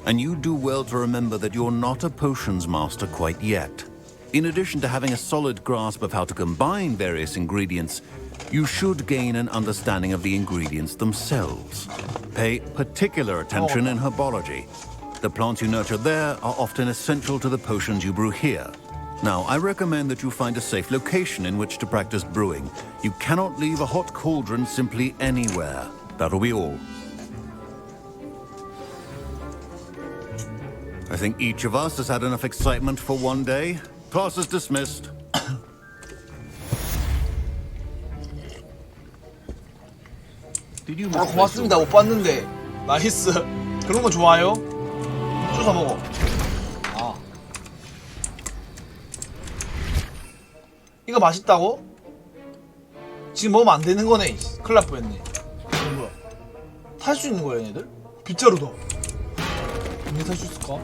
And you do well to remember that you're not a potions master quite yet. In addition to having a solid grasp of how to combine various ingredients, you should gain an understanding of the ingredients themselves. Pay particular attention in herbology. The plants you nurture there are often essential to the potions you brew here. Now, I recommend that you find a safe location in which to practice brewing. You cannot leave a hot cauldron simply anywhere. That'll be all. I think each of us has had enough excitement for one day. Class is dismissed. 아, 고맙습니다. 못 봤는데. 나이스. 그런 거 좋아요? 주워 먹어. 아. 이거 맛있다고? 지금 먹으면 안 되는 거네. 큰일 날 뻔했네. 뭐야? 탈 수 있는 거야, 얘네들? 빗자루다. 언제 탈 수 있을까?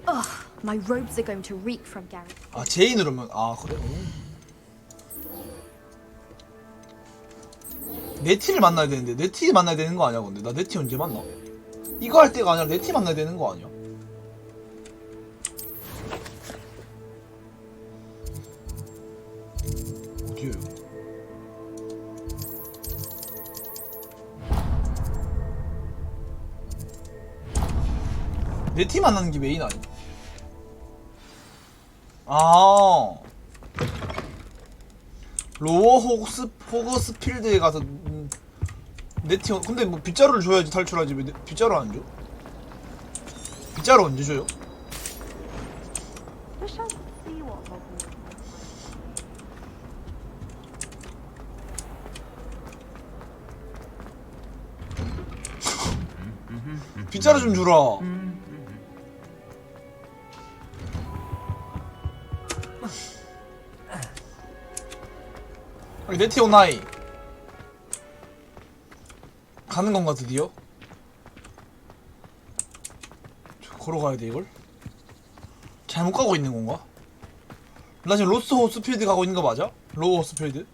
Ugh, my robes are going to reek from Gary. 아, 제이 누르면 아, 그래? 네티를 만나야 되는데 네티 만나야 되는 거 아니야? 근데 나 네티 언제 만나? 이거 할 때가 아니라 네티 만나야 되는 거 아니야? 어디에요? 네티 만나는 게 메인 아니야? 아, 로어 호그스필드에 가서 네티. 근데 뭐 빗자루를 줘야지 탈출하지. 왜 빗자루 안 줘? 빗자루 언제 줘요? 빗자루 좀 주라. 네티 오나이 가는 건가 드디어? 걸어가야 돼 이걸? 잘못 가고 있는 건가? 나 지금 로스 호스필드 가고 있는 거 맞아? 로우 호스필드?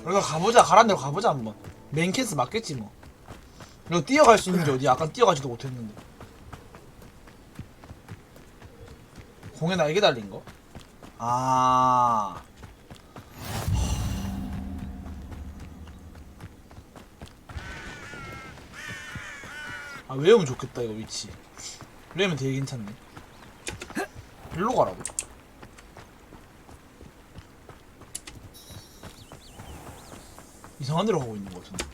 우리가 가보자. 가란 대로 가보자 한번. 메인 캐스 맞겠지 뭐. 이거 뛰어갈 수 있는 게 어디야? 아까 뛰어가지도 못했는데. 공에 날개 달린 거? 아. 아 외우면 좋겠다 이거 위치. 외우면 되게 괜찮네. 일로 가라고? 이상한 데로 가고 있는 것 같은데.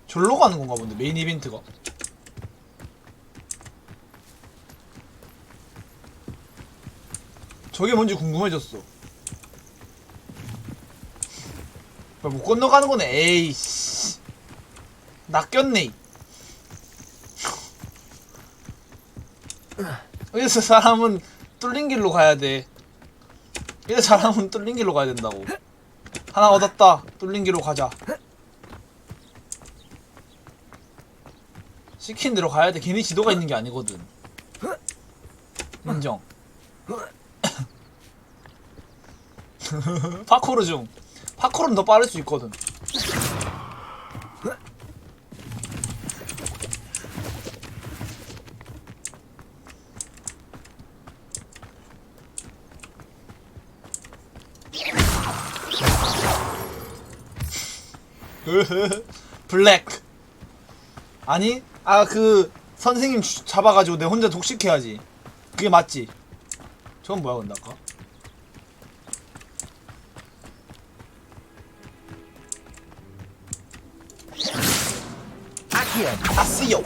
절로 가는 건가 본데 메인 이벤트가. 저게 뭔지 궁금해졌어. 못 건너가는 거네. 에이씨. 낚였네. 여기서 사람은 뚫린 길로 가야 돼. 이래 사람은 뚫린 길로 가야 된다고. 하나 얻었다. 뚫린 길로 가자. 시킨 대로 가야 돼. 괜히 지도가 있는 게 아니거든. 인정. 파쿠르 중. 파쿠르는 더 빠를 수 있거든. 블랙. 아니? 아 그 선생님 잡아가지고 내 혼자 독식해야지. 그게 맞지? 저건 뭐야 근데 아까? 아스요.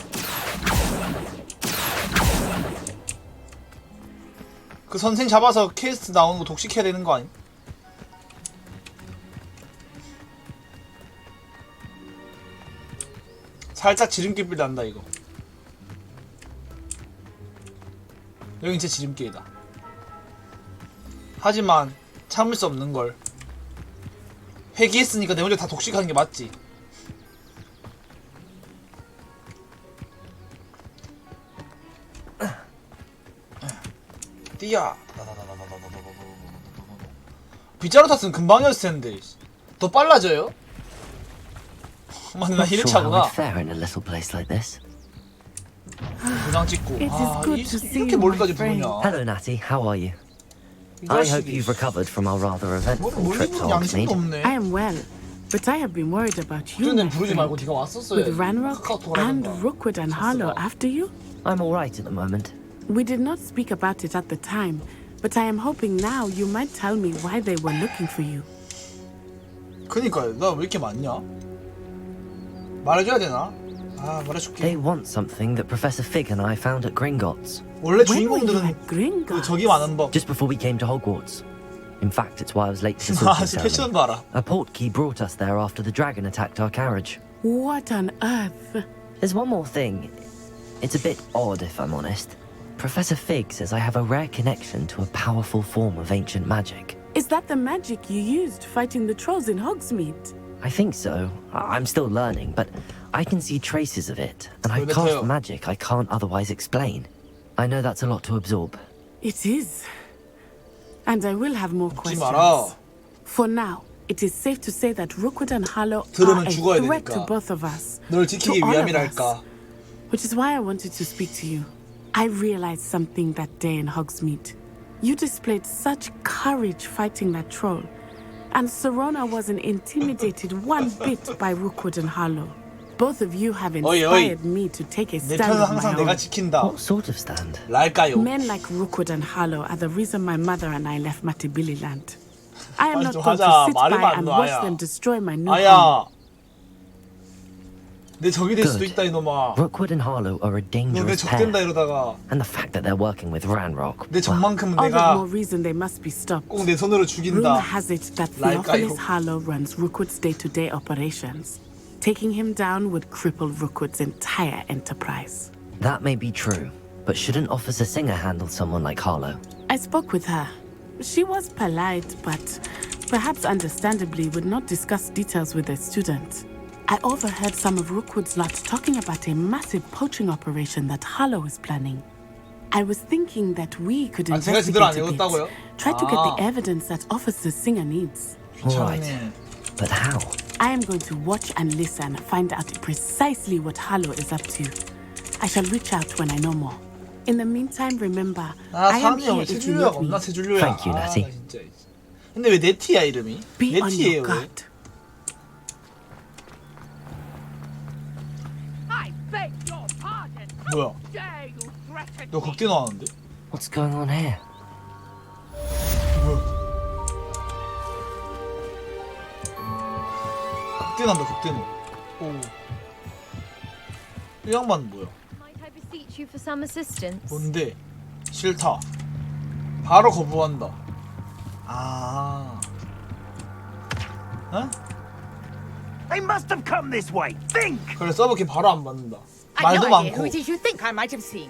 그 선생 잡아서 퀘스트 나오는 거 독식해야 되는 거 아니? 살짝 지름길 난다 이거. 여긴 진짜 지름길이다. 하지만 참을 수 없는 걸. 회귀했으니까 내 혼자 다 독식하는 게 맞지. 뛰어. 빗자루 탔으면 금방이었을 텐데. 더 빨라져요? 맞네, 나 힐 차구나. 도장 찍고. 아, 이렇게 멀리까지 부르냐. Hello, Natty. How are you? I hope you've recovered from our rather eventful trip to Hogsmeade. I am well, but I have been worried about you. With Ranrock and Rookwood and Harlow after you? I'm all right at the moment. We did not speak about it at the time, but I am hoping now you might tell me why they were looking for you. 그니까 나 왜 이렇게 많냐? 말해줘야 되나? 아 말해줄게. They want something that Professor Fig and I found at Gringotts. 원래 주인공들은 그 적이 많은 법. Just before we came to Hogwarts. In fact, it's why I was late to the sorting ceremony. A portkey brought us there after the dragon attacked our carriage. What on earth? There's one more thing. It's a bit odd, if I'm honest. Professor Fig says I have a rare connection to a powerful form of ancient magic. Is that the magic you used fighting the trolls in Hogsmeade? I think so. I'm still learning, but I can see traces of it, and I cast magic I can't otherwise explain. I know that's a lot to absorb. It is. And I will have more questions. For now, it is safe to say that Rookwood and Harlow are a threat to both of us. 널 지키기 위함이랄까. Which is why I wanted to speak to you. I realized something that day in Hogsmeade. You displayed such courage fighting that troll. And Serona wasn't intimidated one bit by Rookwood and Harlow. Both of you have inspired me to take a stand of my own. What sort of stand? Men like Rookwood and Harlow are the reason my mother and I left Matibili land. I am not going to sit by and watch them destroy my new home. 내 적이 될 수도 있다 이놈아. Rookwood and Harlow are a dangerous pair. And the fact that they're working with Ranrock. 내 적만큼은 All the 내가 more reason they must be stopped. 꼭 내 손으로 죽인다. Rumor has it that Theophilus Harlow runs Rookwood's day-to-day operations. Taking him down would cripple Rookwood's entire enterprise. That may be true, but shouldn't Officer Singer handle someone like Harlow? I spoke with her. She was polite, but perhaps understandably would not discuss details with a student. I overheard some of Rookwood's lot talking about a massive poaching operation that Harlow is planning. I was thinking that we could investigate a bit, try to get the evidence that Officer Singer needs. Right, but how? I am going to watch and listen, find out precisely what Harlow is up to. I shall reach out when I know more. In the meantime, remember, I am here if you need me. Thank you, Natty. 근데 왜 네티야 이름이? 네티예요 왜? 뭐야? 너 극대 나왔는데? What's going on here? 뭐야? 극대 난다 극대노. 오. 이 양반은 뭐야? Might I beseech you for some assistance? 뭔데? 싫다. 바로 거부한다. 아. 어? They must have come this way. Think. 그래 서버키 바로 안 받는다. I've 말도 no idea 많고. who it is you think I might have seen.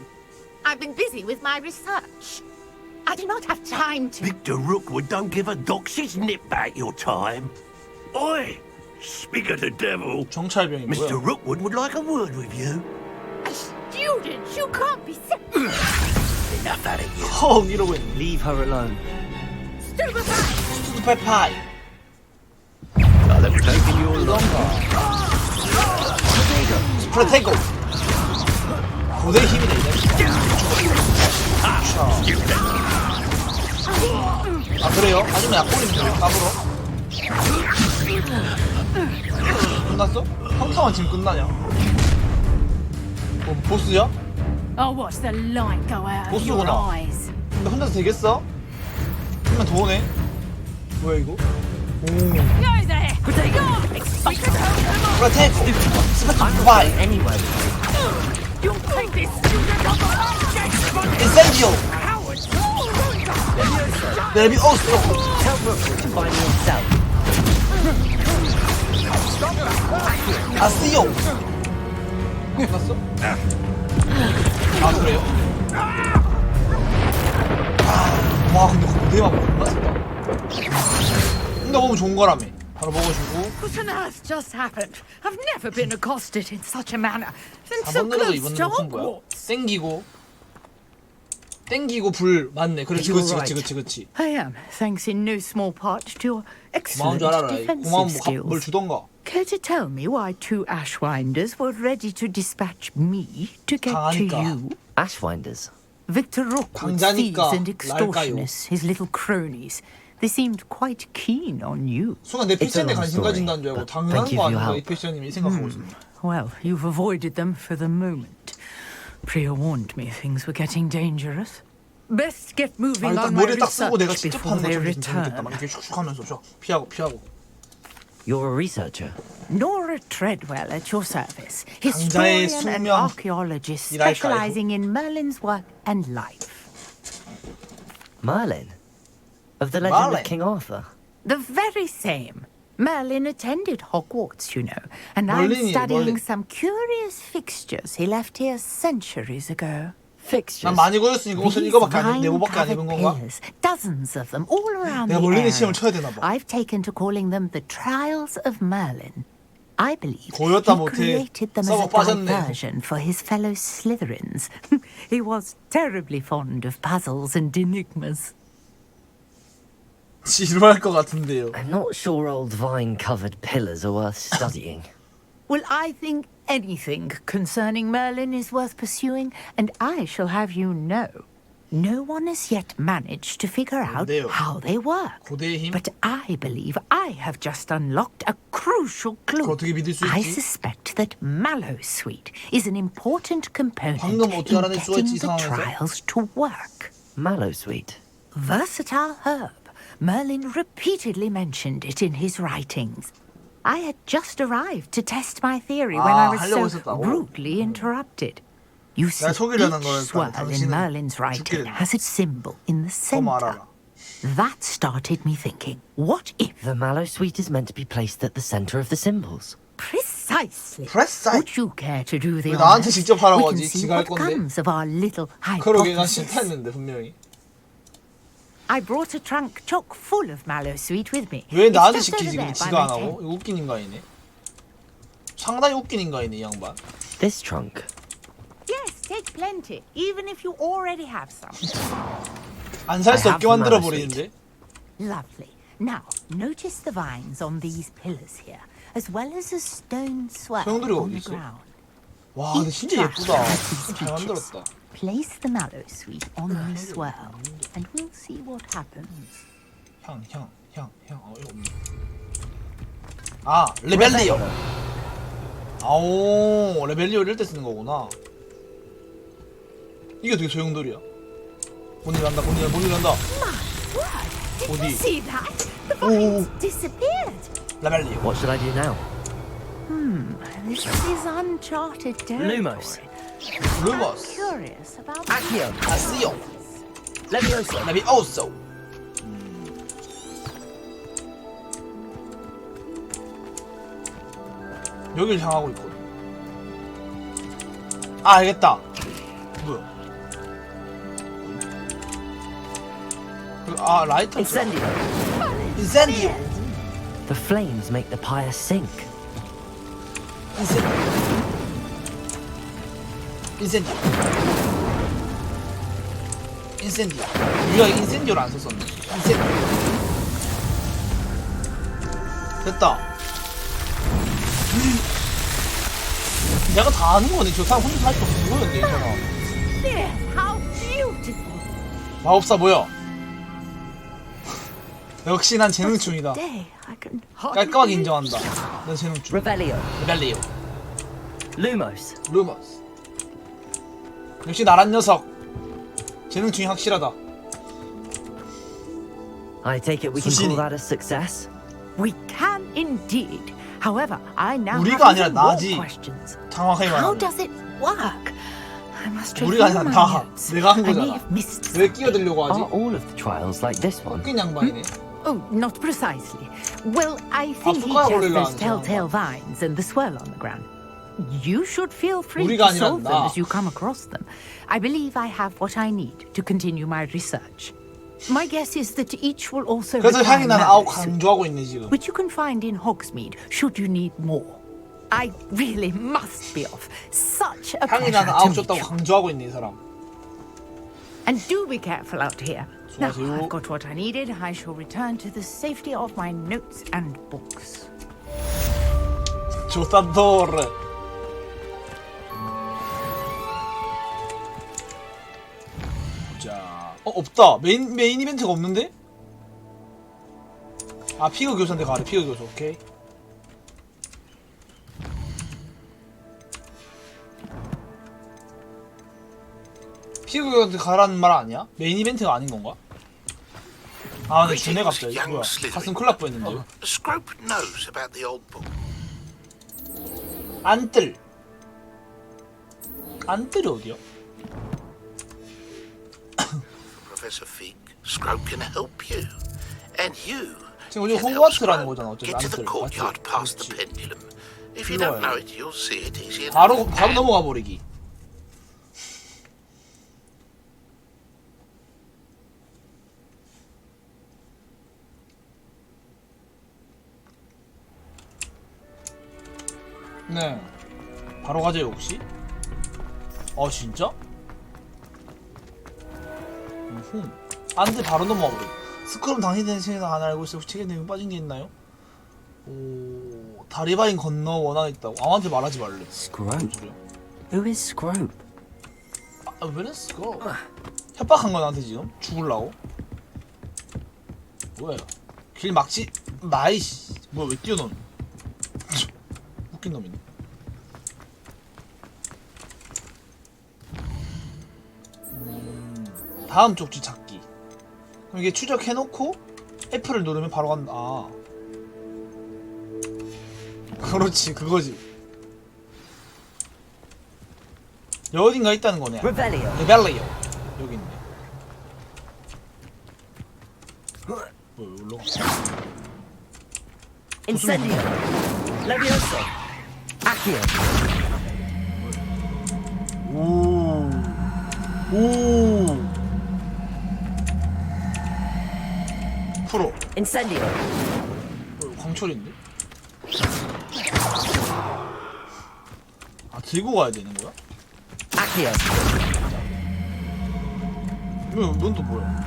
I've been busy with my research. I do not have time to... Victor Rookwood don't give a doxy's nip back your time. Oi! Speak of the devil. 정찰병이 뭐야? Mr. Rookwood would like a word with you. A student? You can't be... Enough out of you. 헉 이러고 있네. Leave her alone. 스투드파이 파이. I'll have taken your life. 스프레테이거. 고대의 힘이다 이제. 아 그래요? 아니면 약골입니다. 까불어. 끝났어? 평타만 지금 끝나냐? 뭐 보스야? Oh, watch the light go out of your 보스구나. eyes. 근데 혼자서 되겠어? 한명 더 오네. 뭐야 이거? 오. Go there! 프레테이거. 스프레테이거. Anyway. You'll take this student on the 인센디오. 레비오스. Tell Rookwood to find me himself. 아스요. 끝났어? 아 그래요? 와 근데 고대만 겁나 세다. 근데 먹으면 좋은 거라며. 바로 먹어주고. What on earth just happened? I've never been accosted in such a manner. And so 4번 눌러서 close 2번 to 누른 거야? Hogwarts. 땡기고 불 맞네. 그렇지. I am, thanks in no small part to your 고마운 excellent 줄 알아라. defensive 고마운 뭘 skills. 주던가. Care to tell me why two Ashwinders were ready to dispatch me to get 강하니까. to you? Ashwinders. Victor Rookwood's 강자니까 thieves and 랄까요? extortionists, his little cronies. They seemed quite keen on you. 순간 내 패션에 관심 가진다는 줄 알고 당연한 거 아닌가 이 패션님이 생각하고 있었네. Well, you've avoided them for the moment. Priya warned me things were getting dangerous. Best get moving 딱 on my 머리에 딱 쓰고 내가 research 직접 before 하는 거 they 좀 있으면 return. 재밌겠다. 막 이렇게 슉슉 하면서 슉 피하고. You're a researcher. Nora Treadwell at your service. 강자의 Historian and 숙명. archaeologist 이랄까요? specializing in Merlin's work and life. Merlin? Of the legend Merlin? of King Arthur? The very same. Merlin attended Hogwarts, you know, and I'm Merlin이에요, studying Merlin. some curious fixtures he left here centuries ago. Fixtures? 난 많이 걸렸으니까 옷을 이거밖에 안 입, 내고밖에 안 입은 건가? pillars, dozens of them, all around 내가 the 멀린의 area. 시험을 쳐야 되나 봐. I've taken to calling them the Trials of Merlin. I believe he 고였다 못해 created them as 썩어 a 빠졌네. diversion for his fellow Slytherins. He was terribly fond of puzzles and enigmas. 지루할 것 같은데요. I'm not sure old vine-covered pillars are worth studying. Well, I think anything concerning Merlin is worth pursuing, and I shall have you know No one has yet managed to figure out how they work. But I believe I have just unlocked a crucial clue. I suspect that mallowsweet is an important component in getting the trials to work. Mallowsweet? Versatile herb. Merlin repeatedly mentioned it in his writings. I had just arrived to test my theory when I was so rudely interrupted. You see, each swirl in Merlin's writing has a symbol in the center. That started me thinking, what if... The mallowsweet is meant to be placed at the center of the symbols. Precisely. Would you care to do the honors? We can see what comes of our little hypothesis. I brought a trunk chock full of mallowsweet with me. 왜 나한테 시키지 근데 지가 안 하고? 이거 웃긴 인간이네. 상당히 웃긴 인간이네 이 양반. This trunk. Yes, take plenty, even if you already have some. 안 살 수 없게 만들어 버리는데. Lovely. Now, notice the vines on these pillars here, as well as a stone swirl on the ground. 와, 근데 진짜 예쁘다. 잘 만들었다. Place the mallowsweet on the swirl, and we'll see what happens. 향. 이거 없네. 아, 레벨리오. 아오, 레벨리오 이럴 때 쓰는 거구나. 이게 되게 소용돌이야. 본인 한다. 어디? 오. 레벨리오. What should I do now? This is uncharted territory. Lumos. I'm curious about Accio. Levioso. 여길 향하고 있거든. 아, 알겠다. 뭐야? 아, 라이터. Incendio. The flames make the pyre sink. 인센디오. 우리가 인센디오를 안 썼었네. 됐다. 내가 다 아는 거네. 저 사람 혼자 할 수 없는 거였네. 괜찮아. 마법사 뭐야? 역시 난 재능충이다. 깔끔하게 인정한다. 난 재능충. Revelio. Lumos. 역시 나란 녀석. 재능충이 확실하다. I take it we can call that a success? We can indeed. However, I now 우리가 have 아니라 more 나지. questions. 정확하게 How 말하면. does it work? I must 우리가 review 아니라 my 나. notes. 내가 한 I may 거잖아. have missed 왜 끼어들려고 하지? Are all of the trials like this one? 웃긴 양반이네. Oh, not precisely. Well, I think each has those telltale vines and the swirl on the ground. You should feel free to solve them as you come across them. I believe I have what I need to continue my research. My guess is that each will also 그래서 향이 나는 아홉 mallowsweet, 강조하고 있네 지금. which you can find in Hogsmeade should you need more. I really must be off. Such a 향이 pleasure 나는 to 아홉 meet 줬다고 you. 강조하고 있네 이 사람. And do be careful out here. Now, 수고하세요. I've got what I needed. I shall return to the safety of my notes and books. 조산도르. 자, 없다. 메인 이벤트가 없는데? 아, 피그 교사인데 가래. 피그 교사. 오케이. 피그 교사한테 가라는 말 아니야? 메인 이벤트가 아닌 건가? 아, 근데 전에 갑자기 뭐야? 가슴 큰일 날 뻔했는데요. Scrope knows about the old book. 안뜰. 안뜰이 어디야? Professor Fig, Scrope can help you. And you 지금 우리 호그와트라는 거잖아. 어쨌든 get to the 안뜰. courtyard past the pendulum. If you don't know it, you'll see it easy enough. 바로 넘어가 버리기. 네. 바로 가져요 혹시? 진짜? 안돼 바로 넘어가 버려. 스크럼 당신의 생에서 하나 알고 있어. 책에 내용 빠진 게 있나요? 오, 다리바인 건너 원하나 있다고. 아무한테 말하지 말래. Scrope? Who is Scrope? Where is Scrope? 협박한 거 나한테 지금? 죽을라고? 뭐야? 길 막지 마이씨. 뭐야 왜 뛰어넌? 웃긴 놈이네. 다음 쪽지 찾기. 그럼 이게 추적해놓고 F를 누르면 바로 간다. 아. 그렇지 그거지. 어딘가 있다는 거네. 레벨리오. 여기 있네. 뭐야 올라가. Incendio. Levioso. Accio. 오. 프로. Incendio. 광철인데? 아 들고 가야 되는 거야? Accio. 넌 또 뭐야?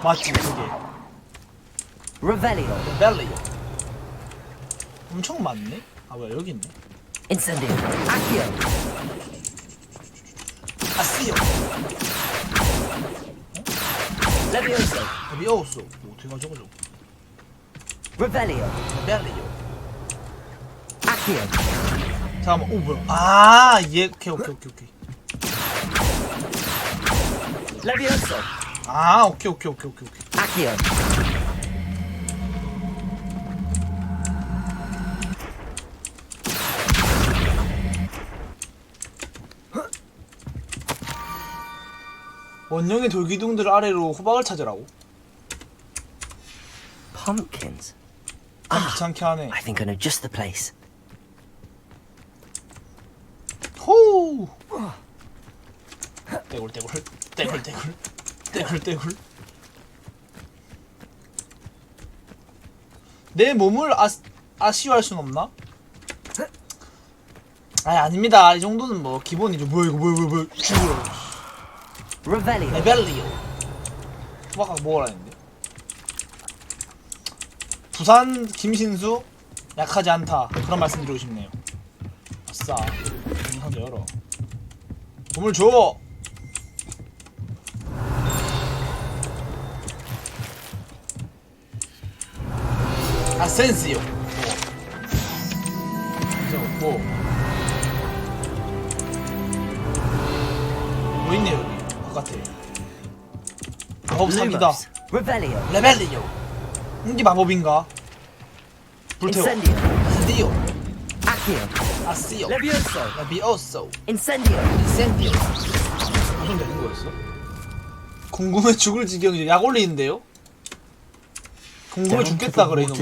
맞지 그게. Revelio. 레벨리오. 엄청 많네? 아 뭐야 여기 있네. Incendio. Accio. 아시오. Levioso. 레비오소. 어떻게 가져가 저거? Revelio. 레벨리오. Accio. 잠깐만. 오 뭐야? 아 예. 오케이. Levioso. 아 오케이. Accio. 원형의 돌기둥들 아래로 호박을 찾으라고? Pumpkins. 귀찮게 하네. I think I know just the place. 호우. 떼굴. 내 몸을 아쉬워할 순 없나? 아닙니다. 이 정도는 뭐 기본이죠. 뭐야 죽으러. 레벨리오. 호박가 뭐라 했는데? 부산 김신수 약하지 않다. 그런 말씀 드리고 싶네요. 아싸. 상자 열어. 몸을 줘. 아센시오. 이제 없고. 뭐 있네 여기 바깥에. 마법 사기다. 레벨리오. 이게 마법인가? 불태워. 인센디오. 아시오. 레비오소. Incendio. 무슨 되는 거였어? 궁금해 죽을 지경이죠. 약 올리는데요? 궁금해 죽겠다 그래 이놈아.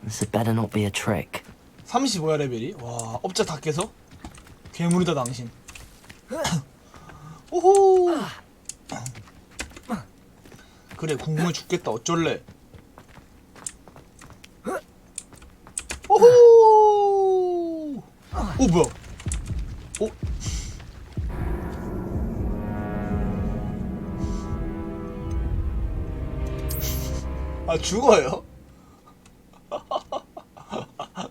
This better not be a trick. 35야 레벨이? 와 업자 다 깨서? 괴물이다 당신. 오호. 그래 궁금해 죽겠다 어쩔래. 오호. 오 뭐야? 오. 아 죽어요?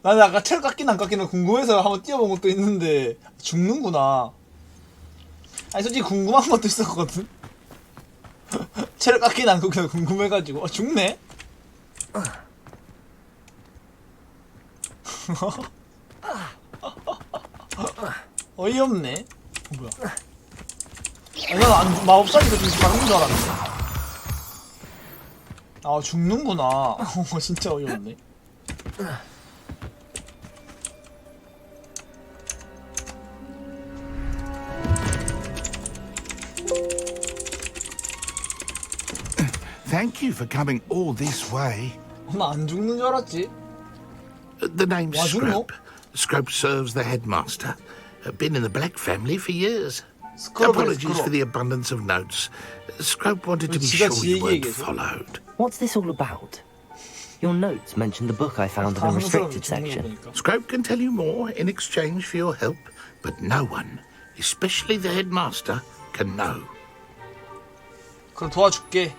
나는 아까 체력 깎이나 안 깎이나 궁금해서 한번 뛰어본 것도 있는데 죽는구나. 아니 솔직히 궁금한 것도 있었거든. 체력 깎이나 안 깎이나 궁금해가지고 죽네? 어이없네. 뭐야? 아니 난 마법사기가 좀 다른 줄 알았는데. 아 죽는구나. 진짜 어이없네. Thank you for coming all this way. 나 안 죽는 줄 알았지. The name's 와, 죽노? Scrope. Scrope serves the headmaster. Been in the Black family for years. Scrope, Apologies Scrope. for the abundance of notes. Scrope wanted to be 지가 sure 지 you weren't 얘기해 계속. followed. What's this all about? Your notes mentioned the book I found in the restricted section. Scrope can tell you more in exchange for your help, but no one, especially the headmaster, can know. 그럼 도와줄게.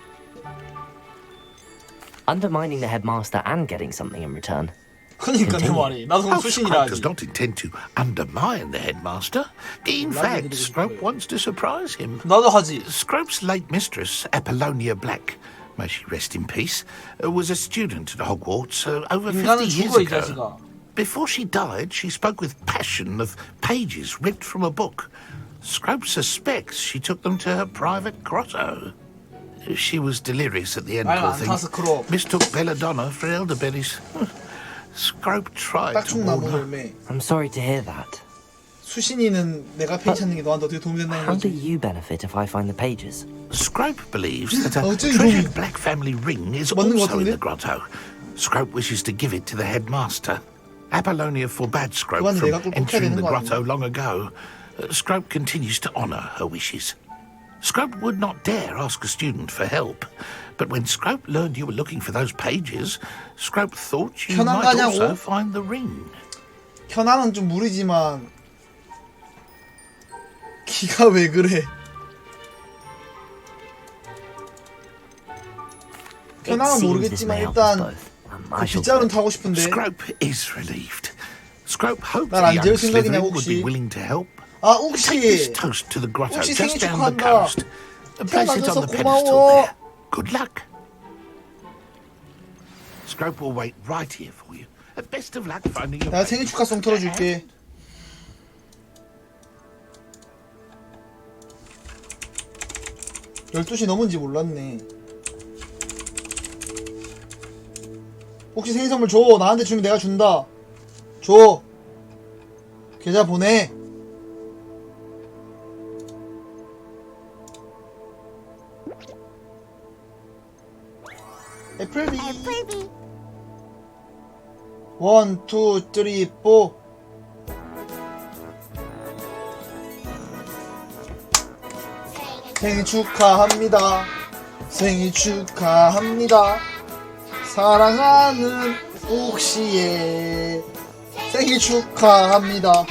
Undermining the headmaster and getting something in return. 그러니까 내 말이. 나도 그럼 Scrope 수신이라 does 하지. not intend to undermine the headmaster. In fact, Scrope wants to surprise him. 나도 하지. Scrope's late mistress, Apollonia Black, may she rest in peace, was a student at Hogwarts over 50 years ago. Before she died, she spoke with passion of pages ripped from a book. Scrope suspects she took them to her private grotto. She was delirious at the end, poor thing. Mistook belladonna for elderberries. Scrope tried to warn her. I'm sorry to hear that. 수신이는 내가 페이지 찾는 게 너한테 어떻게 도움이 된다는 How do 거지? you benefit if I find the pages? Scrope believes that a treasured Black family ring is also in the grotto. Scrope wishes to give it to the headmaster. Apollonia forbade Scrope from entering the grotto long ago. Scrope continues to honour her wishes. Scrope would not dare ask a student for help, but when Scrope learned you were looking for those pages, Scrope thought you might also find the ring. 현황은 좀 무리지만 기가 왜 그래? 현황은 모르겠지만 일단 그 빗자루는 타고 싶은데. Scrope is relieved. Scrope hopes 난 the 안 young 재울 생각이냐 Slytherin would be 혹시? willing to help. 아 Take this 혹시 toast to the grotto 혹시 just 생일 down the 축하한다. coast. Place it on 태어나줘서 the pedestal 고마워. there. Good luck. Scrope will wait right here for you. Best of luck finding your. 내가 생일 축하송 틀어줄게. (12시) 넘은지 몰랐네. 혹시 생일 선물 줘. 나한테 주면 내가 준다. 줘. 계좌 보내. 애플비. 1, 2, 3, 4. 생일 축하합니다. 생일 축하합니다. 사랑하는 옥시의 생일 축하합니다.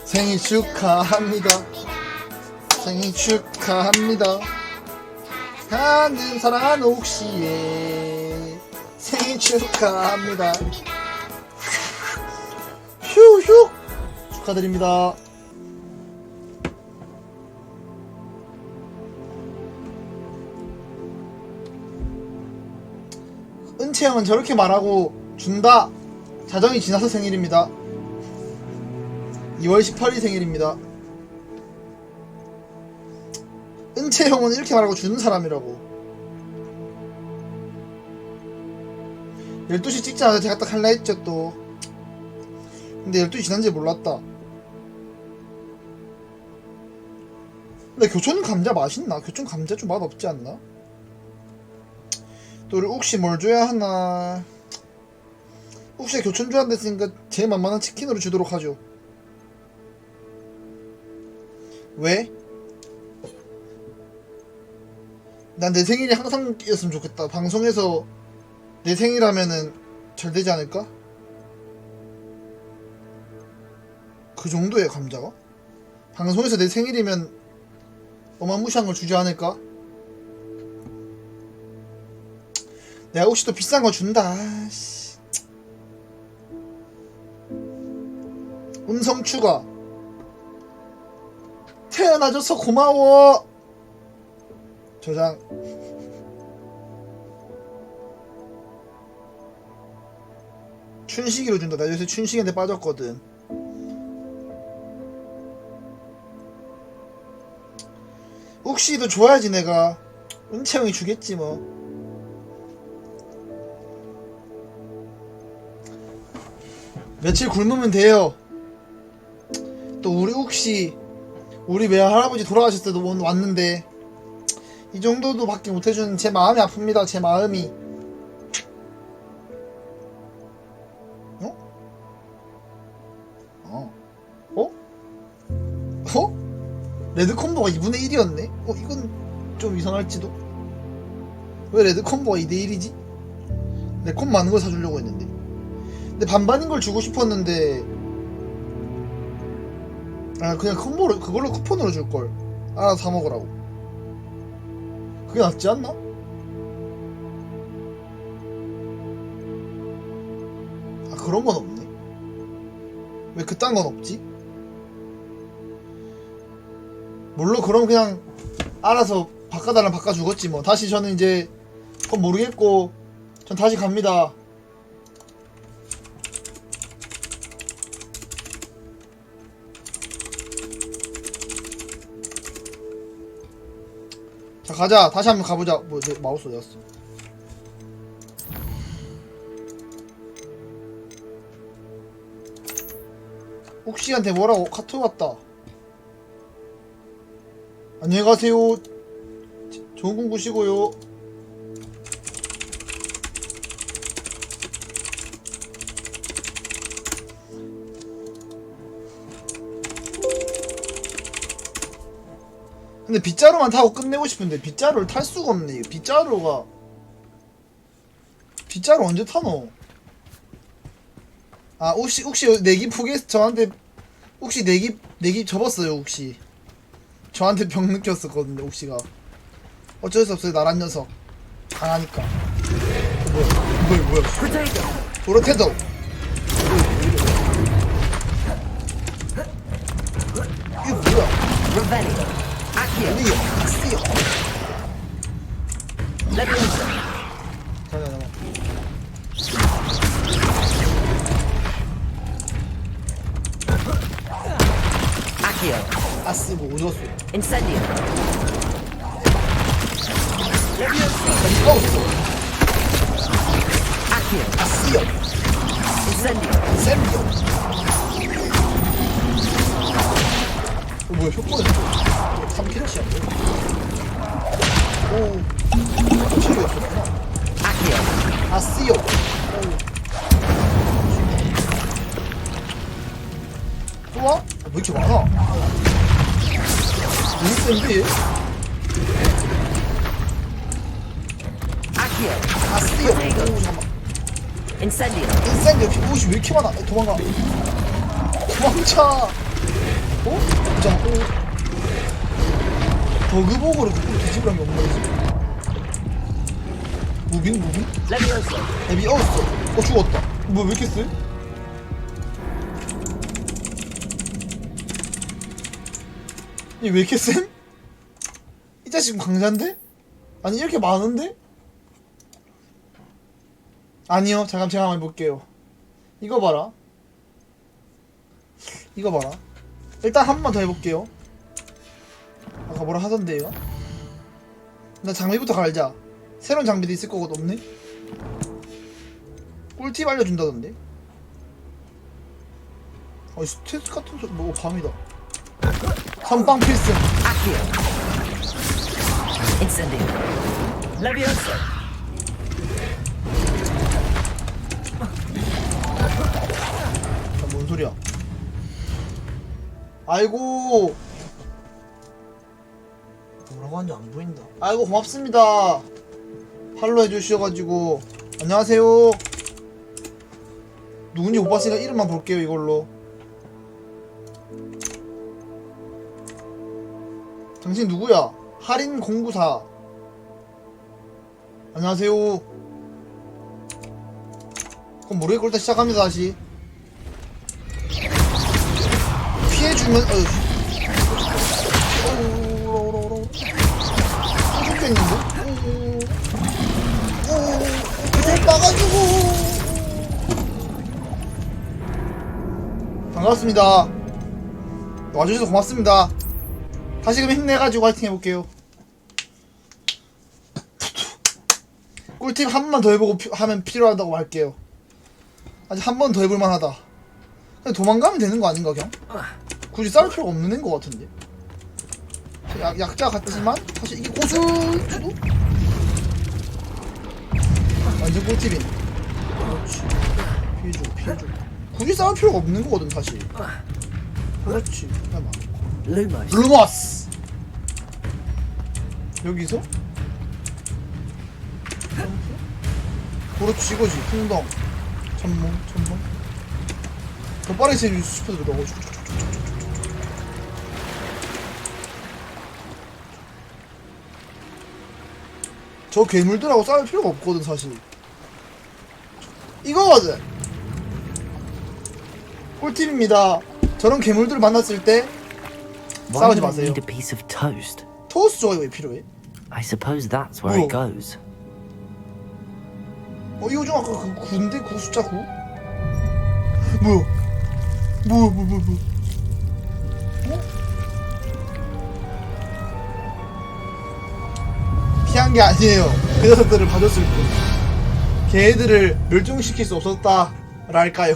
생일 축하합니다. 생일 축하합니다. 사랑하는 옥시의 생일 축하합니다. 휴휴 축하드립니다. 은채형은 저렇게 말하고 준다. 자정이 지나서 생일입니다. 2월 18일 생일입니다. 은채형은 이렇게 말하고 주는 사람이라고. 12시 찍자마자 제가 딱 할라 했죠 또. 근데 12시 지난지 몰랐다. 근데 교촌 감자 맛있나? 교촌 감자 좀 맛없지 않나? 또 우리 욱시 뭘 줘야 하나. 욱시가 교촌 좋아한다 했으니까 제일 만만한 치킨으로 주도록 하죠. 왜? 난 내 생일이 항상 이었으면 좋겠다. 방송에서 내 생일하면은 잘 되지 않을까? 그 정도야 감자가? 방송에서 내 생일이면 어마무시한 걸 주지 않을까? 내가 혹시 또 비싼 거 준다. 아씨. 음성 추가. 태어나줘서 고마워. 저장. 춘식이로 준다. 나 요새 춘식이한테 빠졌거든. 욱시도 줘야지 내가. 은채형이 주겠지 뭐. 며칠 굶으면 돼요. 또 우리 욱시 우리 외할아버지 돌아가셨을 때도 왔는데 이 정도도 밖에 못해주는 제 마음이 아픕니다. 제 마음이. 어? 어? 레드 콤보가 2분의 1이었네? 이건 좀 이상할지도? 왜 레드 콤보가 2대 1이지? 내 콤 많은 걸 사주려고 했는데. 근데 반반인 걸 주고 싶었는데, 아, 그냥 콤보로, 그걸로 쿠폰으로 줄걸. 알아서 사먹으라고. 그게 낫지 않나? 그런 건 없네. 왜 그딴 건 없지? 물론 그럼 그냥 알아서 바꿔달라면 바꿔주겠지 뭐. 다시 저는 이제 그건 모르겠고 전 다시 갑니다. 자 가자. 다시 한번 가보자. 뭐 내 마우스 어디갔어? 욱씨한테 뭐라고 카톡 왔다. 안녕히 가세요. 좋은 꿈 꾸시고요. 근데 빗자루만 타고 끝내고 싶은데 빗자루를 탈 수가 없네. 빗자루 언제 타노? 아 혹시 내기 포기해서 저한테 혹시 내기 접었어요. 혹시 저한테 병 느꼈었거든요. 혹시가 어쩔 수 없어요. 나란 녀석 강하니까. 뭐야 도로테도 이거 뭐야? 아니요, 아스요. 잠깐만. Accio. 아스고 어디 갔어? Incendio. Accio. 아스요. Incendio. 뭐야 효과는 3킬이야. 오. 체력이 없구나. 아스요. 좋아? 왜 이렇게 많아? 너무 센데? 아스요. 오 잠깐만. 인센디오. 오씨 왜 이렇게 많아? 도망가. 도망쳐. 어? 잠깐. 버그보그를 그걸 뒤집으란 게 없는 거지. 무빙? 레비어스. 죽었다. 뭐 왜 이렇게 세? 얘 왜 이렇게 쌤? 이 자식 강자인데? 아니 이렇게 많은데? 아니요. 잠깐 제가 한번 해볼게요. 이거 봐라. 일단 한 번 더 해볼게요. 아까 뭐라 하던데요? 나 장비부터 갈자. 새로운 장비도 있을 거고 없네? 꿀팁 알려준다던데? 스탯 같은 소리 뭐 밤이다. 선빵 필승. 뭔 소리야? 아이고 뭐라고 하는지 안 보인다. 아이고 고맙습니다. 팔로 해주셔가지고. 안녕하세요. 누군지 못 봤으니까 이름만 볼게요. 이걸로. 당신 누구야? 할인094. 안녕하세요. 그럼 모르겠고 일단 시작합니다. 다시 피해주면 죽겠는데? 막아주고. 반갑습니다. 와주셔서 고맙습니다. 다시금 힘내가지고 화이팅 해볼게요. 꿀팁 한 번만 더 해보고 하면 필요하다고 할게요. 아직 한 번 더 해볼만 하다. 근데 도망가면 되는 거 아닌가 그냥? 굳이 싸울 필요가 없는 애인 것 같은데. 약자 같지만 사실 이게 고술도 완전 꿀팁이네. 그렇지. 피해주고. 굳이 싸울 필요가 없는 거거든 사실. 그렇지. 잠깐만. 루머스. 여기서? 그렇지 이거지. 풍덩. 천몽. 더 빠르게 세줄 싶어서 그러고. 저 괴물들하고 싸울 필요가 없거든 사실. 이거거든. 꿀팁입니다. 저런 괴물들을 만났을 때 싸우지 마세요. Need a piece of toast. 토스트 조각이 왜 필요해? I suppose that's where it goes. 이거 좀 아까 그 9인데? 그 숫자 9? 뭐야? 피한 게 아니에요. 그 녀석들을 봐줬을 뿐. 걔네들을 멸종시킬 수 없었다랄까요?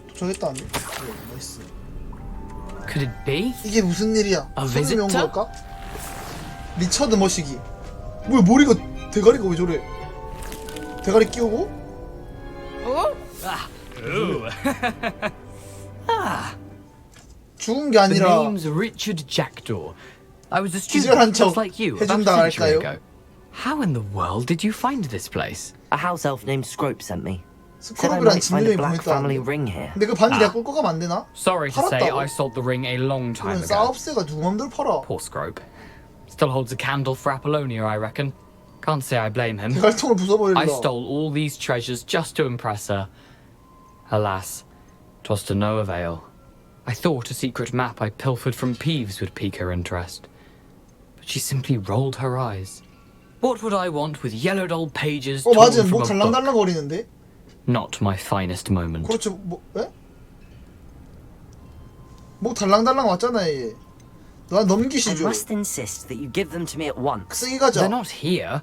도착했다는데? 나이스. Could it be? 이게 무슨 일이야? A 손님이 온 visitor? 걸까? 리처드 머시기. 뭐야 머리가 대가리가 왜 저래? 대가리 끼우고? 죽은 게 The 아니라 name's Richard Jackdaw. I was a 기절한 student 척 just like you about a 해준다 century 할까요? ago. How in the world did you find this place? A house elf named Scrope sent me. Said I 스크롭이란 might find a 진명이 black family 보냈다는데. ring here. 근데 그 반지 내가 끌고 가면 안 되나? Sorry to say, 팔았다고? I sold the ring a long time 그런 ago. 싸업새가 누구 맘대로 팔아? Poor Scrope. Still holds a candle for Apollonia, I reckon. Can't say I blame him. 대갈통을 부숴버린다. I stole all these treasures just to impress her. Alas, 'twas to no avail. I thought a secret map I pilfered from Peeves would pique her interest. But she simply rolled her eyes. What would I want with yellowed old pages torn 맞아. from 목 a book? 달랑달랑 거리는데? Not my finest moment. 그렇죠. 에? 목 달랑달랑 왔잖아 얘. 나 I 넘기시죠. must insist that you give them to me at once. 쓰기 가자. They're not here.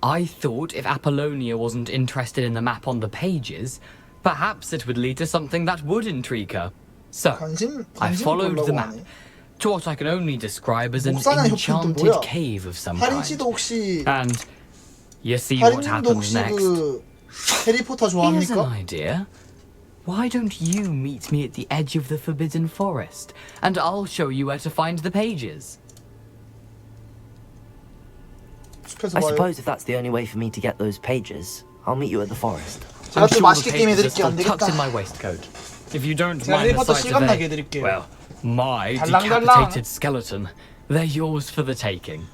I thought if Apollonia wasn't interested in the map on the pages, perhaps it would lead to something that would intrigue her. So, I followed the map to what I can only describe as an 목사냐 협회는 또 enchanted 뭐야? cave of some kind. 하린씨도 혹시 And you see what 하린님도 happens 혹시 next. 그 해리포터 Here's an 좋아합니까? idea. Why don't you meet me at the edge of the Forbidden Forest, and I'll show you where to find the pages. I suppose if that's the only way for me to get those pages, I'll meet you at the forest. 제가 I'm 좀 sure the 맛있게 게임 pages are 해드릴게요. 안 still tucked 되겠다. in my waistcoat. If you don't 제가 mind the 해리포터 sight 실감나게 of 해드릴게요. well, my 달랑달랑. decapitated skeleton, they're yours for the taking.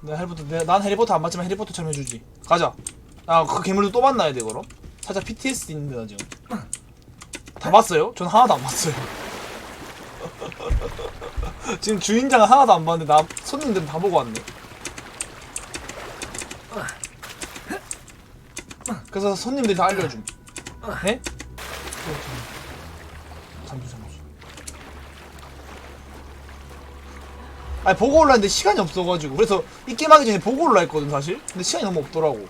난 해리포터 안 봤지만 해리포터처럼 해주지. 가자. 그 괴물도 또 만나야 돼 그럼. 살짝 PTSD 있는데 나 지금. 다 봤어요? 전 하나도 안 봤어요. 지금 주인장은 하나도 안 봤는데 나 손님들은 다 보고 왔네. 그래서 손님들이 다 알려줌. 네? 잠수. 아니 보고 올라했는데 시간이 없어가지고 그래서 이 게임 하기 전에 보고 올라했거든 사실. 근데 시간이 너무 없더라고.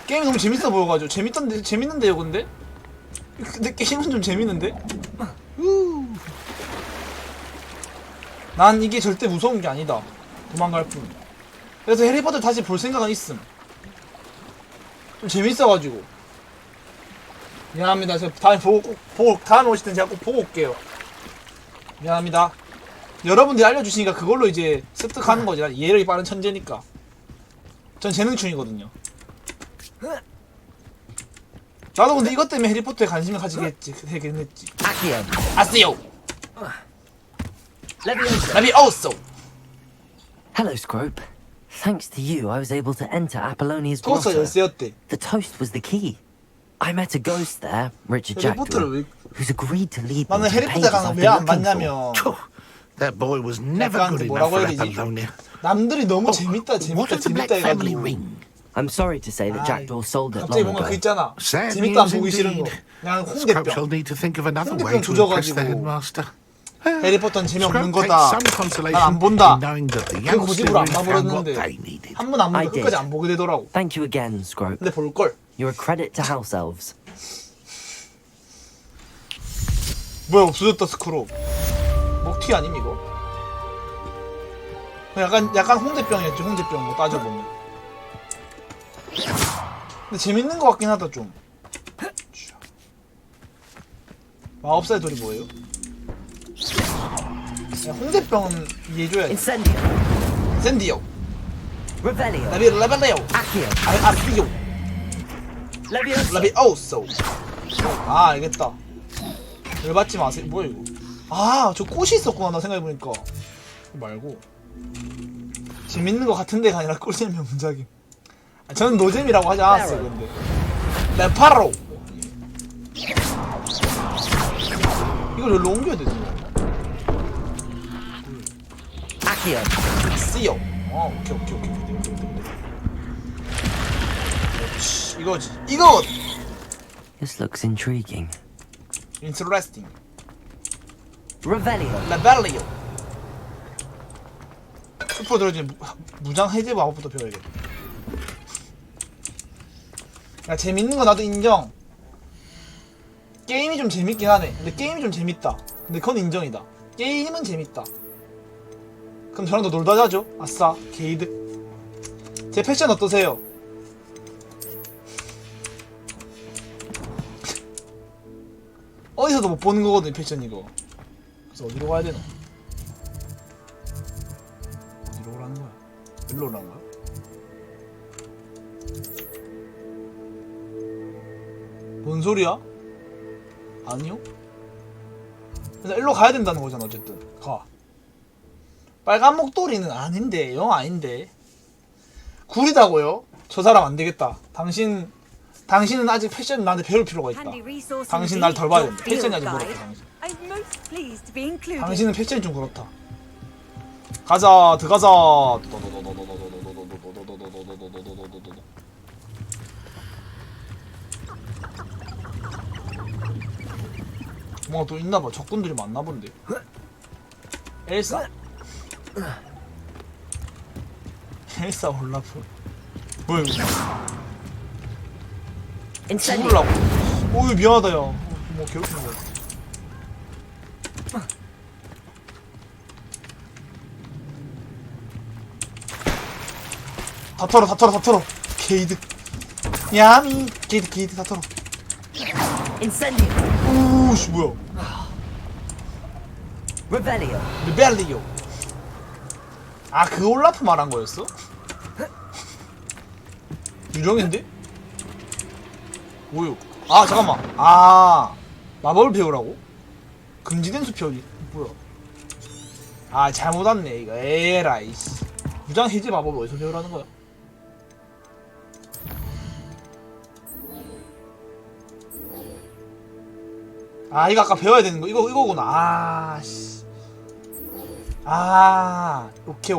게임이 너무 재밌어 보여가지고 재밌는데요 근데? 근데 게임은 좀 재밌는데? 난 이게 절대 무서운 게 아니다. 도망갈 뿐. 그래서 해리포터 다시 볼 생각은 있음. 좀 재밌어가지고. 미안합니다. 제가 다음에 다음에 오실 땐 제가 꼭 보고 올게요. 미안합니다. 여러분들이 알려주시니까 그걸로 이제 습득하는 거지. 난 예력이 빠른 천재니까. 전 재능충이거든요. 나도 근데 이것 때문에 해리포터에 관심을 가지게 되긴 했지. 아시오. 레비오소. Hello, Scrope. Thanks to you, I was able to enter Apollonia's 토스터 grotto. 열쇠였대. The toast was the key. I met a ghost there, Richard Jackdaw, who's agreed to lead me 나는 to the pages 해리포터가 I've 왜 been 안 looking 봤냐면 for. That boy was never 약간 good 그 enough 뭐라고 for 해야 되지? Apollonia. 남들이 너무 재밌다 해가지고. I'm sorry to say that Jackdaw sold it 갑자기 long 뭔가 그 ago. 있잖아. Sad 재밌다 안 news 보기 싫은 거. indeed. 그냥 Scrap shall 홍대병. need to think of another 홍대병 way to impress the 조져가지고. headmaster. 해리포터는 재미없는 Scrap 거다. takes some consolation 난 안 본다. in knowing that the 그 youngster 고집으로 안 really found what 봐버렸는데 they needed. 한 번 안 I 보면 did. 끝까지 안 보게 되더라고. Thank you again, Scrope. 근데 볼 걸. You're a credit to house elves. 뭐야 없어졌다 스크로. 먹튀 아님 이거? 약간 홍대병이었지. 홍대병 뭐 따져보면. 근데 재밌는 거 같긴 하다 좀. 마법사의 돌이 뭐예요? 홍대병은 이해해줘야지. 인센디오. Revelio. 레벨레오. Accio. 아스피오. 레비오소. 아 알겠다. 열받지 마세요. 뭐야 이거? 아 저 꽃이 있었구나 나 생각해보니까. 말고 재밌는 거 같은 데가 아니라 꿀잼 명작임. 저는 노잼이라고 하지 않았어요. 근데 레파로 이걸 여기로 옮겨야 되지. 아키요. 씨요. 오케이. 이거지. This looks intriguing. Interesting. Revelio. 레벨리오. 슈퍼 들어진 무장 해제 마법부터 배워야겠다. 야, 재밌는 거 나도 인정. 게임이 좀 재밌긴 하네. 근데 게임이 좀 재밌다. 근데 그건 인정이다. 게임은 재밌다. 그럼 저랑도 놀다 자죠. 아싸, 게이드. 제 패션 어떠세요? 어디서도 못 보는 거거든, 패션 이거. 그래서 어디로 가야 되나? 어디로 오라는 거야? 일로 오라는 거야? 뭔 소리야? 아니요? 그래서 일로 가야 된다는 거잖아. 어쨌든 가. 빨간 목도리는 아닌데, 영 아닌데. 구리다고요? 저 사람 안 되겠다. 당신은 아직 패션 나한테 배울 필요가 있다. 당신 날 덜 봐야 된다. 패션이 아직 멀었다. 당신은 패션이 좀 그렇다. 가자, 들어가자. 뭔가 또 있나봐. 적군들이 많나본데. 엘사? 엘사 올라프. 뭐야 이거? 죽을라고. 오유 미안하다 야. 뭐 괴롭히는 거야. 다 털어. 게이드. 야미. 게이드 다 털어. 오씨 뭐야? 레벨리오. 아, 그 올라프 말한 거였어? 유령인데? 뭐요? 아, 잠깐만. 아, 마법을 배우라고? 금지된 숲이 어디? 뭐야? 아, 잘못 왔네 이거. 에라이 씨. 무장 해제 마법을 어디서 배우라는 거야? 아, 이거 아까 배워야 되는 거 이거구나. 아, 씨. 아, 오케이.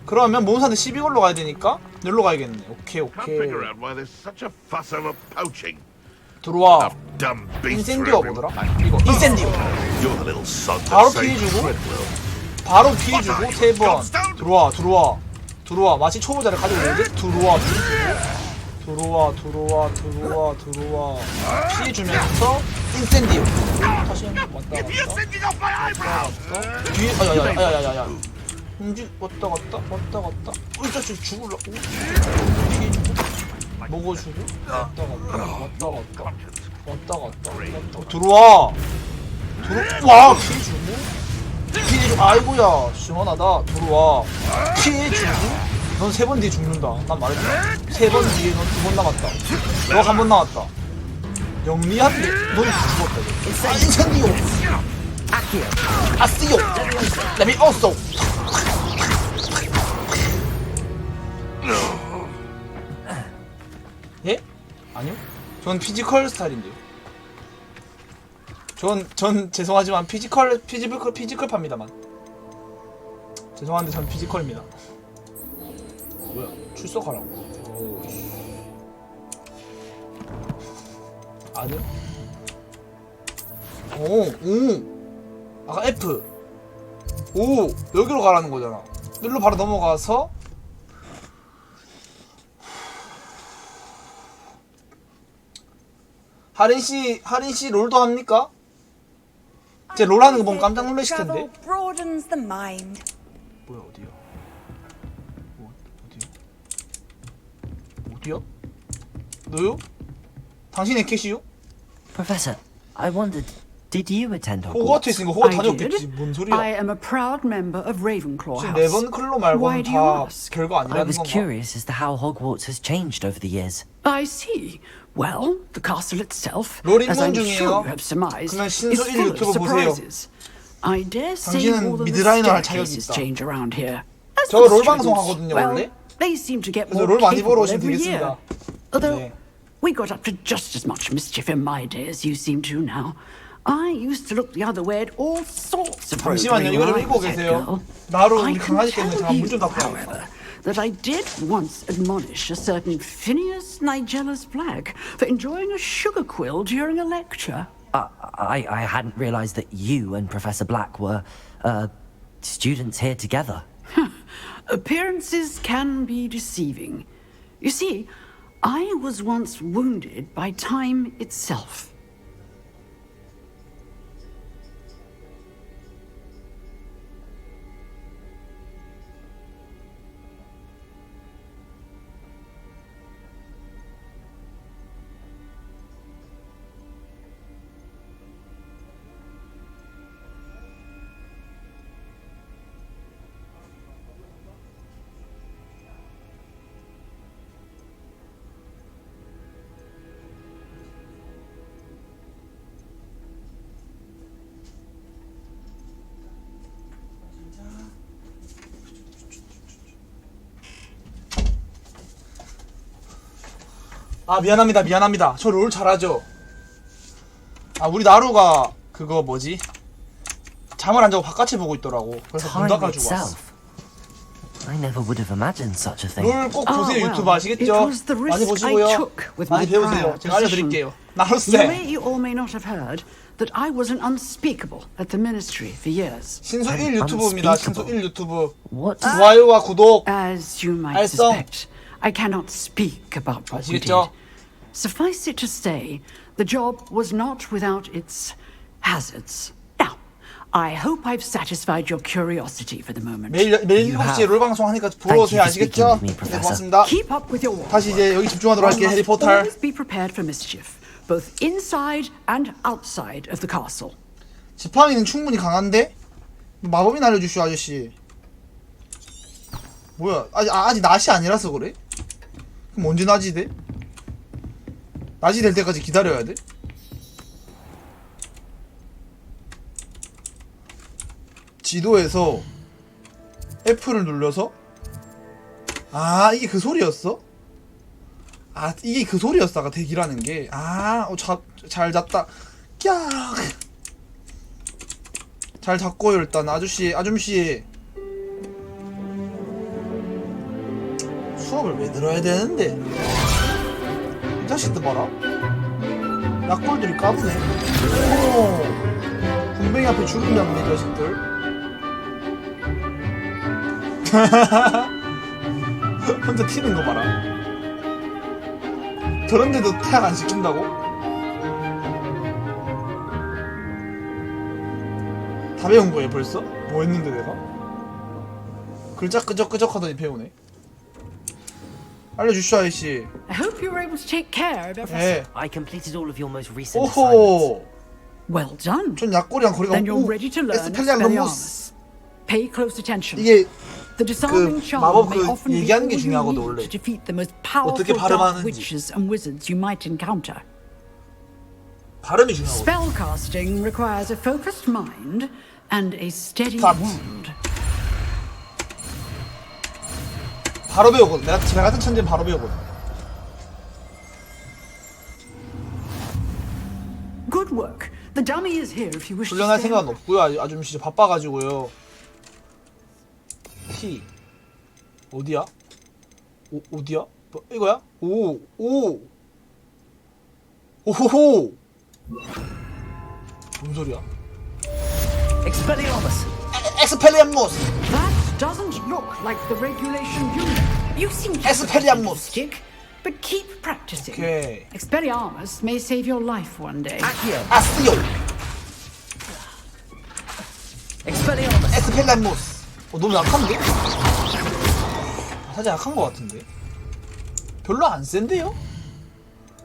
그러면 몬스한테 12골로 가야 되니까 여기로 가야겠네. 오케이. 들어와. 인센디오 뭐더라? 이거 인센디오. 바로 피해주고 3번. 들어와. 마치 초보자를 가지고 있는데 들어와. 피해주면서 인센디오. 다시 한번 왔다. 뒤에 야야야야야야. 왔다 갔다. 이 자식 죽을라. 피해주고 먹어주고 왔다 갔다. 들어와. 피해주고. 아이고야 시원하다. 들어와. 피해주고. 넌 3번 뒤에 죽는다. 난 말했잖아. 3번 뒤에 넌 2번 남았다. 너가 1번 남았다. 영리한데 넌 죽었다. 인센디오. 아시오. Let me also. 예? 아니요. 전 피지컬 스타일인데요. 전 죄송하지만 피지컬파입니다만. 죄송한데 전 피지컬입니다. 뭐야? 출석하라고. 아니요? 아까 F. 여기로 가라는 거잖아. 여기로 바로 넘어가서 하린씨 롤도 합니까? 제 롤하는 거 보면 깜짝 놀라실 텐데. 뭐야 어디야? 어디야? 너요? 당신의 캐시요? Professor, I wondered, did you attend 호그와트 Hogwarts? 있으니까 호그와트 다녔겠지. 뭔 소리야? I am a proud member of Ravenclaw 지금 House. 레븐클로 말고는 다 별거 I 아니라는 was 건가? curious as to how Hogwarts has changed over the years. I see. Well, the castle itself, 롤 as I'm 입문 sure 중이에요. you have surmised, 그러면 is 신소 1 full of 유튜브 보세요. surprises. I dare say more than the staircases change around here. 저 롤 방송 하거든요 원래. They seem to get 그래서 more 롤 많이 보러 capable 오시면 every year. 되겠습니다. Although we got up to just as much mischief in my day as you seem to now. I used to look the other way at all sorts of 잠시만요. 이거 좀 읽고 계세요. 나루 우리 강아지 때문에 제가 문 좀 닫고 however, that I did once admonish a certain Phineas Nigella's Black for enjoying a sugar quill during a lecture. I hadn't realized that you and Professor Black were, students here together. Appearances can be deceiving. You see, I was once wounded by time itself. 아 미안합니다. 저 롤 잘하죠. 아 우리 나루가 그거 뭐지? 잠을 안 자고 바깥에 보고 있더라고. 그래서 문 닫아주고 왔어. I never would have imagined such a thing. 롤 꼭 보세요. 유튜브 아시겠죠? 많이 보시고요. 많이 배우세요. 제가 알려드릴게요. 나루쌤. You all may not have heard that I was an unspeakable at the ministry for years. 신소 1 유튜브입니다. 신소 1 유튜브. 좋아요와 구독. As you might suspect, I cannot speak about what we did. Suffice it to say, the job was not without its hazards. Now, I hope I've satisfied your curiosity for the moment. 매일 7시에 롤 방송 하니까 보러 오세요. 아시겠죠? 네, 고맙습니다. Keep up with your work. 다시 이제 여기 집중하도록 할게요. 해리포터. Always be prepared for mischief, both inside and outside of the castle. 지팡이는 충분히 강한데? 마법이나 알려주시오 아저씨. 뭐야? 아직 낮이 아니라서 그래? 그럼 언제 낮이 돼? 낮이 될 때까지 기다려야 돼? 지도에서 F를 눌러서 아 이게 그 소리였어? 아 이게 그 소리였어 아까 대기라는 게. 아 잘 잤다. 야 잘 잤고요. 일단 아저씨 수업을 왜 들어야 되는데? 이 자식들 봐라. 약골들이 까부네. 오, 군뱅이 앞에 죽은 잡네 이 자식들. 혼자 튀는 거 봐라. 저런데도 태양 안 시킨다고? 다 배운 거예요 벌써? 뭐 했는데 내가? 글자 끄적끄적 하더니 배우네. 알려주시오 아저씨. I hope you were able to take care of everything. 네. I completed all of your most recent 오호. Well done. 전 약골이랑 거리가 Then you're ready to learn 에스펠리앙무스. Pay close attention. 이게 The disarming 그 charm 마법 may 그 often be 얘기하는 게 all you 중요하거든 need 원래. to defeat the most powerful 어떻게 dark 발음하는지. witches and wizards you might encounter. 발음이 중요하거든. Spellcasting requires a focused mind and a steady wand. 바로 배우거든. 내가 지나 같은 천재는 바로 배우거든. Good work. The dummy is here if you wish to 훈련할 stay. 생각은 없고요. 아줌씨 바빠가지고요. T 어디야? 어디야? 뭐, 이거야? 오호호. 뭔 소리야? Expelliarmus. Expelliarmus. That doesn't look like the regulation unit. You seem to Expelliarmus. stick, but keep practicing. Okay. Expelliarmus may save your life one day. Accio. Expelliarmus. Expelliarmus. 너무 약한데? 살짝 약한 것 같은데? 별로 안 센데요?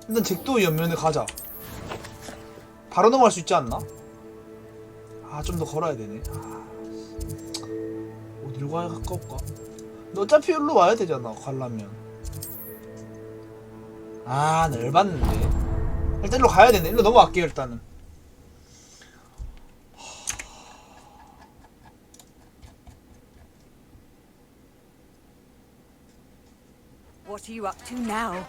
일단 잭도 옆면에 가자. 바로 넘어갈 수 있지 않나? 아, 좀 더 걸어야 되네. 어디로 가야 가까울까? 너 어차피 여기로 와야 되잖아, 가려면. 아, 넓었는데. 일단 일로 가야 되네. 일로 넘어갈게요, 일단은. What are you up to now?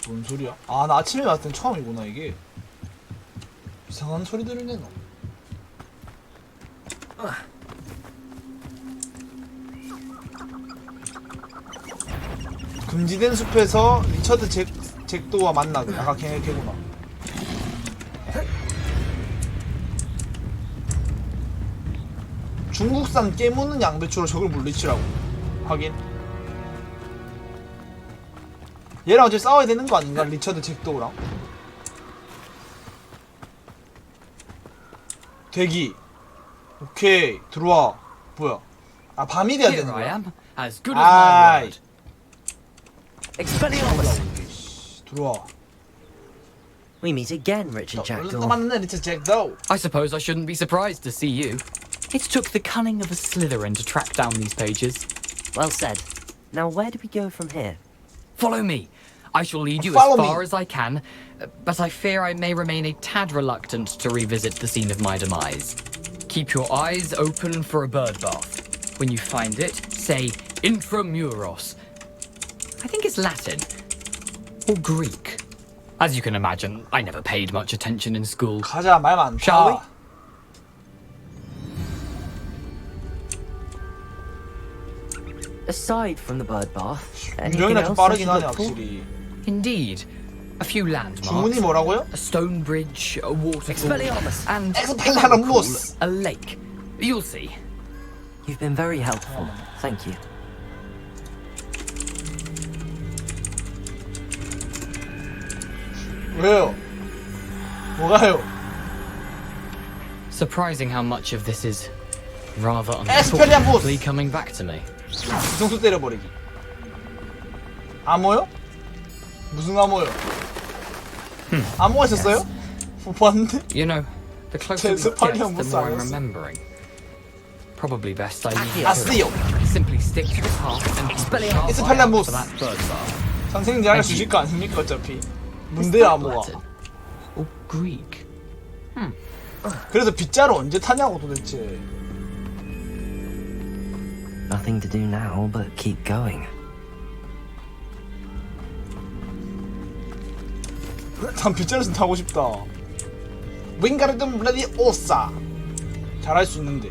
뭔 소리야? 아, 나 아침에 왔을 땐 처음이구나 이게. 이상한 소리들을 내노. 금지된 숲에서 리처드 잭도와 만나고. 아까 걔구나. 중국산 깨무는 양배추로 적을 물리치라고. 확인. 얘랑 어차피 싸워야 되는 거 아닌가? 리처드 잭도우랑. 대기. 오케이. 들어와. 뭐야? 아, 밤이 돼야 되는 거야? 아이. 들어와. We meet again, Richard Jackdaw. 또 만났네, 리처드 잭도우. I suppose I shouldn't be surprised to see you. It took the cunning of a Slytherin to track down these pages. Well said. Now where do we go from here? Follow me. I shall lead you as far as I can, but I fear I may remain a tad reluctant to revisit the scene of my demise. Keep your eyes open for a bird bath. When you find it, say intramuros. I think it's Latin. Or Greek. As you can imagine, I never paid much attention in school. 가자, 말 많다. Shall we? Aside from the bird bath, anything else I should look for? Indeed. A few landmarks. 주문이 뭐라고요? A stone bridge, a waterfall, and a lake. You'll see. You've been very helpful. Thank you. 왜요? 뭐가요? Surprising how much of this is rather 에스펠리안 unfortunately coming back to me. 뒤통수 때려버리기. 암호요? 무슨 암호요? 암호가 있었어요? 못 봤는데? You know, the closer we get, the more I'm remembering. Probably best I leave you. Simply stick to the path and 에스펠리안 무스. 선생님 잘 주실 거 아닙니까 어차피. 뭔데요 암호가? Greek. 그래서 빗자루 언제 타냐고 도대체. Nothing to do now but keep going. 난 빗자루선 타고 싶다. 윙가르든 블라디 오사. 잘할 수 있는데.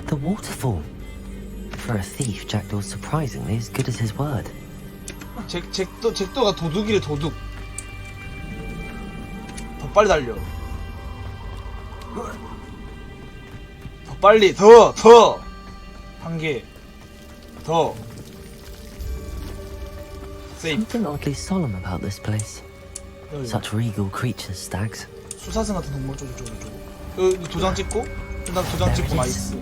The waterfall. For a thief, Jackdaw's surprisingly as good as his word. 잭도가 도둑이래 도둑. 더 빨리 달려. 더 빨리 더 한 개 더. Something oddly solemn about this place. Such regal creatures, stags. 수사슴 같은 동물 저거. 여기 도장 찍고 그다음 도장 찍고 나이스.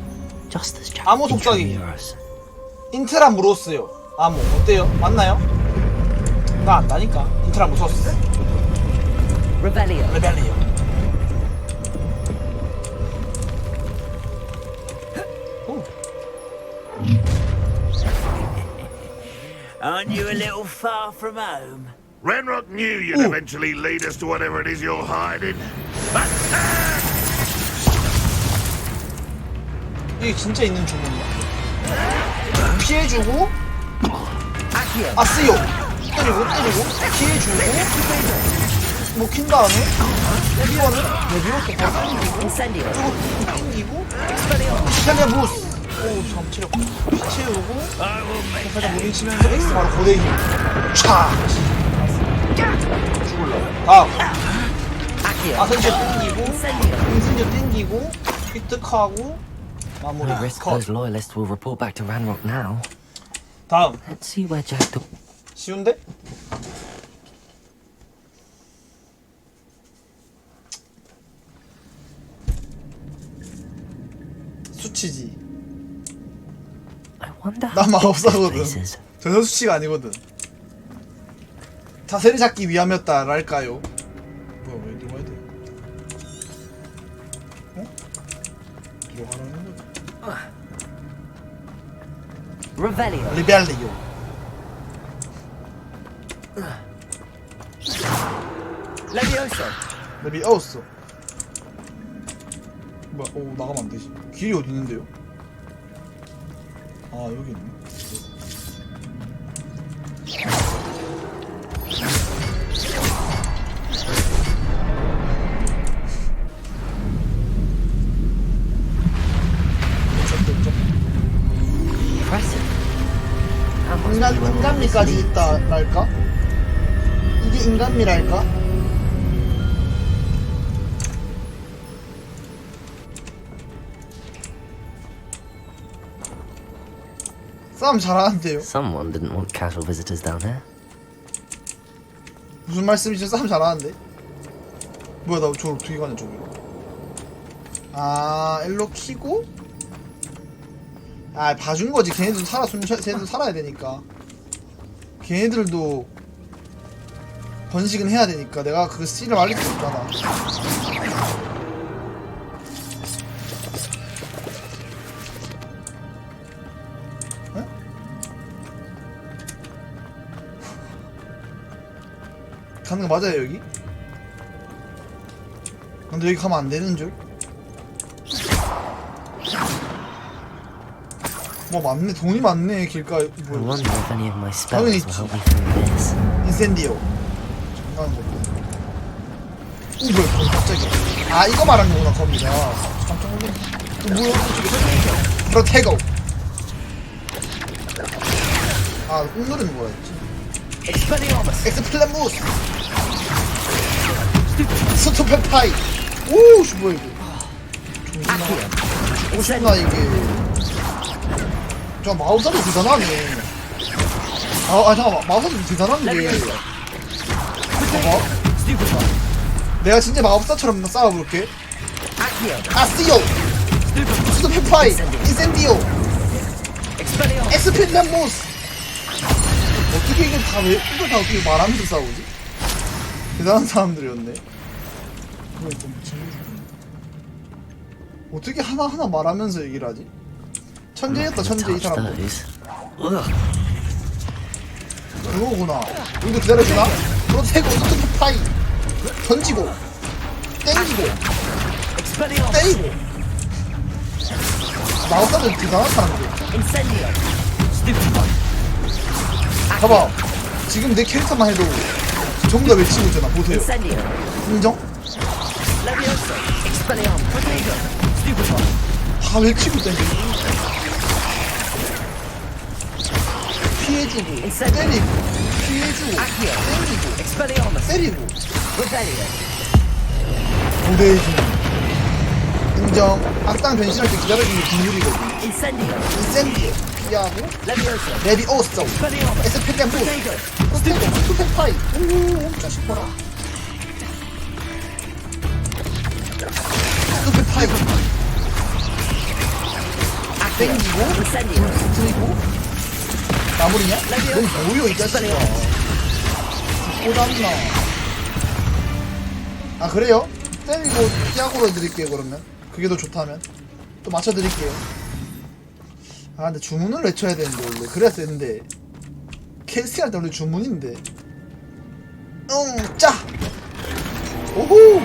Just 암호 속삭이기. 인트라무로스요. 암호 어때요? 맞나요? 나 안다니까. 인트라무로스. 레벨리오. Aren't you a little far from home? Renrock knew you'd eventually lead us to whatever it is you're hiding. 이게 진짜 있는 주문이야. 피해주고 아쓰요. 때리고 피해주고 먹힌 다음에 이거는 레비오스 더 땡기고 저거 땡기고 스펠리아 무스. 오우 참 체력 피 채우고 살짝 무빙 치면서 X 바로 고데기 촤 죽을라. 다음 아선시어 땡기고 은신저 땡기고 획득하고 마무리. No risk those loyalists will report back to Ranrock now. 다음 Let's see where Jackdaw. 쉬운데? 수치지. 나 마법사거든. 전혀 수치가 아니거든. 자세를 잡기 위함이었다랄까요? 뭐야 왜 들어가야 돼? 어? 들어가라는 거지? 리벨리오. 레비오소. 뭐야? 오, 나가면 안 되지. 길이 어디 있는데요? 아, 여기 있네. 인간미까지 있다랄까? 이게 인간미랄까? 싸움 잘하는데요? Someone didn't want casual visitors down here. 무슨 말씀이죠? 싸움 잘하는데? 뭐야, 나 저걸 어떻게 가냐, 저기로. 아, 일로 키고? 아, 봐준 거지. 걔네들도 걔네들도 살아야 되니까. 걔네들도 번식은 해야 되니까 내가 그 C를 알릴 수 없잖아. 에? 가는 거 맞아요, 여기? 근데 여기 가면 안 되는 줄? 뭐 많네, 돈이 많네. 길가에 뭐야? 당연히 있지. 인센디오. 잠깐 뭐. 오, 뭐야? 갑자기. 아, 이거 말하는 거구나. 겁니다. 깜짝 놀랐네. 뭐야? 프로테고. 아, 오늘은 뭐였지? 엑스플레무스. 스토페파이. 오, 씨, 뭐야 이게? 오십나 이게. 저 마우사도 대단하네. 잠깐만, 마우사도 대단한 게 봐봐. 내가 진짜 마법사처럼 싸워볼게. 아스요 스토페파이 인센디오 엑스펠레모스. 어떻게 이걸 다 어떻게 말하면서 싸우지? 대단한 사람들이었네. 어떻게 하나하나 말하면서 얘기를 하지? 천재였다, 천재. 이 사람도 그거구나. 이거 기다려주나? 프로테고 스토파이 던지고 땡기고 때리고. 마우사는 대단한 사람들. 봐봐, 지금 내 캐릭터만 해도 전부 다 외치고 있잖아. 보세요. 인정? 다 외치고 있잖아. 피해주고 때리고 피해주고 때리고 고대해주고. 인정. 악당 변신할 때 기다려주는 게 비밀이거든. 인센디오 피하고 레비오소 에스펠레무스 프로테고 스토페파이. 오, 엄청 싶어라. 스토페파이 땡기고 들이고 마무리냐? 넌 뭐요 이 자식아. 꼬잡나. 아, 그래요? 때리고 피하고로 해드릴게요. 그러면 그게 더 좋다면 또 맞춰드릴게요. 아, 근데 주문을 외쳐야 되는데 원래 그래야 되는데 캐스팅할 때 원래 주문인데. 짜! 오호!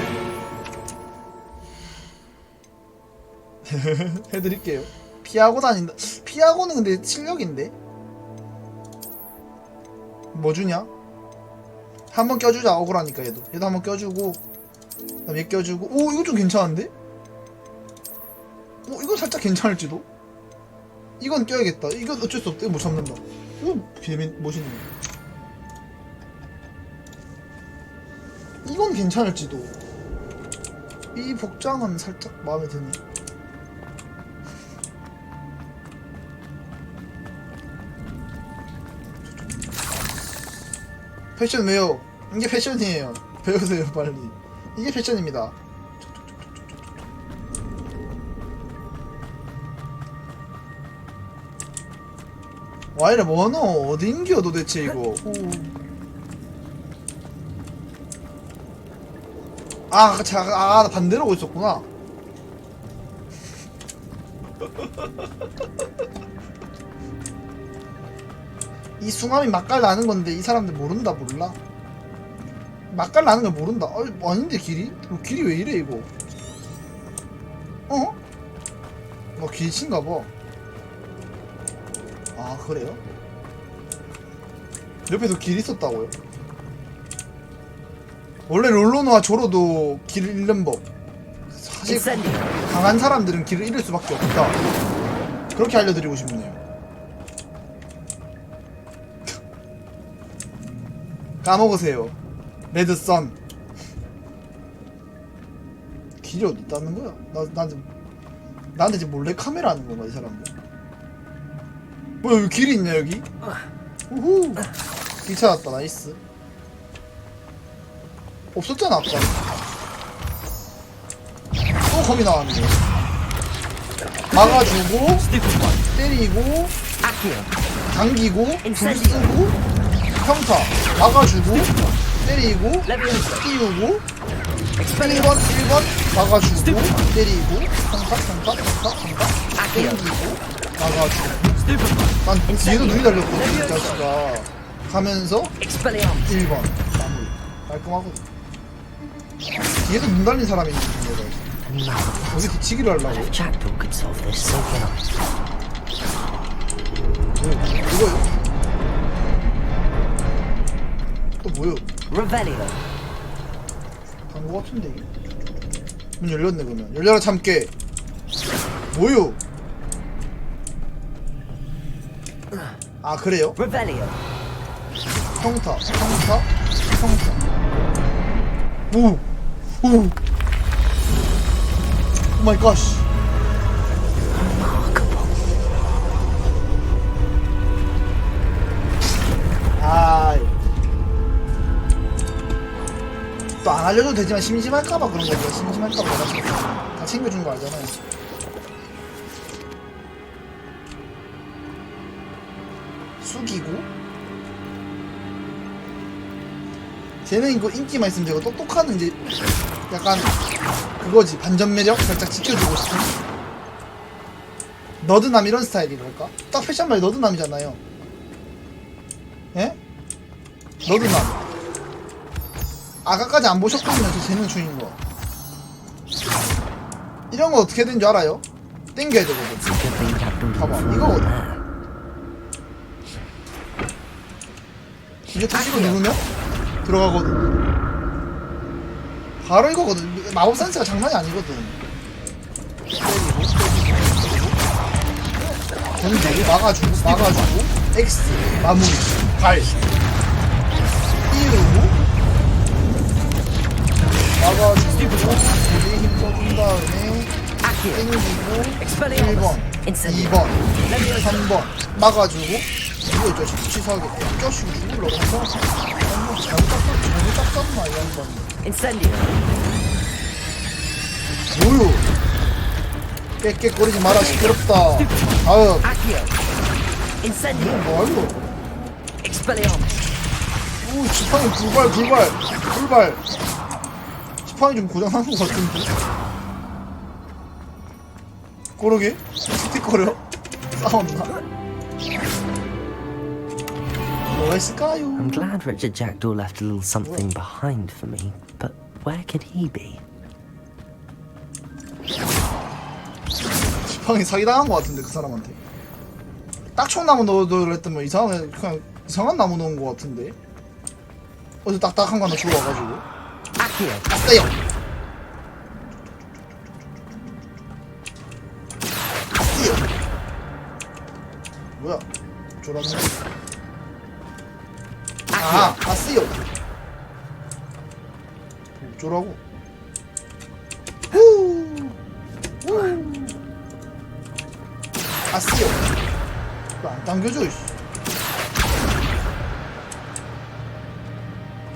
해드릴게요. 피하고 다닌다. 피하고는 근데 실력인데? 뭐 주냐? 한번 껴주자. 억울하니까 얘도 한번 껴주고 그다음 얘 껴주고. 오, 이거 좀 괜찮은데? 오, 이건 살짝 괜찮을지도? 이건 껴야겠다. 이건 어쩔 수 없다. 이거 못 참는다. 오, 비밀 멋있네. 이건 괜찮을지도. 이 복장은 살짝 마음에 드네. 패션 왜요? 이게 패션이에요. 배우세요 빨리. 이게 패션입니다. 와, 이래 뭐노? 어딘겨 도대체 이거. 아, 나 반대로 오고 있었구나. 이 숭함이 맛깔 나는 건데 이 사람들 모른다. 몰라. 맛깔 나는 걸 모른다. 아닌데 길이? 길이 왜 이래 이거? 길친가 봐. 아 그래요? 옆에도 길 있었다고요? 원래 롤로노와 조로도 길을 잃는 법. 사실 강한 사람들은 길을 잃을 수밖에 없다. 그렇게 알려드리고 싶네요. 까먹으세요. 레드선. 길이 어디 있다는 거야? 나한테 지금 몰래 카메라 하는 건가 이 사람들? 뭐야 여기 길이 있냐 여기? 우후. 길 찾았다. 나이스. 없었잖아 아까. 또 검이 나왔네. 막아주고 때리고 당기고 불 쓰고 평타 막아주고 때리고 띄우고 1번 막아주고 때리고 평타 당기고 막아주고. 난 뒤에도 눈이 달렸거든 이 자식아. 가면서 1번 마무리. 깔끔하거든. 뒤에도 눈 달린 사람이 있는데 여기 뒤치기를 하려고. 이거요? 또 뭐요? 간거 같은데 이게? 문 열렸네 그러면. 열려라 참깨. 뭐요? 아 그래요? 평타 오 마이 갓. 또 안 알려줘도 되지만 심심할까봐 그런 거죠. 심심할까봐 다 챙겨준 거 알잖아요. 숙이고 쟤는 이거 인기만 있으면 되고 똑똑한 이제 약간 그거지. 반전 매력 살짝 지켜주고 싶은 너드남 이런 스타일이랄까? 딱 패션말이 너드남이잖아요. 예? 너드남. 아까까지 안 보셨거든요. 저 재능 중인 거. 이런 거 어떻게 되는 줄 알아요? 땡겨야 되거든. 봐봐 이거거든. 이게 터지고 누르면 들어가거든. 바로 이거거든. 마법 센스가 장난이 아니거든. 던지고 막아주고 X 마무리 발 띄우고 막아주고 고대에 힘 써준 다음에 땡기고 1번 2번 3번 막아주고 이거 저 치사하게 껴시고 죽으려고 해서 잘못 닦았나 이 양반이. 뭐요? 깨깨거리지 마라 시끄럽다. 다음 뭐하려? 오 지팡이 불발 지팡이 좀 고장난 것 같은데? 그러게? 스티커려? 싸웠나? 뭐가 있을까요? I'm glad Richard Jackdaw left a little something behind for me, but where could he be? 지팡이 사기당한 것 같은데 그 사람한테. 딱총나무 넣으려 했더니 이상한 그냥 이상한 나무 넣은 것 같은데. 어디서 딱딱한 거 하나 주워 와가지고. 아싸요. 아싸요. 뭐야? 졸았네. 아싸요. 어쩌라고? 아싸요. 왜 안 당겨져 이씨.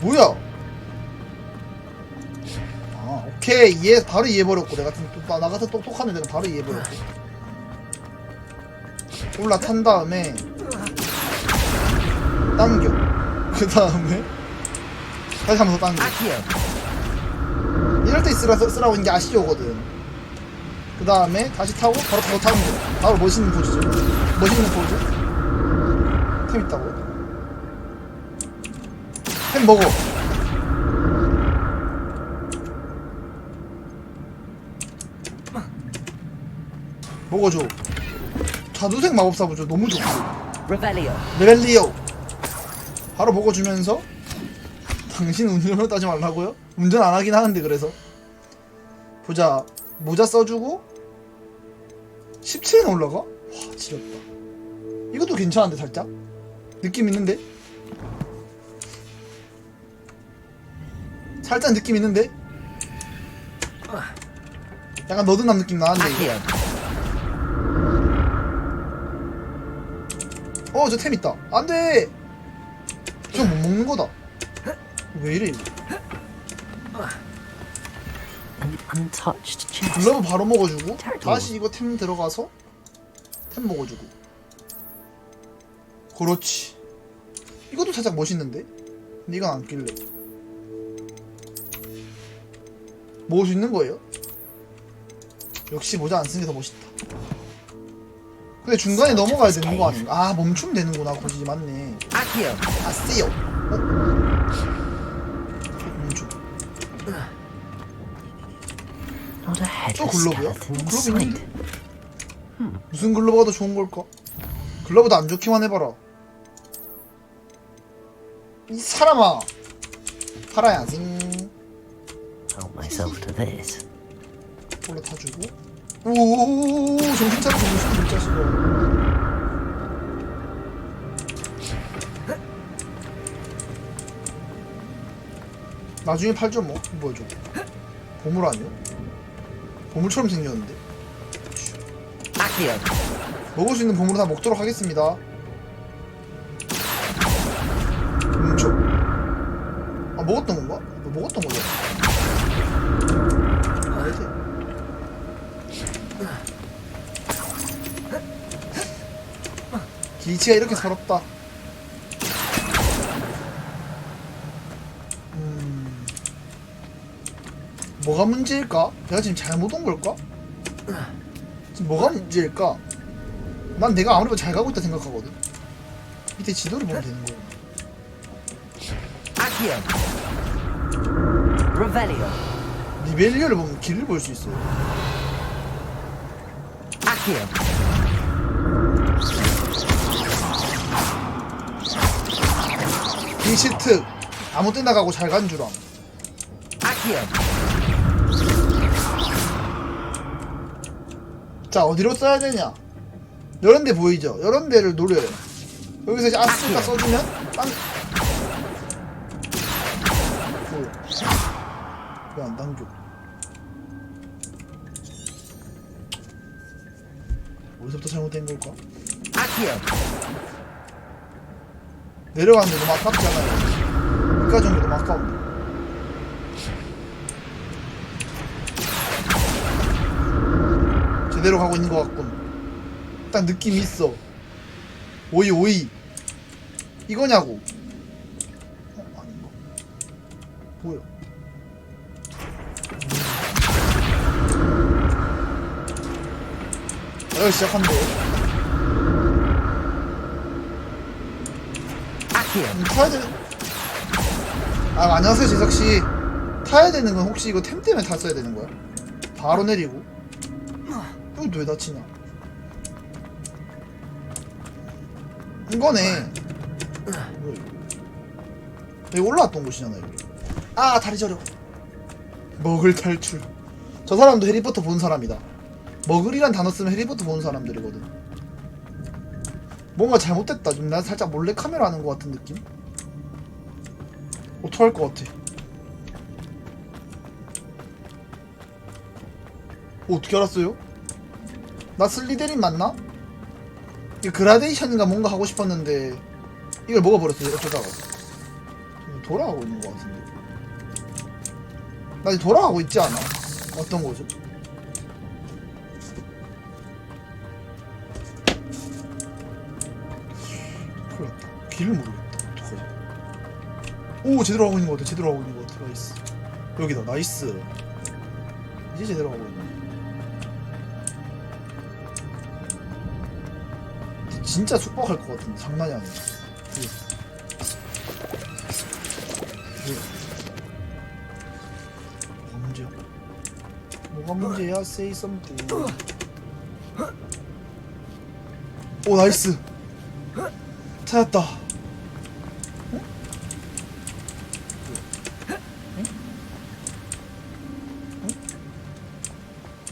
뭐야? 아 오케이 이해 바로 이해해버렸고 나 같은 똑똑한 애들은 바로 이해해버렸고. 올라탄 다음에 당겨. 그 다음에 다시 한 번 더 당겨. 이럴 때 쓰라고 이게 아시오거든. 그 다음에 다시 타고 바로 타는 거. 바로 멋있는 포즈죠. 멋있는 포즈. 템 있다고. 템 먹어. 먹어줘. 자두색 마법사 보죠. 너무 좋고. Revelio. 바로 먹어주면서 당신 운전을 따지 말라고요? 운전 안 하긴 하는데 그래서 보자. 모자 써주고 17은 올라가? 와 지렸다. 이것도 괜찮은데 살짝? 느낌 있는데? 살짝 느낌 있는데? 약간 너드남 느낌 나는데 이거. 저 템 있다. 안돼! 저 못 먹는 거다. 왜 이래 이거. 글러브 바로 먹어주고 다시 이거 템 들어가서 템 먹어주고. 그렇지. 이것도 살짝 멋있는데? 근데 이건 안 낄래. 먹을 수 있는 거예요? 역시 모자 안 쓰는 게 더 멋있다. 근데 중간에 넘어가야 되는 거 아닌가? 아 멈추면 되는구나. 굳이 맞네. 아세요. 멈춰. 또 글러브야? 글러브 있는데? 무슨 글러브가 더 좋은 걸까? 글러브도 안 좋기만 해봐라. 이 사람아. 팔아야지. Help myself to this. 올라타주고. 오오오오 정신 차려 정신 자식아. 나중에 팔죠 뭐. 뭐야 저거. 보물 아니야? 보물처럼 생겼는데. 먹을 수 있는 보물을 다 먹도록 하겠습니다. 아 먹었던 건가? 먹었던 거죠? 아니지. 기치가 이렇게 서럽다. 뭐가 문제일까? 내가 지금 잘못 온 걸까? 지금 뭐가 문제일까? 난 내가 아무리 봐도 잘 가고 있다 생각하거든. 밑에 지도를 보면 되는 거야. 리벨리오를 보면 길을 볼 수 있어요. 빅시트 아무 때나 가고 잘 간 줄함. 자 어디로 써야 되냐? 이런 데 보이죠? 이런 데를 노려요. 여기서 이제 아스가 써주면 빵. 왜 안 당겨? 어디서부터 잘못된 걸까? 내려가는 게 너무 아깝지 않아요? 여기까지 온 게 너무 아까운데. 제대로 가고 있는 것 같군. 딱 느낌이 있어. 오이 이거냐고. 아닌가? 뭐야? 시작한대. 타야 되는. 아 안녕하세요 지석씨. 타야 되는 건 혹시 이거 템 때문에 탔어야 되는 거야? 바로 내리고. 여기 왜 다치냐? 이거네. 여기 올라왔던 곳이잖아 여기. 아 다리 저려. 먹을 탈출. 저 사람도 해리포터 본 사람이다. 먹을이란 단어 쓰면 해리포터 본 사람들이거든. 뭔가 잘못됐다. 좀 난 살짝 몰래카메라 하는 것 같은 느낌? 어떡할 것 같아. 어떻게 알았어요? 나 슬리데린 맞나? 이거 그라데이션인가 뭔가 하고 싶었는데 이걸 먹어버렸어요. 어쩌다가 돌아가고 있는 것 같은데. 나 이제 돌아가고 있지 않아? 어떤 거죠? 큰일 났다. 길을 모르겠다. 어떡하지? 오 제대로 하고 있는 것 같아. 제대로 하고 있는 것 같아. 나이스. 여기다. 나이스. 이제 제대로 하고 있네. 진짜 숙박할 것 같은데 장난이 아니야. 뭐가 문제야? 뭐가 문제야? Say something. 오 나이스. 찾았다.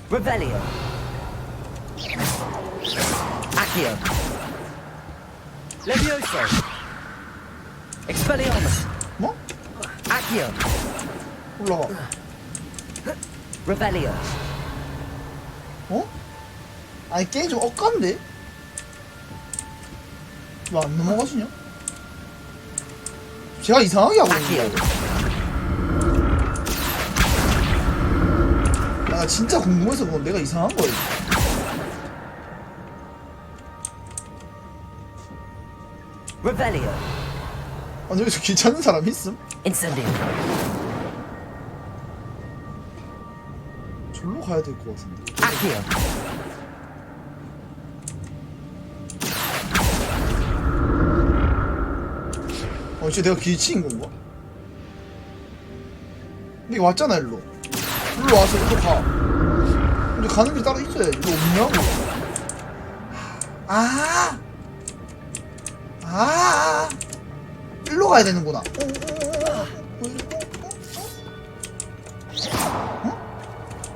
Revelio. Accio. Levioso. Expelliarmus. 뭐? Accio. 올라가. Revelio. 어? 아니 게임 좀 엇간데? 왜 안 넘어가시냐? 제가 이상하게 하고 있는데. 나 진짜 궁금해서 그건 내가 이상한 거야. Revelio. 아니 여기서 귀찮은 사람 있음? Incendio. 절로 가야 될 것 같은데. Accio. 진짜 내가 길치인 건가? 근데 이거 왔잖아 일로. 일로 와서 일로 가. 근데 가는 길 따로 있어야지. 이거 없냐고. 일로 가야 되는구나.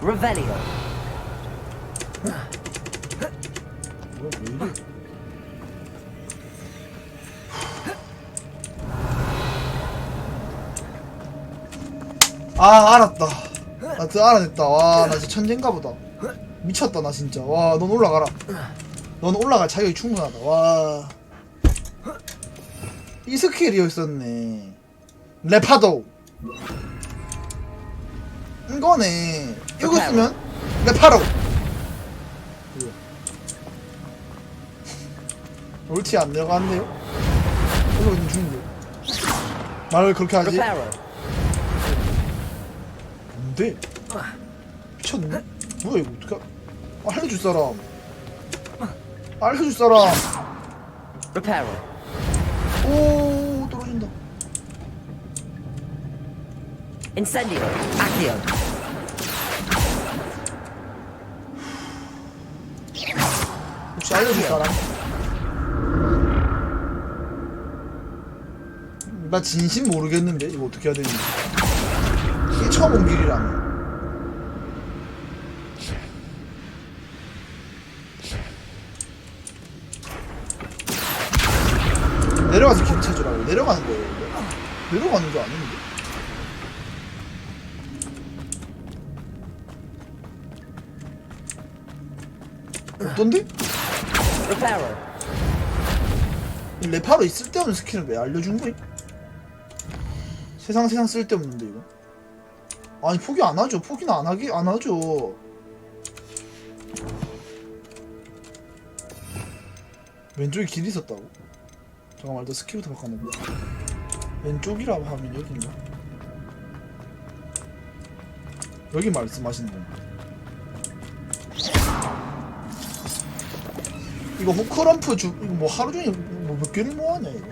Revelio. 알았다. 나 진짜 알아냈다. 와, 나 진짜 천재인가 보다. 미쳤다, 나 진짜. 와, 넌 올라가라. 넌 올라갈 자격이 충분하다. 와. 이 스킬이 있었네. 레파도. 이거네. 이거 쓰면 레파로. 옳지 안 내려가는데요? 이거 좀 죽는데. 말을 그렇게 하지? 뭔데? 미쳤네? 뭐야 이거 어떡해? 알려줄 사람. 알려줄 사람. 오 떨어진다. Incendio. Accio. 혹시 알려줄 사람? 나 진심 모르겠는데 이거 어떻게 해야 되는지. 이게 처음 온 길이라며. 내려가서 길 찾으라고. 내려가는 거예요 이거? 내려가는 거 아닌데? 어떤데? 이 레파로 있을 때 없는 스킬은 왜 알려준 거임? 세상 쓸데없는데 이거. 아니 포기 안 하죠. 포기는 안 하죠. 왼쪽에 길이 있었다고? 잠깐만 일단 스킬부터 바꿔놓고. 왼쪽이라고 하면 여기인가? 여기 말씀하시는 건가? 이거 호크럼프 이거 뭐 하루 종일 뭐 몇 개를 모았냐 이거?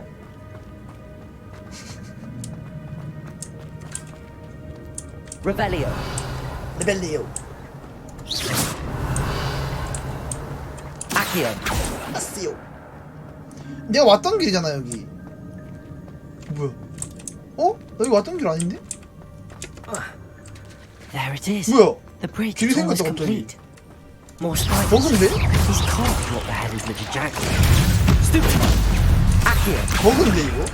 Revelio. Accio. 내가 왔던 길이잖아 여기. 뭐야? 여기 왔던 길 아닌데? There it is. 뭐야? The bridge 길이 is almost 생겼다 갑자기. complete. More spikes. 버그인데? He's carved what the hell is little Jack. Stupid. Accio. 버그인데 이거?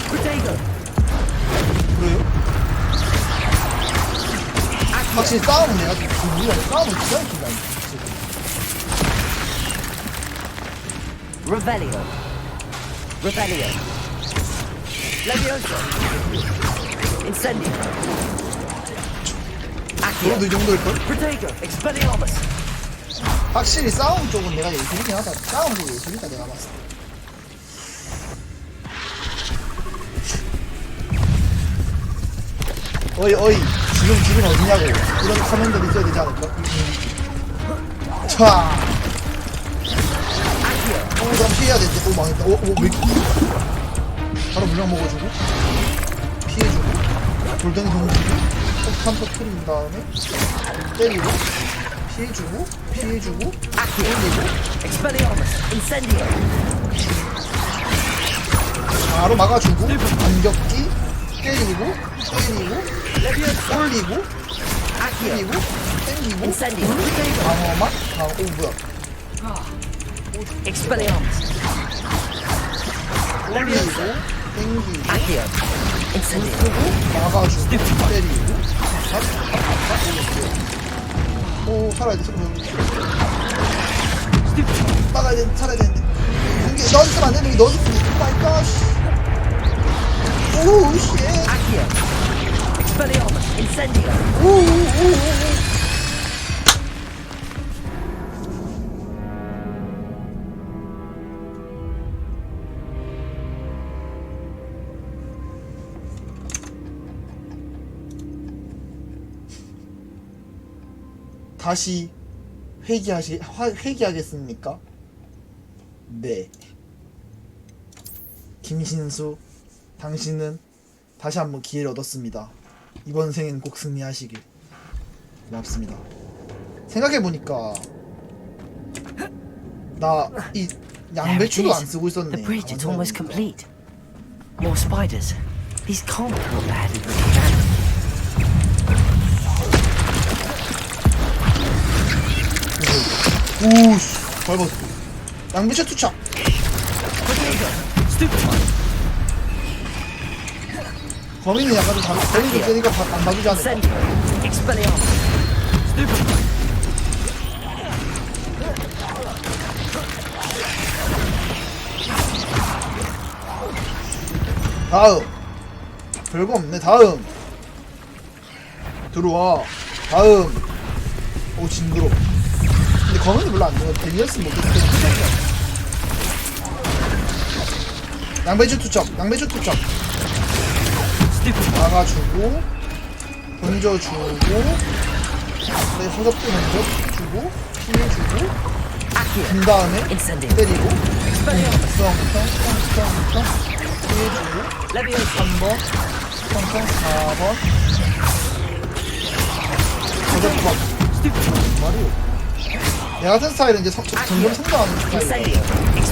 Protego. 그래요? 확실히 싸움은 내가 좀 궁금해. 싸움은 기가 막힌다. Revelio. Levioso. Incendio. 너도 이 정도일걸? Protego. Expelliarmus. 확실히 싸움 쪽은 내가 예술이긴 하다. 싸움 쪽 예술이다 내가 봤을 때. 어이 지금 길은 어디냐고. 이런 커맨드를 있어야 되지 않을까? 차. 그럼 피해야 되는데. 오 망했다. 왜 바로 물량 먹어주고 피해주고 돌덩이 던지고 폭탄 터트린 다음에 때리고 피해주고 올리고 바로 막아주고 반격기 때리고 올리고 땡기고 방어막 뭐야 올리고 땡기고 막아주고 때리고 오 살아야 돼 막아야 돼 살아야 되는데 이게 넣었으면 안 되는 게 넣었으면 오 마이 갓 오우 쉣 다시 회귀하겠습니까? 네. 김신수, 당신은 다시 한번 기회를 얻었습니다. 이번 생엔 꼭 승리하시길. 고맙습니다. 생각해보니까 나 이 양배추도 안 쓰고 있었네. The bridge is almost complete. More spiders. These can't be what the head of the cannon. 오우씨 밟았어. 양배추 투척. 거미는 약간 좀 거미도 세니까 안 봐주지 않을까? 다음 별거 없네. 다음 들어와. 다음 오 징그러. 근데 거미는 별로 안 좋아. 데니얼스는 못했어. 양배추 투척. 막아주고 던져주고 내 허접도 던져주고 피해주고 그 다음에 때리고 텅텅텅텅텅 피해주고 3번 텅텅 4번 허접박 말이요. 얘 같은 스타일은 이제 점점 성장하는 스타일이야.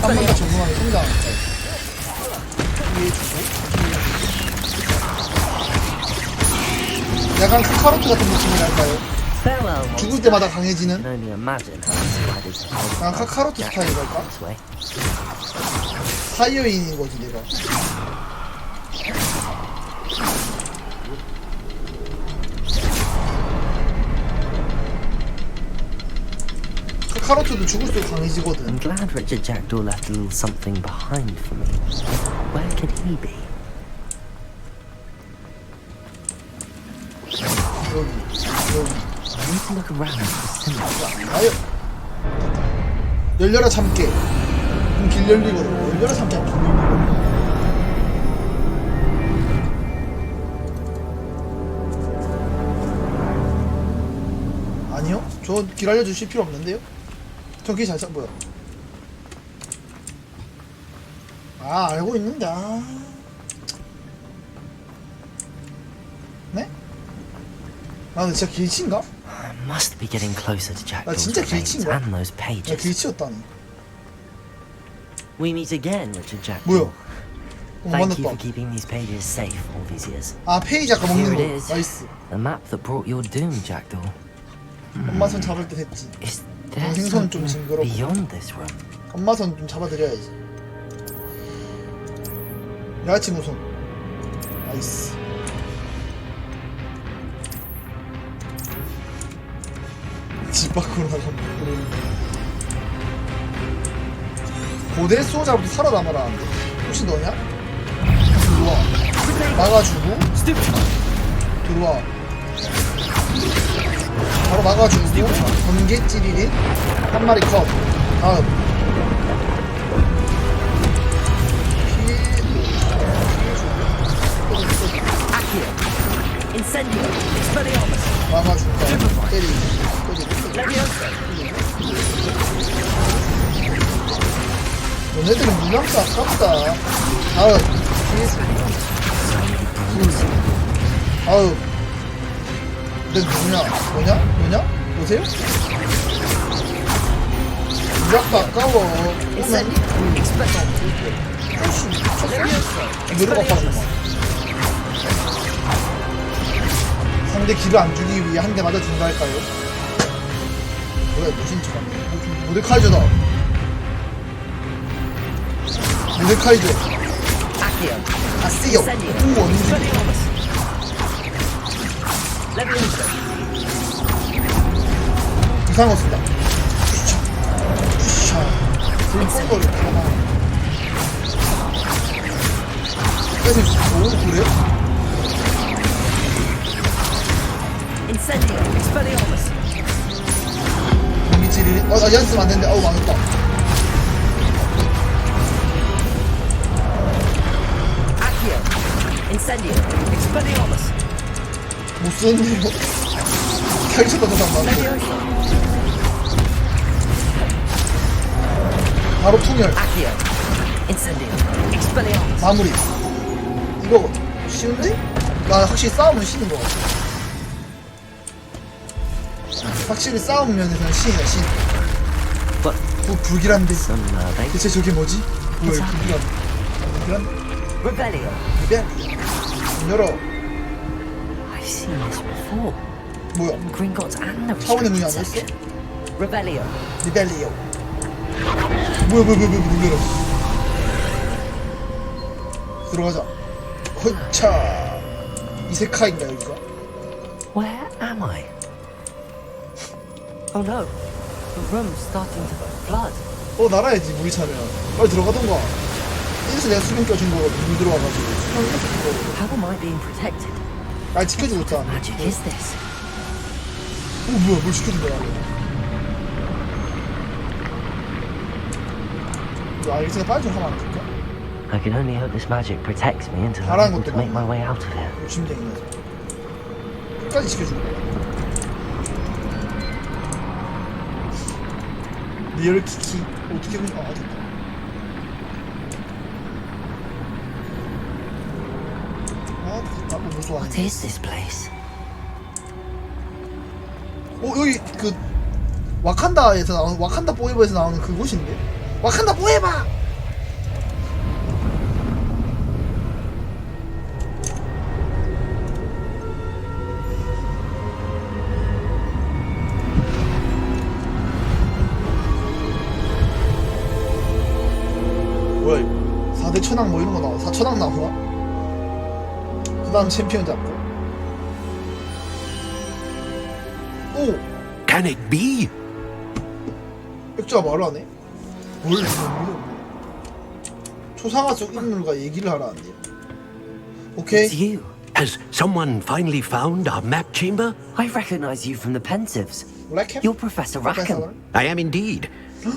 한 번 더 적응하게 성장하는 스타일. 피해주고 약간 카카로트 같은 느낌이랄까요? 죽을 때마다 강해지는? 약간 카카로트 스타일이랄까? 사이어인인 거지 내가. 카카로트도 죽을수록 강해지거든. I'm glad Richard Jackdaw left a little something behind for me. Where could he be? 여기 need to look around for symbols. 아유 열려라 참깨. 그럼 길 열리거든. 열려라 참깨. 길 열리거든. 아니요? 저 길 알려주실 필요 없는데요? 저 길 잘 찾 뭐야? 아 알고 있는데. 아. 네? 아 근데 진짜 길치인가? I must be getting closer to 나 Jackdaw's 진짜 remains 길치인가? and those 나 pages. 길치였다니. We meet again, Richard Jackdaw. 뭐야? Thank you for keeping these pages safe all these years. 아 페이지 아까 Here 먹는 it 거. is. 나이스. The map that brought your doom, Jackdaw. 엄마 손 잡을 때 됐지. There's 동생 손 좀 something 징그럽고. beyond this room. 엄마 손 좀 잡아드려야지. 여자친구 손. 나이스. 집 밖으로 나가면 고대 수호자부터 살아남아라는데 혹시 너냐? 들어와. 막아주고 들어와. 바로 막아주고 번개 찌리리 한 마리 컷. 다음 막아준다. 때리고 너네들은 물량도 아깝다. 다음 다음 내 뭐냐? 보세요? 주작도 아까워. 내려가 빠져. 상대 기를 안 주기 위해 한 대 맞아 준다 할까요? 뭐야 무슨 척하네. 모데카이저다. 모데카이저. 아세요. 오 언제? 이상한 거 쓴다. 푸샤. 불 거를 하나. 뺏을 수 있어. 오 그래? 미치리. 나 연습 안 됐는데. 어우 망했다. 못 쓰는데요? 살짝 더 상관. 바로 통열. 마무리. 이거 쉬운데? 나 확실히 싸우면 쉬는 거 같아. 확실히 싸움 면에서는 신이야 신. 불길한데. 대체 저게 뭐지? 뭐야 불길한. 열어. I've seen this before. 뭐야? Gringotts and the 차원의 문이 restricted 아니었어? section. Rebellion. 리벨리오. 뭐야 놀래라. 들어가자. 허차. 이세카인가 여기가? Where am I? Oh no, the room's starting to flood. 날아야지 물이 차면. 빨리 들어가던가. 이래서 내가 수면 껴준 거거든. 물 들어와가지고 수면 껴준 거거든. How am I being protected? 날 지켜주고 있잖아. What magic is this? 뭐야 뭘 지켜준 거야. 너 알겠으니까 빨리 좀 하면 안 될까? I can only hope this magic protects me until I'm able to make my way out of here. 욕심쟁이면서 끝까지 지켜주고. 리얼 키키 어떻게 보면 됐다. What is this place? 여기 그 와칸다에서 나오는 와칸다 포에버에서 나오는 그곳인데. 와칸다 포에버. 뭐야 이거 4대 천왕 뭐 이런 거 나와. 4천왕 나와? 그 다음 챔피언 잡고. 오! Can it be? 백조가 말을 하네? 뭘 초상화 속 인물과 얘기를 하라는데. 오케이. It's you. Has someone finally found our map chamber? I recognize you from the Pensives. Rackham? You're Professor Rackham. I am indeed.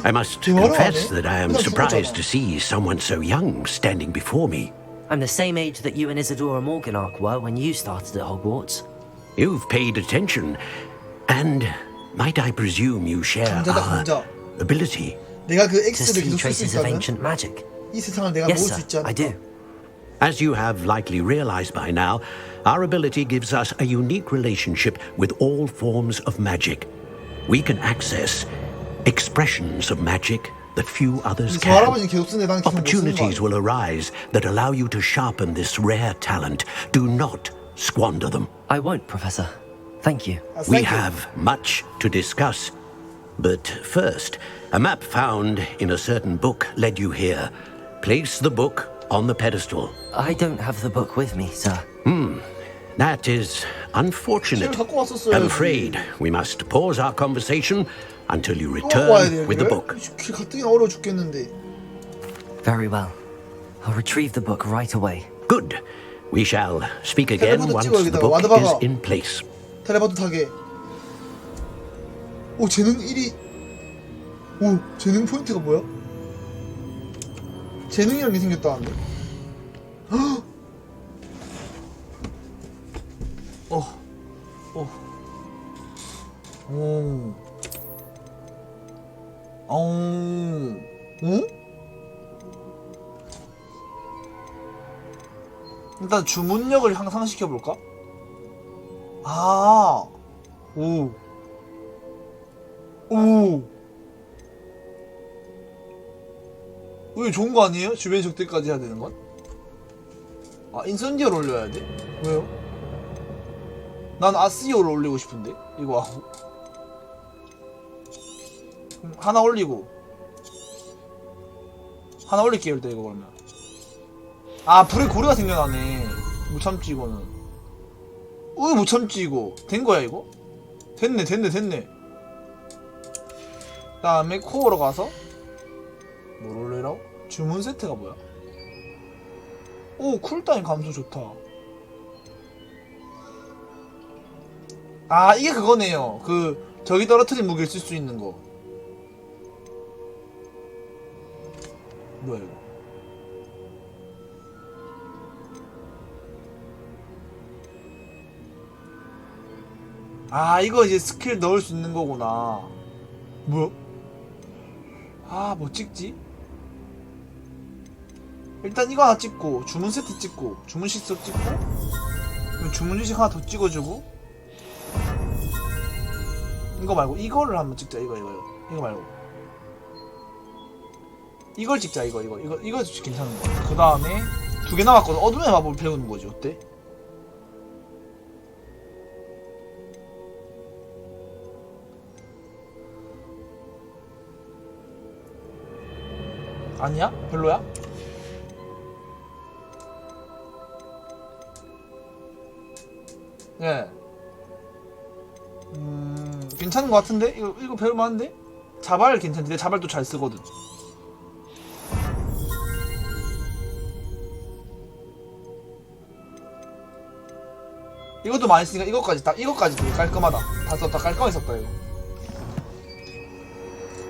I must confess that I am surprised to see someone so young standing before me. I'm the same age that you and Isadora Morganach were when you started at Hogwarts. You've paid attention, and might I presume you share our ability? 내가 그 To X를 see 계속 쓸 수 traces of 있다면 ancient magic. 이 세상을 내가 모을 Yes, 수 sir, 있지 않을까? I do. As you have likely realized by now, our ability gives us a unique relationship with all forms of magic. We can access expressions of magic that few others 저 can. 할아버지는 계속 쓰는데 난 계속 못 쓰는 거 Opportunities 아니야? will arise that allow you to sharpen this rare talent. Do not squander them. I won't, Professor. Thank you. We have much to discuss. But first, a map found in a certain book led you here. Place the book on the pedestal. I don't have the book with me, sir. That is unfortunate. I'm afraid we must pause our conversation until you return with the book. 길 가뜩이 어려워 죽겠는데. Very well. I'll retrieve the book right away. Good. We shall speak again once the book is in place. 텔레포트 타게. 오 재능 1위. 오 재능 포인트가 뭐야? 재능이라는 게 생겼다는데? 헉! 일단 주문력을 향상시켜볼까? 왜 좋은 거 아니에요? 주변 적들까지 해야 되는 건? 아 인선디어를 올려야 돼? 왜요? 난 아스이어를 올리고 싶은데 이거 하고 하나 올리고 하나 올릴게요 일단 이거 그러면. 아 불에 고리가 생겨나네. 못 참지 이거는. 못 참지 이거. 된 거야 이거? 됐네. 그 다음에 코어로 가서 뭘 올리라고? 주문 세트가 뭐야? 오 쿨타임 감소 좋다. 아 이게 그거네요. 그 저기 떨어뜨린 무기를 쓸 수 있는 거. 뭐야 이거? 아 이거 이제 스킬 넣을 수 있는 거구나. 뭐야? 아 뭐 찍지? 일단 이거 하나 찍고 주문 세트 찍고 주문 실속 찍고 그럼 주문 주식 하나 더 찍어주고 이거 말고 이거를 한번 찍자. 이거 말고 이걸 찍자. 이거 괜찮은 거야. 그 다음에 2개 남았거든. 어둠의 마법을 배우는 거지. 어때? 아니야? 별로야? 네. 괜찮은 것 같은데? 이거 배울만한데? 자발 괜찮지? 내 자발도 잘 쓰거든. 이것도 많이 쓰니까 이거까지 되게 깔끔하다. 다 썼다. 깔끔하게 썼다 이거.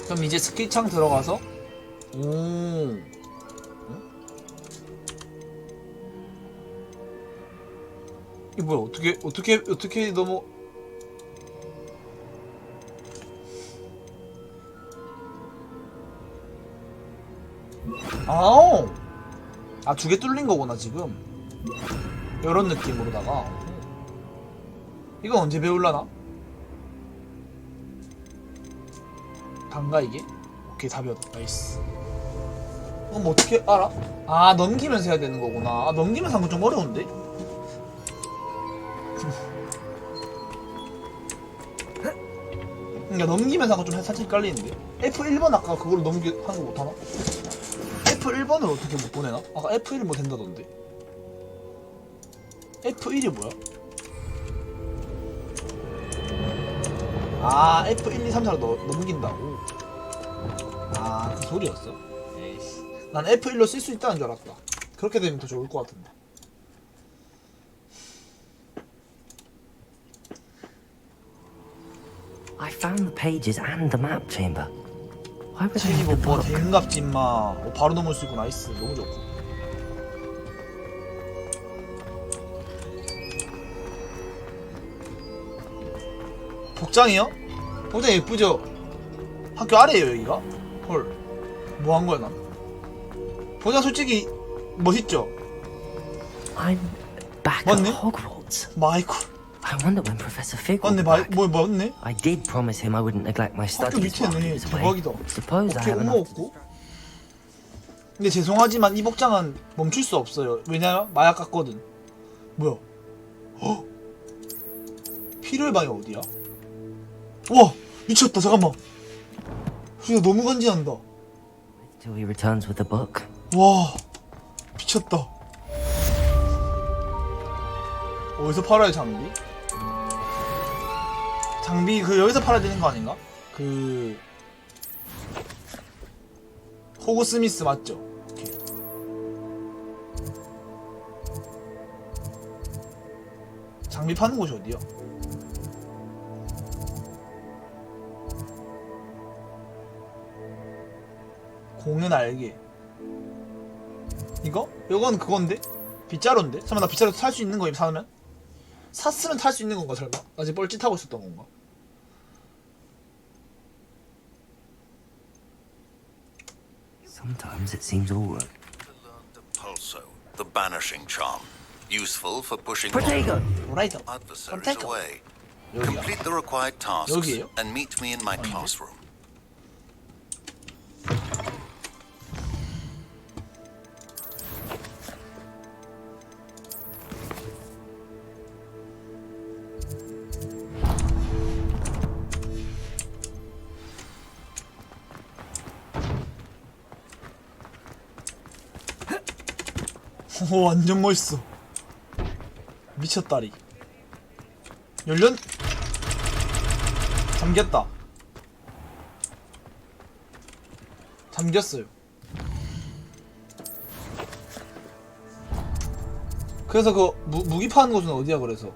그럼 이제 스킬창 들어가서 응? 이게 뭐야? 어떻게 너무 아우 2개 뚫린 거구나 지금. 이런 느낌으로다가 이건 언제 배울라나? 단가 이게? 오케이 다 배웠다. 나이스. 그럼 어떻게 알아? 아 넘기면서 해야 되는 거구나. 아 넘기면서 하는 건 좀 어려운데? 그러니까 넘기면서 하는 건 좀 살짝 헷갈리는데? F1번 아까 그걸 하는 거 못하나? F1번을 어떻게 못 보내나? 아까 F1 뭐 된다던데? F1이 뭐야? 아 F1, 2, 3, 4로 넘긴다고? 아 그 소리였어? 에이씨 난 F1로 쓸 수 있다는 줄 알았다. 그렇게 되면 더 좋을 것 같은데. I found the pages and the map chamber. Why would they 책이 have the 뭐 book? 대응갑지 임마. 바로 넘을 수 있고 나이스. 너무 좋고. 복장이요? 복장 예쁘죠? 학교 아래에요 여기가? 헐 뭐 한 거야 난? 복장 솔직히 멋있죠? I'm back 맞네? at Hogwarts. 마이콜 I wonder when Professor Fig will 맞네 be back. 맞네? I did promise him I wouldn't neglect my 학교 studies while he 밑에네. was away. 대박이다. Suppose I 어깨 have 엄마 enough. 없고? 근데 죄송하지만 이 복장은 멈출 수 없어요. 왜냐면 마약 같거든. 뭐야? 헉? 필요의 방이 어디야? 와 미쳤다. 잠깐만. 이거 너무 간지난다. Till he returns with the book. 와 미쳤다. 어디서 팔아요 장비? 장비 그 여기서 팔아야 되는 거 아닌가? 그 호그 스미스 맞죠? 오케이. 장비 파는 곳이 어디야? 공은 알게. 이거? 이건 그건데? 빗자루인데? 설마 나 빗자루 탈 수 있는 거임 사면? 샀으면 탈 수 있는 건가 설마? 나 지금 뻘짓하고 있었던 건가? Sometimes it seems all right. Pulso, the banishing charm, useful for pushing Protego. adversaries away. Complete the required tasks 여기에요? and meet me in my classroom. 오, 완전 멋있어. 미쳤다리. 열렸. 잠겼다. 잠겼어요. 그래서 그 무기 파는 곳은 어디야? 그래서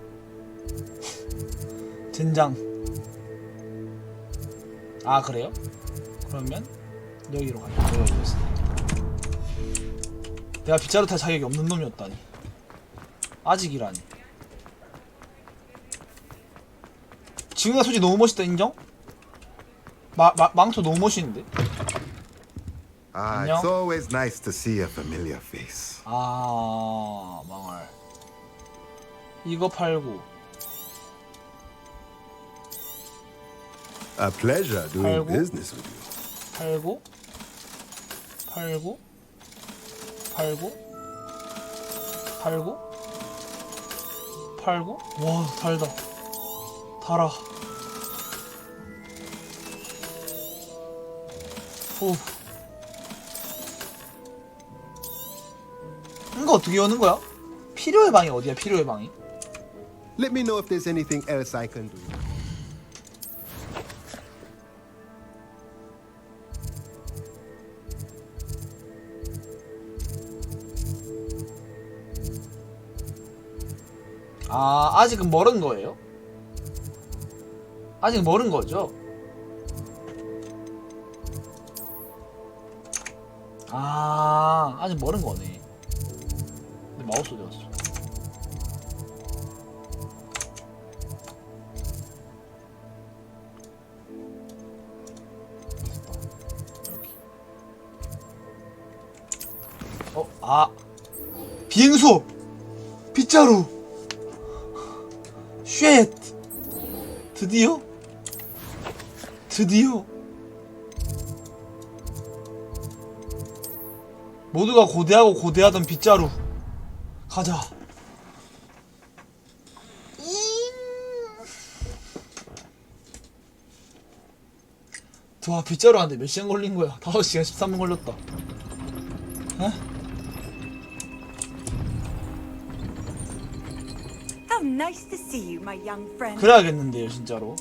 젠장. 아 그래요? 그러면 여기로 가자. 여기 있어. 내가 빗자루 탈 자격이 없는 놈이었다니. 아직이라니. 지금가 솔직히 너무 멋있다. 인정? 망토 너무 멋있는데? It's always nice to see a familiar face. 아, 망할. 이거 팔고. A pleasure doing business with you. 팔고. 와, 달다. 달아. 오. 이거 어떻게 여는 거야? 필요의 방이 어디야? 필요의 방이? Let me know if there's anything else I can do. 아, 아직은 멀은 거예요? 아직 멀은 거죠? 아, 아직 멀은 거네. 근데 마우스 어디 갔어? 여기. 아. 비행수! 빗자루! 쉣! 드디어? 모두가 고대하던 빗자루. 가자. 와, 빗자루 하는데 몇 시간 걸린 거야? 5시간 13분 걸렸다. 에? How nice to see you, my young friend. 그래야겠는데요, 진짜로.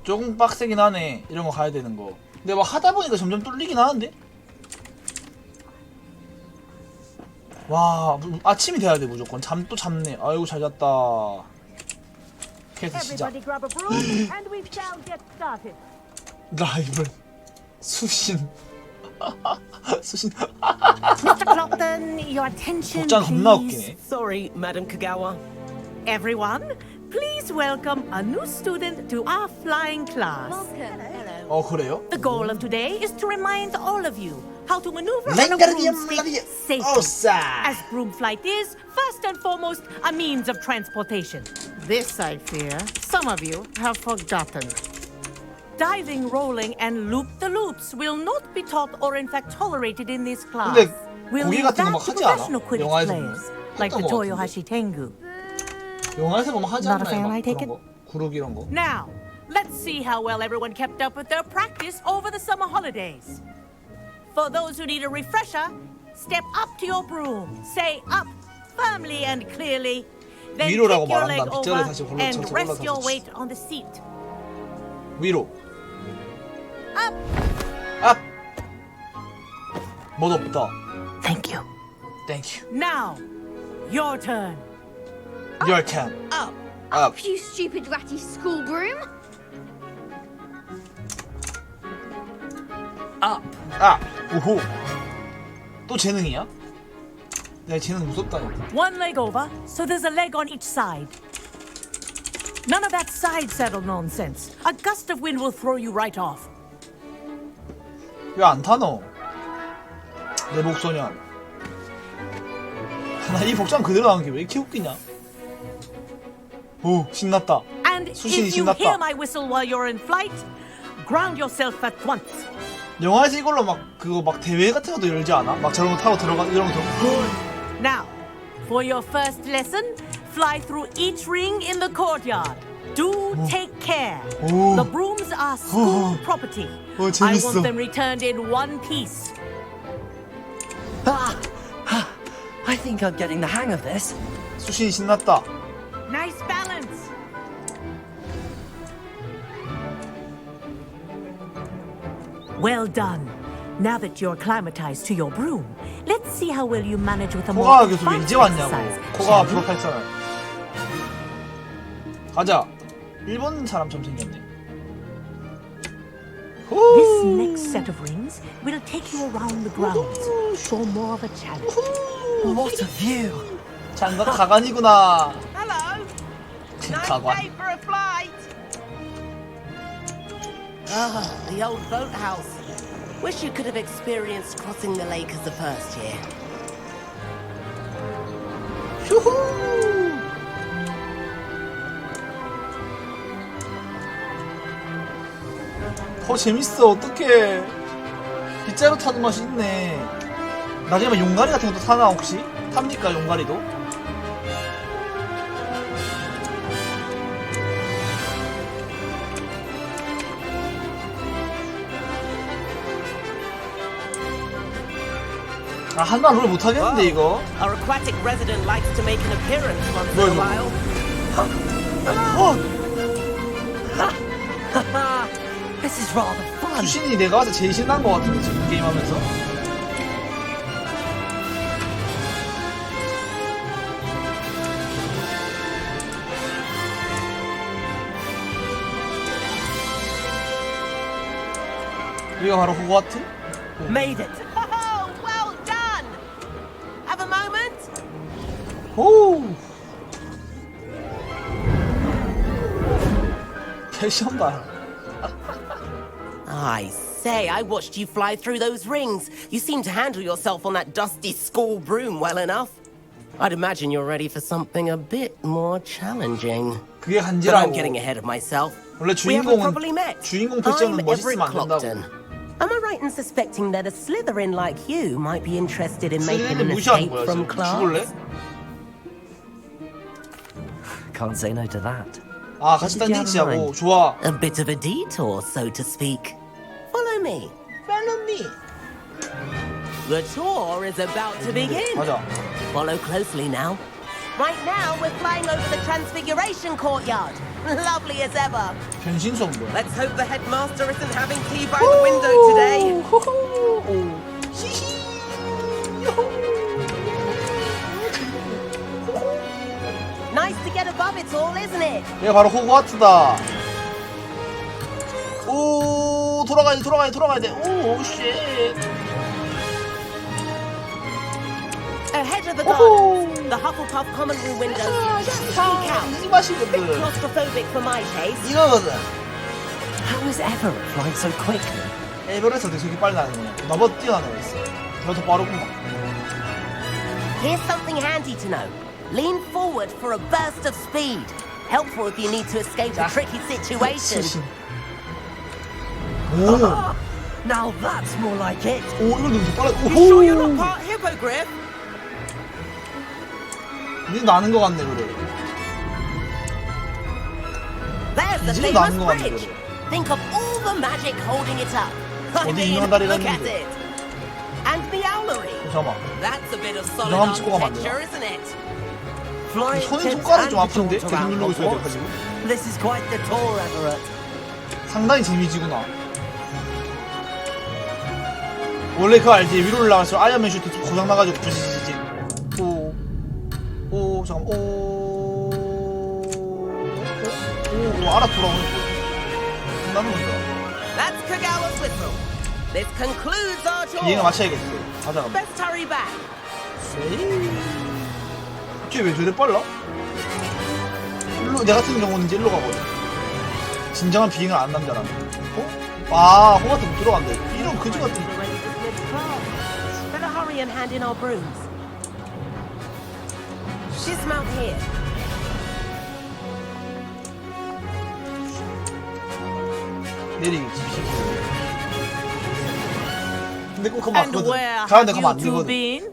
조금 빡세긴 하네. 이런 거 가야 되는 거. 근데 막 하다 보니까 점점 뚫리긴 하는데. 와, 아침이 돼야 돼 무조건. 또 잠네. 아이고 잘 잤다. 캐스 시작. 라이벌 수신. 수신. Mr. Clopton, your attention, 복장 겁나 please. 웃기네. Sorry, Madam Kagawa. Everyone, please welcome a new student to our flying class. Welcome. 그래요? The goal of today is to remind all of you how to maneuver on a broomstick safely. As broom flight is, first and foremost, a means of transportation. This, I fear, some of you have forgotten. Diving, rolling, and loop-the-loops will not be taught or in fact tolerated in this class. 근데 We'll 고기 leave 같은 거 that 막 to 하지 않아? professional Quidditch 영화에서 players, 보면 like the 했던 거 같은데. Toyohashi Tengu. 영화에서 보면 하지 Not a 않나요? fan, 막 I take 그런 거? 구르기 이런 거? Now, let's see how well everyone kept up with their practice over the summer holidays. For those who need a refresher, step up to your broom, say up firmly and clearly, then 위로라고 kick your 말한다. leg 빗자루에 over 다시 and 올라서서 rest your 올라서서. weight on the seat. 위로. Up. 앞. 못 없다. Thank you. Thank you. Now, your turn. Your turn. Up. Up. You stupid ratty school broom. Up. 아. 오호. 또 재능이야? 내 재능 무섭다니까. One leg over, so there's a leg on each side. None of that side saddle nonsense. A gust of wind will throw you right off. 왜 안 타노? 내 목소년. 나 이 복장 그대로 나온 게 왜 이렇게 웃기냐? 오, 신났다. And 수신이 if you hear 신났다. my whistle while you're in flight, ground yourself at once. 영화에서 이걸로 막 그거 막 대회 같은 것도 열지 않아? 막 저런 거 타고 들어가 이런 거. Now, for your first lesson, fly through each ring in the courtyard. Do take care. The brooms are school property. I 재밌어. want them returned in one piece. I think I'm getting the hang of this. 수신이 신났다. Nice balance. Well done. Now that you're acclimatized to your broom, let's see how well you manage with a more 코가 교수 왜 advanced 이제 왔냐고. exercise. 코가 프로페셔널. 가자. 일본 사람처럼 생겼네. This next set of rings will take you around the grounds for more of a challenge. What a view! 장갑 가관이구나. Hello. Nice 가관. day for a flight. Ah, the old boathouse. Wish you could have experienced crossing the lake as the first year. 재밌어. 어떡해. 빗자루 타는 맛이 있네. 나중에 막 용가리 같은 것도 타나 혹시? 탑니까 용가리도? 아 한날 롤 못하겠는데 이거. Our aquatic resident likes to make an appearance once in a while. This is rather fun. 수신이 내가 와서 제일 신난 것 같은데 지금 게임하면서. 여기가 바로 호그와트? Made it. Oh, well done. Have a moment. 오. 패션 봐. I say, I watched you fly through those rings. You seem to handle yourself on that dusty school broom well enough. I'd imagine you're ready for something a bit more challenging. 그게 But 한지라고. I'm getting ahead of myself. 원래 We haven't probably 주인공은 met. 주인공 I'm 패션은 Everett 멋있으면 안 된다고. Clopton. Am I right in suspecting that a Slytherin like you might be interested in making 슬리는 an 무시하는 escape 거야 from 지금. 죽을래? class? Can't say no to that. 아 같이 딴짓하고 좋아. A bit of a detour, so to speak. Follow me. Follow me. The tour is about to begin. 맞아. Follow closely now. Right now, we're flying over the Transfiguration Courtyard. Lovely as ever. 변신성 뭐야? Let's hope the headmaster isn't having tea by the window today. Nice to get above it all, isn't it? 얘가 바로 호그와트다. 오 돌아가야 돼. 오 쉣. Ahead of the gardens, the Hufflepuff common room windows just peek out. 이 Bit 맛이거든. claustrophobic for my taste. 이거거든. How is Everett flying so quickly? 에버에서 되게 빨리 나는 거야. 나보다 뛰어나는 있어. 내가 더 빠르구만. Here's something handy to know. Lean forward for a burst of speed. Helpful if you need to escape a tricky situation. 오. Now that's more like it. 오 이거 너무 빨라. You sure you're not part hippogriff? 니 나는 거 같네 그래. There's the 이제 famous 나는 거 같네 bridge. 그래. Think of all the magic holding it up. I 어디 mean, 유명한 다리가 look at 있는데. it. And the owlery. 잠깐만. That's a bit of solid 이거 한번 찍고 가면 안 architecture, 돼요? isn't it? 손이 손가락이 좀 아픈데? 계속 누르고 있어야 돼가지고. This is quite the tour, Everett. 상당히 재미지구나. 원래 그거 알지? 위로 올라가서 아이언맨 슈트 고장 나가지고 부시지지. 오 잠깐 오 알아 돌아오는 거. 나는 건가? That's Kagawa's whistle. This concludes our tour. 비행을 맞춰야겠어. 가자. Best hurry back. 쟤왜 저래 빨라? 일로 내 같은 경우는 이제 일로 가거든. 진정한 비행을 안 남자라. 어? 아, 호그와트 못 들어간대. 이런 그지 같은. Better hurry and hand in our brooms. Dismount here. 내리겠지. 근데 꼭 가면 And 맞거든. where 가는데 have 가면 안 you two 되거든. been?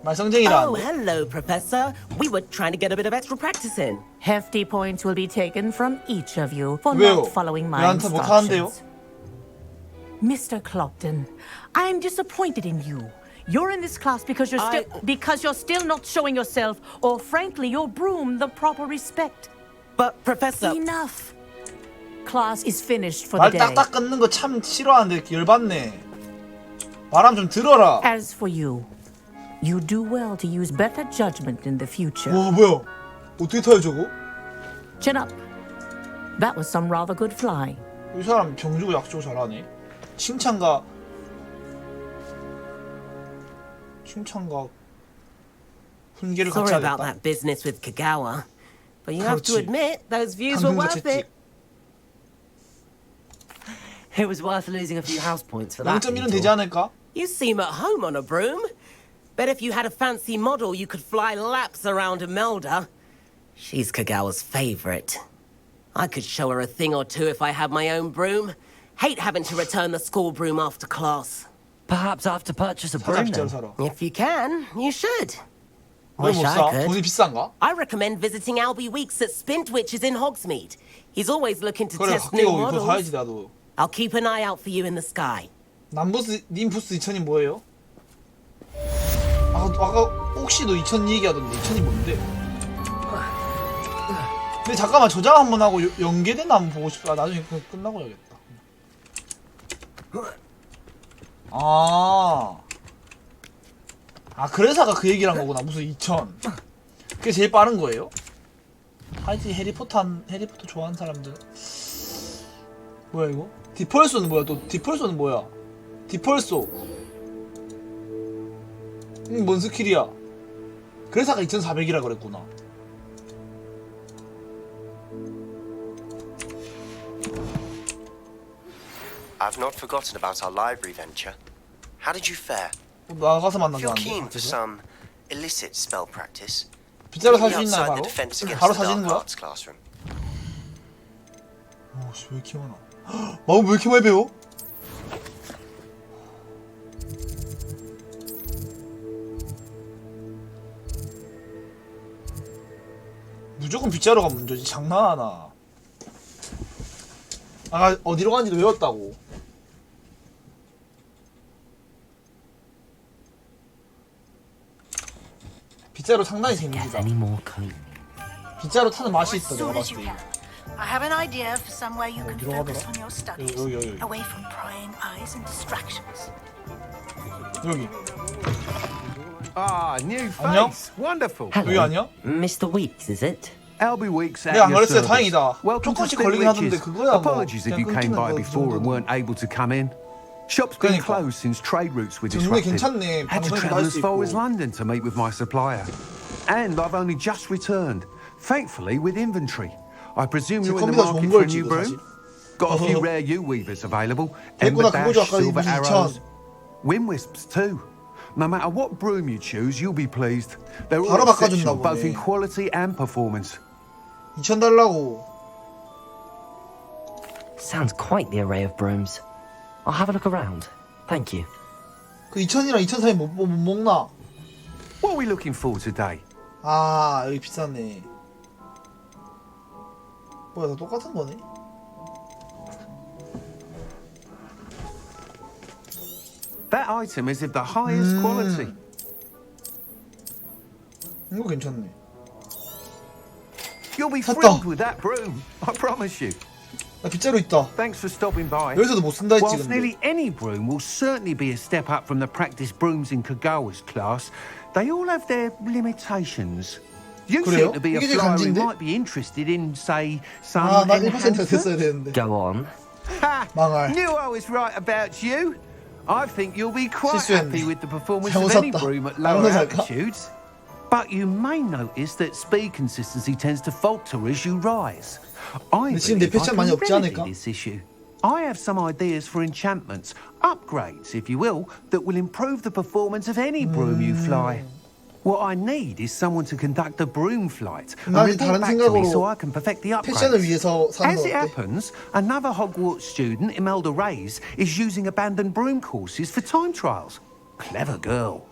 말썽쟁이라. Oh, hello, Professor. We were trying to get a bit of extra practice in. Hefty points will be taken from each of you for 왜요? not following my 왜한테 못하는데요? instructions. Mr. Clopton, I'm disappointed in you. You're in this class because you're still not showing yourself, or frankly, your broom the proper respect. But Professor, enough. Class is finished for 말 the day. 딱딱 끊는 거 참 싫어하는데 열받네. 바람 좀 들어라. As for you, you do well to use better judgment in the future. 와 뭐야? 어떻게 타요 저거? Chin up. That was some rather good flying. 이 사람 병주고 약주고 잘하네. 칭찬과 훈계를 같이 sorry about 하겠다. that business with Kagawa, but you have to 그렇지. admit those views were worth it. It was worth losing a few house points for that. 0.1은 되지 않을까? You seem at home on a broom. Bet if you had a fancy model, you could fly laps around Imelda. She's Kagawa's favorite. I could show her a thing or two if I had my own broom. Hate having to return the school broom after class. Perhaps I have to purchase a broom then. If you can, you should. 왜 Wish 못 I 사? could. 돈이 비싼가? I recommend visiting Albie Weeks at Spintwitches in Hogsmeade. He's always looking to 그래 test 갈게요. new 이거 models. 사야지 나도. I'll keep an eye out for you in the sky. 님부스 2000이 뭐예요? 아까 혹시 너 2000 얘기하던데 2000이 뭔데? 근데 잠깐만 저장 한번 하고 연계됐나 한번 보고 싶다. 나중에 그거 끝나고 해야겠다. 그래서 아까 그 얘기를 한 거구나. 무슨 2000. 그게 제일 빠른 거예요? 하여튼 해리포터 좋아하는 사람들. 뭐야 이거? 디펄소는 뭐야 또? 디펄소는 뭐야? 디펄소. 뭔 스킬이야? 그래서 아까 2400이라 그랬구나. I've not forgotten about our library venture. How did you fare? 나가서 만난 If you're 거 keen 아니야? for some illicit spell practice, 빗자루 meet me 살 수 있나요 outside 바로? the defense against 바로 the dark 사지는 거야? arts classroom. 오씨 왜 이렇게 많아? 마법 왜 이렇게 많이 배워? 무조건 빗자루가 먼저지. 장난하나? 어디로 가는지도 외웠다고. 빗자루 상당히 재밌다. 빗자루 타는 맛이 있다 내가 봤을 때. I have an idea for somewhere you can 들어가더라? focus on your studies, 여기. away from prying eyes and distractions. 여기. Ah, new 안녕? face. Wonderful. 여기 아니야? Mr. Weeks, is it? Albie Weeks at 네, 안 your 걸렸어요. service. 다행이다. Welcome to 조금씩 걸리긴 하던데 Spintwitches. 그거야 뭐. Apologies if you 그냥 came by 끊기는 거 before and weren't able to come in. Shop's been 그러니까. closed since trade routes were 정말 disrupted. 괜찮네. Had to 방송에도 travel 할 as 수 far 있고. as London to meet with my supplier. And I've only just returned, thankfully with inventory. I presume 제 you're in the 컴퓨터 market 좋은 for a 걸지, new 이거 broom? Got a few rare U-weavers available. 됐구나, Ember 그거죠. Dash, 아까 Silver 무슨 Arrows, 2000. Wind Wisps too. No matter what broom you choose, you'll be pleased. They're all 바로 exceptional, 바꿔준다고 both in 네. quality and performance. 2000 달라고. Sounds quite the array of brooms. I'll have a look around. Thank you. 그 2000이랑 2000 사이 못 먹나? What are we looking for today? 여기 비싸네. 뭐야 다 똑같은 거네? That item is of the highest quality. 이거 괜찮네. You'll be 샀다. thrilled with that broom, I promise you. 나 빗자루 있다. Thanks for stopping by. 여기서도 못 쓴다 했지 Whilst 근데. nearly any broom will certainly be a step up from the practice brooms in Kagawa's class, they all have their limitations. You 그래요? seem to be a 이게 제일 flyer who 간지인데? might be interested in, say, some 나 1% 됐어야 enhancement. 되는데. Go on. Ha! 망할. Knew I was right about you. I think you'll be quite 실수했네. happy with the performance 잘못 of any 샀다. broom at 다른 lower 거 살까? altitudes. But you may notice that speed consistency tends to falter as you rise. I 근데 지금 내 believe I 패션 많이 can 없지 remedy 않을까? this issue. I have some ideas for enchantments, upgrades, if you will, that will improve the performance of any broom you fly. What I need is someone to conduct a broom flight and 난 report 다른 back to me 생각으로 so I can perfect the 패션을 upgrades. 위해서 사는 As 거 it 어때? happens, another Hogwarts student, Imelda Reyes, is using abandoned broom courses for time trials. Clever girl.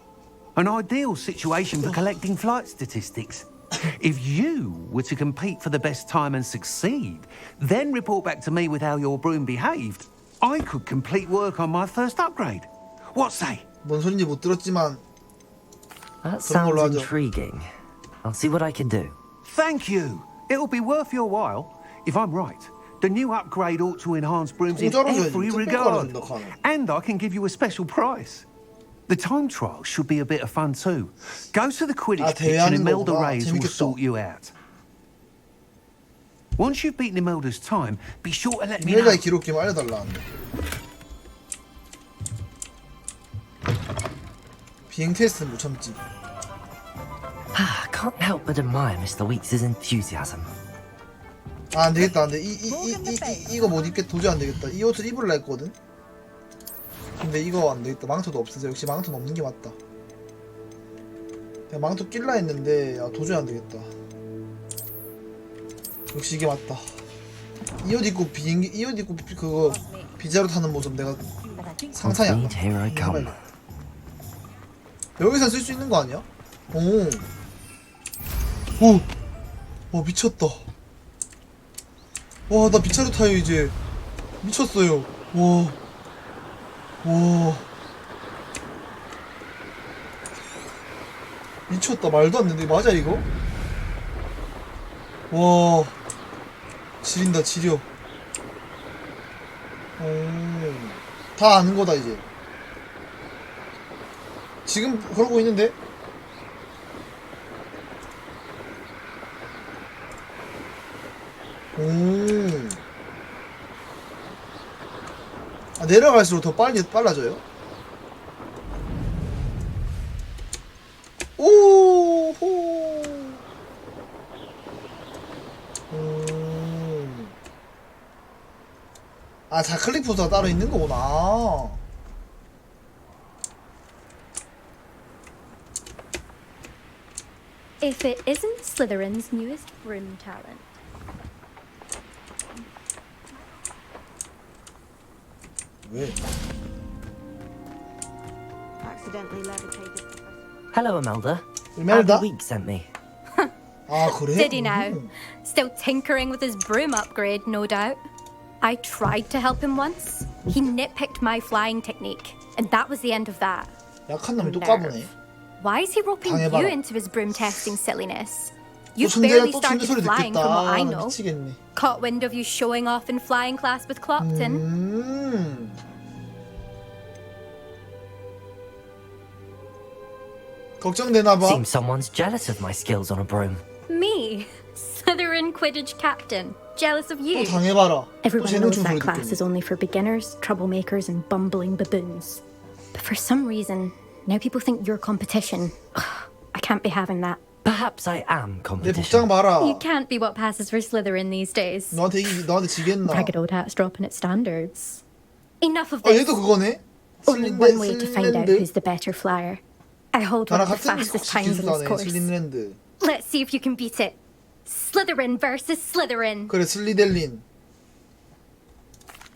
An ideal situation for collecting flight statistics. If you were to compete for the best time and succeed, then report back to me with how your broom behaved, I could complete work on my first upgrade. What say? 뭔 소린지 못 들었지만 That sounds intriguing. I'll see what I can do. Thank you. It'll be worth your while. If I'm right, the new upgrade ought to enhance brooms in every regard. And I can give you a special price. The time trial should be a bit of fun too. Go to the Quidditch pitch and Imelda Reyes will sort you out. Once you've beaten Imelda's time, be sure to let me know. 이mel다의 기록 좀 알려달라는데. 비행 테스트는 못 참지. I can't help but admire Mr. Weeks' enthusiasm. 아, 안 되겠다. 근데 이거 못 입게 도저히 안 되겠다. 이 옷을 입으려 했거든. 근데 이거 안 되겠다. 망토도 없어서 역시 망토는 없는 게 맞다. 그냥 망토 낄라 했는데 도저히 안 되겠다. 역시 이게 맞다. 이 옷 입고 비행기 이 옷 입고 그거 비자로 타는 모습 내가 상상이 안 가. 여기서 쓸 수 있는 거 아니야? 와 미쳤다. 와 나 비차로 타요 이제. 미쳤어요. 와. 미쳤다. 말도 안 되는데 맞아 이거? 와 지린다 지려. 다 아는 거다 이제. 지금 그러고 있는데? 아, 내려갈수록 더 빨라져요? 오호. 아, 자클릭 포스가 따로 있는 거구나. If it isn't Slytherin's newest broom talent. 왜? Accidentally levitated. Hello, Imelda. Imelda? Week sent me. 아, 그래? Did he now? Still tinkering with his broom upgrade, no doubt. I tried to help him once. He nitpicked my flying technique, and that was the end of that. 약한 놈이 또 까보네. Why is he roping 당해봐라. you into his broom testing silliness? You 또 barely 또 started 소리 flying 듣겠다. from what I 나 know. 미치겠네. Caught wind of you showing off in flying class with Clopton. 걱정되나 봐. Seems someone's jealous of my skills on a broom. Me, Slytherin Quidditch captain, jealous of you. 또 당해봐라. 또 Everyone 재능 knows 좀 that 소리 class 듣겠네. is only for beginners, troublemakers, and bumbling baboons. But for some reason, now people think you're competition. I can't be having that. Perhaps I am 내 competition. 복장 봐라. You can't be what passes for Slytherin these days. 너한테 지겠나? Ragged old hat's dropping its standards. Enough of 아, this. 얘도 그거네? Only one way to find out who's the better flyer. I hold one 나랑 of the 같은 fastest times in this 기술사네. course. 슬린랜드. Let's see if you can beat it. Slytherin versus Slytherin. 그래, 슬리델린.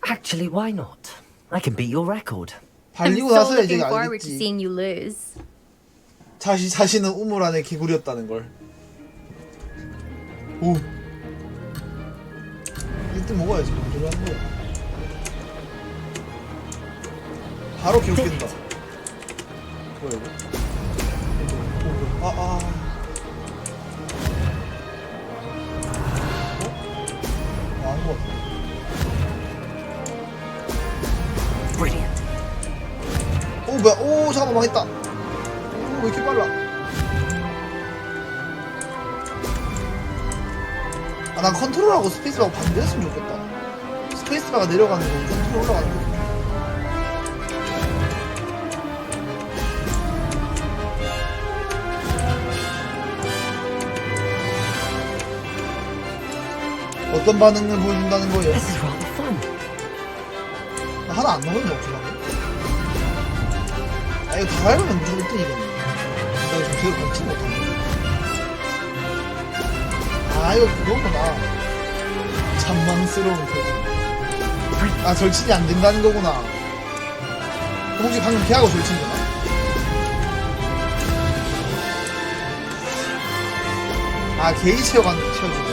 Actually, why not? I can beat your record. I'm 발리고 so 나서야 이제 looking forward to 알겠지. seeing you lose. 자신은 우물 안에 개구리였다는 걸. 오. 1등 먹어야지. 뭔 소리 하는 거야. 바로 기록된다. 뭐야 이거? 어? 나은 거 같아. Brilliant. 오 뭐야? 오 잠깐만 망했다. 오 왜 이렇게 빨라? 아 난 컨트롤하고 스페이스바가 반대였으면 좋겠다. 스페이스바가 내려가는 거 컨트롤 올라가는 거. 어떤 반응을 보여준다는 거예요? This is rather fun. 나 하나 안 먹었네 혹시나. 아 이거 다 밟으면 무조건 1등이겠네. 나 이거 제대로 감지 못하네. 아 이거 그거구나. 잔망스러운 표정. 아 절친이 안 된다는 거구나. 혹시 방금 걔하고 절친이잖아? 아 게이 채워주는 거.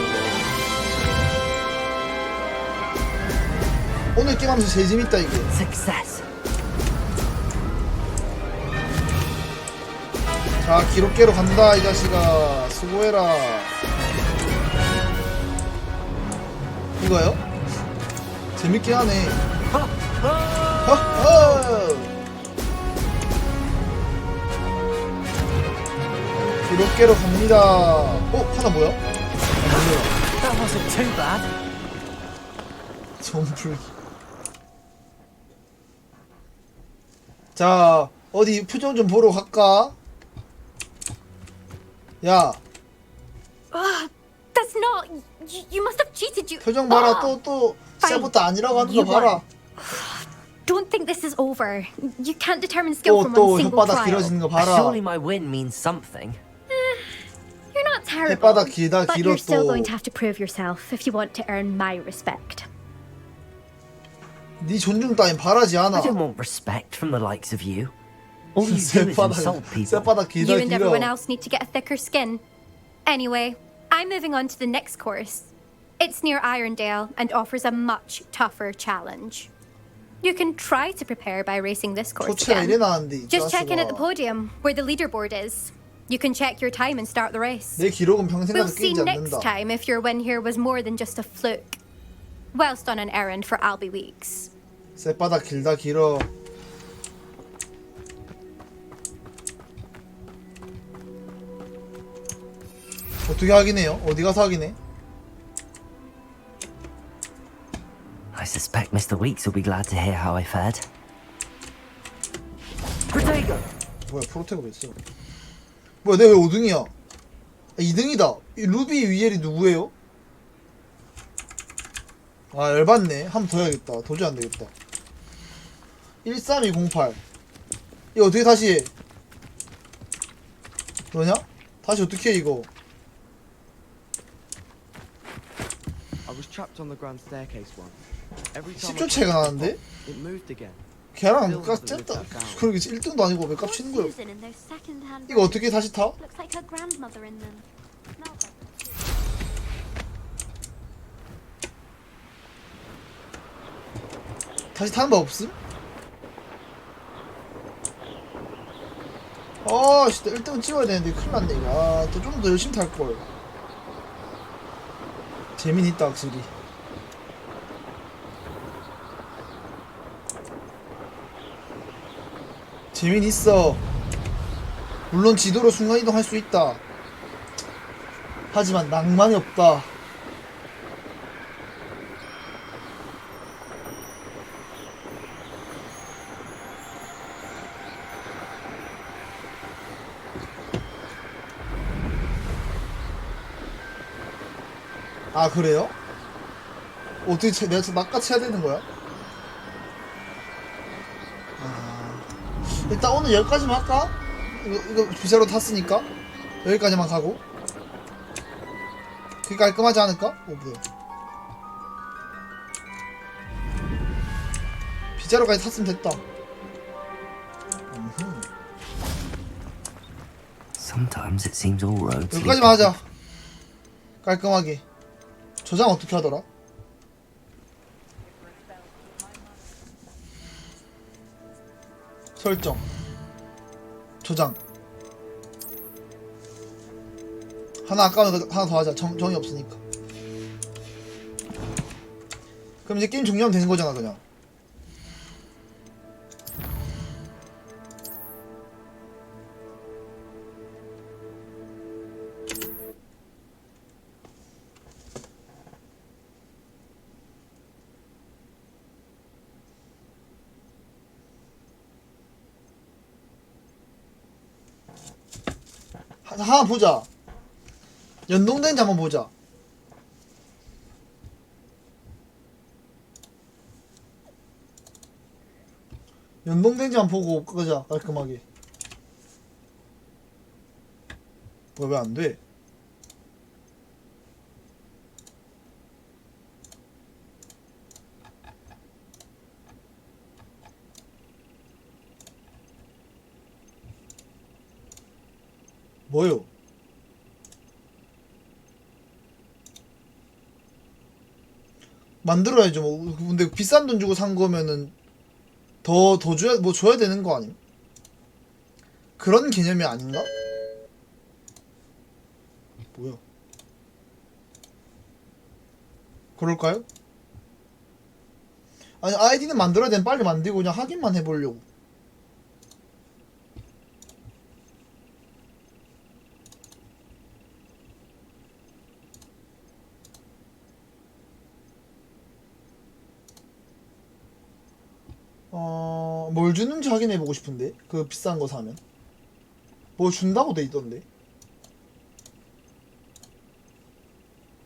오늘 게임하면서 제일 재밌다 이게. Success. 자 기록계로 간다 이 자식아. 수고해라. 이거요? 재밌게 하네. 기록계로 갑니다. 하나 뭐야? That wasn't too bad. 정풀기. 자 어디 표정 좀 보러 갈까? 야 That's not. You must have cheated. You. 표정 봐라. 또 시작부터 아니라고 하는 거 봐라. Don't think this is over. You can't determine skill from 또 one single 혓바닥 trial. 길어지는 거 봐라. Surely my win means something. You're not terrible, 혓바닥 길다 but 길어 you're still 또. going to have to prove yourself if you want to earn my respect. 네 존중 따윈 바라지 않아. I don't want respect from the likes of you. All you do is insult people. 혓바닥 길다 You and 길어. everyone else need to get a thicker skin. Anyway, I'm moving on to the next course. It's near Irondale and offers a much tougher challenge. You can try to prepare by racing this course 초치가 이래 again. 나왔는데. Just check in at the podium where the leaderboard is. You can check your time and start the race. 내 기록은 평생 We'll 가도 see 깨지지 next 않는다. time if your win here was more than just a fluke. Whilst on an errand for Albie Weeks. 쇳바닥 길다 길어. 어떻게 확인해요? 어디 가서 확인해? I suspect Mr. Weeks will be glad to hear how I fared. Protego! 뭐야 프로테가 왜 있어? 뭐야 내가 왜 5등이야? 아, 2등이다. 이 루비 위엘이 누구예요? 아 열받네. 한 번 더 해야겠다. 도저히 안 되겠다. 13208 이거 어떻게 다시 해? 그러냐? 다시 어떻게 해 이거? I was trapped on the grand staircase once. Every time 10초 차이가 나는데? it moved again. 걔랑 깎였다. 그러게 1등도 아니고 왜 깝치는 거야? 이거 어떻게 다시 타? Looks like her grandmother in them. 다시 타는 법 없음? 아, 진짜 1등은 찍어야 되는데 큰일 났네 이거. 아, 또 좀 더 열심히 탈걸. 재미는 있다 확실히. 재미는 있어. 물론 지도로 순간이동 할 수 있다. 하지만 낭만이 없다. 아 그래요? 어떻게 내가 낚아채야 되는 거야? 아, 일단 오늘 여기까지만 할까? 이거 비자로 탔으니까 여기까지만 가고 그게 깔끔하지 않을까? 뭐야 비자로까지 탔으면 됐다. Sometimes it seems all roads lead 여기까지만 하자. 깔끔하게. 저장 어떻게 하더라? 설정 저장 하나 아까운 거 하나 더 하자. 정이 없으니까. 그럼 이제 게임 종료하면 되는 거잖아 그냥. 하나 보자. 연동된지 한번 보자. 연동된지 한번 보고 끄자 깔끔하게. 왜 안 돼? 뭐요? 만들어야죠. 뭐 근데 비싼 돈 주고 산 거면은 더 줘야 되는 거 아님? 그런 개념이 아닌가? 뭐야? 그럴까요? 아니 아이디는 만들어야 되면 빨리 만들고 그냥 확인만 해보려고. 뭘 주는지 확인해보고 싶은데 그 비싼 거 사면 뭐 준다고 돼 있던데.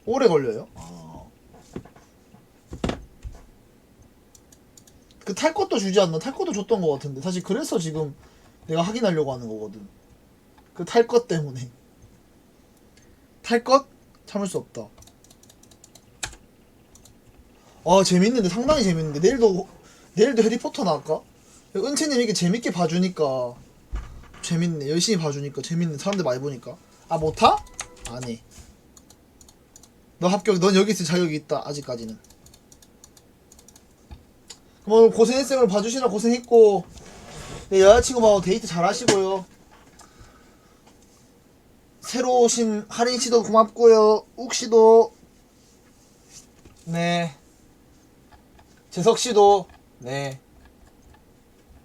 오래 걸려요? 그 탈 것도 주지 않나? 탈 것도 줬던 거 같은데 사실 그래서 지금 내가 확인하려고 하는 거거든. 그 탈 것 때문에. 탈 것? 참을 수 없다. 재밌는데 상당히 재밌는데 내일도 해리포터 나올까? 은채님 이게 재밌게 봐주니까 재밌네. 열심히 봐주니까 재밌네. 사람들 많이 보니까. 아 못 타? 안 해. 너 합격. 넌 여기 있을 자격이 있다. 아직까지는. 그럼 오늘 고생했으면 봐주시라 고생했고 내 여자친구하고 데이트 잘 하시고요. 새로 오신 하린씨도 고맙고요. 욱씨도 네. 재석씨도 네.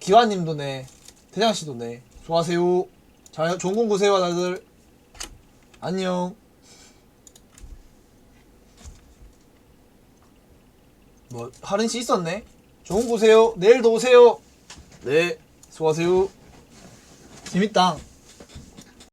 기환님도 네. 대장씨도 네. 수고하세요. 잘 좋은 공부 세요 다들. 안녕. 뭐 하린씨 있었네. 좋은 공부 세요. 내일도 오세요. 네. 수고하세요. 재밌다.